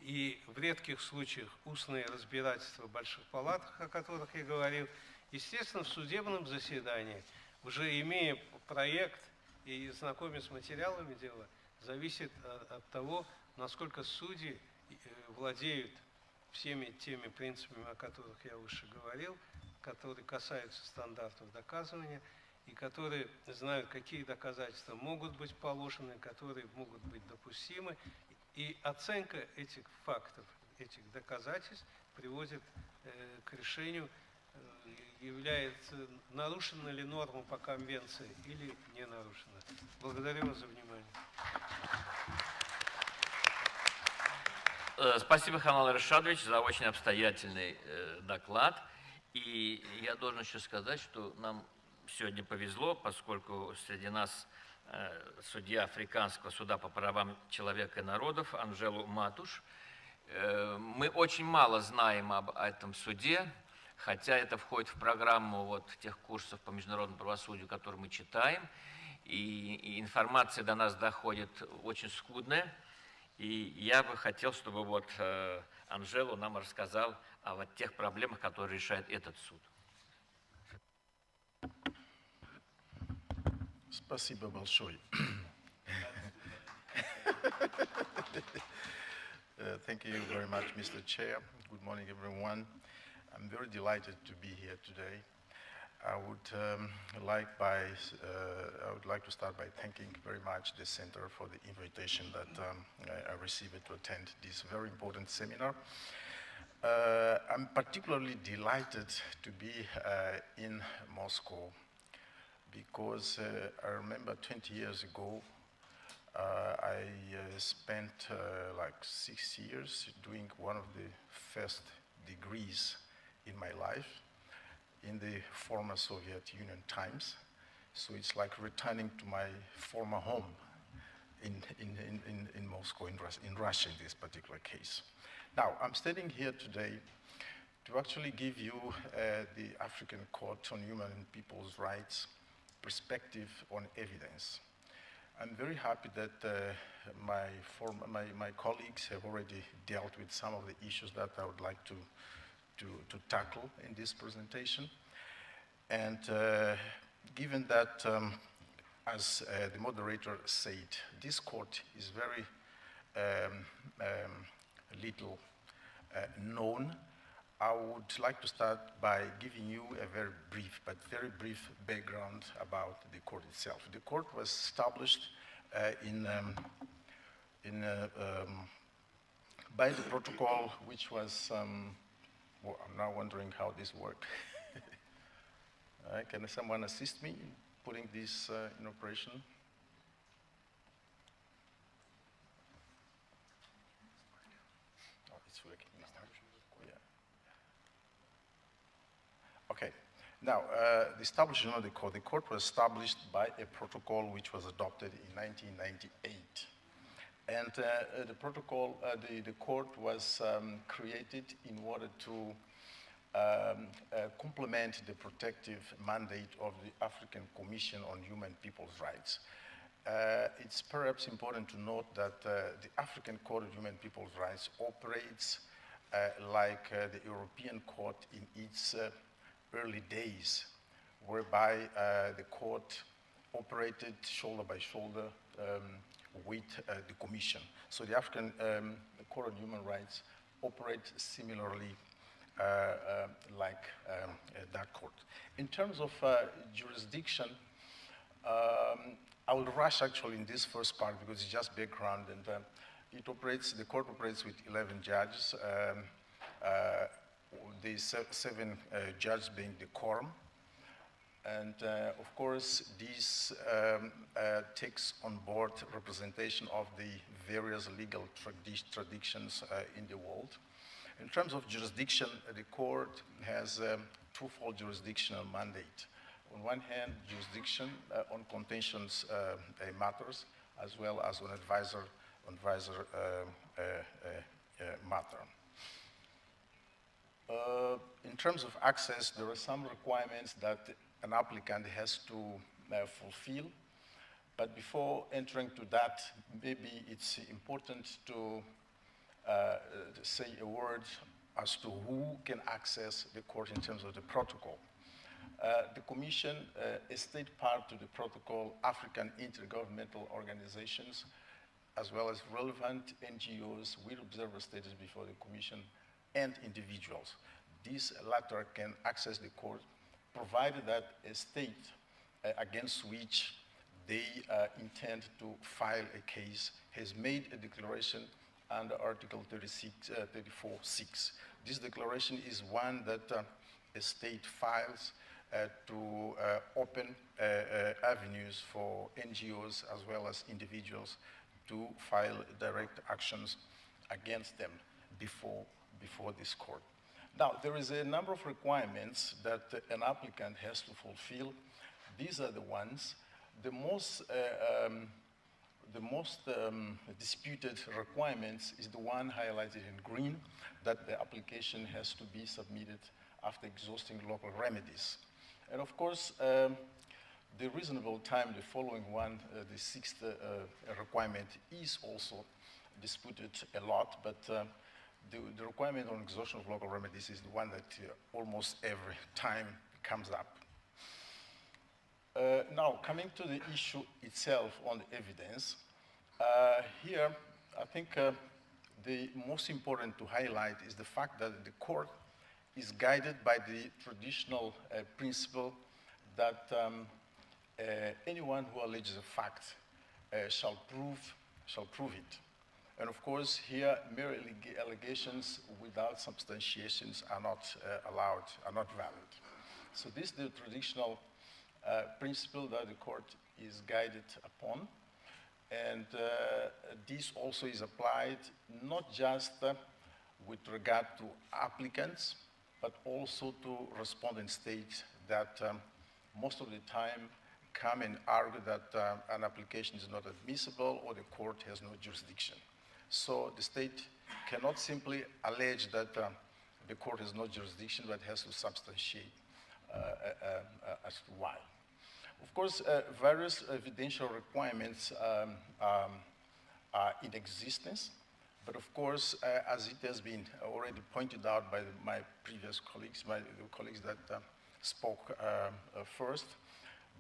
и в редких случаях устное разбирательство в больших палатах, о которых я говорил, естественно, в судебном заседании, уже имея проект и знакомясь с материалами дела, зависит от того, насколько судьи владеют всеми теми принципами, о которых я выше говорил, которые касаются стандартов доказывания и которые знают, какие доказательства могут быть положены, которые могут быть допустимы. И оценка этих фактов, этих доказательств приводит к решению, является нарушена ли норма по конвенции или не нарушена. Благодарю вас за внимание. Спасибо, Хамал Рашадович, за очень обстоятельный доклад. И я должен еще сказать, что нам сегодня повезло, поскольку среди нас судья Африканского суда по правам человека и народов Анжелу Матуш. Мы очень мало знаем об этом суде, хотя это входит в программу вот тех курсов по международному правосудию, которые мы читаем, и информация до нас доходит очень скудная. И я бы хотел, чтобы вот Анжелу нам рассказал о вот тех проблемах, которые решает этот суд. Спасибо большое. Thank you very much, Mr. Chair. Good morning, everyone. I'm very delighted to be here today. I would like to start by thanking very much the Center for the invitation that I received to attend this very important seminar. I'm particularly delighted to be in Moscow because I remember 20 years ago I spent like 6 years doing one of the first degrees in my life in the former Soviet Union times. So it's like returning to my former home in Moscow, in Russia in this particular case. Now, I'm standing here today to actually give you the African Court on Human and People's Rights perspective on evidence. I'm very happy that my colleagues have already dealt with some of the issues that I would like to tackle in this presentation. And given that, as the moderator said, this court is very little known, I would like to start by giving you a very brief background about the court itself. The court was established by the protocol, which was, well, I'm now wondering how this works. Can someone assist me in putting this in operation? Oh, it's working now. Yeah. Okay. Now, the establishment of the court was established by a protocol which was adopted in 1998. And the protocol, the court was created in order to complement the protective mandate of the African Commission on Human and People's Rights. It's perhaps important to note that the African Court of Human and People's Rights operates like the European Court in its early days, whereby the court operated shoulder by shoulder with the Commission. So the African Court on Human Rights operates similarly like that court. In terms of jurisdiction, I will rush actually in this first part because it's just background, and the court operates with 11 judges, the 7 judges being the quorum. And of course, this takes on board representation of the various legal traditions in the world. In terms of jurisdiction, the court has a twofold jurisdictional mandate. On one hand, jurisdiction on contentious matters, as well as on advisor matter. In terms of access, there are some requirements that an applicant has to fulfill. But before entering to that, maybe it's important to say a word as to who can access the court in terms of the protocol. The Commission is state part to the protocol African intergovernmental organizations, as well as relevant NGOs with observer status before the Commission and individuals. These latter can access the court, provided that a state against which they intend to file a case has made a declaration under Article 34.6. This declaration is one that a state files to open avenues for NGOs as well as individuals to file direct actions against them before this court. Now, there is a number of requirements that an applicant has to fulfill. These are the ones. The most disputed requirements is the one highlighted in green, that the application has to be submitted after exhausting local remedies. And of course, the reasonable time, the following one, the sixth requirement, is also disputed a lot, but the requirement on exhaustion of local remedies is the one that almost every time comes up. Now, coming to the issue itself on the evidence, here I think the most important to highlight is the fact that the court is guided by the traditional principle that anyone who alleges a fact shall prove it. And of course, here, mere allegations without substantiations are not allowed, are not valid. So this is the traditional principle that the court is guided upon. And this also is applied not just with regard to applicants, but also to respondent states that most of the time come and argue that an application is not admissible or the court has no jurisdiction. So the state cannot simply allege that the court has no jurisdiction, but has to substantiate as to why. Of course, various evidential requirements are in existence, but of course, as it has been already pointed out by my previous colleagues, the colleagues that spoke first,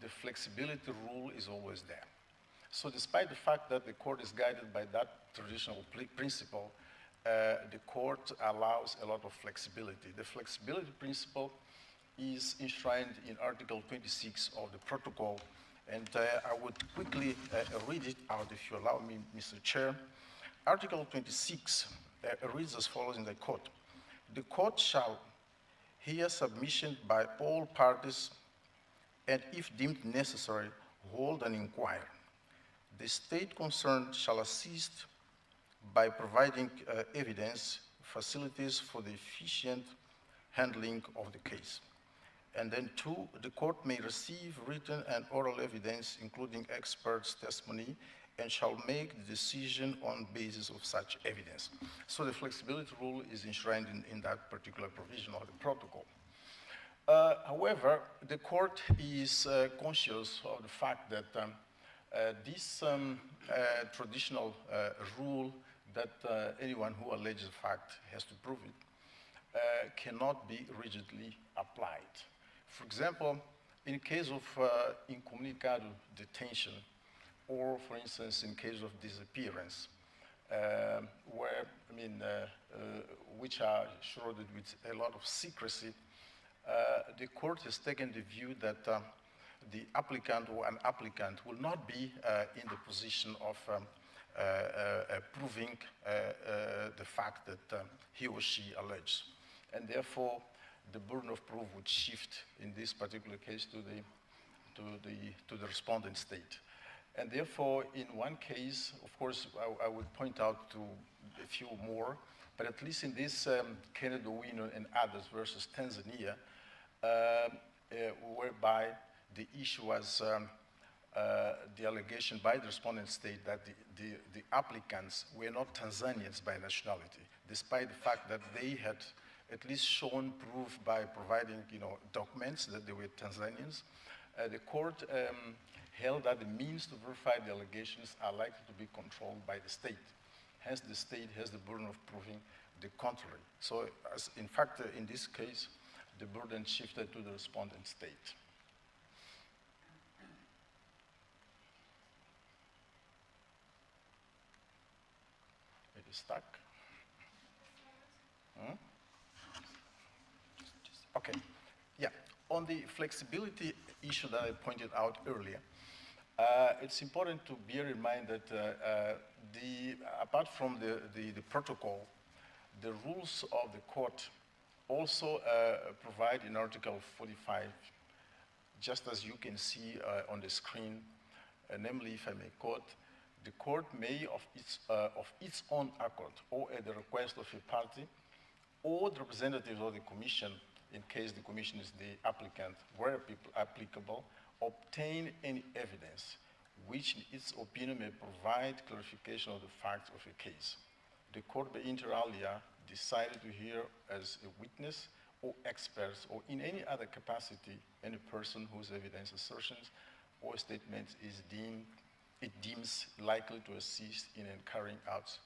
the flexibility rule is always there. So despite the fact that the court is guided by that traditional principle, the court allows a lot of flexibility. The flexibility principle is enshrined in Article 26 of the protocol, and I would quickly read it out if you allow me, Mr. Chair. Article 26 reads as follows in the court. The court shall hear submission by all parties and, if deemed necessary, hold an inquiry. The state concerned shall assist by providing evidence, facilities for the efficient handling of the case. And then 2, the court may receive written and oral evidence, including experts' testimony, and shall make the decision on basis of such evidence. So the flexibility rule is enshrined in that particular provision of the protocol. However, the court is conscious of the fact that this traditional rule that anyone who alleges a fact has to prove it cannot be rigidly applied. For example, in case of incommunicado detention, or for instance, in case of disappearance, which are shrouded with a lot of secrecy, the court has taken the view that the applicant or an applicant will not be in the position of proving the fact that he or she alleged. And therefore, the burden of proof would shift in this particular case to the respondent state. And therefore, in one case, of course, I would point out to a few more, but at least in this Kennedy Owino and others versus Tanzania, whereby the issue was the allegation by the respondent state that the applicants were not Tanzanians by nationality, despite the fact that they had at least shown proof by providing, documents that they were Tanzanians. The court held that the means to verify the allegations are likely to be controlled by the state. Hence, the state has the burden of proving the contrary. So, in fact, in this case, the burden shifted to the respondent state. It is stuck. Okay, yeah. On the flexibility issue that I pointed out earlier, it's important to bear in mind that apart from the protocol, the rules of the court also provide in Article 45, just as you can see on the screen, namely, if I may quote, the court may, of its own accord, or at the request of a party, or the representatives of the Commission, in case the Commission is the applicant, where applicable, obtain any evidence which, in its opinion, may provide clarification of the facts of a case. The court may inter alia decide to hear as a witness or experts or in any other capacity any person whose evidence, assertions, or statements it deems likely to assist in carrying out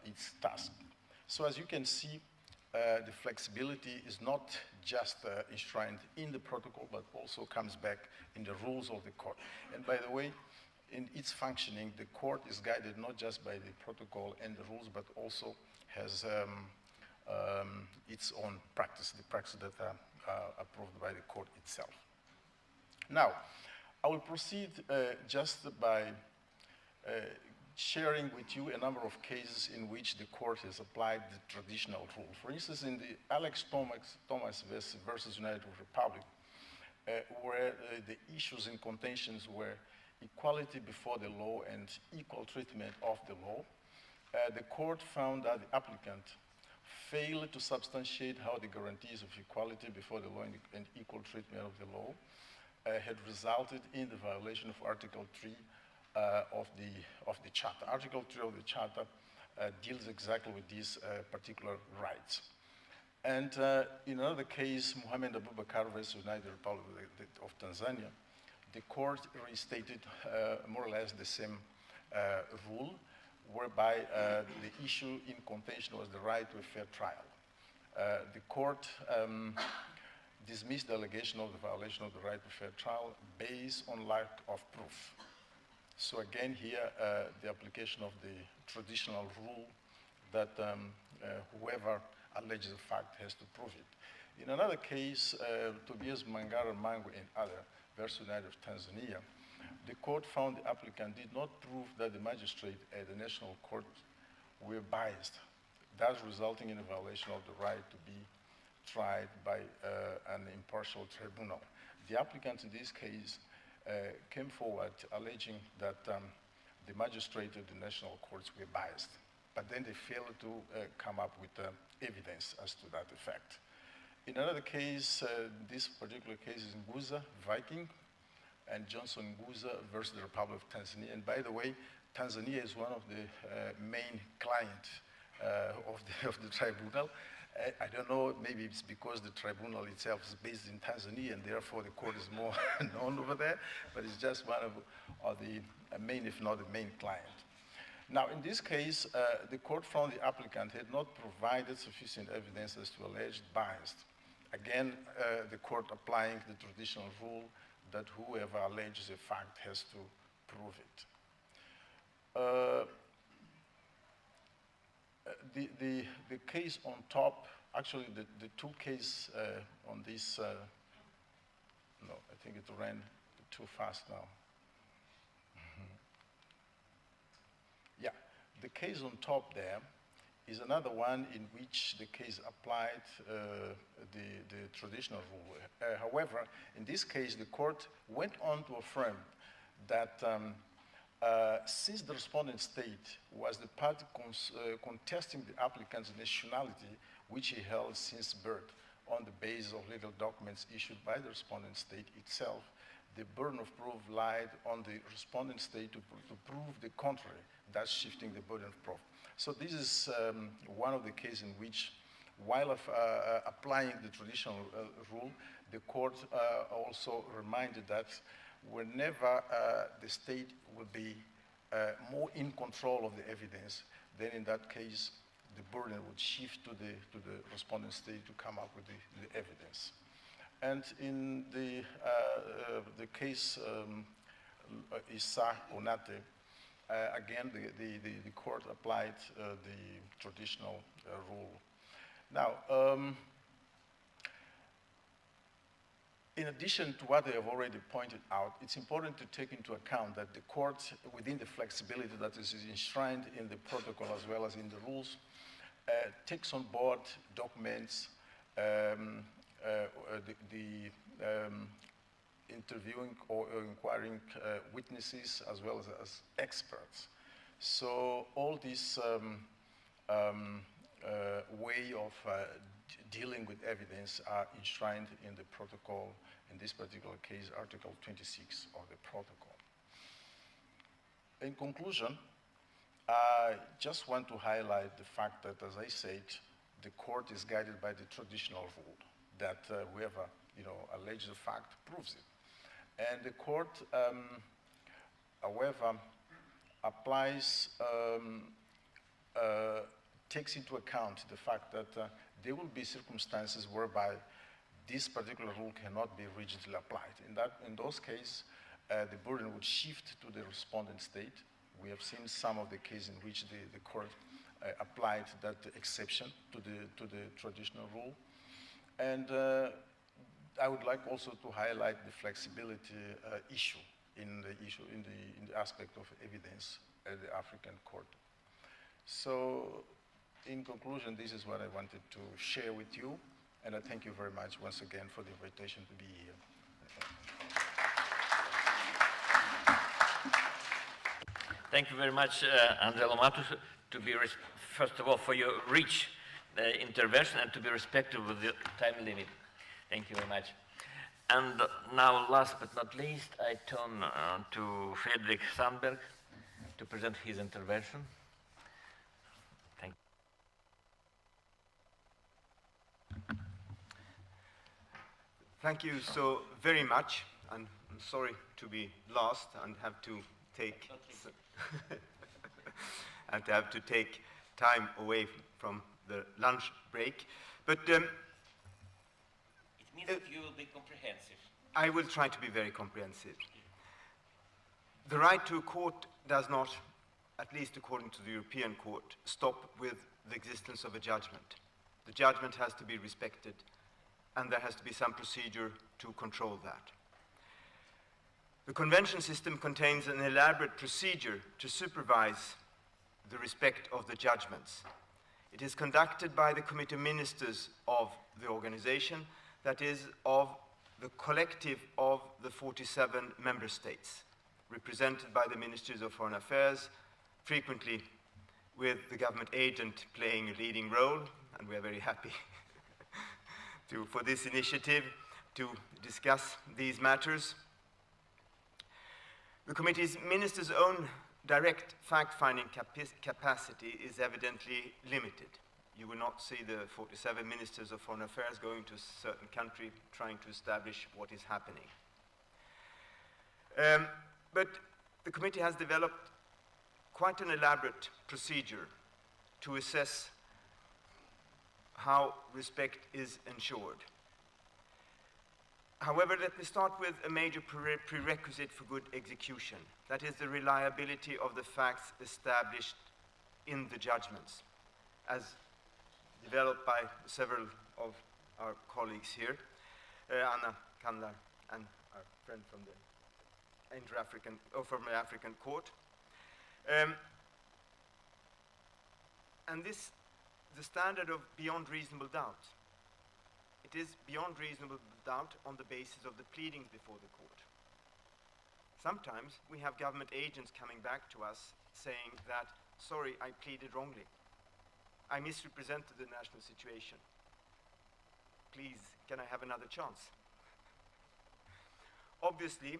its task. So as you can see, the flexibility is not just enshrined in the protocol, but also comes back in the rules of the court. And by the way, in its functioning, the court is guided not just by the protocol and the rules, but also has its own practice, the practice that are approved by the court itself. Now, I will proceed just by sharing with you a number of cases in which the court has applied the traditional rule. For instance, in the Alex Thomas versus United Republic, where the issues and contentions were equality before the law and equal treatment of the law, the court found that the applicant failed to substantiate how the guarantees of equality before the law and equal treatment of the law had resulted in the violation of Article 3 of the Charter. Article 3 of the Charter deals exactly with these particular rights. And in another case, Mohammed Abubakar versus United Republic of Tanzania, the court restated more or less the same rule, whereby the issue in contention was the right to a fair trial. The court dismissed the allegation of the violation of the right to fair trial based on lack of proof. So again here, the application of the traditional rule that whoever alleges a fact has to prove it. In another case, Tobias Mangara Mango and other versus United of Tanzania, the court found the applicant did not prove that the magistrate at the national court were biased, thus resulting in a violation of the right to be tried by an impartial tribunal. The applicant in this case came forward alleging that the magistrate of the national courts were biased, but then they failed to come up with evidence as to that effect. In another case, this particular case is Nguza, Viking, and Johnson Nguza versus the Republic of Tanzania. And by the way, Tanzania is one of the main clients of the tribunal. I don't know, maybe it's because the tribunal itself is based in Tanzania and therefore the court is more known over there, but it's just one of the main, if not the main client. Now, in this case, the court found the applicant had not provided sufficient evidence as to alleged bias. Again, the court applying the traditional rule that whoever alleges a fact has to prove it. The case on top, actually the two cases on this, no, I think it ran too fast now. Yeah, the case on top there is another one in which the case applied the traditional rule. However, in this case, the court went on to affirm that since the respondent state was the party contesting the applicant's nationality, which he held since birth on the basis of legal documents issued by the respondent state itself, the burden of proof lied on the respondent state to prove the contrary, thus shifting the burden of proof. So this is one of the cases in which while applying the traditional rule, the court also reminded that whenever the state will be more in control of the evidence, then in that case, the burden would shift to the respondent state to come up with the evidence. And in the case Issa Onate, again, the court applied the traditional rule. Now, in addition to what they have already pointed out, it's important to take into account that the court, within the flexibility that is enshrined in the protocol as well as in the rules, takes on board documents, interviewing or inquiring witnesses as well as experts. So all this way of dealing with evidence are enshrined in the protocol, in this particular case, Article 26 of the protocol. In conclusion, I just want to highlight the fact that, as I said, the court is guided by the traditional rule, that whoever alleges a fact proves it. And the court, however, applies, takes into account the fact that there will be circumstances whereby this particular rule cannot be rigidly applied. In those cases, the burden would shift to the respondent state. We have seen some of the cases in which the court applied that exception to the traditional rule. And I would like also to highlight the flexibility issue in the aspect of evidence at the African court. So, in conclusion, this is what I wanted to share with you, and I thank you very much once again for the invitation to be here. Thank you very much, Angelo Matus, to be first of all for your rich intervention and to be respectful with the time limit. Thank you very much. And now, last but not least, I turn to Fredrik Sandberg to present his intervention. Thank you. Thank you so very much. And I'm sorry to be last and have to take time away from the lunch break. But it means that you will be comprehensive. I will try to be very comprehensive. The right to a court does not, at least according to the European Court, stop with the existence of a judgment. The judgment has to be respected, and there has to be some procedure to control that. The convention system contains an elaborate procedure to supervise the respect of the judgments. It is conducted by the Committee of Ministers of the organization, that is, of the collective of the 47 member states, represented by the Ministries of Foreign Affairs, frequently with the government agent playing a leading role, and we are very happy for this initiative to discuss these matters. The Committee's ministers' own direct fact-finding capacity is evidently limited. You will not see the 47 ministers of foreign affairs going to a certain country trying to establish what is happening. But the committee has developed quite an elaborate procedure to assess how respect is ensured. However, let me start with a major prerequisite for good execution. That is the reliability of the facts established in the judgments, as developed by several of our colleagues here, Anna Kandlar and our friend from the African Court. And this, the standard of beyond reasonable doubt. It is beyond reasonable doubt on the basis of the pleadings before the court. Sometimes we have government agents coming back to us saying that, sorry, I pleaded wrongly. I misrepresented the national situation. Please, can I have another chance? Obviously,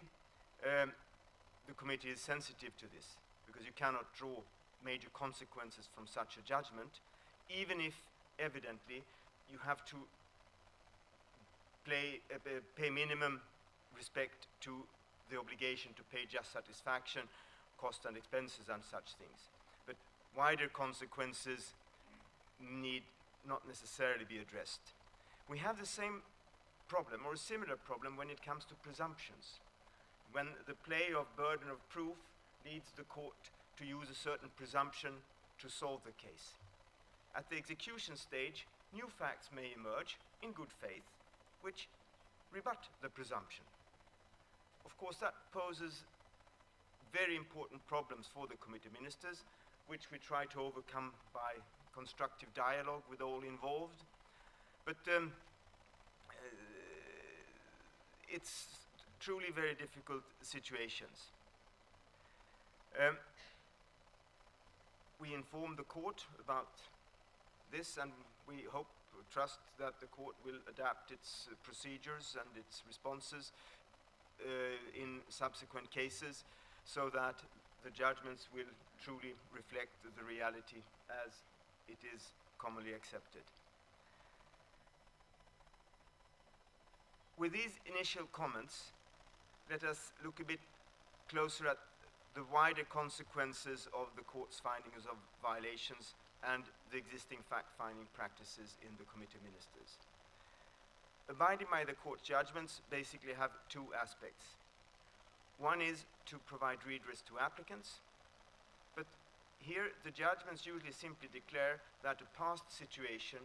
the committee is sensitive to this because you cannot draw major consequences from such a judgment, even if evidently you have to pay minimum respect to the obligation to pay just satisfaction, costs and expenses and such things. But wider consequences need not necessarily be addressed. We have the same problem or a similar problem when it comes to presumptions. When the play of burden of proof leads the court to use a certain presumption to solve the case. At the execution stage, new facts may emerge in good faith, which rebut the presumption. Of course, that poses very important problems for the committee ministers, which we try to overcome by constructive dialogue with all involved. But it's truly very difficult situations. We inform the court about this, and we hope, trust that the court will adapt its procedures and its responses in subsequent cases, so that the judgments will truly reflect the reality as it is commonly accepted. With these initial comments, let us look a bit closer at the wider consequences of the court's findings of violations and the existing fact-finding practices in the committee ministers. Abiding by the court judgments basically have two aspects. One is to provide redress to applicants, but here the judgments usually simply declare that a past situation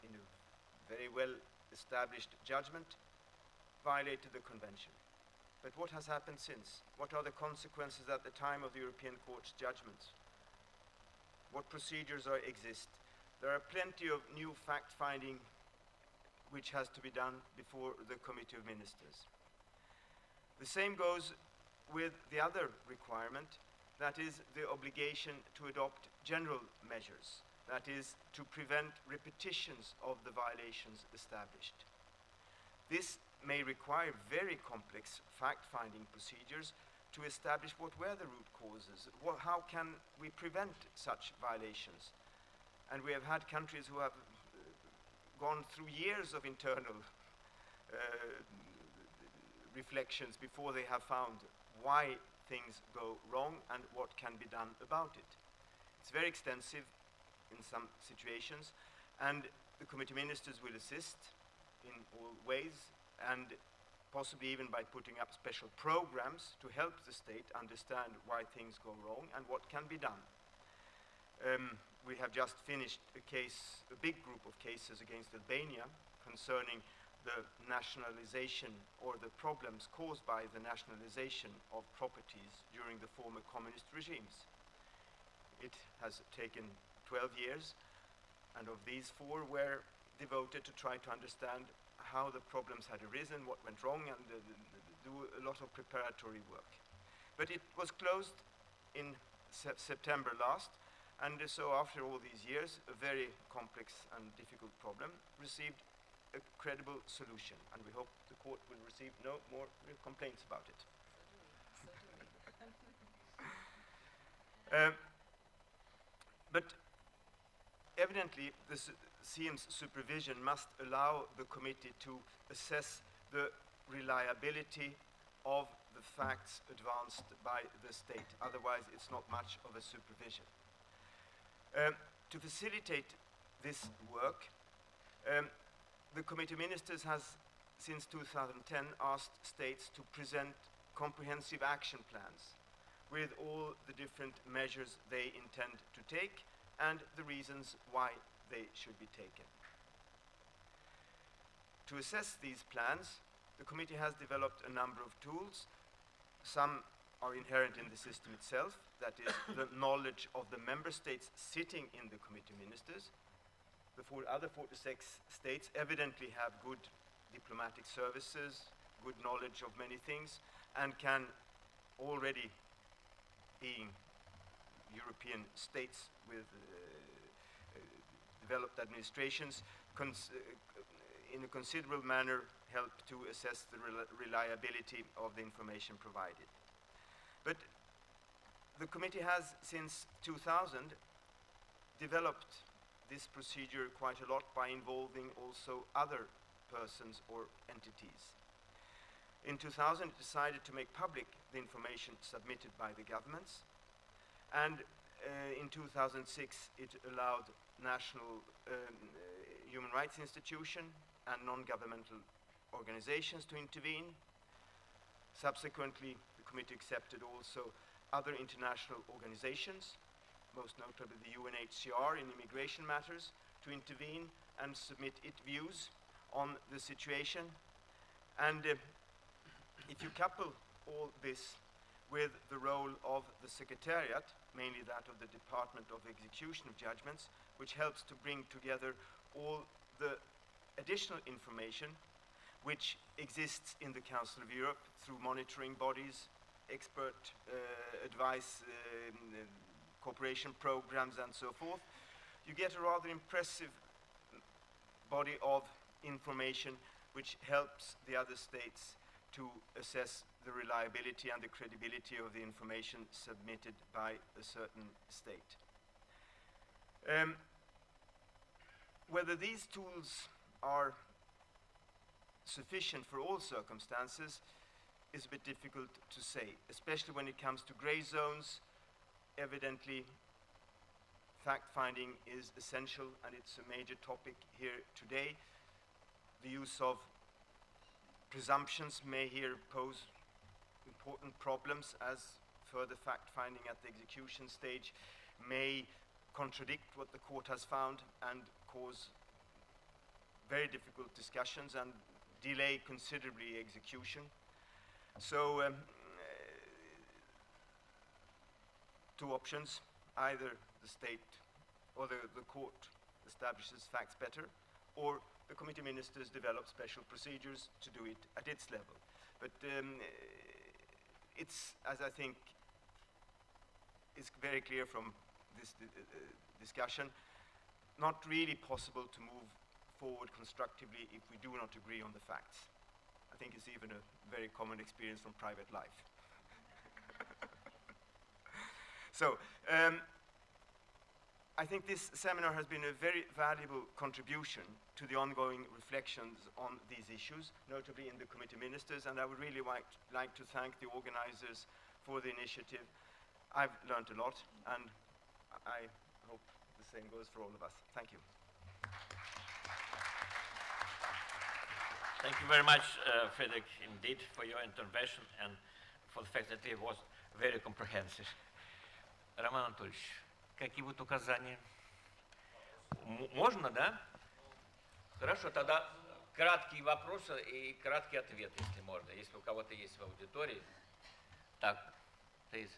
in a very well established judgment violated the convention. But what has happened since? What are the consequences at the time of the European Court's judgments? What procedures exist? There are plenty of new fact-finding which has to be done before the Committee of Ministers. The same goes with the other requirement, that is the obligation to adopt general measures, that is to prevent repetitions of the violations established. This may require very complex fact-finding procedures to establish what were the root causes. How can we prevent such violations? And we have had countries who have gone through years of internal reflections before they have found why things go wrong and what can be done about it. It's very extensive in some situations, and the committee ministers will assist in all ways, and possibly even by putting up special programs to help the state understand why things go wrong and what can be done. We have just finished a big group of cases against Albania concerning the nationalization or the problems caused by the nationalization of properties during the former communist regimes. It has taken 12 years, and of these 4 were devoted to try to understand how the problems had arisen, what went wrong, and do a lot of preparatory work. But it was closed in September last, and so after all these years, a very complex and difficult problem received a credible solution, and we hope the court will receive no more complaints about it. But evidently, the CM's supervision must allow the committee to assess the reliability of the facts advanced by the state. Otherwise, it's not much of a supervision. To facilitate this work, the committee ministers has, since 2010, asked states to present comprehensive action plans with all the different measures they intend to take and the reasons why they should be taken. To assess these plans, the committee has developed a number of tools. Some are inherent in the system itself, that is the knowledge of the member states sitting in the committee ministers. The other 46 states evidently have good diplomatic services, good knowledge of many things, and can already, being European states with developed administrations, in a considerable manner help to assess the reliability of the information provided. But the committee has, since 2000, developed this procedure quite a lot by involving also other persons or entities. In 2000, it decided to make public the information submitted by the governments, and in 2006, it allowed national human rights institution and non-governmental organizations to intervene. Subsequently, the committee accepted also other international organizations, most notably the UNHCR in immigration matters, to intervene and submit its views on the situation. And if you couple all this with the role of the Secretariat, mainly that of the Department of Execution of Judgments, which helps to bring together all the additional information which exists in the Council of Europe through monitoring bodies, expert advice, cooperation programs, and so forth, you get a rather impressive body of information which helps the other states to assess the reliability and the credibility of the information submitted by a certain state. Whether these tools are sufficient for all circumstances is a bit difficult to say, especially when it comes to gray zones. Evidently, fact-finding is essential, and it's a major topic here today. The use of presumptions may here pose important problems, as further fact-finding at the execution stage may contradict what the court has found and cause very difficult discussions and delay considerably execution. So two options: either the state or the court establishes facts better, or the committee ministers develop special procedures to do it at its level. But it's, as I think is very clear from this discussion, not really possible to move forward constructively if we do not agree on the facts. I think it's even a very common experience from private life. So, I think this seminar has been a very valuable contribution to the ongoing reflections on these issues, notably in the committee ministers, and I would really like to thank the organizers for the initiative. I've learned a lot, and I hope the same goes for all of us. Thank you. Thank you very much, Fredrik, indeed, for your intervention and for the fact that it was very comprehensive. Роман Анатольевич, какие будут указания? Можно, да? Хорошо, тогда краткие вопросы и краткий ответ, если можно, если у кого-то есть в аудитории. Так, please.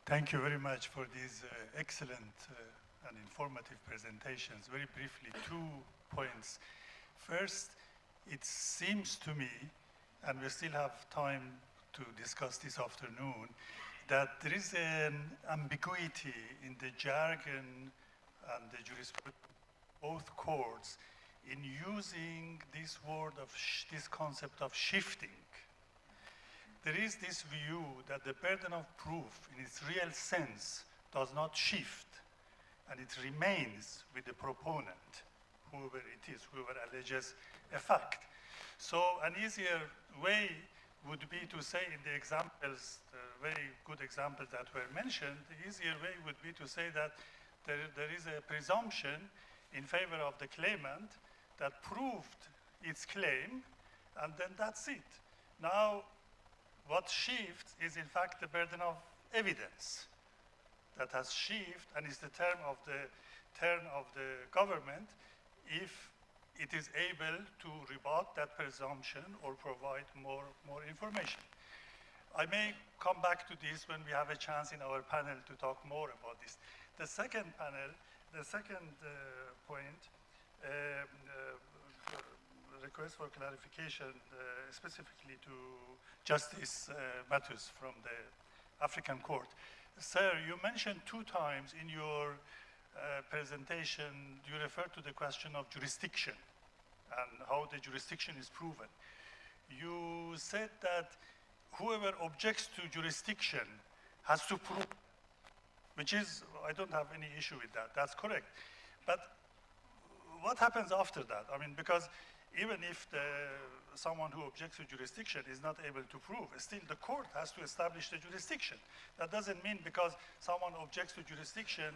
Thank you very much for these excellent and informative presentations. Very briefly, 2 points. First, it seems to me, and we still have time to discuss this afternoon, that there is an ambiguity in the jargon and the jurisprudence of both courts in using this word of this concept of shifting. There is this view that the burden of proof in its real sense does not shift, and it remains with the proponent, whoever it is, whoever alleges a fact. So an easier way would be to say in the examples, the very good examples that were mentioned, the easier way would be to say that there is a presumption in favor of the claimant that proved its claim, and then that's it. Now, what shifts is in fact the burden of evidence that has shifted and is the turn of the government if it is able to rebut that presumption or provide more information. I may come back to this when we have a chance in our panel to talk more about this. The second point, request for clarification specifically to Justice Matthews from the African Court. Sir, you mentioned 2 times in your presentation, you referred to the question of jurisdiction and how the jurisdiction is proven. You said that whoever objects to jurisdiction has to prove. which is, I don't have any issue with that. That's correct. But what happens after that? I mean, because even if someone who objects to jurisdiction is not able to prove, still the court has to establish the jurisdiction. That doesn't mean because someone objects to jurisdiction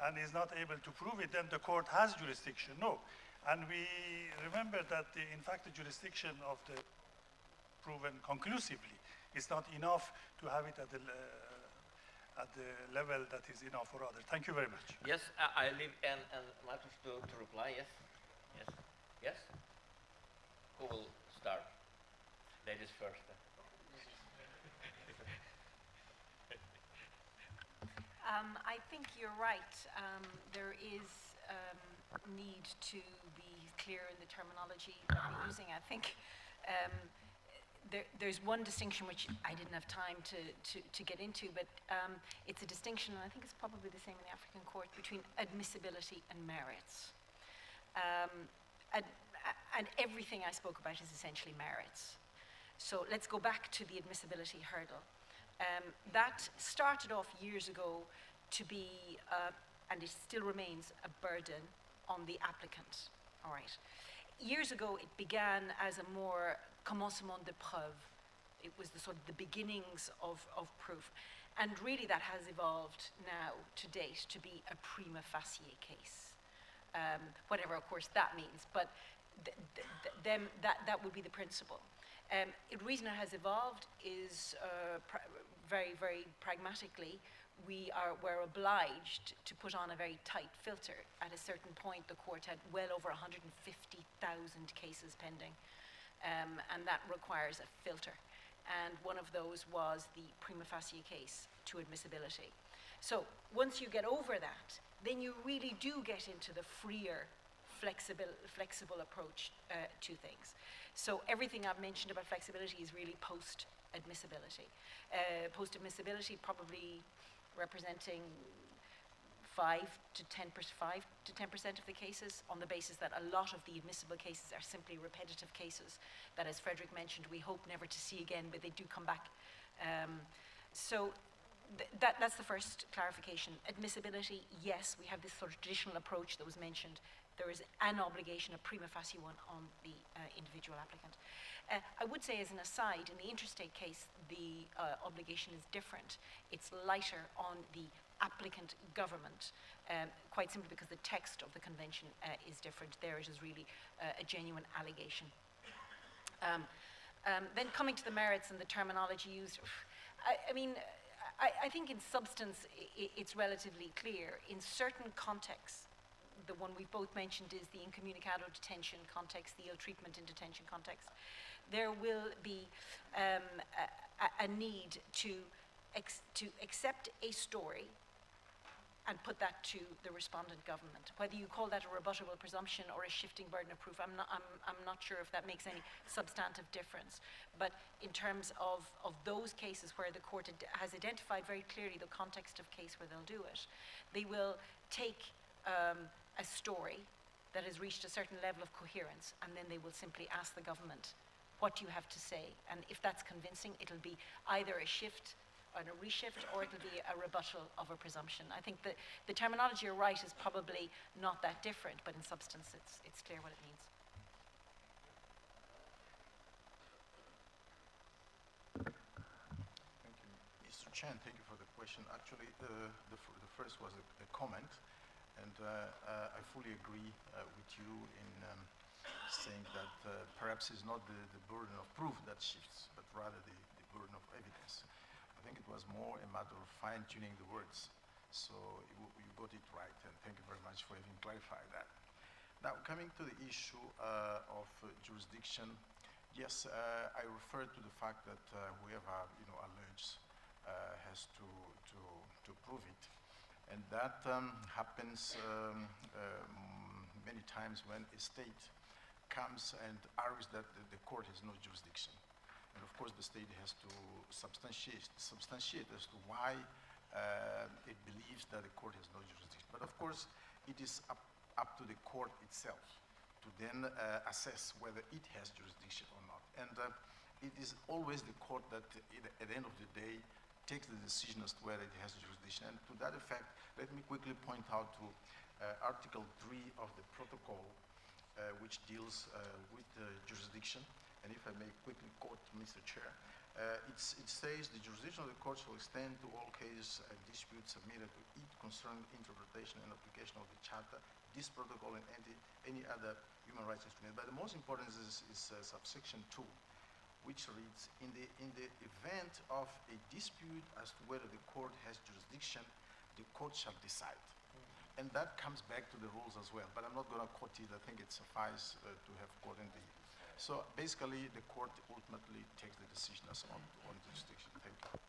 and is not able to prove it, then the court has jurisdiction. No. And we remember that, in fact, the jurisdiction of the proven conclusively is not enough to have it at the level that is enough for others. Thank you very much. Yes, I leave and Marcus to reply. Yes, yes, yes. Who will start? Ladies first. I think you're right. There is need to be clear in the terminology that we're using. I think there's one distinction which I didn't have time to get into, but it's a distinction, and I think it's probably the same in the African court, between admissibility and merits. And everything I spoke about is essentially merits. So let's go back to the admissibility hurdle. That started off years ago to be, and it still remains, a burden on the applicant. All right. Years ago, it began as a more commencement de preuve. It was the sort of the beginnings of proof. And really that has evolved now to date to be a prima facie case. Whatever, of course, that means. But that would be the principle. The reason it has evolved is very, very pragmatically, we're obliged to put on a very tight filter. At a certain point, the court had well over 150,000 cases pending, and that requires a filter. And one of those was the prima facie case to admissibility. So once you get over that, then you really do get into the freer, flexible approach to things. So everything I've mentioned about flexibility is really post-admissibility. Post-admissibility probably representing 5 to 10% of the cases, on the basis that a lot of the admissible cases are simply repetitive cases that, as Frederick mentioned, we hope never to see again, but they do come back. So that's the first clarification. Admissibility, yes, we have this sort of traditional approach that was mentioned. There is an obligation, a prima facie one, on the individual applicant. I would say, as an aside, in the interstate case, the obligation is different. It's lighter on the applicant government, quite simply because the text of the convention is different. There it is really a genuine allegation. Then coming to the merits and the terminology used, I think in substance it's relatively clear. In certain contexts, the one we both mentioned is the incommunicado detention context, the ill treatment in detention context, there will be a need to accept a story and put that to the respondent government. Whether you call that a rebuttable presumption or a shifting burden of proof, I'm not sure if that makes any substantive difference. But in terms of those cases where the court has identified very clearly the context of case where they'll do it, they will take a story that has reached a certain level of coherence, and then they will simply ask the government, what do you have to say? And if that's convincing, it'll be either a shift and a reshift, or it'll be a rebuttal of a presumption. I think that the terminology you're right is probably not that different, but in substance it's clear what it means. Thank you. Mr. Chen, thank you for the question. Actually, the first was a comment, and I fully agree with you in saying that perhaps it's not the burden of proof that shifts, but rather the burden of evidence. I think it was more a matter of fine-tuning the words. So you got it right, and thank you very much for having clarified that. Now, coming to the issue of jurisdiction, yes, I refer to the fact that whoever alleges has to prove it, and that happens many times when a state comes and argues that the court has no jurisdiction. And of course, the state has to substantiate as to why it believes that the court has no jurisdiction. But of course, it is up to the court itself to then assess whether it has jurisdiction or not. And it is always the court that, at the end of the day, takes the decision as to whether it has jurisdiction. And to that effect, let me quickly point out to Article 3 of the protocol, which deals with jurisdiction. And if I may quickly quote Mr. Chair, it says the jurisdiction of the court shall extend to all cases and disputes submitted to it concerning interpretation and application of the Charter, this protocol, and any other human rights instrument. But the most important is subsection 2, which reads, in the event of a dispute as to whether the court has jurisdiction, the court shall decide. And that comes back to the rules as well, but I'm not going to quote it. I think it suffices to have quoted the. So basically, the court ultimately takes the decision as on jurisdiction. Thank you.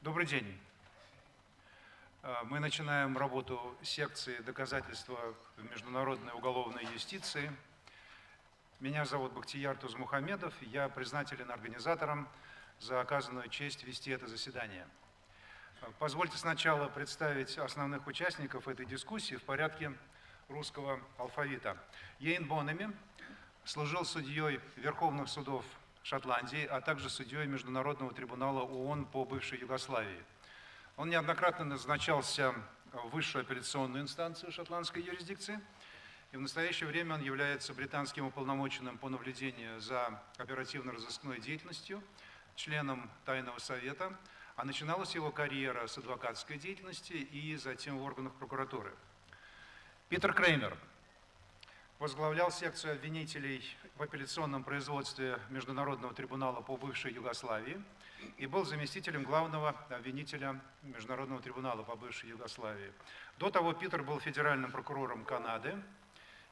Добрый день. Мы начинаем работу секции «Доказательства в международной уголовной юстиции». Меня зовут Бахтияр Тузмухамедов, я признателен организаторам за оказанную честь вести это заседание. Позвольте сначала представить основных участников этой дискуссии в порядке русского алфавита. Йейн Боннеми служил судьей Верховных судов Шотландии, а также судьей Международного трибунала ООН по бывшей Югославии. Он неоднократно назначался в высшую апелляционную инстанцию шотландской юрисдикции, и в настоящее время он является британским уполномоченным по наблюдению за оперативно-розыскной деятельностью, членом Тайного совета, а начиналась его карьера с адвокатской деятельности и затем в органах прокуратуры. Питер Креймер возглавлял секцию обвинителей в апелляционном производстве Международного трибунала по бывшей Югославии и был заместителем главного обвинителя Международного трибунала по бывшей Югославии. До того Питер был федеральным прокурором Канады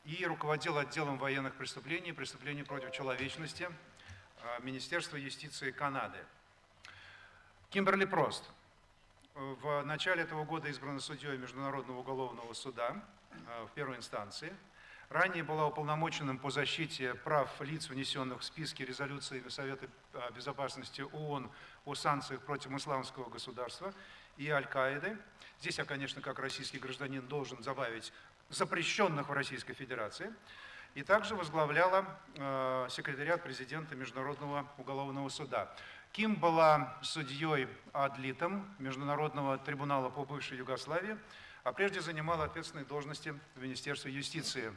и руководил отделом военных преступлений и преступлений против человечности Министерства юстиции Канады. Кимберли Прост в начале этого года избрана судьей Международного уголовного суда в первой инстанции. Ранее была уполномоченным по защите прав лиц, внесенных в списки резолюциями Совета Безопасности ООН о санкциях против исламского государства и Аль-Каиды. Здесь я, конечно, как российский гражданин должен добавить запрещенных в Российской Федерации. И также возглавляла секретариат президента Международного уголовного суда. Ким была судьей адлитом Международного трибунала по бывшей Югославии, а прежде занимала ответственные должности в Министерстве юстиции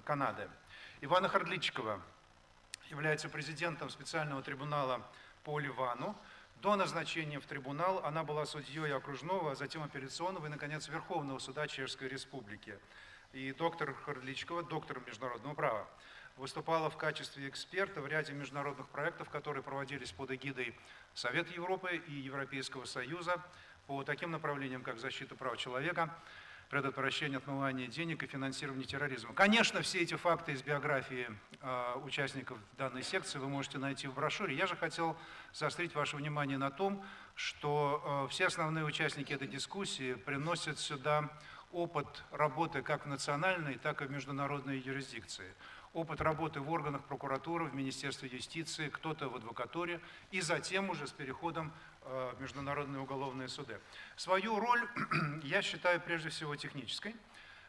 Канады. Ивана Хардличкова является президентом специального трибунала по Ливану. До назначения в трибунал она была судьей окружного, а затем апелляционного и, наконец, Верховного суда Чешской Республики. И доктор Хардличкова, доктор международного права, выступала в качестве эксперта в ряде международных проектов, которые проводились под эгидой Совета Европы и Европейского Союза по таким направлениям, как защита прав человека, предотвращение отмывания денег и финансирование терроризма. Конечно, все эти факты из биографии участников данной секции вы можете найти в брошюре. Я же хотел заострить ваше внимание на том, что все основные участники этой дискуссии приносят сюда опыт работы как в национальной, так и в международной юрисдикции. Опыт работы в органах прокуратуры, в Министерстве юстиции, кто-то в адвокатуре, и затем уже с переходом в международные уголовные суды. Свою роль я считаю прежде всего технической.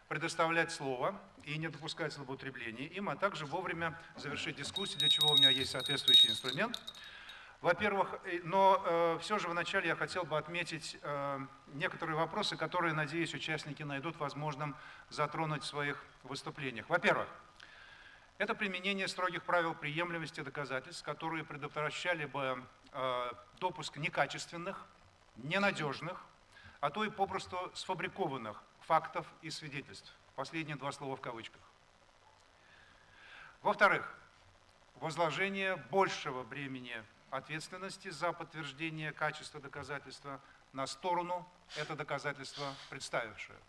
Предоставлять слово и не допускать злоупотребления им, а также вовремя завершить дискуссию, для чего у меня есть соответствующий инструмент. Во-первых, но все же вначале я хотел бы отметить некоторые вопросы, которые, надеюсь, участники найдут возможным затронуть в своих выступлениях. Во-первых, это применение строгих правил приемлемости доказательств, которые предотвращали бы допуск некачественных, ненадежных, а то и попросту сфабрикованных фактов и свидетельств. Последние два слова в кавычках. Во-вторых, возложение большего бремени ответственности за подтверждение качества доказательства на сторону это доказательство представившее.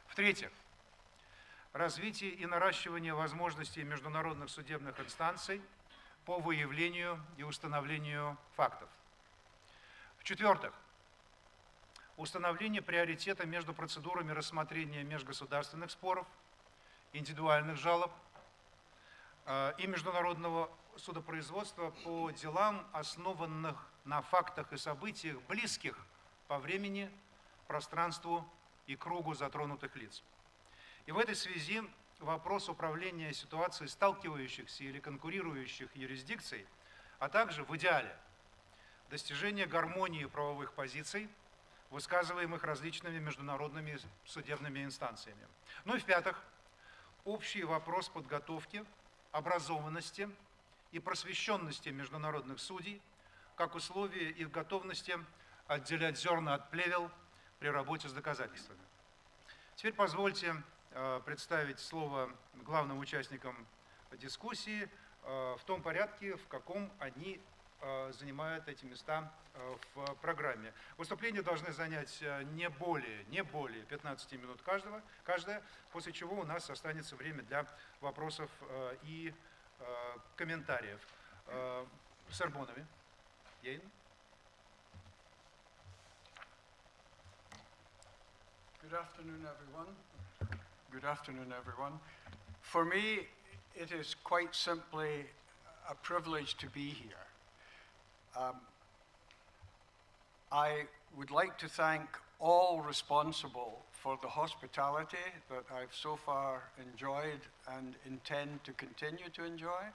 В-третьих, развитие и наращивание возможностей международных судебных инстанций по выявлению и установлению фактов. В-четвертых, установление приоритета между процедурами рассмотрения межгосударственных споров, индивидуальных жалоб и международного судопроизводства по делам, основанных на фактах и событиях, близких по времени, пространству и кругу затронутых лиц. И в этой связи вопрос управления ситуацией сталкивающихся или конкурирующих юрисдикций, а также, в идеале, достижение гармонии правовых позиций, высказываемых различными международными судебными инстанциями. Ну и в-пятых, общий вопрос подготовки, образованности и просвещенности международных судей, как условие их готовности отделять зерна от плевел при работе с доказательствами. Теперь позвольте представить слово главным участникам дискуссии в том порядке, в каком они занимают эти места в программе. Выступления должны занять не более 15 минут каждое, после чего у нас останется время для вопросов и комментариев. Сэр Боннеми. Good afternoon, everyone. Good afternoon, everyone. For me, it is quite simply a privilege to be here. I would like to thank all responsible for the hospitality that I've so far enjoyed and intend to continue to enjoy,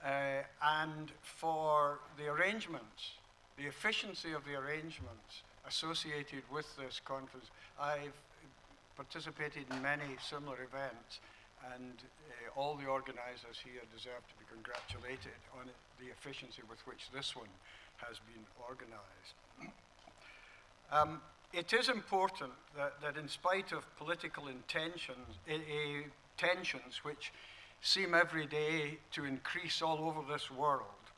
and for the arrangements, the efficiency of the arrangements associated with this conference. I've participated in many similar events, and all the organizers here deserve to be congratulated on the efficiency with which this one has been organized. It is important that in spite of political tensions which seem every day to increase all over this world,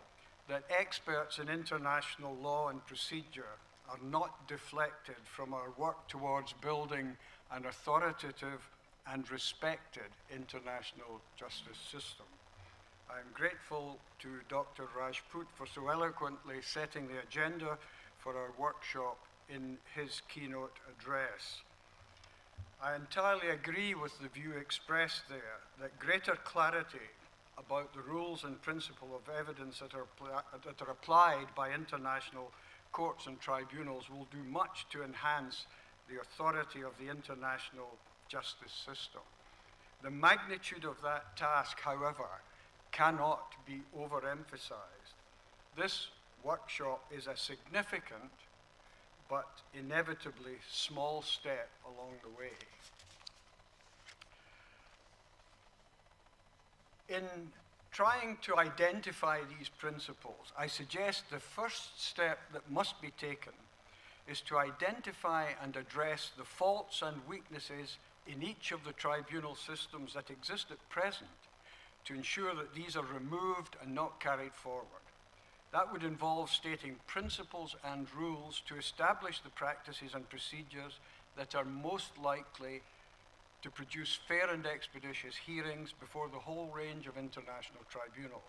that experts in international law and procedure are not deflected from our work towards building an authoritative and respected international justice system. I am grateful to Dr. Rajput for so eloquently setting the agenda for our workshop in his keynote address. I entirely agree with the view expressed there that greater clarity about the rules and principles of evidence that are applied by international courts and tribunals will do much to enhance the authority of the international justice system. The magnitude of that task, however, cannot be overemphasized. This workshop is a significant but inevitably small step along the way. In trying to identify these principles, I suggest the first step that must be taken is to identify and address the faults and weaknesses in each of the tribunal systems that exist at present, to ensure that these are removed and not carried forward. That would involve stating principles and rules to establish the practices and procedures that are most likely to produce fair and expeditious hearings before the whole range of international tribunals.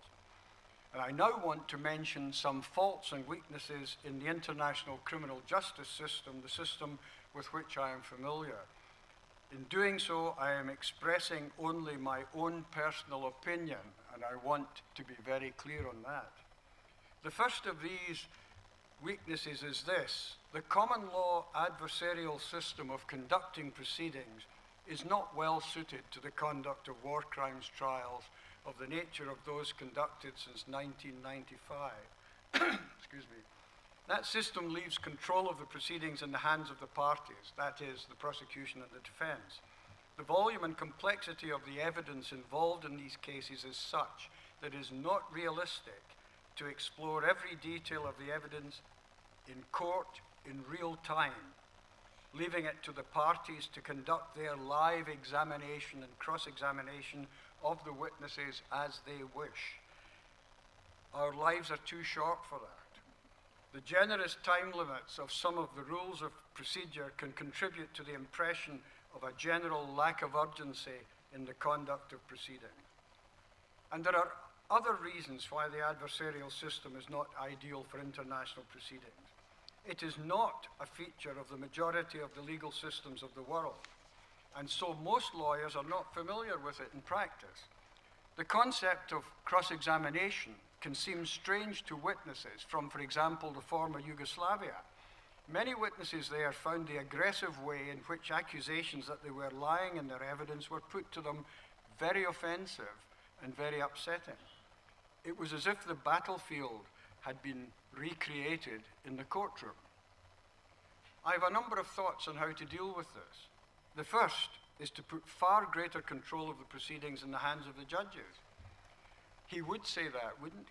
And I now want to mention some faults and weaknesses in the international criminal justice system, the system with which I am familiar. In doing so, I am expressing only my own personal opinion, and I want to be very clear on that. The first of these weaknesses is this: the common law adversarial system of conducting proceedings is not well suited to the conduct of war crimes trials of the nature of those conducted since 1995. Excuse me. That system leaves control of the proceedings in the hands of the parties, that is, the prosecution and the defense. The volume and complexity of the evidence involved in these cases is such that it is not realistic to explore every detail of the evidence in court in real time, leaving it to the parties to conduct their live examination and cross-examination of the witnesses as they wish. Our lives are too short for that. The generous time limits of some of the rules of procedure can contribute to the impression of a general lack of urgency in the conduct of proceedings. And there are other reasons why the adversarial system is not ideal for international proceedings. It is not a feature of the majority of the legal systems of the world, and so most lawyers are not familiar with it in practice. The concept of cross-examination can seem strange to witnesses from, for example, the former Yugoslavia. Many witnesses there found the aggressive way in which accusations that they were lying in their evidence were put to them very offensive and very upsetting. It was as if the battlefield had been recreated in the courtroom. I have a number of thoughts on how to deal with this. The first is to put far greater control of the proceedings in the hands of the judges. He would say that, wouldn't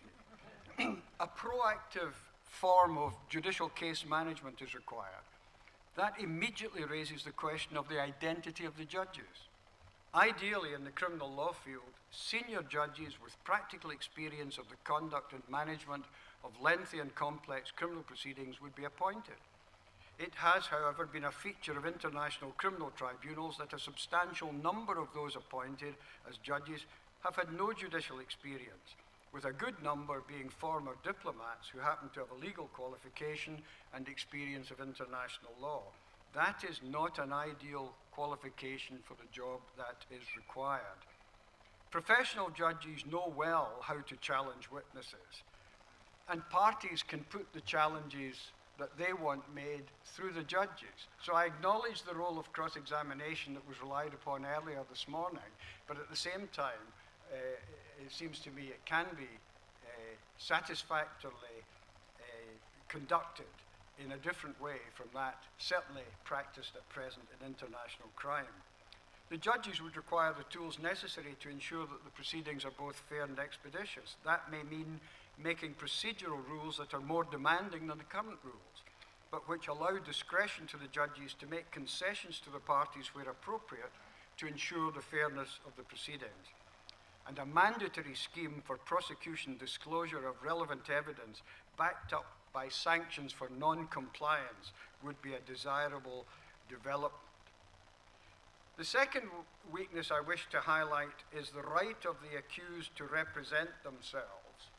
he? A proactive form of judicial case management is required. That immediately raises the question of the identity of the judges. Ideally, in the criminal law field, senior judges with practical experience of the conduct and management of lengthy and complex criminal proceedings would be appointed. It has, however, been a feature of international criminal tribunals that a substantial number of those appointed as judges have had no judicial experience, with a good number being former diplomats who happen to have a legal qualification and experience of international law. That is not an ideal qualification for the job that is required. Professional judges know well how to challenge witnesses, and parties can put the challenges that they want made through the judges. So I acknowledge the role of cross-examination that was relied upon earlier this morning, but at the same time, it seems to me it can be satisfactorily conducted in a different way from that certainly practiced at present in international crime. The judges would require the tools necessary to ensure that the proceedings are both fair and expeditious. That may mean making procedural rules that are more demanding than the current rules, but which allow discretion to the judges to make concessions to the parties where appropriate to ensure the fairness of the proceedings. And a mandatory scheme for prosecution disclosure of relevant evidence backed up by sanctions for non-compliance would be a desirable development. The second weakness I wish to highlight is the right of the accused to represent themselves,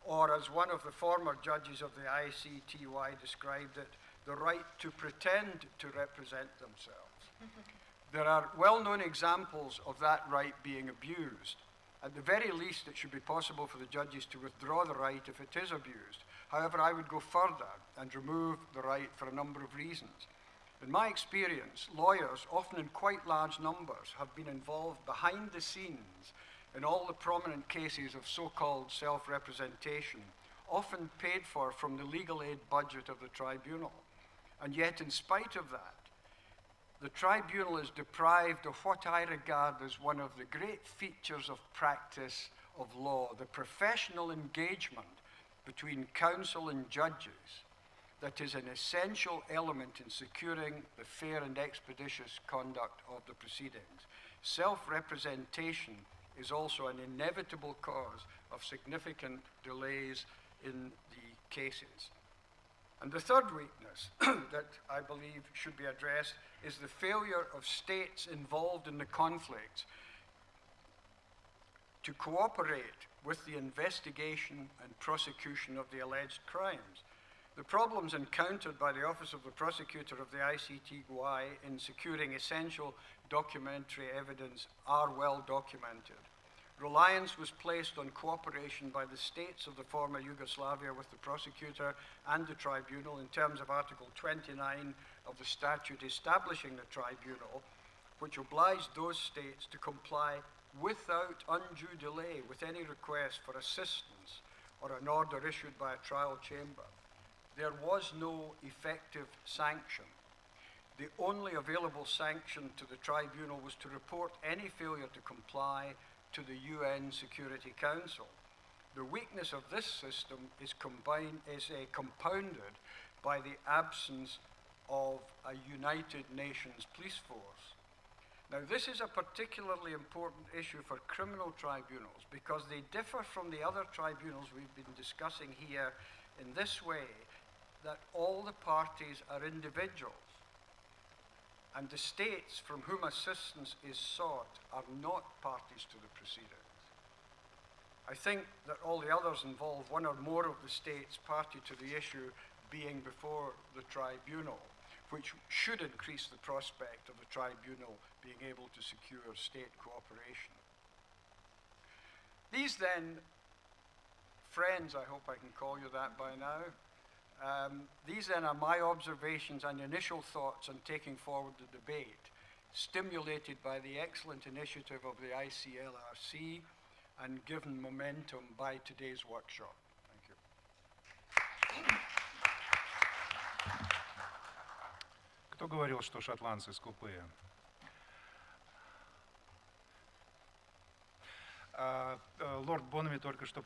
or as one of the former judges of the ICTY described it, the right to pretend to represent themselves. There are well-known examples of that right being abused. At the very least, it should be possible for the judges to withdraw the right if it is abused. However, I would go further and remove the right for a number of reasons. In my experience, lawyers, often in quite large numbers, have been involved behind the scenes in all the prominent cases of so-called self-representation, often paid for from the legal aid budget of the tribunal. And yet, in spite of that, the tribunal is deprived of what I regard as one of the great features of practice of law, the professional engagement between counsel and judges that is an essential element in securing the fair and expeditious conduct of the proceedings. Self-representation is also an inevitable cause of significant delays in the cases. And the third weakness that I believe should be addressed is the failure of states involved in the conflict to cooperate with the investigation and prosecution of the alleged crimes. The problems encountered by the Office of the Prosecutor of the ICTY in securing essential documentary evidence are well documented. Reliance was placed on cooperation by the states of the former Yugoslavia with the prosecutor and the tribunal in terms of Article 29 of the statute establishing the tribunal, which obliged those states to comply without undue delay with any request for assistance or an order issued by a trial chamber. There was no effective sanction. The only available sanction to the tribunal was to report any failure to comply to the UN Security Council. The weakness of this system is compounded by the absence of a United Nations police force. Now, this is a particularly important issue for criminal tribunals because they differ from the other tribunals we've been discussing here in this way, that all the parties are individuals, and the states from whom assistance is sought are not parties to the proceedings. I think that all the others involve one or more of the states party to the issue being before the tribunal, which should increase the prospect of the tribunal being able to secure state cooperation. These then, friends, I hope I can call you that by now, these then are my observations and initial thoughts on taking forward the debate, stimulated by the excellent initiative of the ICLRC and given momentum by today's workshop. Thank you. Кто говорил, что шотландцы скупые? Лорд Боннами только что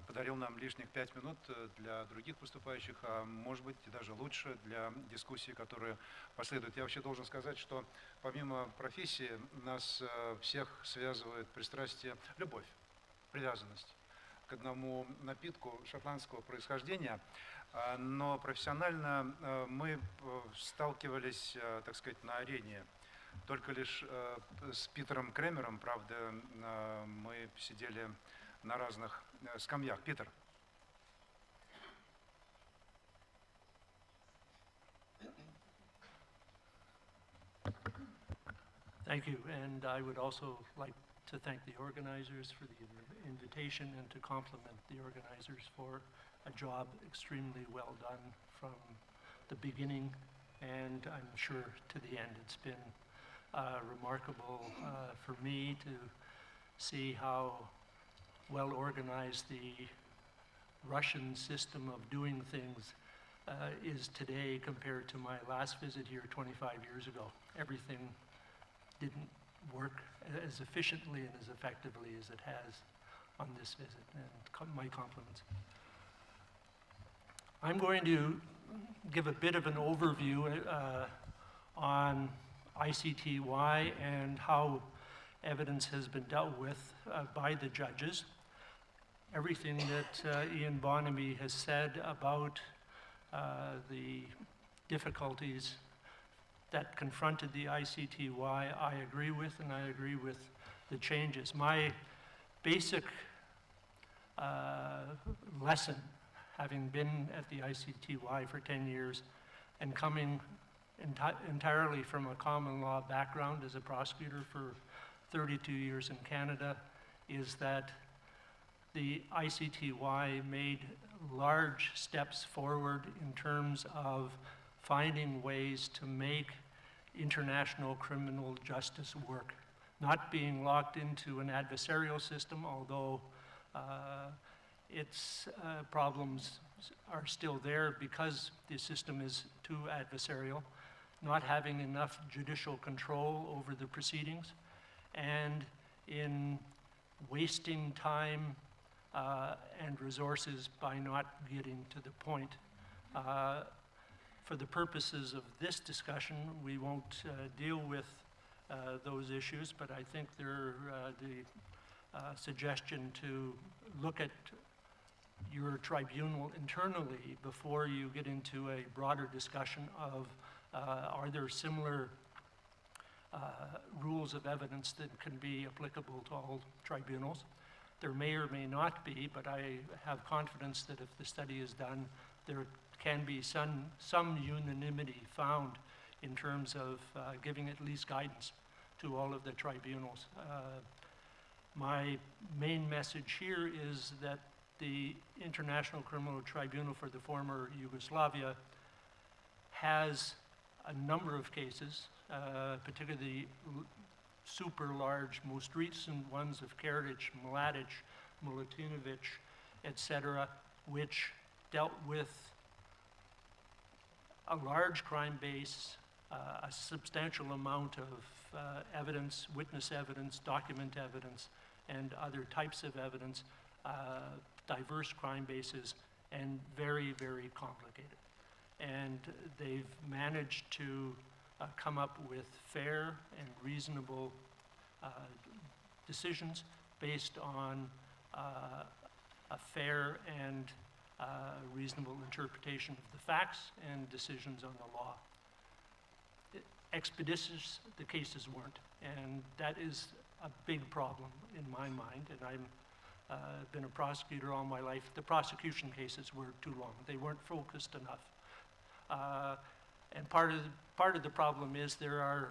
подарил нам лишних 5 минут для других выступающих, а может быть даже лучше для дискуссии, которая последует. Я вообще должен сказать, что помимо профессии нас всех связывает пристрастие, любовь, привязанность к одному напитку шотландского происхождения, но профессионально мы сталкивались, так сказать, на арене только лишь с Питером Кремером, правда, мы сидели на разных скамьях. Питер. Thank you, and I would also like to thank the organizers for the invitation and to compliment the organizers for a job extremely well done from the beginning and I'm sure to the end. It's been remarkable for me to see how well organized the Russian system of doing things is today compared to my last visit here 25 years ago. Everything didn't work as efficiently and as effectively as it has on this visit, and my compliments. I'm going to give a bit of an overview on ICTY and how evidence has been dealt with by the judges. Everything that Ian Bonamy has said about the difficulties that confronted the ICTY, I agree with, and I agree with the changes. My basic lesson, having been at the ICTY for 10 years and coming entirely from a common law background as a prosecutor for 32 years in Canada, is that the ICTY made large steps forward in terms of finding ways to make international criminal justice work, not being locked into an adversarial system, although its problems are still there because the system is too adversarial, not having enough judicial control over the proceedings, and in wasting time and resources by not getting to the point. For the purposes of this discussion, we won't deal with those issues, but I think the suggestion to look at your tribunal internally before you get into a broader discussion of are there similar rules of evidence that can be applicable to all tribunals. There may or may not be, but I have confidence that if the study is done, there can be some unanimity found in terms of giving at least guidance to all of the tribunals. My main message here is that the International Criminal Tribunal for the former Yugoslavia has a number of cases, particularly super large, most recent ones of Karadzic, Mladic, Milutinovic, etc., which dealt with a large crime base, a substantial amount of evidence, witness evidence, document evidence, and other types of evidence, diverse crime bases, and very, very complicated. And they've managed to come up with fair and reasonable decisions based on a fair and reasonable interpretation of the facts and decisions on the law. Expeditious, the cases weren't, and that is a big problem in my mind, and I've been a prosecutor all my life. The prosecution cases were too long. They weren't focused enough. And part of the problem is there are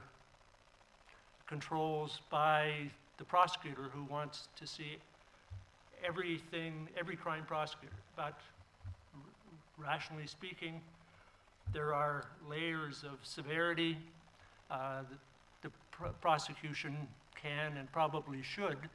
controls by the prosecutor who wants to see everything, every crime prosecutor. But rationally speaking, there are layers of severity. The prosecution can and probably should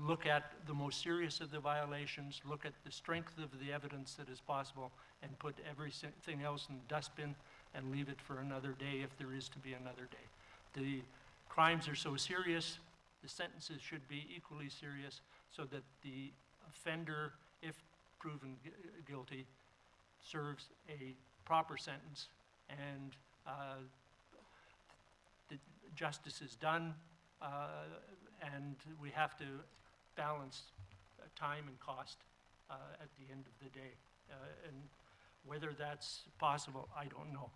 look at the most serious of the violations, look at the strength of the evidence that is possible, and put everything else in the dustbin and leave it for another day if there is to be another day. The crimes are so serious, the sentences should be equally serious so that the offender, if proven guilty, serves a proper sentence and the justice is done, and we have to balance time and cost at the end of the day. And whether that's possible, I don't know.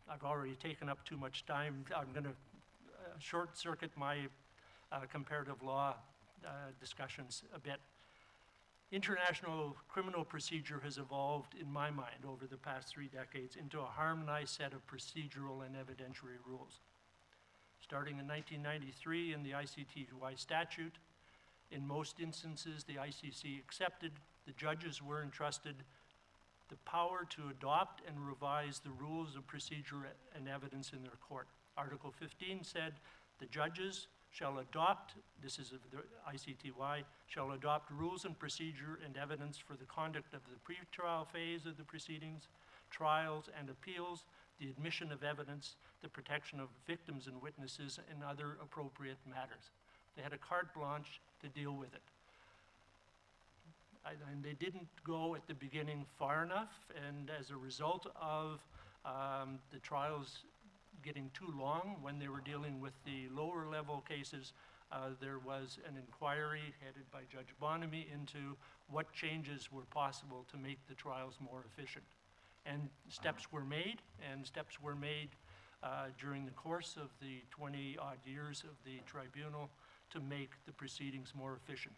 I've already taken up too much time. I'm going to short circuit my comparative law discussions a bit. International criminal procedure has evolved, in my mind, over the past 3 decades into a harmonized set of procedural and evidentiary rules. Starting in 1993 in the ICTY statute, in most instances the ICC accepted the judges were entrusted the power to adopt and revise the rules of procedure and evidence in their court. Article 15 said the judges shall adopt, this is the ICTY, shall adopt rules and procedure and evidence for the conduct of the pretrial phase of the proceedings, trials and appeals, the admission of evidence, the protection of victims and witnesses, and other appropriate matters. They had a carte blanche to deal with it. And they didn't go at the beginning far enough, and as a result of the trials getting too long, when they were dealing with the lower level cases, there was an inquiry headed by Judge Bonamy into what changes were possible to make the trials more efficient. And steps were made, during the course of the 20-odd years of the tribunal to make the proceedings more efficient.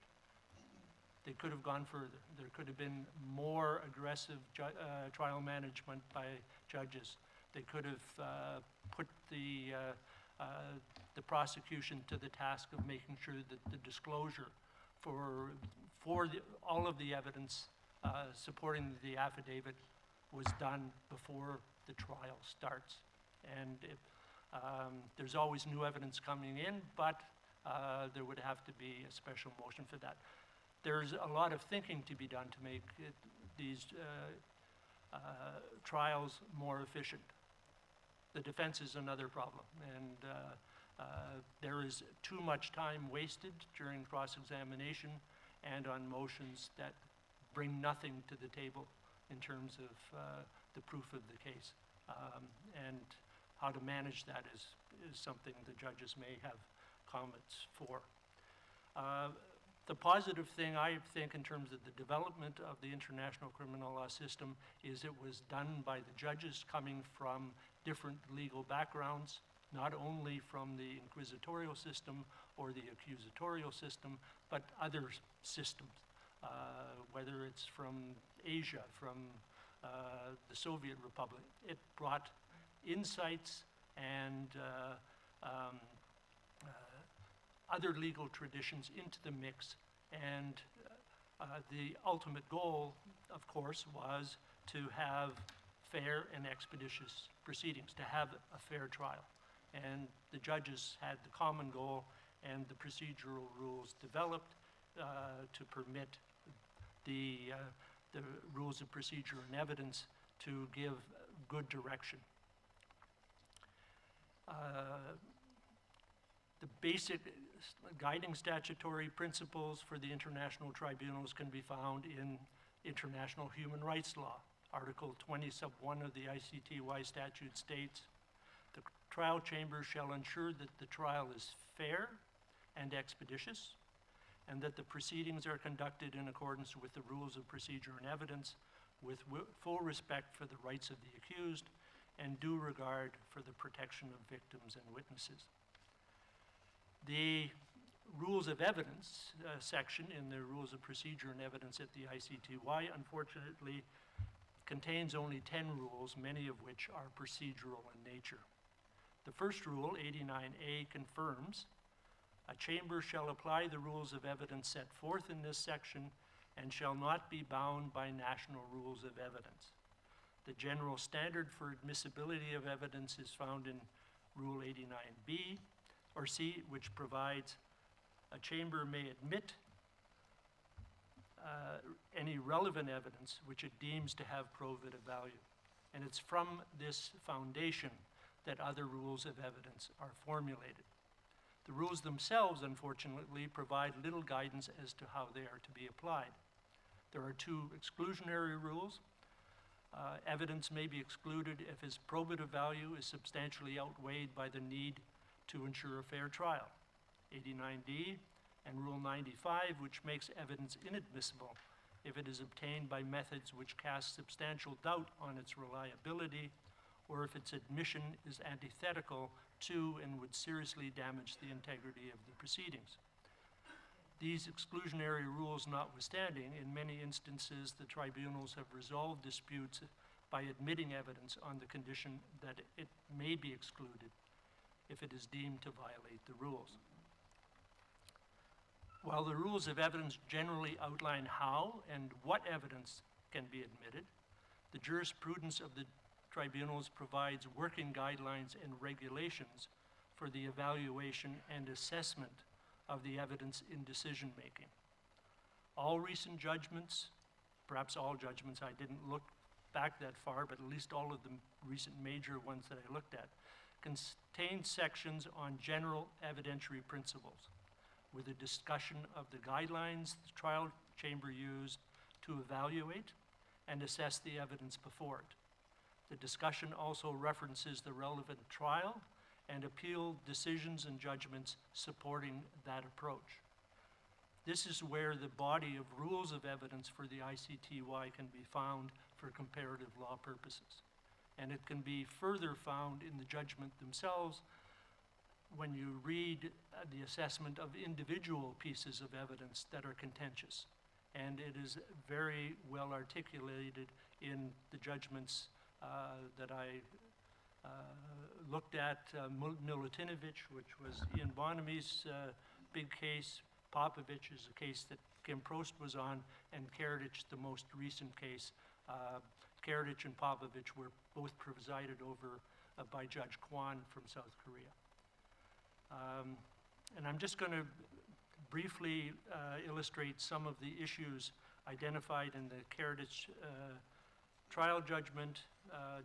They could have gone further. There could have been more aggressive trial management by judges. They could have put the prosecution to the task of making sure that the disclosure for all of the evidence supporting the affidavit was done before the trial starts. And there's always new evidence coming in, but there would have to be a special motion for that. There's a lot of thinking to be done to make these trials more efficient. The defense is another problem, and there is too much time wasted during cross-examination and on motions that bring nothing to the table in terms of the proof of the case. And how to manage that is something the judges may have comments for. The positive thing, I think, in terms of the development of the international criminal law system is it was done by the judges coming from different legal backgrounds, not only from the inquisitorial system or the accusatorial system, but other systems, whether it's from Asia, from the Soviet Republic. It brought insights and other legal traditions into the mix, and the ultimate goal, of course, was to have fair and expeditious proceedings, to have a fair trial. And the judges had the common goal, and the procedural rules developed to permit the rules of procedure and evidence to give good direction. The basic guiding statutory principles for the international tribunals can be found in international human rights law. Article 20 sub 1 of the ICTY statute states, the trial chamber shall ensure that the trial is fair and expeditious, and that the proceedings are conducted in accordance with the rules of procedure and evidence, with full respect for the rights of the accused, and due regard for the protection of victims and witnesses. The rules of evidence section in the rules of procedure and evidence at the ICTY, unfortunately, contains only 10 rules, many of which are procedural in nature. The first rule, 89A, confirms a chamber shall apply the rules of evidence set forth in this section and shall not be bound by national rules of evidence. The general standard for admissibility of evidence is found in Rule 89B, or C, which provides a chamber may admit any relevant evidence which it deems to have probative value. And it's from this foundation that other rules of evidence are formulated. The rules themselves, unfortunately, provide little guidance as to how they are to be applied. There are 2 exclusionary rules. Evidence may be excluded if its probative value is substantially outweighed by the need to ensure a fair trial. 89D and Rule 95, which makes evidence inadmissible if it is obtained by methods which cast substantial doubt on its reliability, or if its admission is antithetical to and would seriously damage the integrity of the proceedings. These exclusionary rules notwithstanding, in many instances, the tribunals have resolved disputes by admitting evidence on the condition that it may be excluded if it is deemed to violate the rules. While the rules of evidence generally outline how and what evidence can be admitted, the jurisprudence of the tribunals provides working guidelines and regulations for the evaluation and assessment of the evidence in decision-making. All recent judgments, perhaps all judgments, I didn't look back that far, but at least all of the recent major ones that I looked at, contain sections on general evidentiary principles with a discussion of the guidelines the trial chamber used to evaluate and assess the evidence before it. The discussion also references the relevant trial and appeal decisions and judgments supporting that approach. This is where the body of rules of evidence for the ICTY can be found for comparative law purposes. And it can be further found in the judgment themselves when you read the assessment of individual pieces of evidence that are contentious. And it is very well articulated in the judgments that I looked at, Milutinovic, which was Ian Bonamy's big case. Popovich is a case that Kim Prost was on, and Karadzic, the most recent case. Karadzic and Popovich were both presided over by Judge Kwan from South Korea. And I'm just going to briefly illustrate some of the issues identified in the Karadzic trial judgment,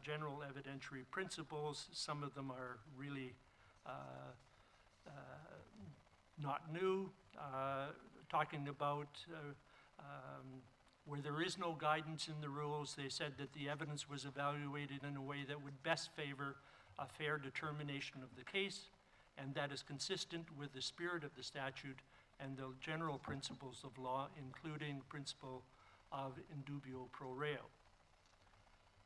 general evidentiary principles. Some of them are really not new. Talking about where there is no guidance in the rules, they said that the evidence was evaluated in a way that would best favor a fair determination of the case, and that is consistent with the spirit of the statute and the general principles of law, including principle of in dubio pro reo.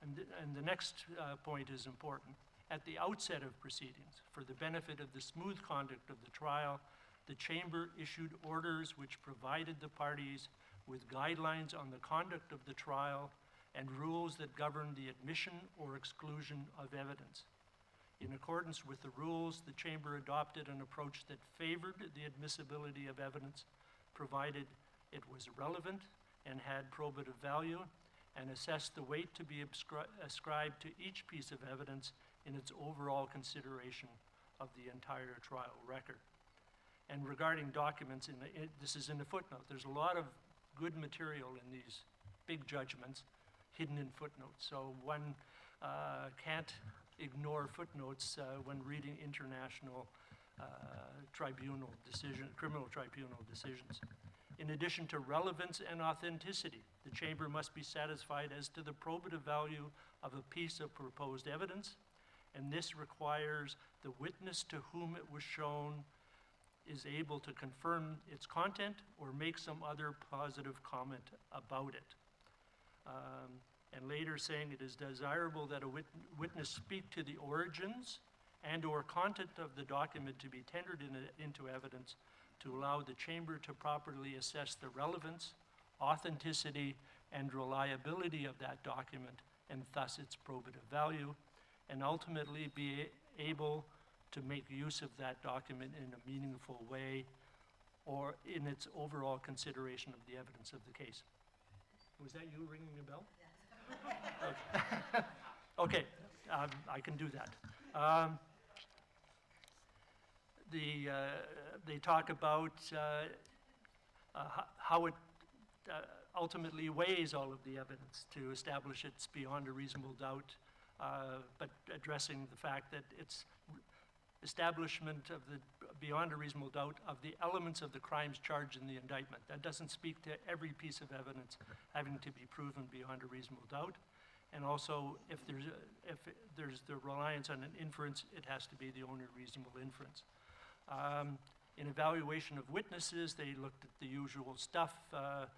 And the next point is important. At the outset of proceedings, for the benefit of the smooth conduct of the trial, the chamber issued orders which provided the parties with guidelines on the conduct of the trial and rules that govern the admission or exclusion of evidence. In accordance with the rules, the chamber adopted an approach that favored the admissibility of evidence, provided it was relevant and had probative value, and assessed the weight to be ascribed to each piece of evidence in its overall consideration of the entire trial record. And regarding documents, this is in the footnote. There's a lot of good material in these big judgments hidden in footnotes. So one can't ignore footnotes when reading international criminal tribunal decisions. In addition to relevance and authenticity, the chamber must be satisfied as to the probative value of a piece of proposed evidence, and this requires the witness to whom it was shown is able to confirm its content or make some other positive comment about it. And later saying it is desirable that a witness speak to the origins and or content of the document to be tendered into evidence to allow the chamber to properly assess the relevance, authenticity, and reliability of that document, and thus its probative value, and ultimately be able to make use of that document in a meaningful way or in its overall consideration of the evidence of the case. Was that you ringing the bell? Yes. Okay, I can do that. They talk about how it ultimately weighs all of the evidence to establish it's beyond a reasonable doubt, but addressing the fact that it's establishment of the beyond a reasonable doubt of the elements of the crimes charged in the indictment. That doesn't speak to every piece of evidence having to be proven beyond a reasonable doubt. And also, if there's the reliance on an inference, it has to be the only reasonable inference. In evaluation of witnesses, they looked at the usual stuff, the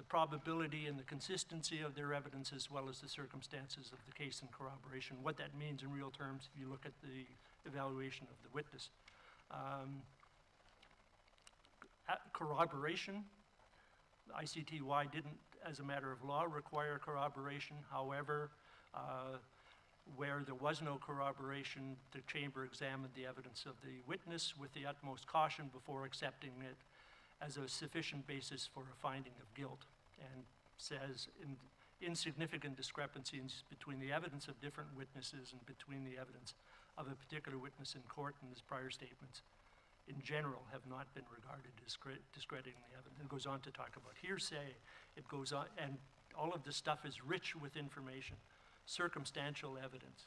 probability and the consistency of their evidence, as well as the circumstances of the case and corroboration. What that means in real terms, if you look at the evaluation of the witness. corroboration. ICTY didn't, as a matter of law, require corroboration. However, where there was no corroboration, the chamber examined the evidence of the witness with the utmost caution before accepting it as a sufficient basis for a finding of guilt, and says insignificant discrepancies between the evidence of different witnesses and between the evidence of a particular witness in court and his prior statements in general have not been regarded as discrediting the evidence. It goes on to talk about hearsay. It goes on, and all of this stuff is rich with information, circumstantial evidence,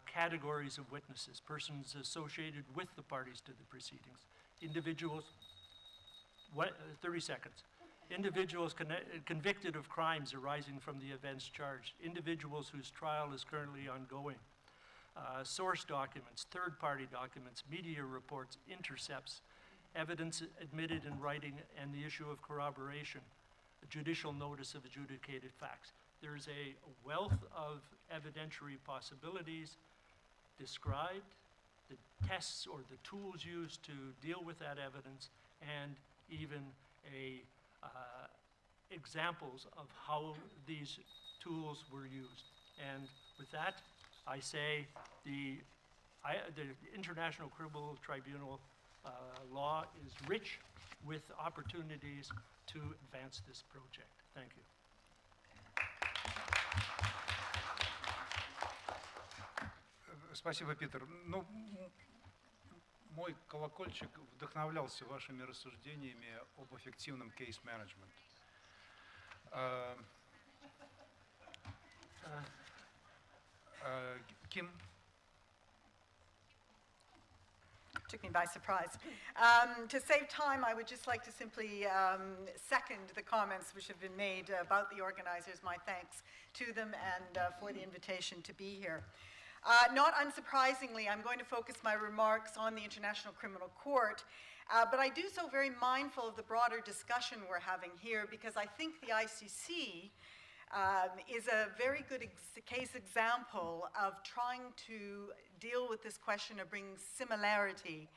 categories of witnesses, persons associated with the parties to the proceedings, individuals, 30 seconds. Individuals convicted of crimes arising from the events charged, individuals whose trial is currently ongoing, source documents, third-party documents, media reports, intercepts, evidence admitted in writing, and the issue of corroboration, a judicial notice of adjudicated facts. There's a wealth of evidentiary possibilities described, the tests or the tools used to deal with that evidence, and even examples of how these tools were used. And with that, I say the International Criminal Tribunal law is rich with opportunities to advance this project. Thank you. Спасибо, Питер. Ну, мой колокольчик вдохновлялся вашими рассуждениями об эффективном кейс-менеджменте. Kim? Took me by surprise. To save time, I would just like to simply second the comments which have been made about the organizers. My thanks to them and for the invitation to be here. Not unsurprisingly, I'm going to focus my remarks on the International Criminal Court, but I do so very mindful of the broader discussion we're having here, because I think the ICC is a very good case example of trying to deal with this question of bringing similarity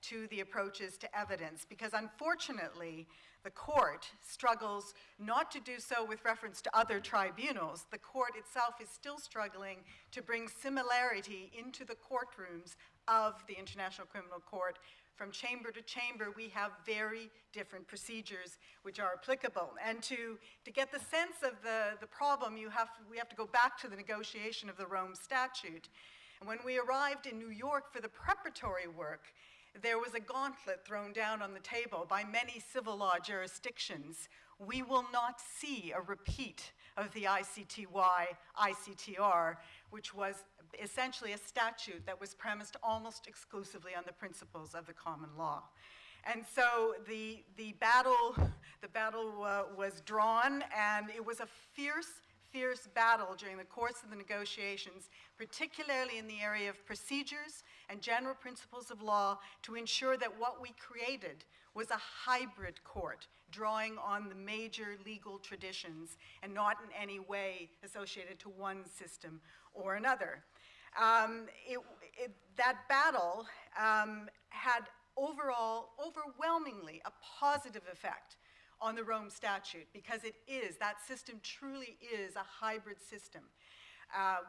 to the approaches to evidence, because unfortunately the court struggles not to do so with reference to other tribunals. The court itself is still struggling to bring similarity into the courtrooms of the International Criminal Court. From chamber to chamber, we have very different procedures which are applicable. And to get the sense of the problem, we have to go back to the negotiation of the Rome Statute. And when we arrived in New York for the preparatory work, there was a gauntlet thrown down on the table by many civil law jurisdictions. We will not see a repeat of the ICTY, ICTR, which was essentially a statute that was premised almost exclusively on the principles of the common law. And so the battle was drawn, and it was a fierce battle during the course of the negotiations, particularly in the area of procedures and general principles of law, to ensure that what we created was a hybrid court, drawing on the major legal traditions and not in any way associated to one system or another. That battle had overwhelmingly a positive effect on the Rome Statute, because that system truly is a hybrid system.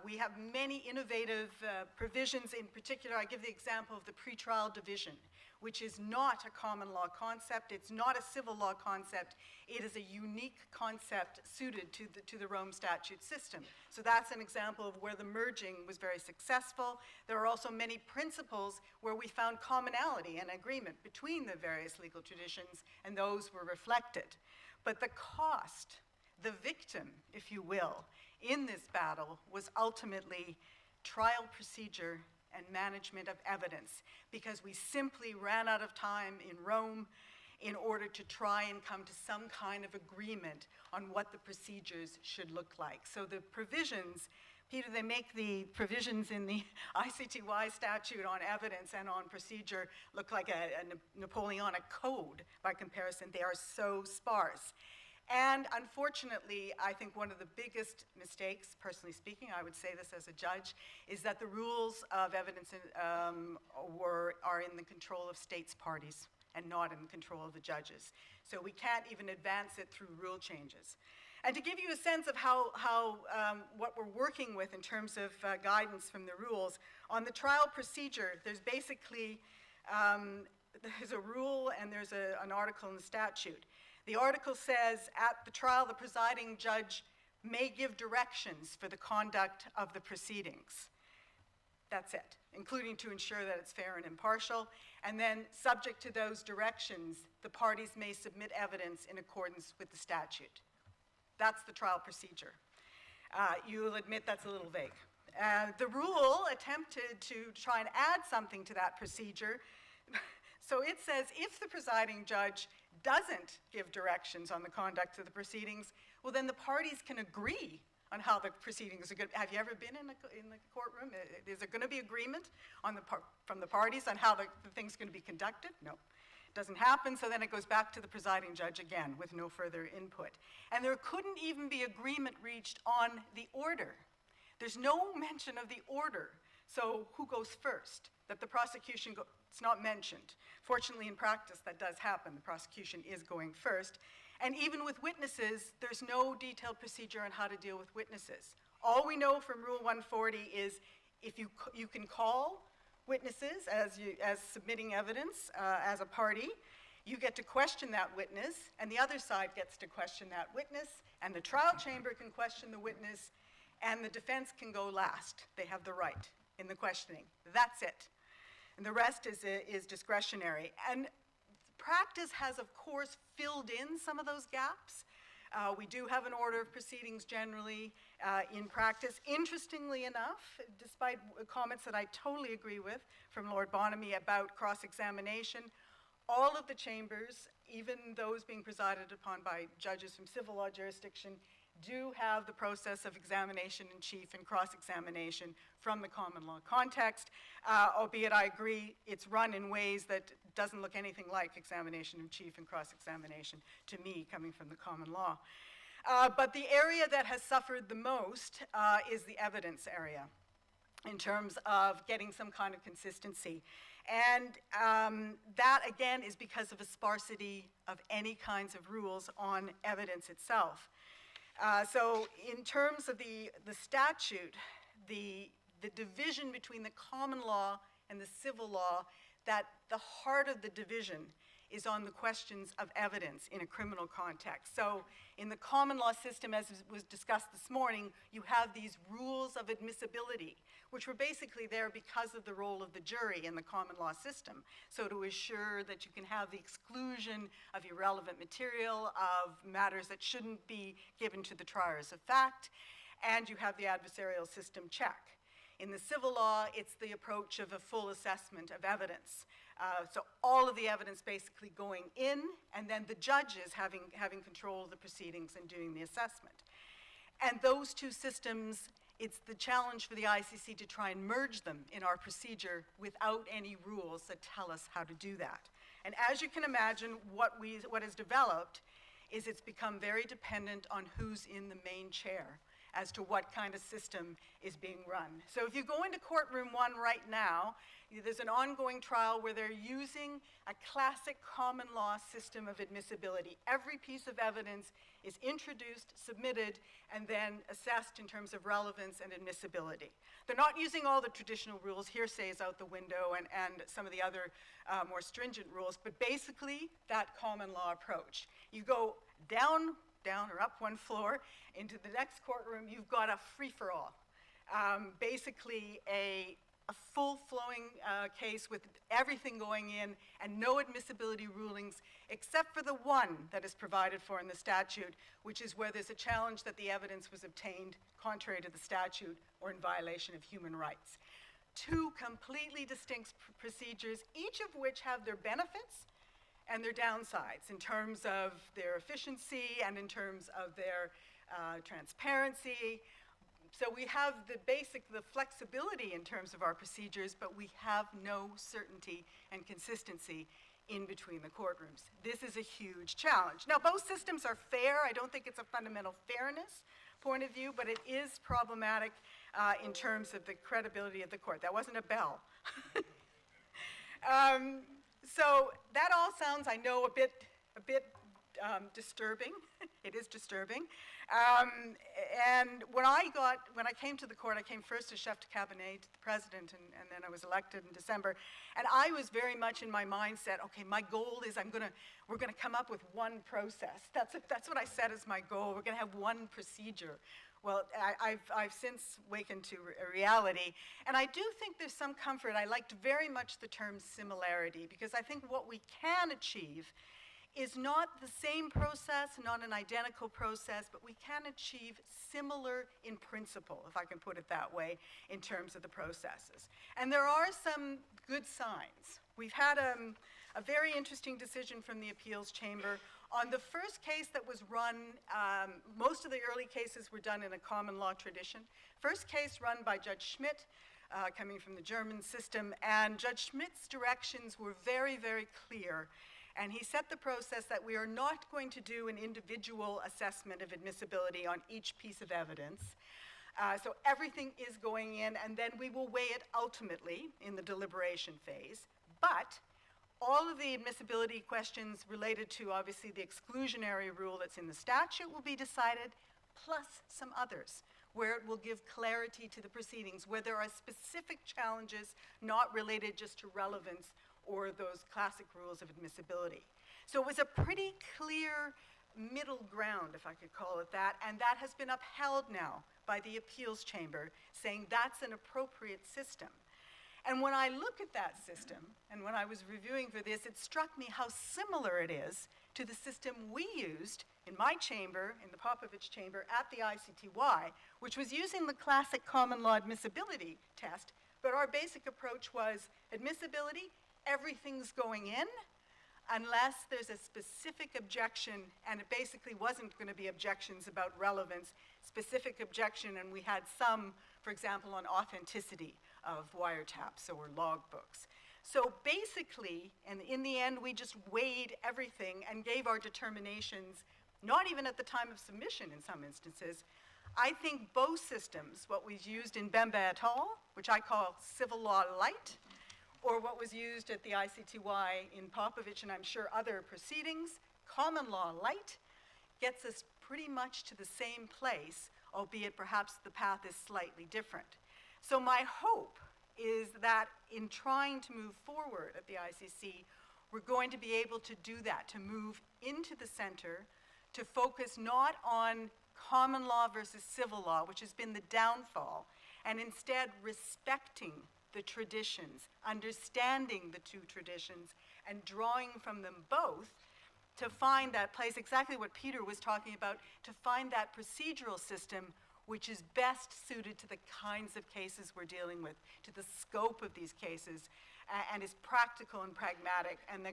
We have many innovative provisions. In particular, I give the example of the pretrial division, which is not a common law concept. It's not a civil law concept. It is a unique concept suited to the Rome Statute system. So that's an example of where the merging was very successful. There are also many principles where we found commonality and agreement between the various legal traditions, and those were reflected. But the cost, the victim, if you will, in this battle was ultimately trial procedure and management of evidence, because we simply ran out of time in Rome in order to try and come to some kind of agreement on what the procedures should look like. So the provisions, Peter, they make the provisions in the ICTY statute on evidence and on procedure look like a Napoleonic code by comparison. They are so sparse. And unfortunately, I think one of the biggest mistakes, personally speaking, I would say this as a judge, is that the rules of evidence are in the control of states parties and not in control of the judges. So we can't even advance it through rule changes. And to give you a sense of what we're working with in terms of guidance from the rules, on the trial procedure, there's basically there's a rule and there's an article in the statute. The article says, at the trial, the presiding judge may give directions for the conduct of the proceedings. That's it, including to ensure that it's fair and impartial. And then, subject to those directions, the parties may submit evidence in accordance with the statute. That's the trial procedure. You'll admit that's a little vague. The rule attempted to try and add something to that procedure. So it says if the presiding judge doesn't give directions on the conduct of the proceedings, well, then the parties can agree on how the proceedings are going to. Have you ever been in the courtroom? Is there going to be agreement from the parties on how the thing's going to be conducted? No. It doesn't happen, so then it goes back to the presiding judge again with no further input. And there couldn't even be agreement reached on the order. There's no mention of the order. So who goes first? That the prosecution it's not mentioned. Fortunately, in practice, that does happen. The prosecution is going first. And even with witnesses, there's no detailed procedure on how to deal with witnesses. All we know from Rule 140 is if you can call witnesses as submitting evidence as a party, you get to question that witness, and the other side gets to question that witness, and the trial chamber can question the witness, and the defense can go last. They have the right in the questioning. That's it. And the rest is discretionary. And practice has, of course, filled in some of those gaps. We do have an order of proceedings generally in practice. Interestingly enough, despite comments that I totally agree with from Lord Bonamy about cross-examination, all of the chambers, even those being presided upon by judges from civil law jurisdiction, do have the process of examination in chief and cross-examination from the common law context, albeit I agree it's run in ways that doesn't look anything like examination in chief and cross-examination to me coming from the common law. But the area that has suffered the most is the evidence area in terms of getting some kind of consistency. And that, again, is because of a sparsity of any kinds of rules on evidence itself. So in terms of the statute, the division between the common law and the civil law, that the heart of the division is on the questions of evidence in a criminal context. So in the common law system, as was discussed this morning, you have these rules of admissibility, which were basically there because of the role of the jury in the common law system. So to assure that you can have the exclusion of irrelevant material, of matters that shouldn't be given to the triers of fact, and you have the adversarial system check. In the civil law, it's the approach of a full assessment of evidence. So all of the evidence basically going in, and then the judges having control of the proceedings and doing the assessment. And those two systems, it's the challenge for the ICC to try and merge them in our procedure without any rules that tell us how to do that. And as you can imagine, what has developed is it's become very dependent on who's in the main chair as to what kind of system is being run. So if you go into courtroom 1 right now, there's an ongoing trial where they're using a classic common law system of admissibility. Every piece of evidence is introduced, submitted, and then assessed in terms of relevance and admissibility. They're not using all the traditional rules, hearsay is out the window, and some of the other more stringent rules, but basically that common law approach. You go down or up 1 floor into the next courtroom, you've got a free-for-all. Basically a full-flowing case with everything going in and no admissibility rulings except for the one that is provided for in the statute, which is where there's a challenge that the evidence was obtained contrary to the statute or in violation of human rights. 2 completely distinct procedures, each of which have their benefits and their downsides in terms of their efficiency and in terms of their transparency. So we have the flexibility in terms of our procedures, but we have no certainty and consistency in between the courtrooms. This is a huge challenge. Now, both systems are fair. I don't think it's a fundamental fairness point of view, but it is problematic in terms of the credibility of the court. That wasn't a bell. So that all sounds, I know, a bit disturbing. It is disturbing. And when I came to the court, I came first as chef de cabinet to the president, and then I was elected in December. And I was very much in my mindset, okay, my goal is we're gonna come up with one process. That's what I set as my goal. We're gonna have one procedure. Well, I've since wakened to a reality, and I do think there's some comfort. I liked very much the term similarity, because I think what we can achieve is not the same process, not an identical process, but we can achieve similar in principle, if I can put it that way, in terms of the processes. And there are some good signs. We've had a very interesting decision from the appeals chamber on the first case that was run. Most of the early cases were done in a common law tradition. First case run by Judge Schmidt, coming from the German system, and Judge Schmidt's directions were very, very clear. And he set the process that we are not going to do an individual assessment of admissibility on each piece of evidence. So everything is going in, and then we will weigh it ultimately in the deliberation phase. But all of the admissibility questions related to, obviously, the exclusionary rule that's in the statute will be decided, plus some others, where it will give clarity to the proceedings, where there are specific challenges not related just to relevance or those classic rules of admissibility. So it was a pretty clear middle ground, if I could call it that, and that has been upheld now by the appeals chamber, saying that's an appropriate system. And when I look at that system, and when I was reviewing for this, it struck me how similar it is to the system we used in my chamber, in the Popovich chamber, at the ICTY, which was using the classic common law admissibility test, but our basic approach was admissibility, everything's going in, unless there's a specific objection, and it basically wasn't going to be objections about relevance, specific objection, and we had some, for example, on authenticity of wiretaps or logbooks. So basically, and in the end, we just weighed everything and gave our determinations, not even at the time of submission in some instances. I think both systems, what was used in Bemba et al., which I call civil law light, or what was used at the ICTY in Popovich, and I'm sure other proceedings, common law light, gets us pretty much to the same place, albeit perhaps the path is slightly different. So my hope is that in trying to move forward at the ICC, we're going to be able to do that, to move into the center, to focus not on common law versus civil law, which has been the downfall, and instead respecting the traditions, understanding the two traditions, and drawing from them both to find that place, exactly what Peter was talking about, to find that procedural system which is best suited to the kinds of cases we're dealing with, to the scope of these cases, and is practical and pragmatic. And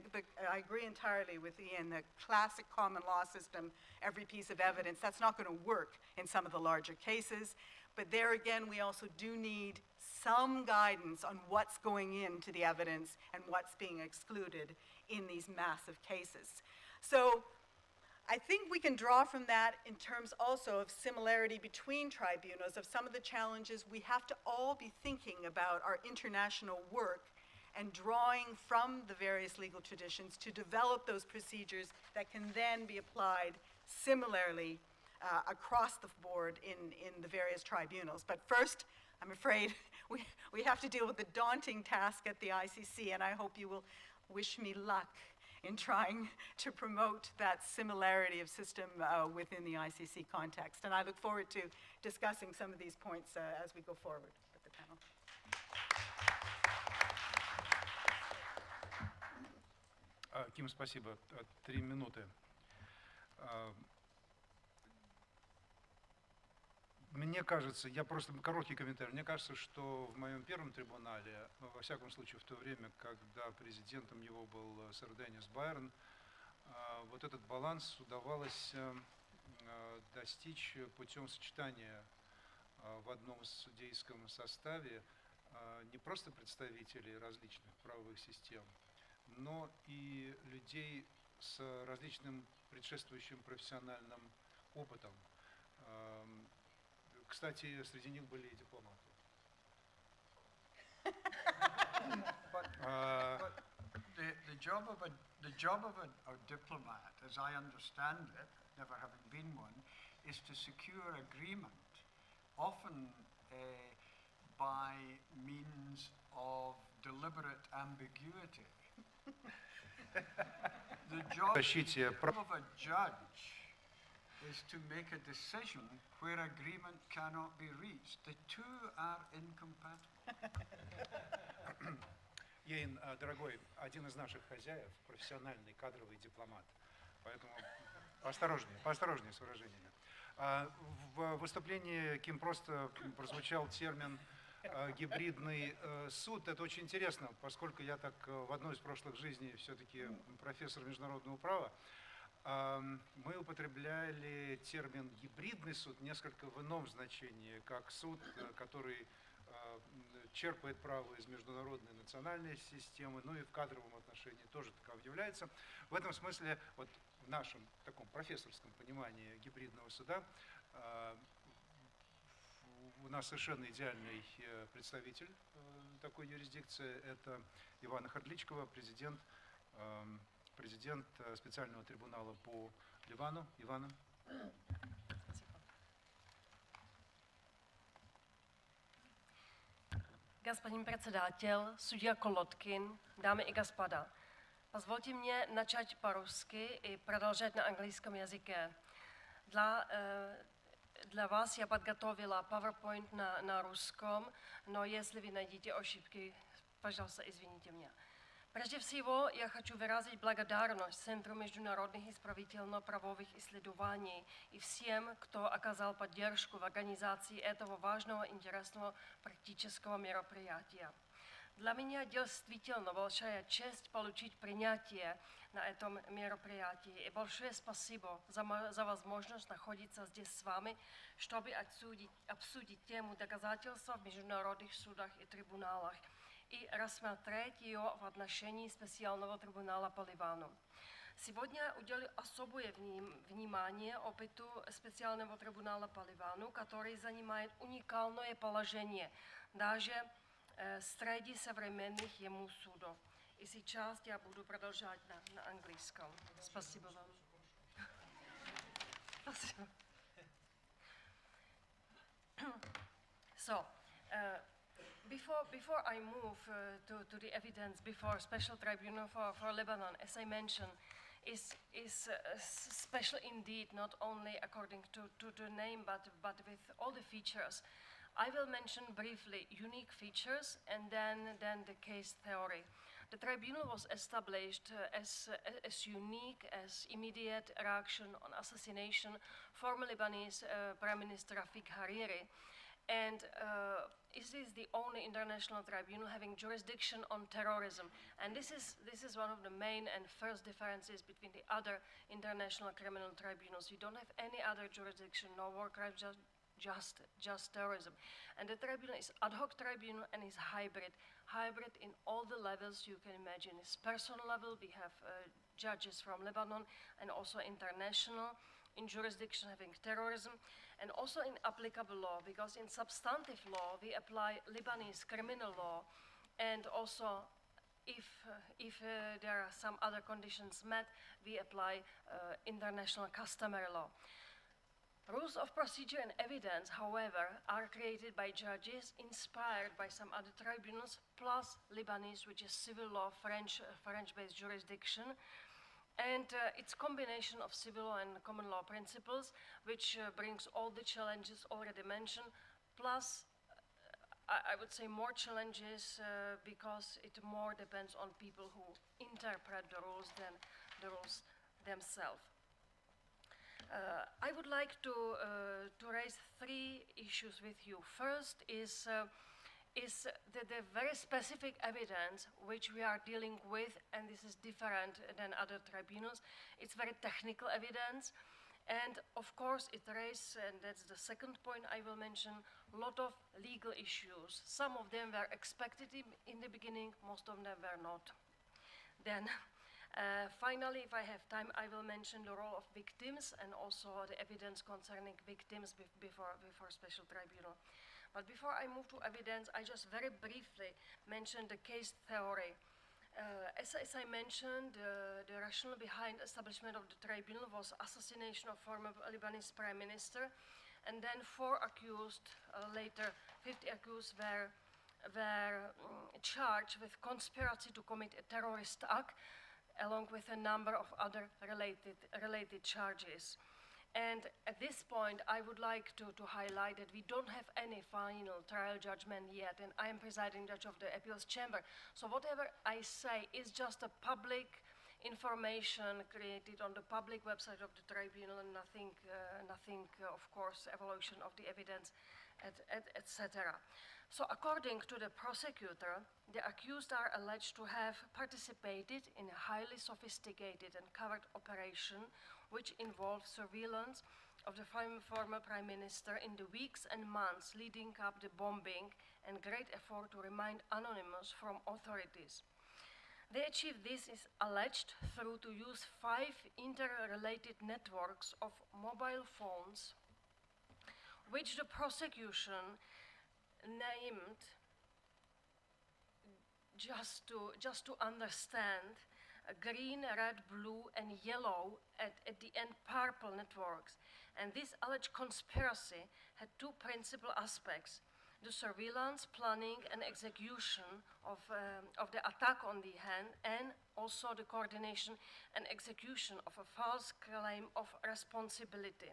I agree entirely with Ian, the classic common law system, every piece of evidence, that's not going to work in some of the larger cases. But there again, we also do need some guidance on what's going into the evidence and what's being excluded in these massive cases. So I think we can draw from that in terms also of similarity between tribunals, of some of the challenges we have to all be thinking about our international work and drawing from the various legal traditions to develop those procedures that can then be applied similarly across the board in the various tribunals. But first, I'm afraid we have to deal with the daunting task at the ICC, and I hope you will wish me luck in trying to promote that similarity of system within the ICC context. And I look forward to discussing some of these points as we go forward with the panel. Ким, спасибо. 3 минуты. Мне кажется, я просто короткий комментарий, мне кажется, что в моем первом трибунале, во всяком случае в то время, когда президентом его был сэр Деннис Байрон, вот этот баланс удавалось достичь путем сочетания в одном судейском составе не просто представителей различных правовых систем, но и людей с различным предшествующим профессиональным опытом. Кстати, среди них были и дипломаты. the job of a diplomat, as I understand it, never having been one, is to secure agreement, often by means of deliberate ambiguity. The job of a judge is to make a decision where agreement cannot be reached. The two are incompatible. Ейн, дорогой, один из наших хозяев, профессиональный кадровый дипломат, поэтому поосторожнее с выражениями. В выступлении Ким просто прозвучал термин «гибридный суд». Это очень интересно, поскольку я так в одной из прошлых жизней все-таки профессор международного права. Мы употребляли термин «гибридный суд» несколько в ином значении, как суд, который черпает право из международной национальной системы, ну и в кадровом отношении тоже таковым является. В этом смысле, вот в нашем таком профессорском понимании гибридного суда, у нас совершенно идеальный представитель такой юрисдикции. Это Ивана Хардличкова, президент специального трибунала по Ливану. Ивана. Господин председатель, судья Колодкин, дамы и господа, позвольте мне начать по-русски и продолжать на английском языке. Для вас я подготовила PowerPoint на русском, но если вы найдете ошибки, пожалуйста, извините меня. Прежде всего, я хочу выразить благодарность Центру международных исправительно-правовых исследований и всем, кто оказал поддержку в организации этого важного, интересного практического мероприятия. Для меня действительно большая честь получить принятие на этом мероприятии. И большое спасибо за возможность находиться здесь с вами, чтобы обсудить тему доказательства в международных судах и трибуналах и рассмотреть ее в отношении специального трибунала по Ливану. Сегодня уделю особое внимание опыту специального трибунала по Ливану, который занимает уникальное положение даже среди современных ему судов. И сейчас я буду продолжать на английском. Спасибо вам. Спасибо. So, before I move to the evidence before Special Tribunal for Lebanon, as I mentioned, is special indeed, not only according to the name, but with all the features. I will mention briefly unique features and then the case theory. The tribunal was established as unique as immediate reaction on assassination former Lebanese Prime Minister Rafik Hariri. And it is the only international tribunal having jurisdiction on terrorism. And this is one of the main and first differences between the other international criminal tribunals. You don't have any other jurisdiction, no war crimes, just terrorism. And the tribunal is ad hoc tribunal and is hybrid in all the levels you can imagine. It's personal level, we have judges from Lebanon and also international in jurisdiction having terrorism, and also in applicable law, because in substantive law we apply Lebanese criminal law, and also if there are some other conditions met, we apply international customary law. Rules of procedure and evidence, however, are created by judges inspired by some other tribunals, plus Lebanese, which is civil law, French-based jurisdiction. And it's combination of civil and common law principles, which brings all the challenges already mentioned, plus I would say more challenges because it more depends on people who interpret the rules than the rules themselves. I would like to raise three issues with you. First is the very specific evidence which we are dealing with, and this is different than other tribunals. It's very technical evidence, and of course it raises, and that's the second point I will mention, a lot of legal issues. Some of them were expected in the beginning, most of them were not. Then, finally, if I have time, I will mention the role of victims and also the evidence concerning victims before special tribunal. But before I move to evidence, I just very briefly mention the case theory. As I mentioned, the rationale behind establishment of the tribunal was assassination of former Lebanese prime minister, and then 4 accused, later 50 accused were charged with conspiracy to commit a terrorist act, along with a number of other related charges. And at this point, I would like to highlight that we don't have any final trial judgment yet, and I am presiding judge of the appeals chamber. So whatever I say is just a public information created on the public website of the tribunal, and nothing, of course, evaluation of the evidence, etc. So according to the prosecutor, the accused are alleged to have participated in a highly sophisticated and covert operation which involved surveillance of the former prime minister in the weeks and months leading up the bombing and great effort to remain anonymous from authorities. They achieved this, is alleged, through to use 5 interrelated networks of mobile phones, which the prosecution named, just to understand, green, red, blue, and yellow, at the end purple networks. And this alleged conspiracy had 2 principal aspects: the surveillance, planning, and execution of the attack on the hand, and also the coordination and execution of a false claim of responsibility.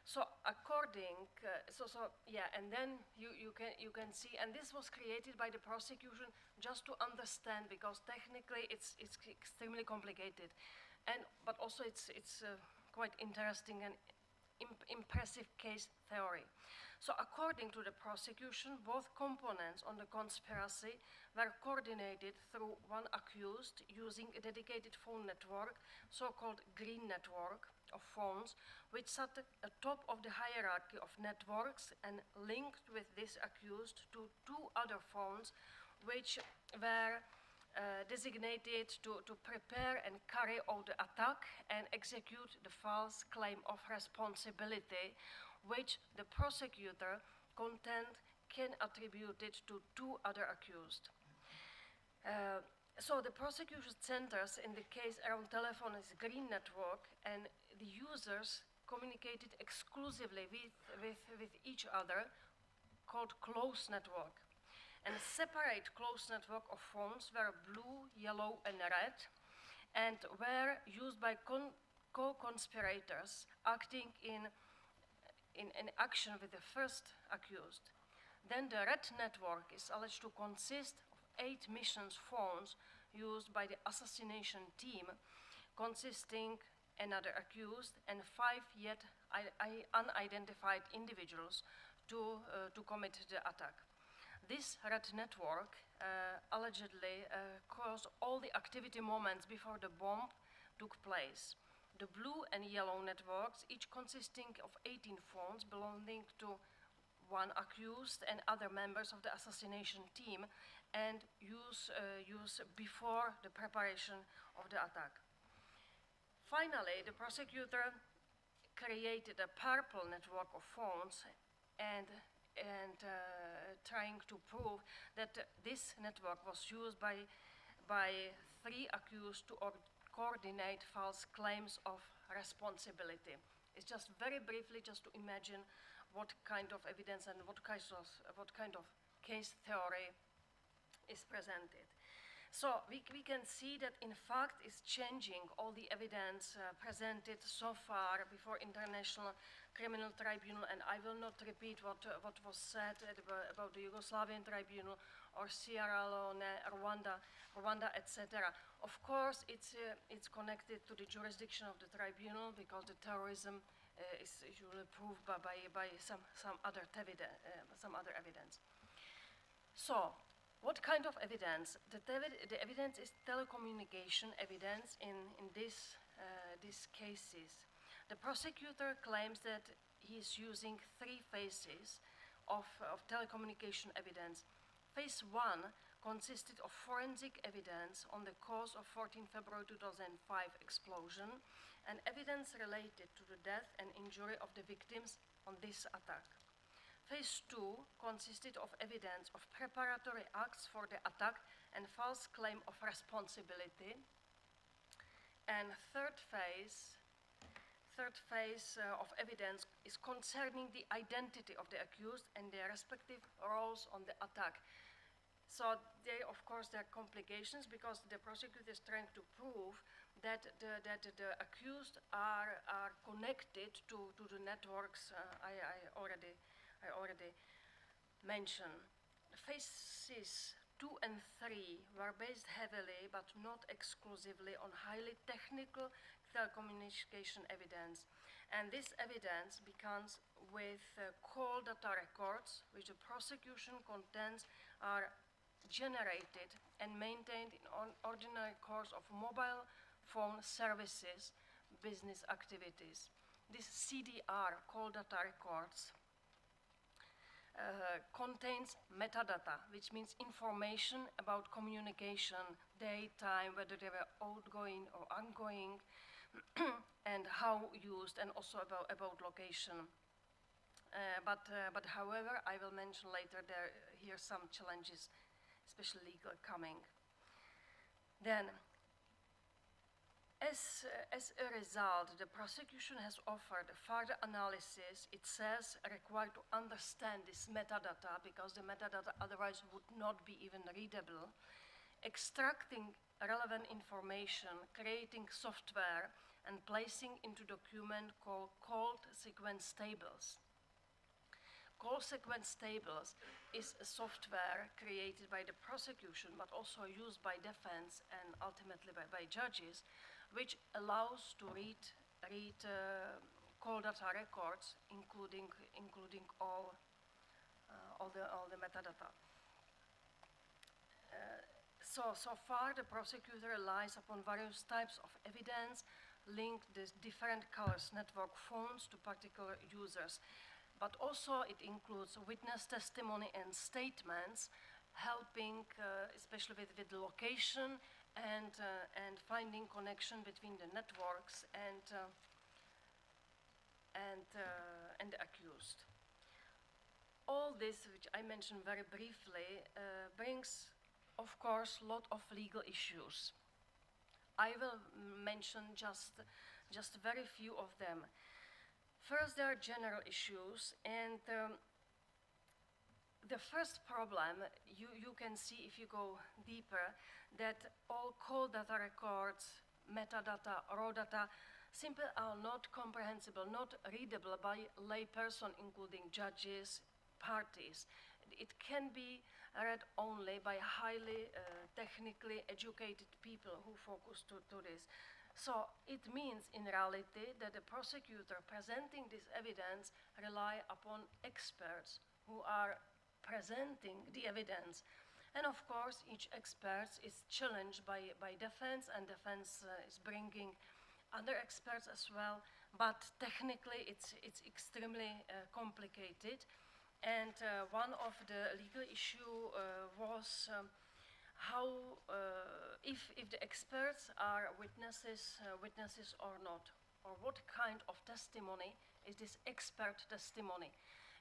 So according, and then you can see, and this was created by the prosecution just to understand, because technically it's extremely complicated, but also it's quite interesting and impressive case theory. So according to the prosecution, both components on the conspiracy were coordinated through one accused using a dedicated phone network, so-called green network of phones, which sat atop of the hierarchy of networks and linked with this accused to 2 other phones which were designated to prepare and carry out the attack and execute the false claim of responsibility, which the prosecutor contend can attribute it to 2 other accused. So the prosecution centers in the case around telephony's green network, and the users communicated exclusively with each other, called closed network. And a separate closed network of phones were blue, yellow, and red, and were used by co-conspirators acting in action with the first accused. Then the red network is alleged to consist of 8 missions phones used by the assassination team, consisting another accused and 5 yet unidentified individuals to commit the attack. This red network allegedly caused all the activity moments before the bomb took place. The blue and yellow networks, each consisting of 18 phones belonging to one accused and other members of the assassination team, and use before the preparation of the attack. Finally, the prosecutor created a purple network of phones and trying to prove that this network was used by 3 accused to coordinate false claims of responsibility. It's just very briefly just to imagine what kind of evidence and what kind of case theory is presented. So we can see that in fact it's changing all the evidence presented so far before International Criminal Tribunal, and I will not repeat what was said about the Yugoslavian Tribunal or Sierra Leone, Rwanda, etc. Of course, it's connected to the jurisdiction of the tribunal, because the terrorism is usually proved by some other evidence. So, what kind of evidence? The evidence is telecommunication evidence in these cases. The prosecutor claims that he is using 3 phases of telecommunication evidence. Phase 1 consisted of forensic evidence on the cause of 14 February 2005 explosion and evidence related to the death and injury of the victims on this attack. Phase 2 consisted of evidence of preparatory acts for the attack and false claim of responsibility. And third phase of evidence is concerning the identity of the accused and their respective roles on the attack. So of course, there are complications because the prosecutor is trying to prove that the accused are connected to the networks I already mentioned. Phases 2 and 3 were based heavily, but not exclusively, on highly technical telecommunication evidence. And this evidence begins with call data records, which the prosecution contends are generated and maintained in ordinary course of mobile phone services business activities. This CDR, call data records, contains metadata, which means information about communication, date, time, whether they were outgoing or ongoing, and how used, and also about location. But however, I will mention later here some challenges, especially legal coming. Then, as a result, the prosecution has offered further analysis, it says, required to understand this metadata, because the metadata otherwise would not be even readable, extracting relevant information, creating software, and placing into document called call sequence tables. Call sequence tables is a software created by the prosecution, but also used by defense and ultimately by judges, which allows to read call data records, including all the metadata. So far, the prosecutor relies upon various types of evidence, linked the different colors network phones to particular users. But also it includes witness testimony and statements, helping especially with the location and finding connection between the networks and the accused. All this, which I mentioned very briefly, brings, of course, a lot of legal issues. I will mention just very few of them. First, there are general issues, and the first problem, you can see if you go deeper, that all call data records, metadata, raw data, simply are not comprehensible, not readable by layperson, including judges, parties. It can be read only by highly technically educated people who focus to this. So it means in reality that the prosecutor presenting this evidence rely upon experts who are presenting the evidence. And of course, each expert is challenged by defense, and defense is bringing other experts as well. But technically, it's extremely complicated. And one of the legal issue was how, if the experts are witnesses or not, or what kind of testimony is this expert testimony.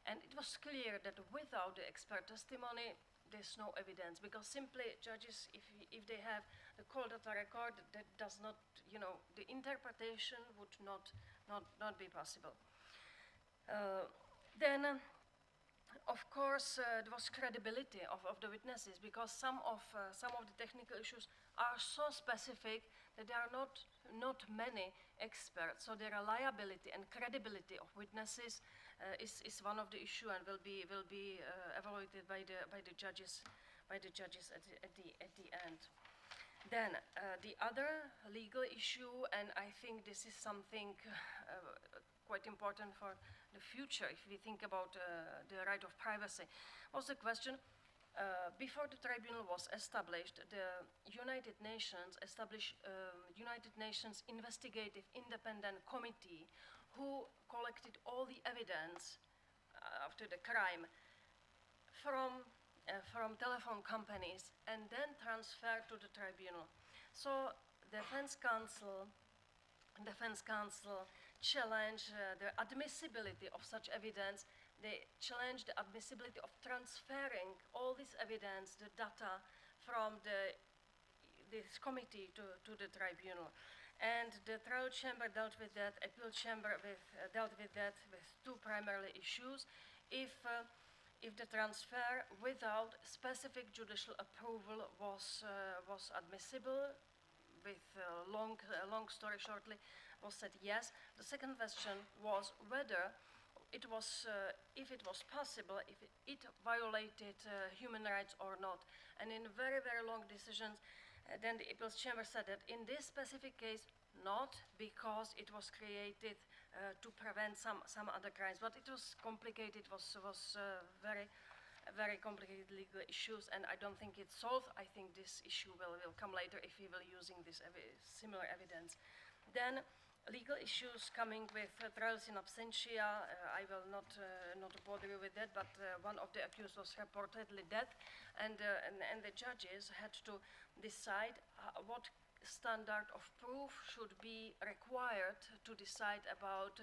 And it was clear that without the expert testimony, there's no evidence, because simply judges, if they have the call data record, that does not, the interpretation would not be possible. Then, of course, there was credibility of the witnesses, because some of the technical issues are so specific that there are not many experts. So the reliability and credibility of witnesses is one of the issue, and will be evaluated by the judges at the end. Then the other legal issue, and I think this is something quite important for the future, if we think about the right of privacy, was the question, before the tribunal was established, the United Nations established United Nations Investigative Independent Committee who collected all the evidence after the crime from telephone companies and then transferred to the tribunal. So defense counsel challenged the admissibility of such evidence. They challenged the admissibility of transferring all this evidence, the data, from this committee to the tribunal. And the trial chamber dealt with that, appeal chamber dealt with that with two primary issues. If the transfer without specific judicial approval was admissible, with long story shortly, was said yes. The second question was whether it was, if it was possible, if it violated human rights or not. And in very, very long decisions, then the appeals chamber said that in this specific case, not, because it was created to prevent some other crimes. But it was complicated, was very complicated legal issues, and I don't think it's solved. I think this issue will come later if we will using this similar evidence. Then legal issues coming with trials in absentia. I will not bother you with that, but one of the accused was reportedly dead, and the judges had to decide what standard of proof should be required to decide about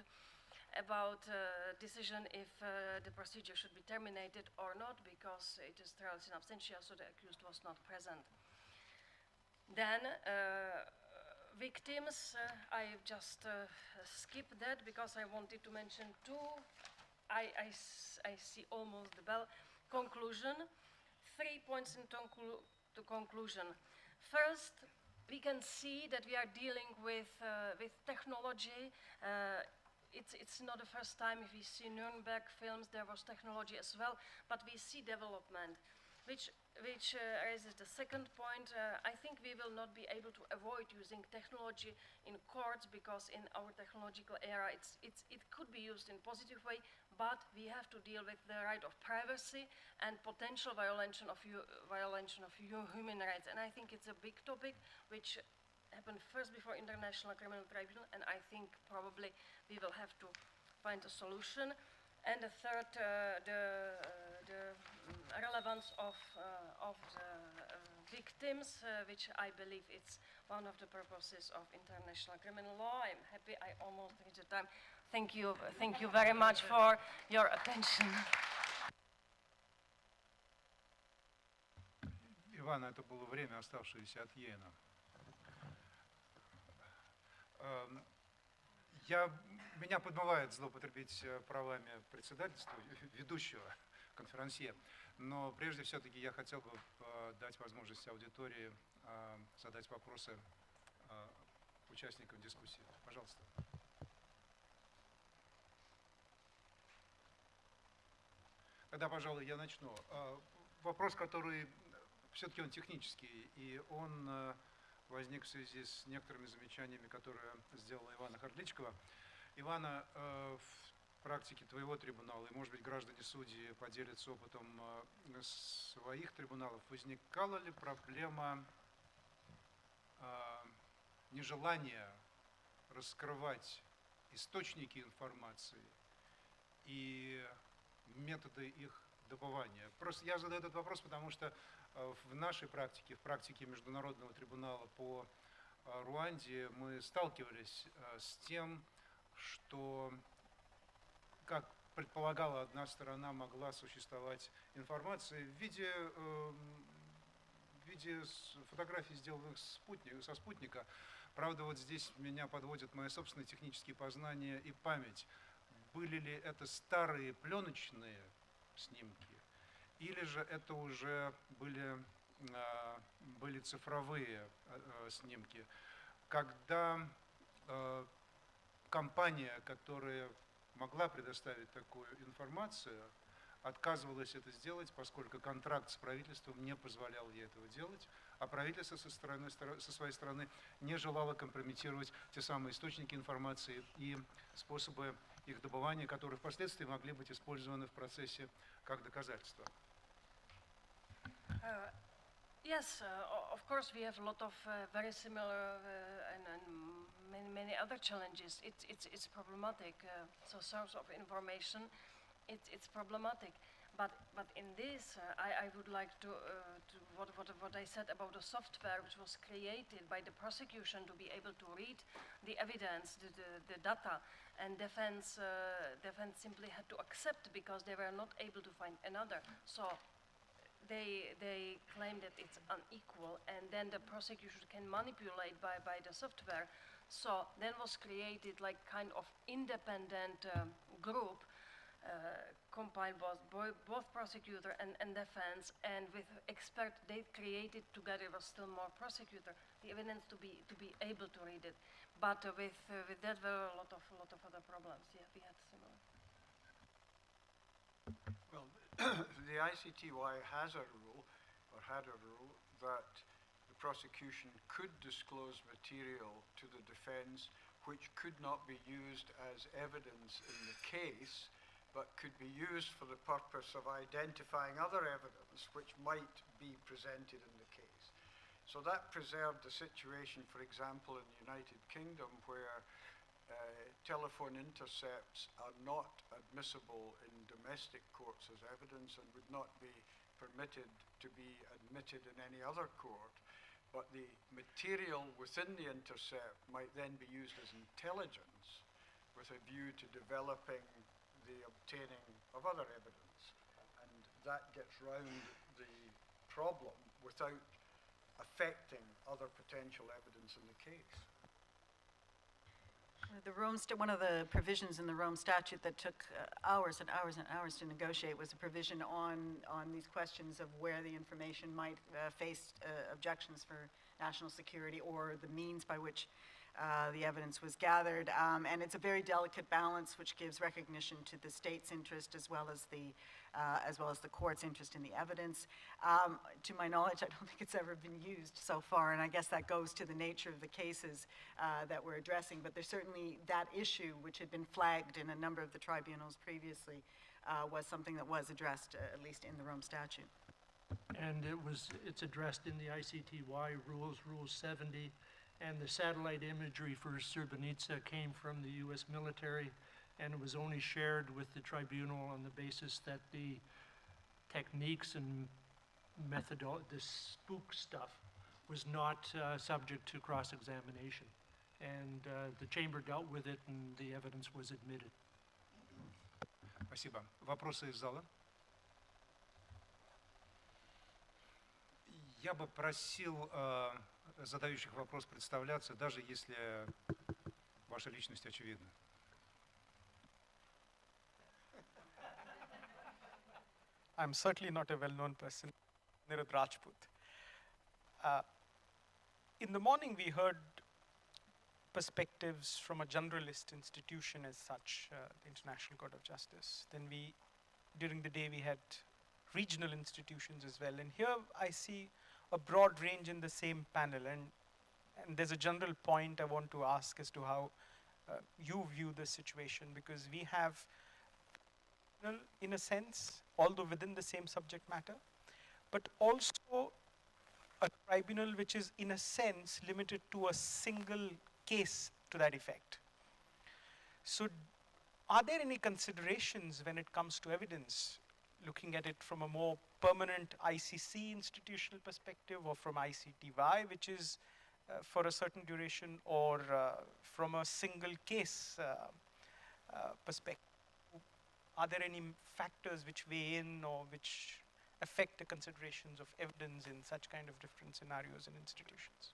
decision if the procedure should be terminated or not, because it is trials in absentia, so the accused was not present. Then victims, I just skipped that because I wanted to mention two. I see almost the bell. Conclusion. 3 points in to conclusion. First, we can see that we are dealing with technology. It's not the first time. If we see Nuremberg films, there was technology as well, but we see development, which raises the second point. I think we will not be able to avoid using technology in courts, because in our technological era, it could be used in a positive way, but we have to deal with the right of privacy and potential violation of human rights. And I think it's a big topic, which happened first before International Criminal Tribunal, and I think probably we will have to find a solution. And the third, the relevance of the victims, which I believe it's one of the purposes of international criminal law. I'm happy I almost reached the time. Thank you very much for your attention. Иван, это было время, оставшееся от Йена. Меня подмывает злоупотребить правами председательства, ведущего, конферансье, но прежде все-таки я хотел бы дать возможность аудитории задать вопросы участникам дискуссии. Пожалуйста. Тогда, пожалуй, я начну. Вопрос, который все-таки он технический, и он возник в связи с некоторыми замечаниями, которые сделала Ивана Хардличкова. Ивана, в практике твоего трибунала, и, может быть, граждане-судьи поделятся опытом своих трибуналов, возникала ли проблема нежелания раскрывать источники информации и методы их добывания? Просто я задаю этот вопрос, потому что в нашей практике, в практике Международного трибунала по Руанде мы сталкивались с тем, что, как предполагала одна сторона, могла существовать информация в виде фотографий, сделанных со спутника. Правда, вот здесь меня подводят мои собственные технические познания и память. Были ли это старые пленочные снимки, или же это уже были цифровые снимки? Когда компания, которая могла предоставить такую информацию, отказывалась это сделать, поскольку контракт с правительством не позволял ей этого делать, а правительство со своей стороны не желало компрометировать те самые источники информации и способы их добывания, которые впоследствии могли быть использованы в процессе как доказательства. Yes, of course we have a lot of very similar and many other challenges. It's problematic. So source of information, it's problematic. But in this, I would like to what I said about the software which was created by the prosecution to be able to read the evidence, the data, and defense simply had to accept because they were not able to find another. So they claim that it's unequal, and then the prosecution can manipulate by the software. So then was created like kind of independent group compiled both prosecutor and defense, and with expert they created together was still more prosecutor the evidence to be able to read it. But with that were a lot of other problems. Yeah, we had similar. Well, the ICTY has a rule, or had a rule, that the prosecution could disclose material to the defense which could not be used as evidence in the case, but could be used for the purpose of identifying other evidence which might be presented in the case. So that preserved the situation, for example, in the United Kingdom, where telephone intercepts are not admissible in domestic courts as evidence and would not be permitted to be admitted in any other court. But the material within the intercept might then be used as intelligence with a view to developing the obtaining of other evidence. And that gets round the problem without affecting other potential evidence in the case. One of the provisions in the Rome Statute that took hours and hours and hours to negotiate was a provision on these questions of where the information might face objections for national security, or the means by which the evidence was gathered. And it's a very delicate balance which gives recognition to the state's interest as well as the court's interest in the evidence. To my knowledge, I don't think it's ever been used so far, and I guess that goes to the nature of the cases that we're addressing. But there's certainly that issue, which had been flagged in a number of the tribunals previously, was something that was addressed, at least in the Rome Statute. And it's addressed in the ICTY rules, Rule 70, and the satellite imagery for Srebrenica came from the U.S. military, and it was only shared with the tribunal on the basis that the techniques and the spook stuff was not subject to cross-examination. And the chamber dealt with it, and the evidence was admitted. Спасибо. Вопросы из зала? Я бы просил задающих вопрос представляться, даже если ваша личность очевидна. I'm certainly not a well-known person, Aniruddha Raджput. In the morning, we heard perspectives from a generalist institution as such, the International Court of Justice. Then during the day, we had regional institutions as well. And here I see a broad range in the same panel. And there's a general point I want to ask as to how you view the situation, because we have, in a sense, although within the same subject matter, but also a tribunal which is, in a sense, limited to a single case to that effect. So are there any considerations when it comes to evidence, looking at it from a more permanent ICC institutional perspective, or from ICTY, which is for a certain duration, or from a single case perspective? Are there any factors which weigh in or which affect the considerations of evidence in such kind of different scenarios and institutions?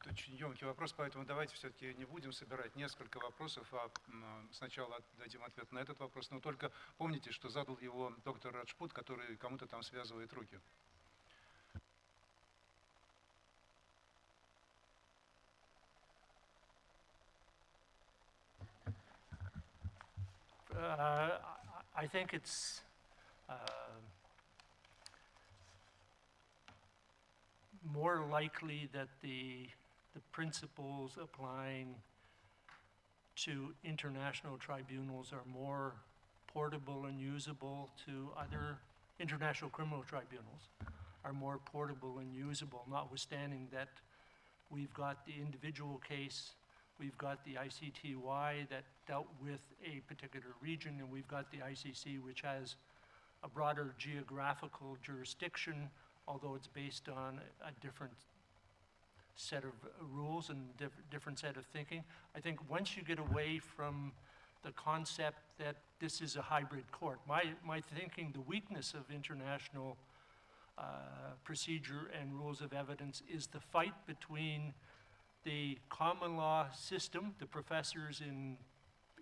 Это очень емкий вопрос, поэтому давайте все-таки не будем собирать несколько вопросов, а сначала дадим ответ на этот вопрос. Но только помните, что задал его доктор Раджпут, который кому-то там связывает руки. I think it's more likely that the principles applying to international tribunals are more portable and usable to other international criminal tribunals, are more portable and usable, notwithstanding that we've got the individual case, we've got the ICTY that dealt with a particular region, and we've got the ICC, which has a broader geographical jurisdiction, although it's based on a different set of rules and different set of thinking. I think once you get away from the concept that this is a hybrid court, my thinking, the weakness of international procedure and rules of evidence is the fight between the common law system, the professors in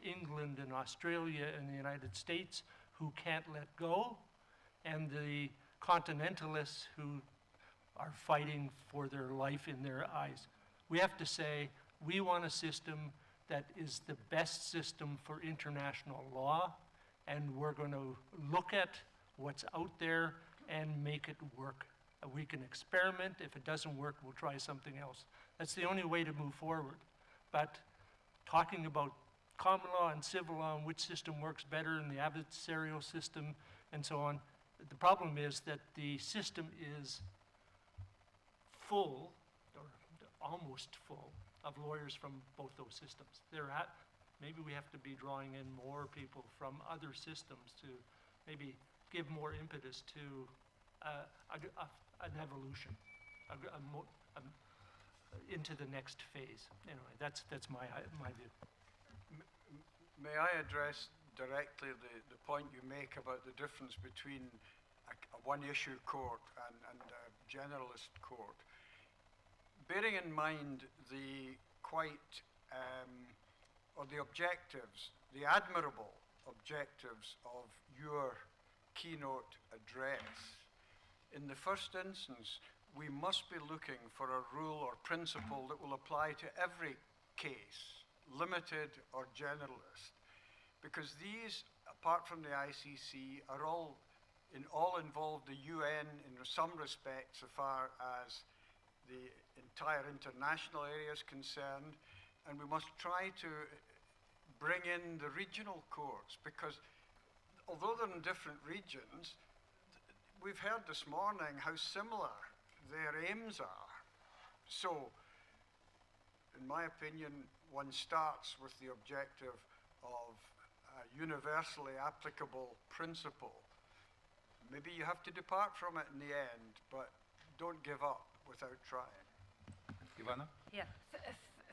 England and Australia and the United States who can't let go, and the continentalists who are fighting for their life in their eyes. We have to say, we want a system that is the best system for international law, and we're going to look at what's out there and make it work. We can experiment. If it doesn't work, we'll try something else. That's the only way to move forward. But talking about common law and civil law and which system works better and the adversarial system and so on, the problem is that the system is full, or almost full, of lawyers from both those systems. Maybe we have to be drawing in more people from other systems to maybe give more impetus to an evolution into the next phase. Anyway, that's my view. May I address directly the point you make about the difference between a one-issue court and a generalist court? Bearing in mind the the objectives, the admirable objectives of your keynote address, in the first instance, we must be looking for a rule or principle that will apply to every case, limited or generalist, because these, apart from the ICC, are all involve the UN in some respects, so far as the entire international area is concerned, and we must try to bring in the regional courts, because although they're in different regions, we've heard this morning how similar their aims are. So, in my opinion, one starts with the objective of a universally applicable principle. Maybe you have to depart from it in the end, but don't give up without trying. Ivana? Yeah,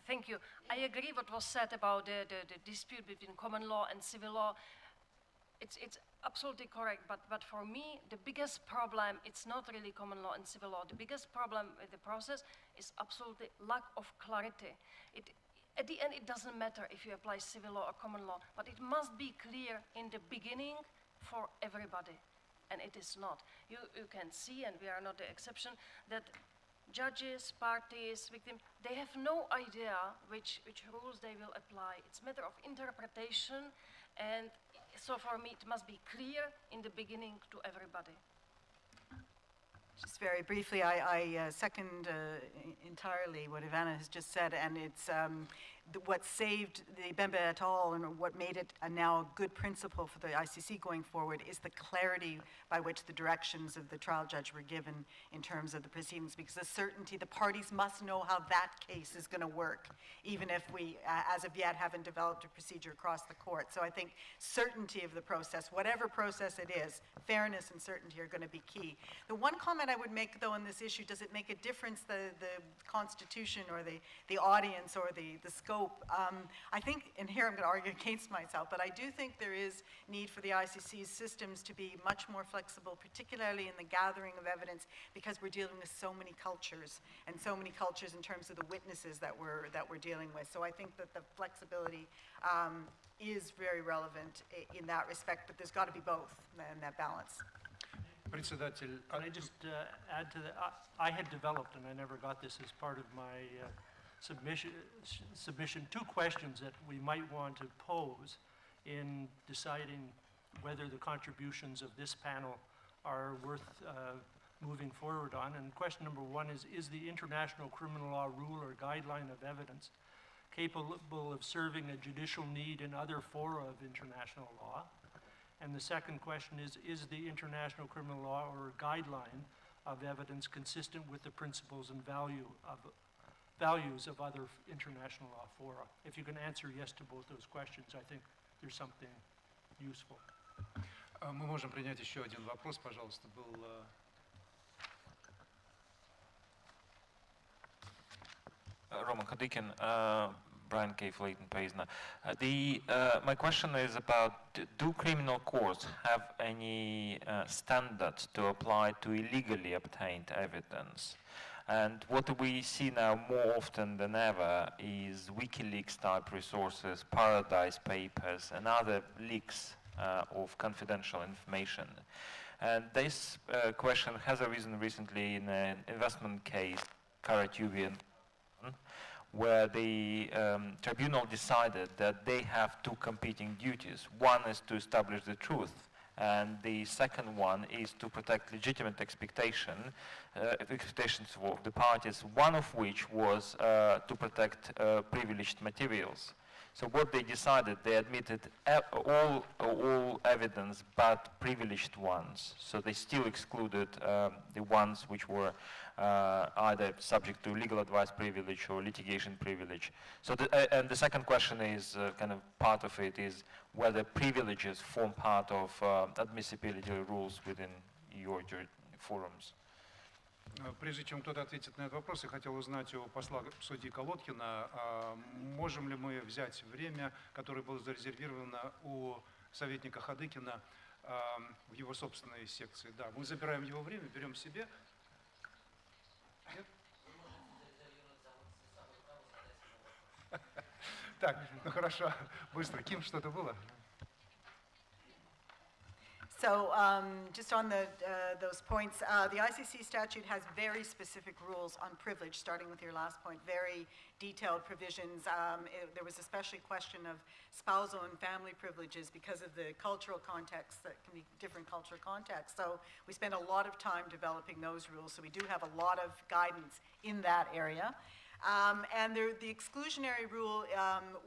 thank you. I agree what was said about the dispute between common law and civil law. It's absolutely correct, but for me, the biggest problem, it's not really common law and civil law. The biggest problem with the process is absolutely lack of clarity. At the end, it doesn't matter if you apply civil law or common law, but it must be clear in the beginning for everybody, and it is not. You can see, and we are not the exception, that judges, parties, victims, they have no idea which rules they will apply. It's a matter of interpretation, and so for me, it must be clear in the beginning to everybody. Just very briefly, I second entirely what Ivana has just said, and it's what saved the Bembe et al. And what made it a now good principle for the ICC going forward is the clarity by which the directions of the trial judge were given in terms of the proceedings, because the certainty, the parties must know how that case is going to work, even if we, as of yet, haven't developed a procedure across the court. So I think certainty of the process, whatever process it is, fairness and certainty are going to be key. The one comment I would make, though, on this issue, does it make a difference, the constitution or the audience or the scope? I think, and here I'm going to argue against myself, but I do think there is need for the ICC's systems to be much more flexible, particularly in the gathering of evidence, because we're dealing with so many cultures, and so many cultures in terms of the witnesses that we're dealing with. So I think that the flexibility is very relevant in that respect, but there's got to be both in that balance. Председатель, can I just add to that? I had developed, and I never got this as part of my submission, two questions that we might want to pose in deciding whether the contributions of this panel are worth moving forward on. And question number one is the international criminal law rule or guideline of evidence capable of serving a judicial need in other fora of international law? And the second question is the international criminal law or guideline of evidence consistent with the principles and values of other international law fora? If you can answer yes to both those questions, I think there's something useful. Мы можем принять еще один вопрос, пожалуйста, был... Roman Kadykин. Brian K. Flayton Paisner. My question is about, do criminal courts have any standards to apply to illegally obtained evidence? And what we see now more often than ever is WikiLeaks type resources, Paradise Papers, and other leaks of confidential information. And this question has arisen recently in an investment case, Karatuvian, where the tribunal decided that they have two competing duties. One is to establish the truth, and the second one is to protect legitimate expectations of the parties, one of which was to protect privileged materials. So what they decided, they admitted all evidence but privileged ones. So they still excluded the ones which were either subject to legal advice privilege or litigation privilege. So and the second question is kind of part of it is whether privileges form part of admissibility rules within your forums. Прежде чем кто-то ответит на этот вопрос, я хотел узнать у посла судьи Колодкина, можем ли мы взять время, которое было зарезервировано у советника Хадыкина в его собственной секции. Да, мы забираем его время, берем себе. Нет? Так, ну хорошо, быстро. Ким, что-то было? So just on those points, the ICC statute has very specific rules on privilege, starting with your last point, very detailed provisions. There was especially question of spousal and family privileges because of the cultural context that can be different cultural contexts. So we spent a lot of time developing those rules, so we do have a lot of guidance in that area. And the exclusionary rule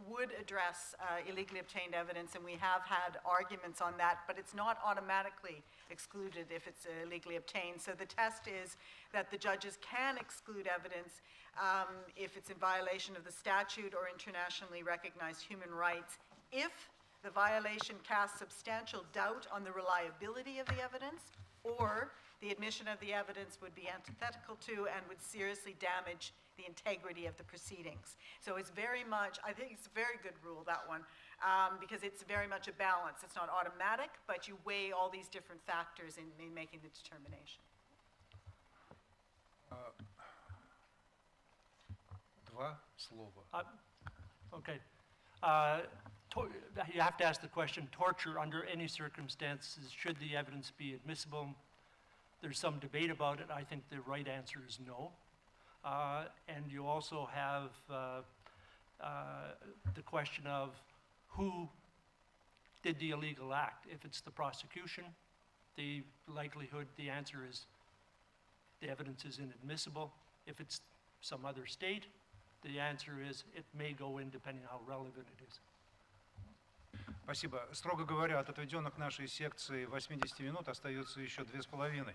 would address illegally obtained evidence, and we have had arguments on that, but it's not automatically excluded if it's illegally obtained. So the test is that the judges can exclude evidence if it's in violation of the statute or internationally recognized human rights, if the violation casts substantial doubt on the reliability of the evidence, or the admission of the evidence would be antithetical to and would seriously damage the integrity of the proceedings. So it's very much, I think it's a very good rule, that one, because it's very much a balance. It's not automatic, but you weigh all these different factors in making the determination. Два слова. Okay. You have to ask the question, torture under any circumstances, should the evidence be admissible? There's some debate about it. I think the right answer is no. And you also have the question of who did the illegal act. If it's the prosecution, the likelihood, the answer is the evidence is inadmissible. If it's some other state, the answer is it may go in depending on how relevant it is. Спасибо. Строго говоря, от отведенных нашей секции 80 минут остается еще 2,5.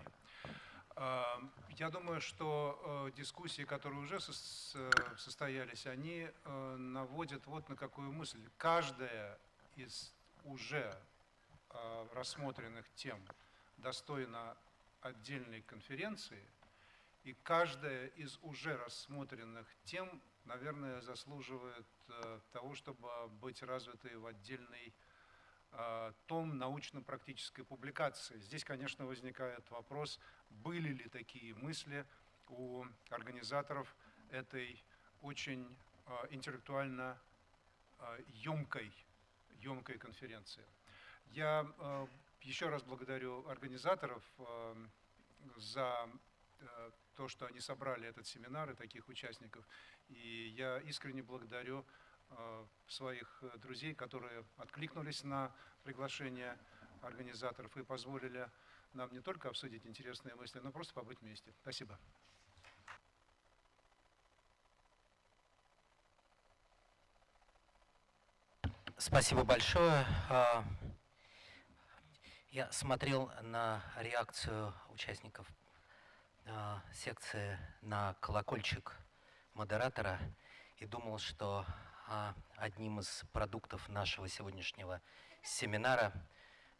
Я думаю, что дискуссии, которые уже состоялись, они наводят вот на какую мысль. Каждая из уже рассмотренных тем достойна отдельной конференции, и каждая из уже рассмотренных тем, наверное, заслуживает того, чтобы быть развитой в отдельный том научно-практической публикации. Здесь, конечно, возникает вопрос, были ли такие мысли у организаторов этой очень интеллектуально емкой конференции. Я еще раз благодарю организаторов за то, что они собрали этот семинар и таких участников. И я искренне благодарю своих друзей, которые откликнулись на приглашение организаторов и позволили нам не только обсудить интересные мысли, но просто побыть вместе. Спасибо. Спасибо большое. Я смотрел на реакцию участников секции на колокольчик модератора и думал, что одним из продуктов нашего сегодняшнего семинара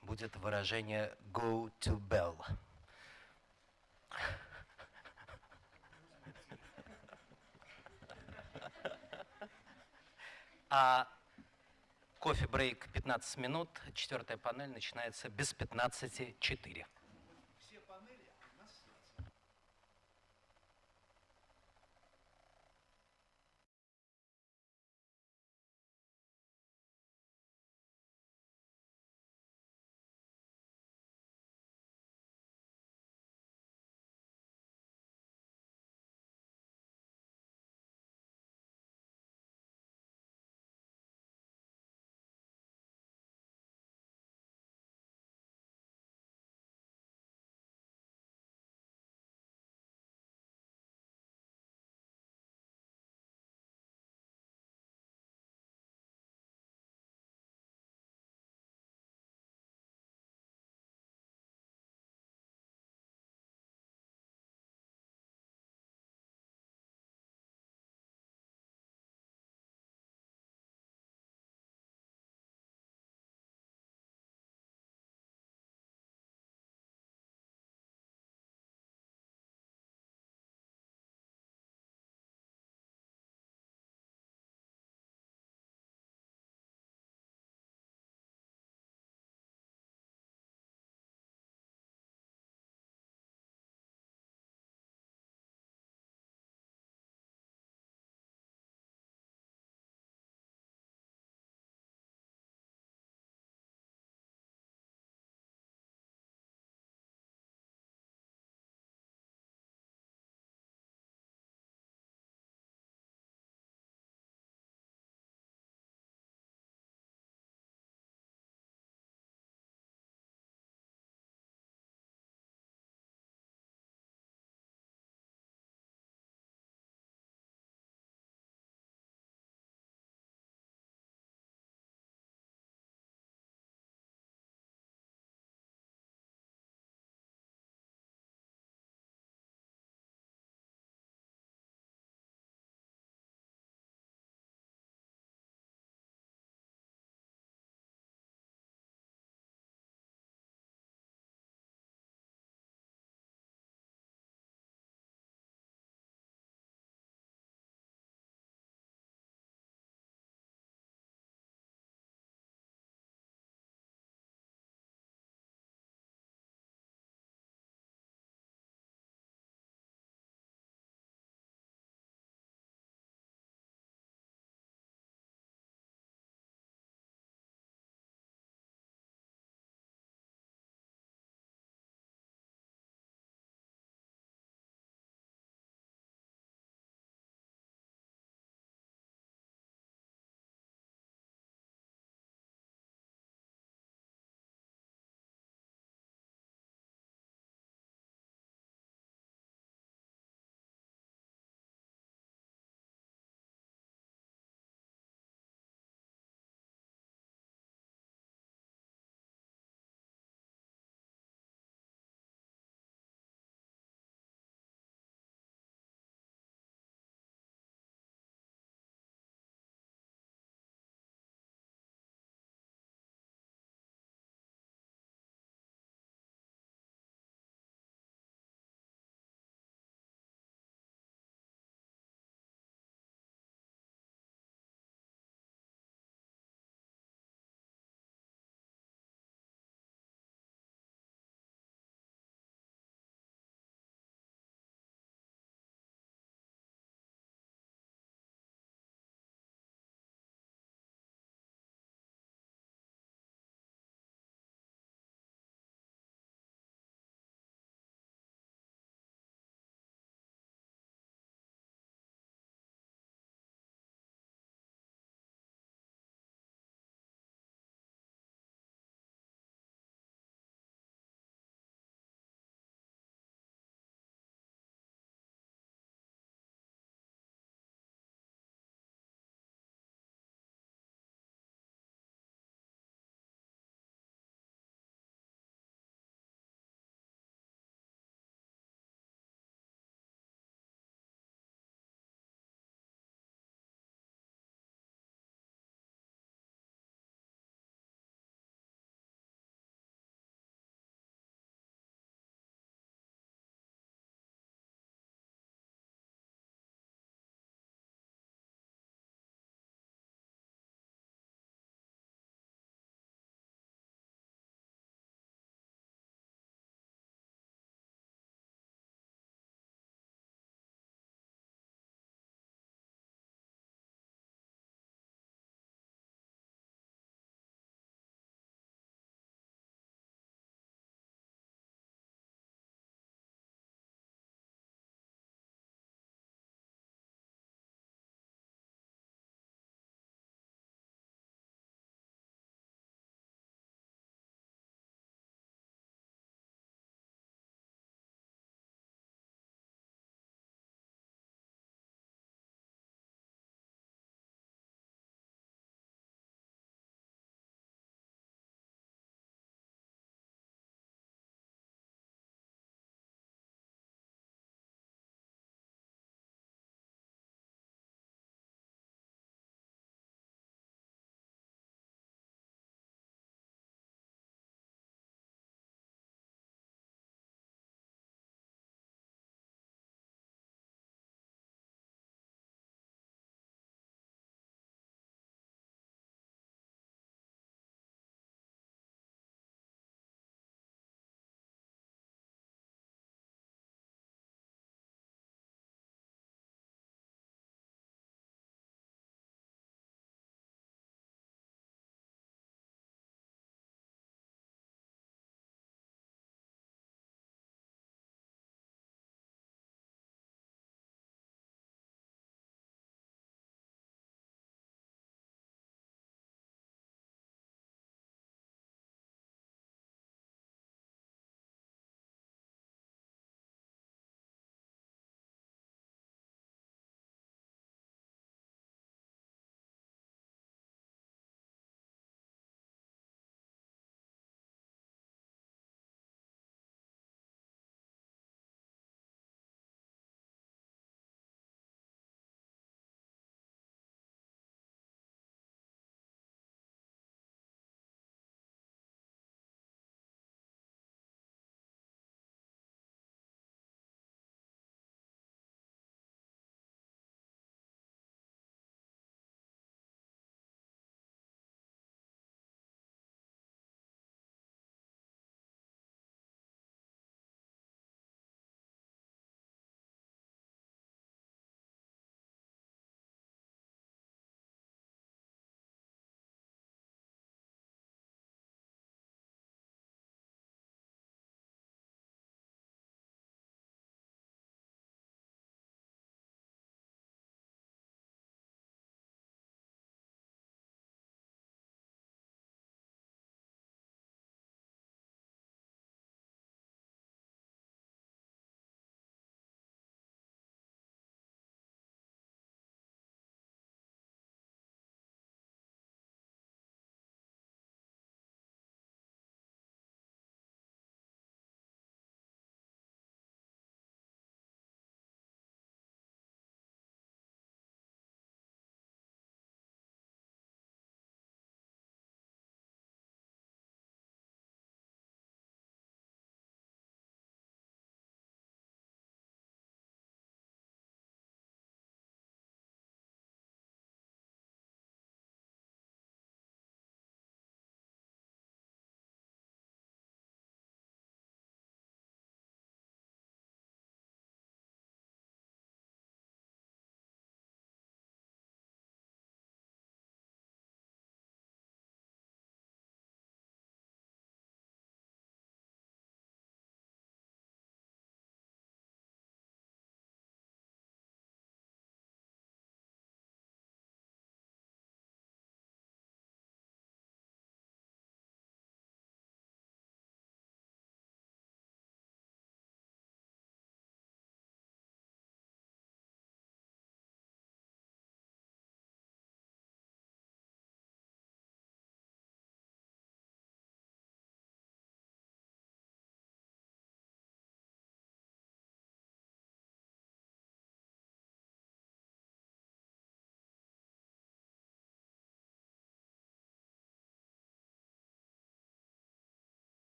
будет выражение «go to bell». А кофе-брейк 15 минут, четвертая панель начинается без 15:04.